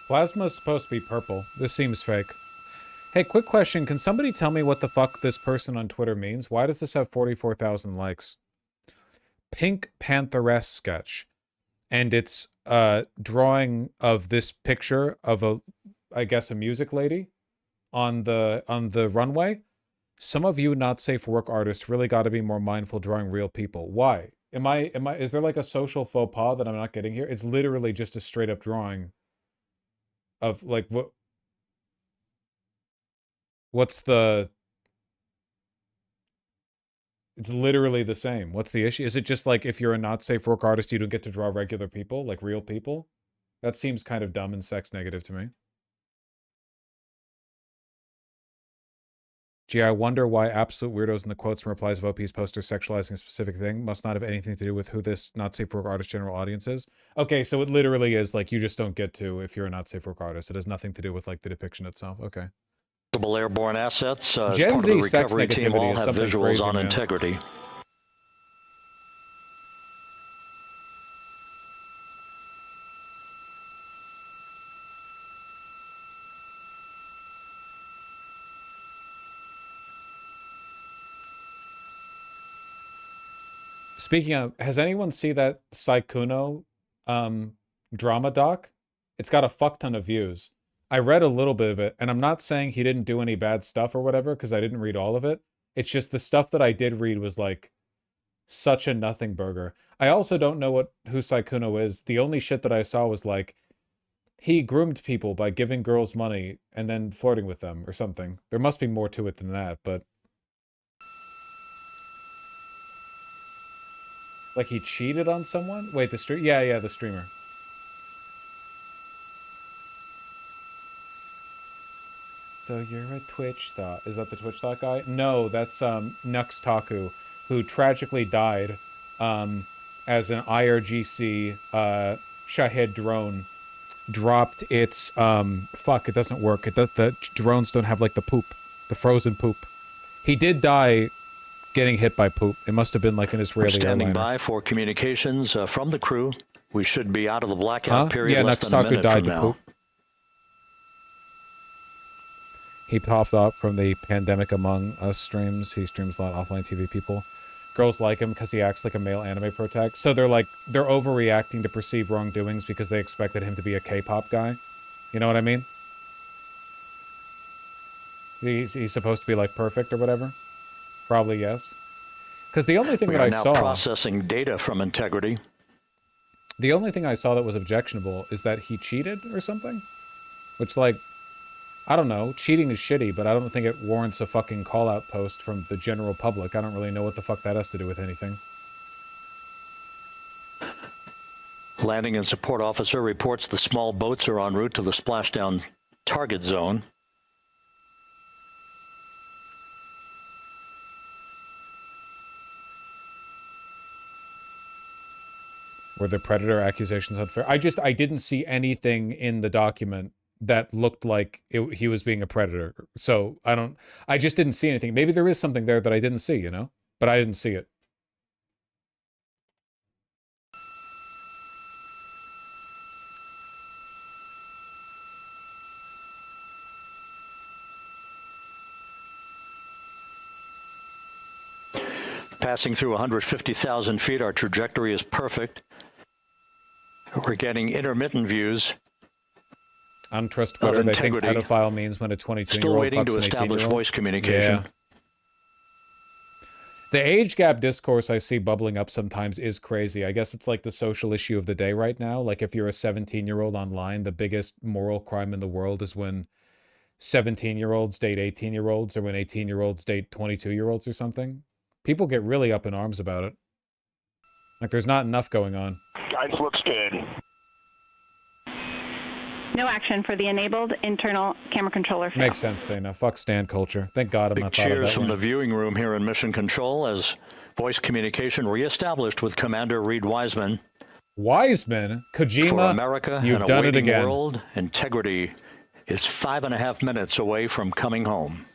Plasma is supposed to be purple. This seems fake. Hey, quick question. Can somebody tell me what the fuck this person on Twitter means? Why does this have 44,000 likes? Pink Pantheress sketch. And it's a drawing of this picture of a, I guess, a music lady on the runway. Some of you not safe for work artists really got to be more mindful drawing real people. Why? Is there like a social faux pas that I'm not getting here? It's literally just a straight up drawing of like what's the, it's literally the same. What's the issue? Is it just like if you're a not safe for work artist, you don't get to draw regular people, like real people? That seems kind of dumb and sex negative to me. Gee, I wonder why absolute weirdos in the quotes and replies of OP's poster sexualizing a specific thing must not have anything to do with who this not safe for work artist general audience is. Okay, so it literally is like you just don't get to if you're a not safe for work artist. It has nothing to do with like the depiction itself. Okay. Airborne assets. Gen Part Z of the sex recovery team negativity all is have something visuals crazy, on man. integrity. Speaking of, has anyone seen that Saikuno drama doc? It's got a fuck ton of views. I read a little bit of it, and I'm not saying he didn't do any bad stuff or whatever, because I didn't read all of it. It's just the stuff that I did read was like such a nothing burger. I also don't know who Saikuno is. The only shit that I saw was like he groomed people by giving girls money and then flirting with them or something. There must be more to it than that, but like he cheated on someone? Wait, the stream? Yeah, the streamer. So you're a Twitch thought. Is that the Twitch thought guy? No, that's Nux Taku, who tragically died as an IRGC Shahed drone dropped its fuck, it doesn't work. The drones don't have like the poop, the frozen poop. He did die getting hit by poop. It must have been like an Israeli We're standing airliner. by for communications from the crew. We should be out of the blackout period Yeah, less than a Nuxtaku minute died from to now. poop. He popped up from the Pandemic Among Us streams. He streams a lot of offline TV people. Girls like him because he acts like a male anime protag. So they're overreacting to perceived wrongdoings because they expected him to be a K-pop guy. You know what I mean? He's supposed to be like perfect or whatever. Probably yes. Because the only thing that I saw... We are now processing data from integrity. The only thing I saw that was objectionable is that he cheated or something. Which, like, I don't know. Cheating is shitty, but I don't think it warrants a fucking call-out post from the general public. I don't really know what the fuck that has to do with anything. Landing and support officer reports the small boats are en route to the splashdown target zone. Were the predator accusations unfair? I didn't see anything in the document that looked like he was being a predator. So I just didn't see anything. Maybe there is something there that I didn't see, you know? But I didn't see it. Passing through 150,000 feet, our trajectory is perfect. We're getting intermittent views. I don't trust Twitter. They think pedophile means when a 22-year-old fucks an 18-year-old. Still waiting to establish voice communication. Yeah. The age gap discourse I see bubbling up sometimes is crazy. I guess it's like the social issue of the day right now. Like if you're a 17-year-old online, the biggest moral crime in the world is when 17-year-olds date 18-year-olds or when 18-year-olds date 22-year-olds or something. People get really up in arms about it. Like there's not enough going on. Guys, looks good. No action for the enabled internal camera controller fail. Makes sense, Dana. Fuck stand culture. Thank God I'm not thought of Cheers that from one. the viewing room here in Mission Control as voice communication reestablished with Commander Reed Wiseman. Wiseman? Kojima? For America, you've and done a it waiting again. world, integrity is 5.5 minutes away from coming home.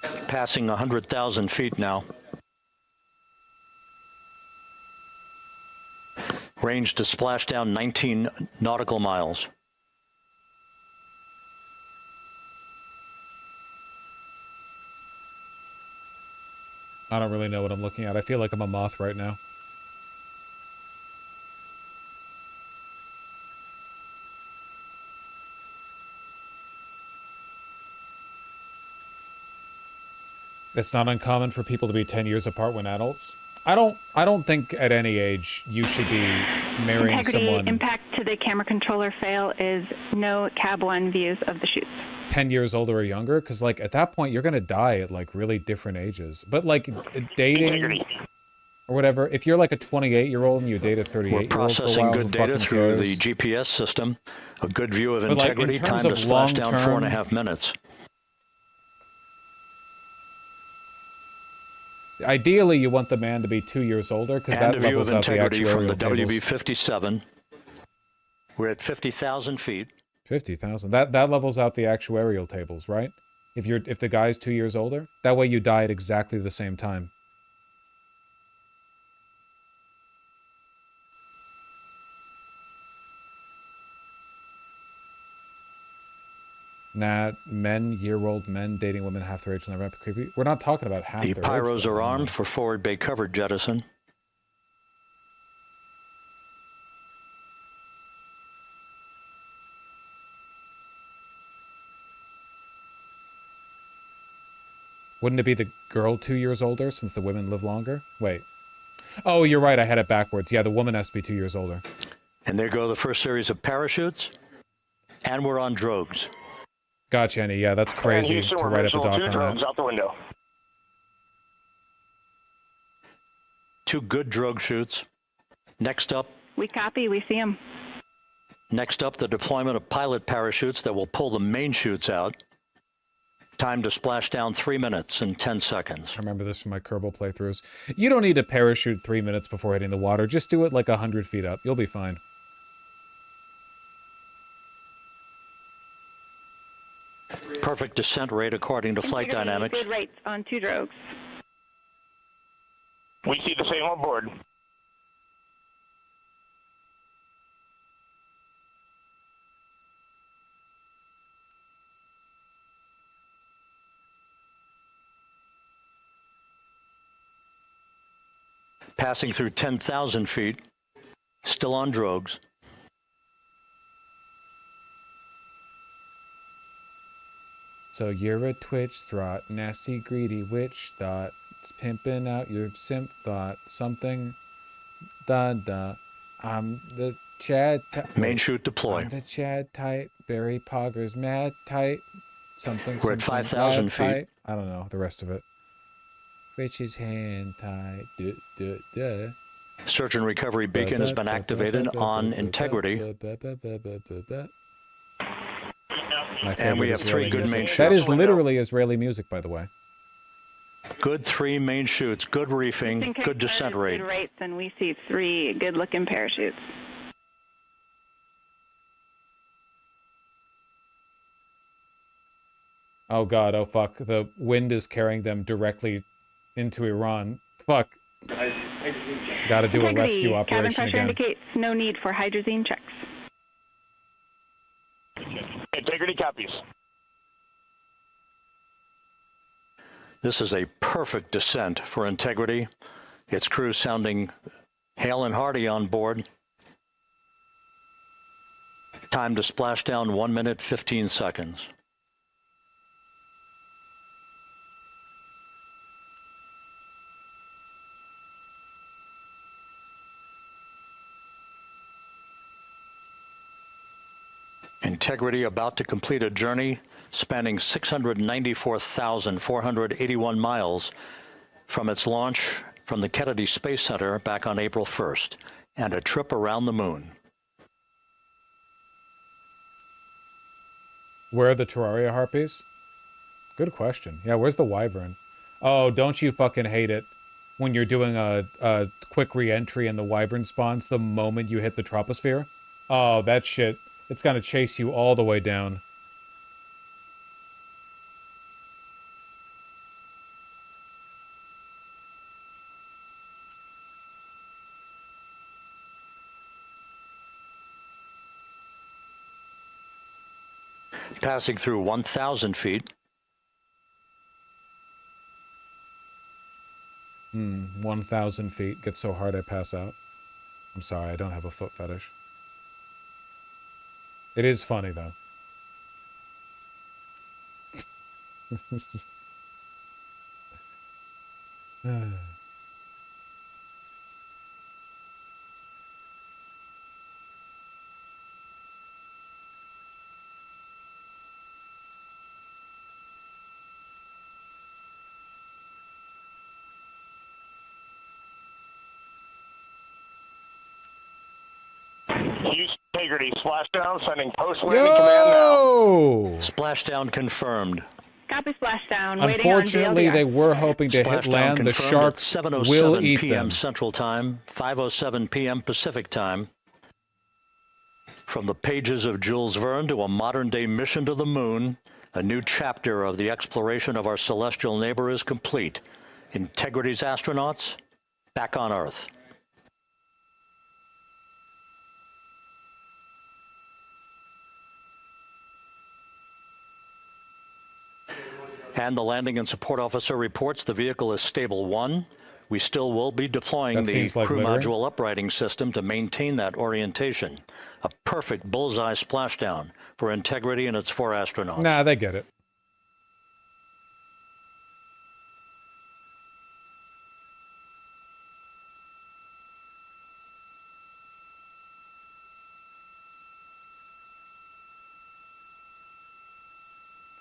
Passing 100,000 feet now. Range to splashdown 19 nautical miles. I don't really know what I'm looking at. I feel like I'm a moth right now. It's not uncommon for people to be 10 years apart when adults. I don't think at any age you should be marrying Integrity someone impact to the camera controller fail is no cab 1 views of the chutes. 10 years older or younger, because like at that point you're gonna die at like really different ages. But like dating or whatever, if you're like a 28-year-old and you date a 38-year-old We're for a processing while, good who data fucking through cares? the GPS system. A good view of But, like, in integrity. terms Time to of splash down long-term- 4.5 minutes. Ideally, you want the man to be 2 years older, because And that a view of levels out the integrity from the actuarial tables. WB-57. We're at 50,000 feet. 50,000. That levels out the actuarial tables, right? If the guy's 2 years older, that way you die at exactly the same time. Nah, year-old men dating women half their age will never be creepy. We're not talking about half The their age. pyros though. are armed for forward bay cover jettison. Wouldn't it be the girl 2 years older since the women live longer? Wait. Oh, you're right. I had it backwards. Yeah, the woman has to be 2 years older. And there go the first series of parachutes. And we're on drogues. Gotcha, Annie. Yeah, that's crazy And Houston, to we're write up a visual, doc 2 on drones that. out the window. 2 good drogue shoots. Next up, We copy, we see them. the deployment of pilot parachutes that will pull the main chutes out. Time to splash down 3 minutes and 10 seconds. I remember this from my Kerbal playthroughs. You don't need to parachute 3 minutes before hitting the water. Just do it like 100 feet up. You'll be fine. Perfect descent rate according to flight Integrity, dynamics. Good rates on 2 drogues. We see the same on board. Passing through 10,000 feet. Still on drogues. So you're a twitch throt, nasty greedy witch thought, pimping out your simp thought, something, da. I'm the Chad. Main chute deploy. I'm the Chad tight, Barry Pogger's mad tight, something. We're at something, 5,000 lad feet. tight. I don't know the rest of it. Rich's hand tight, duh. Search and recovery beacon has been activated on integrity. My And we favorite have 3 Israeli good music. main chutes. That is literally Israeli music, by the way. Good 3 main chutes, good reefing, good descent rate. Good rates, and we see 3 good-looking parachutes. Oh god, oh fuck. The wind is carrying them directly into Iran. Fuck. Gotta do a Integrity, rescue cabin operation pressure again. indicates no need for hydrazine checks. Integrity copies. This is a perfect descent for integrity. Its crew sounding hale and hearty on board. Time to splash down 1 minute, 15 seconds. Integrity about to complete a journey spanning 694,481 miles from its launch from the Kennedy Space Center back on April 1st, and a trip around the moon. Where are the Terraria harpies? Good question. Yeah, where's the wyvern? Oh, don't you fucking hate it when you're doing a quick re-entry and the wyvern spawns the moment you hit the troposphere? Oh, that shit. It's gonna chase you all the way down. Passing through 1,000 feet. 1,000 feet. Gets so hard I pass out. I'm sorry, I don't have a foot fetish. It is funny, though. Use integrity. Splashdown. Sending post-landing command now. Splashdown confirmed. Copy splashdown. Unfortunately, they were hoping to hit Splashdown land. The confirmed sharks at will 7:07 eat p.m. them. Central Time, 5:07 p.m. Pacific Time. From the pages of Jules Verne to a modern-day mission to the moon, a new chapter of the exploration of our celestial neighbor is complete. Integrity's astronauts back on Earth. And the landing and support officer reports the vehicle is stable 1. We still will be deploying That the seems like crew littering. module uprighting system to maintain that orientation. A perfect bullseye splashdown for Integrity and its 4 astronauts. Nah, they get it.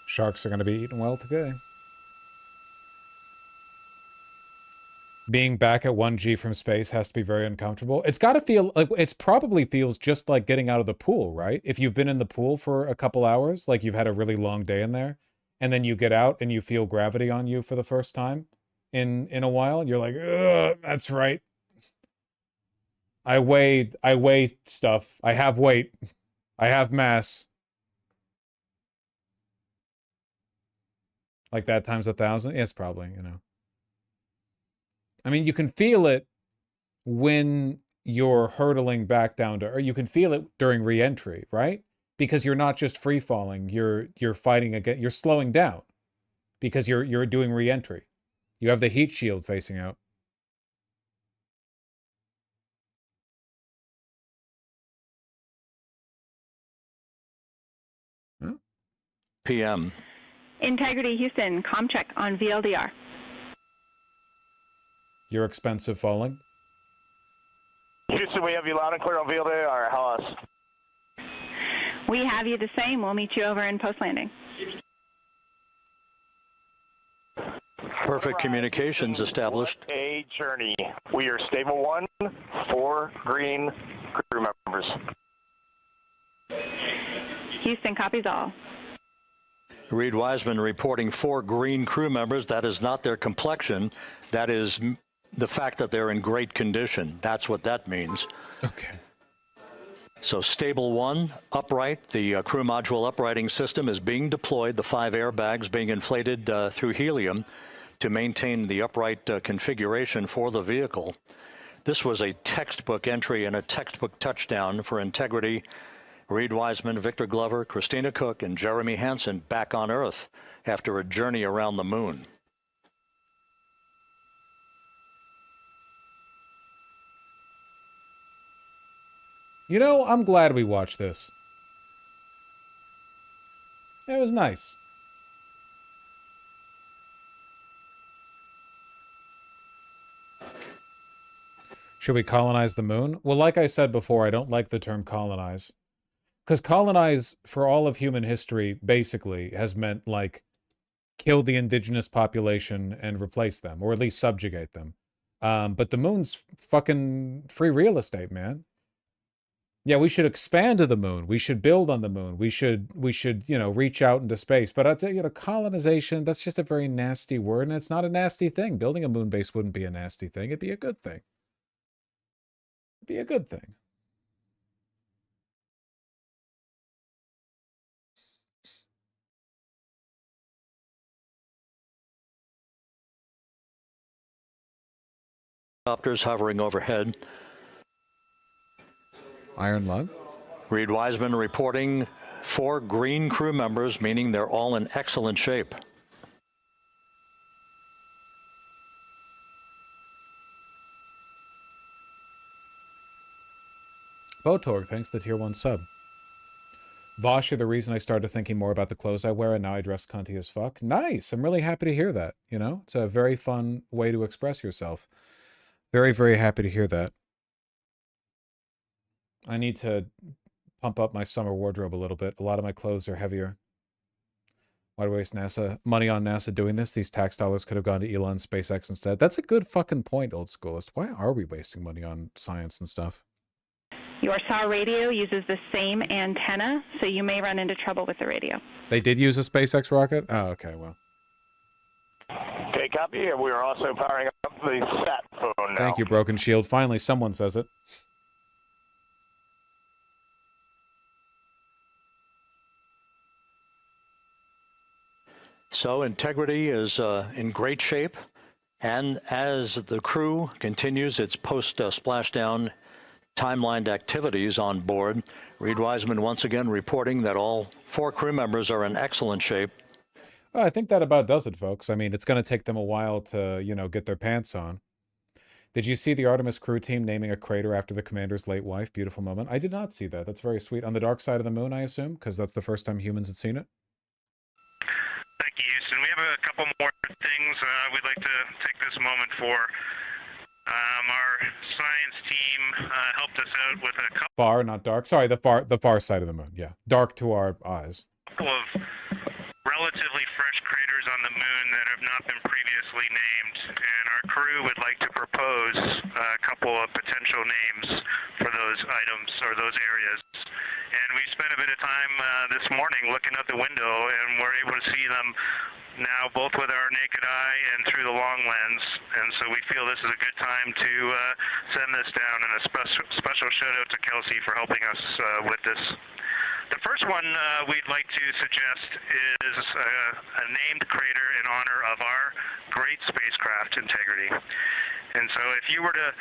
Sharks are going to be eaten well today. Being back at 1G from space has to be very uncomfortable. It's got to feel like it's probably feels just like getting out of the pool, right? If you've been in the pool for a couple hours, like you've had a really long day in there, and then you get out and you feel gravity on you for the first time in a while, you're like, ugh, that's right. I weigh stuff. I have weight. I have mass. Like that times 1,000? Yes, probably, you know. I mean, you can feel it when you're hurtling back down to Earth. You can feel it during re-entry, right? Because you're not just free falling. You're fighting again. You're slowing down because you're doing re-entry. You have the heat shield facing out. PM. Integrity Houston, comm check on VLDR. You're expensive falling. Houston, we have you loud and clear on VLDR. How else? We have you the same. We'll meet you over in post-landing. Perfect communications established. A journey. We are stable 1, 4 green crew members. Houston copies all. Reed Wiseman reporting 4 green crew members. That is not their complexion. That is the fact that they're in great condition. That's what that means. Okay. So stable 1, upright. The crew module uprighting system is being deployed. The 5 airbags being inflated through helium to maintain the upright configuration for the vehicle. This was a textbook entry and a textbook touchdown for Integrity. Reed Wiseman, Victor Glover, Christina Cook, and Jeremy Hansen back on Earth after a journey around the moon. You know, I'm glad we watched this. It was nice. Should we colonize the moon? Well, like I said before, I don't like the term colonize. Because colonize, for all of human history, basically has meant, like, kill the indigenous population and replace them, or at least subjugate them. But the moon's fucking free real estate, man. Yeah, we should expand to the moon. We should build on the moon. We should, you know, reach out into space. But I'd say, you know, colonization, that's just a very nasty word, and it's not a nasty thing. Building a moon base wouldn't be a nasty thing. It'd be a good thing. It'd be a good thing. Helicopters hovering overhead. Iron lung. Reed Wiseman reporting 4 green crew members, meaning they're all in excellent shape. Botorg, thanks for the tier 1 sub. Vosh, you're the reason I started thinking more about the clothes I wear, and now I dress cunty as fuck. Nice! I'm really happy to hear that, you know? It's a very fun way to express yourself. Very, very happy to hear that. I need to pump up my summer wardrobe a little bit. A lot of my clothes are heavier. Why do we waste NASA money on NASA doing this? These tax dollars could have gone to Elon SpaceX instead. That's a good fucking point, old schoolist. Why are we wasting money on science and stuff? Your SAW radio uses the same antenna, so you may run into trouble with the radio. They did use a SpaceX rocket? Oh, okay, well. Okay, copy. And we are also powering up the sat phone now. Thank you, Broken Shield. Finally, someone says it. So Integrity is in great shape, and as the crew continues its post-splashdown timelined activities on board, Reed Wiseman once again reporting that all 4 crew members are in excellent shape. Well, I think that about does it, folks. I mean, it's going to take them a while to, you know, get their pants on. Did you see the Artemis crew team naming a crater after the commander's late wife? Beautiful moment. I did not see that. That's very sweet. On the dark side of the moon, I assume, because that's the first time humans had seen it. Thank you, Houston. We have a couple more things we'd like to take this moment for. Our science team helped us out with a Far, not dark. Sorry, the far side of the moon. Yeah, dark to our eyes. couple of relatively fresh craters on the moon that have not been previously named, and our crew would like to propose a couple of potential names for those items or those areas. And we spent a bit of time this morning looking out the window, and we're able to see them now both with our naked eye and through the long lens. And so we feel this is a good time to send this down, and a special shout out to Kelsey for helping us with this. The first one we'd like to suggest is a named crater in honor of our great spacecraft Integrity. And so if you were to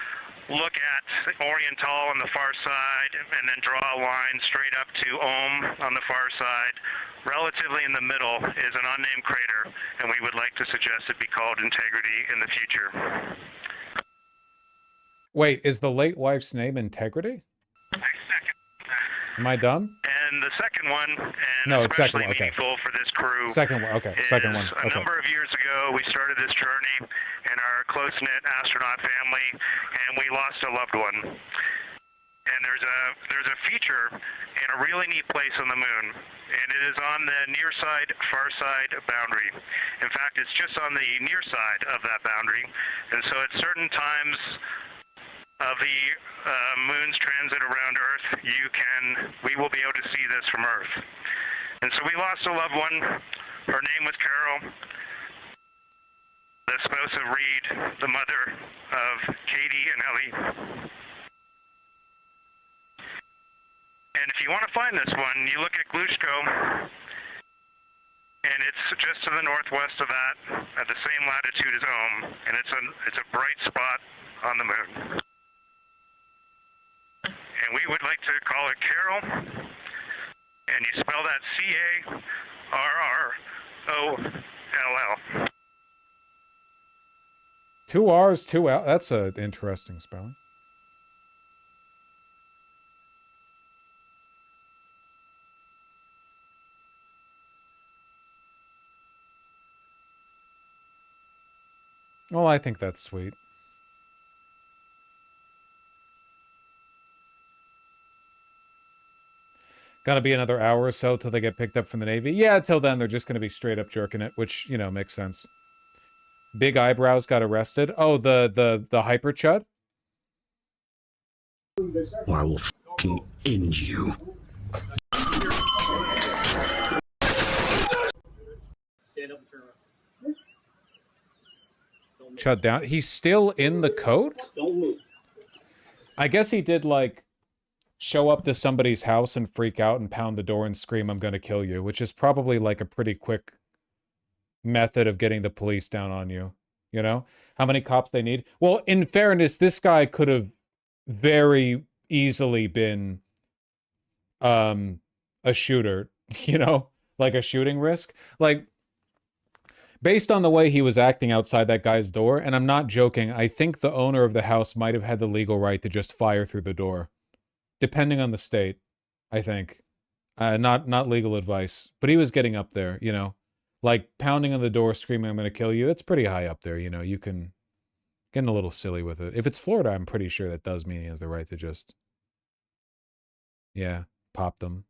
look at Oriental on the far side and then draw a line straight up to Ohm on the far side, relatively in the middle is an unnamed crater, and we would like to suggest it be called Integrity in the future. Wait, is the late wife's name Integrity? Am I dumb? And the second one, and no, especially second one, okay. meaningful for this crew, second one, okay. Second one, a number of years ago, we started this journey in our close-knit astronaut family, and we lost a loved one. And there's a feature in a really neat place on the moon, and it is on the near side, far side boundary. In fact, it's just on the near side of that boundary, and so at certain times of the moon's transit around Earth, we will be able to see this from Earth. And so we lost a loved one. Her name was Carol, the spouse of Reed, the mother of Katie and Ellie. And if you want to find this one, you look at Glushko, and it's just to the northwest of that, at the same latitude as Ohm, and it's a bright spot on the moon. And we would like to call it Carol, and you spell that C-A-R-R-O-L-L. 2 R's, 2 L. That's an interesting spelling. Well, I think that's sweet. Gonna be another hour or so till they get picked up from the Navy. Yeah, till then they're just gonna be straight up jerking it, which, you know, makes sense. Big Eyebrows got arrested. Oh, the hyper chud? Or I will fucking end you. Stand up and turn around. Chud down. He's still in the coat? Don't move. I guess he did, like, show up to somebody's house and freak out and pound the door and scream, "I'm gonna kill you," which is probably, like, a pretty quick method of getting the police down on you. You know? How many cops they need? Well, in fairness, this guy could have very easily been a shooter, you know, like a shooting risk. Like, based on the way he was acting outside that guy's door, and I'm not joking, I think the owner of the house might have had the legal right to just fire through the door. Depending on the state, I think. Not legal advice, but he was getting up there, you know. Like, pounding on the door, screaming, "I'm going to kill you," that's pretty high up there, you know. You can... Getting a little silly with it. If it's Florida, I'm pretty sure that does mean he has the right to just... Yeah, pop them.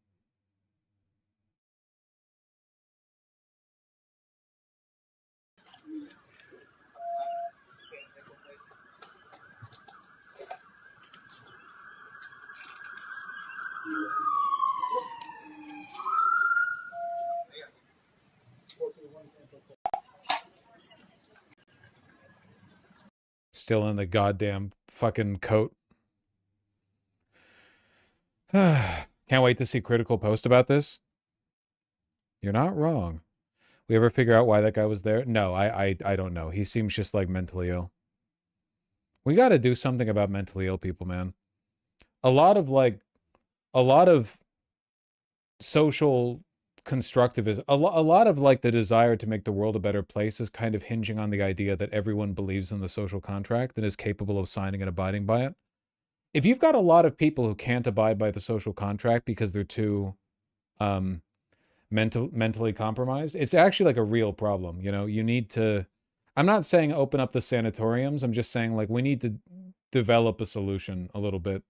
Still in the goddamn fucking coat. Can't wait to see Critical post about this. You're not wrong. We ever figure out why that guy was there? No, I don't know. He seems just like mentally ill. We got to do something about mentally ill people, man. A lot of social constructivism, a lot of like the desire to make the world a better place is kind of hinging on the idea that everyone believes in the social contract and is capable of signing and abiding by it. If you've got a lot of people who can't abide by the social contract because they're too mentally compromised, it's actually like a real problem. You know, you need to... I'm not saying open up the sanatoriums. I'm just saying, like, we need to develop a solution a little bit.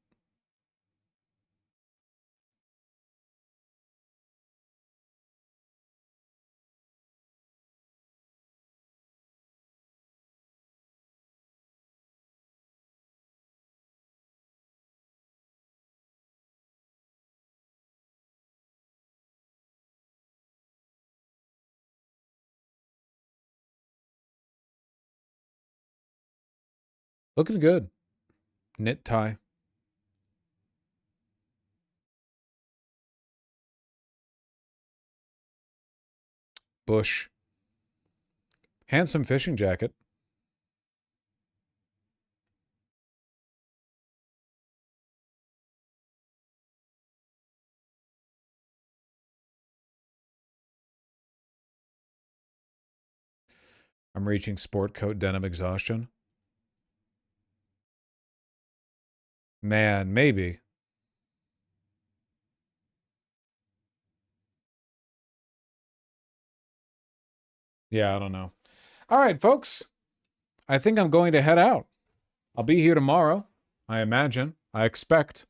Looking good. Knit tie. Bush. Handsome fishing jacket. I'm reaching sport coat denim exhaustion. Man, maybe. Yeah, I don't know. All right, folks. I think I'm going to head out. I'll be here tomorrow, I imagine. I expect.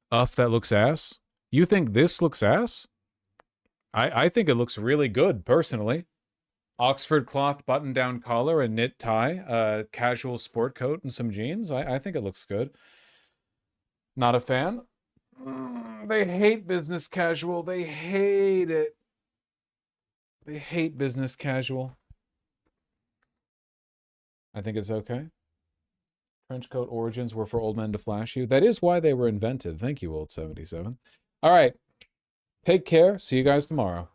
That looks ass. You think this looks ass? I think it looks really good, personally. Oxford cloth button-down collar, a knit tie, a casual sport coat, and some jeans. I think it looks good. Not a fan. They hate business casual. They hate it. They hate business casual. I think it's okay. Trench coat origins were for old men to flash you. That is why they were invented. Thank you, old 77. All right. Take care. See you guys tomorrow.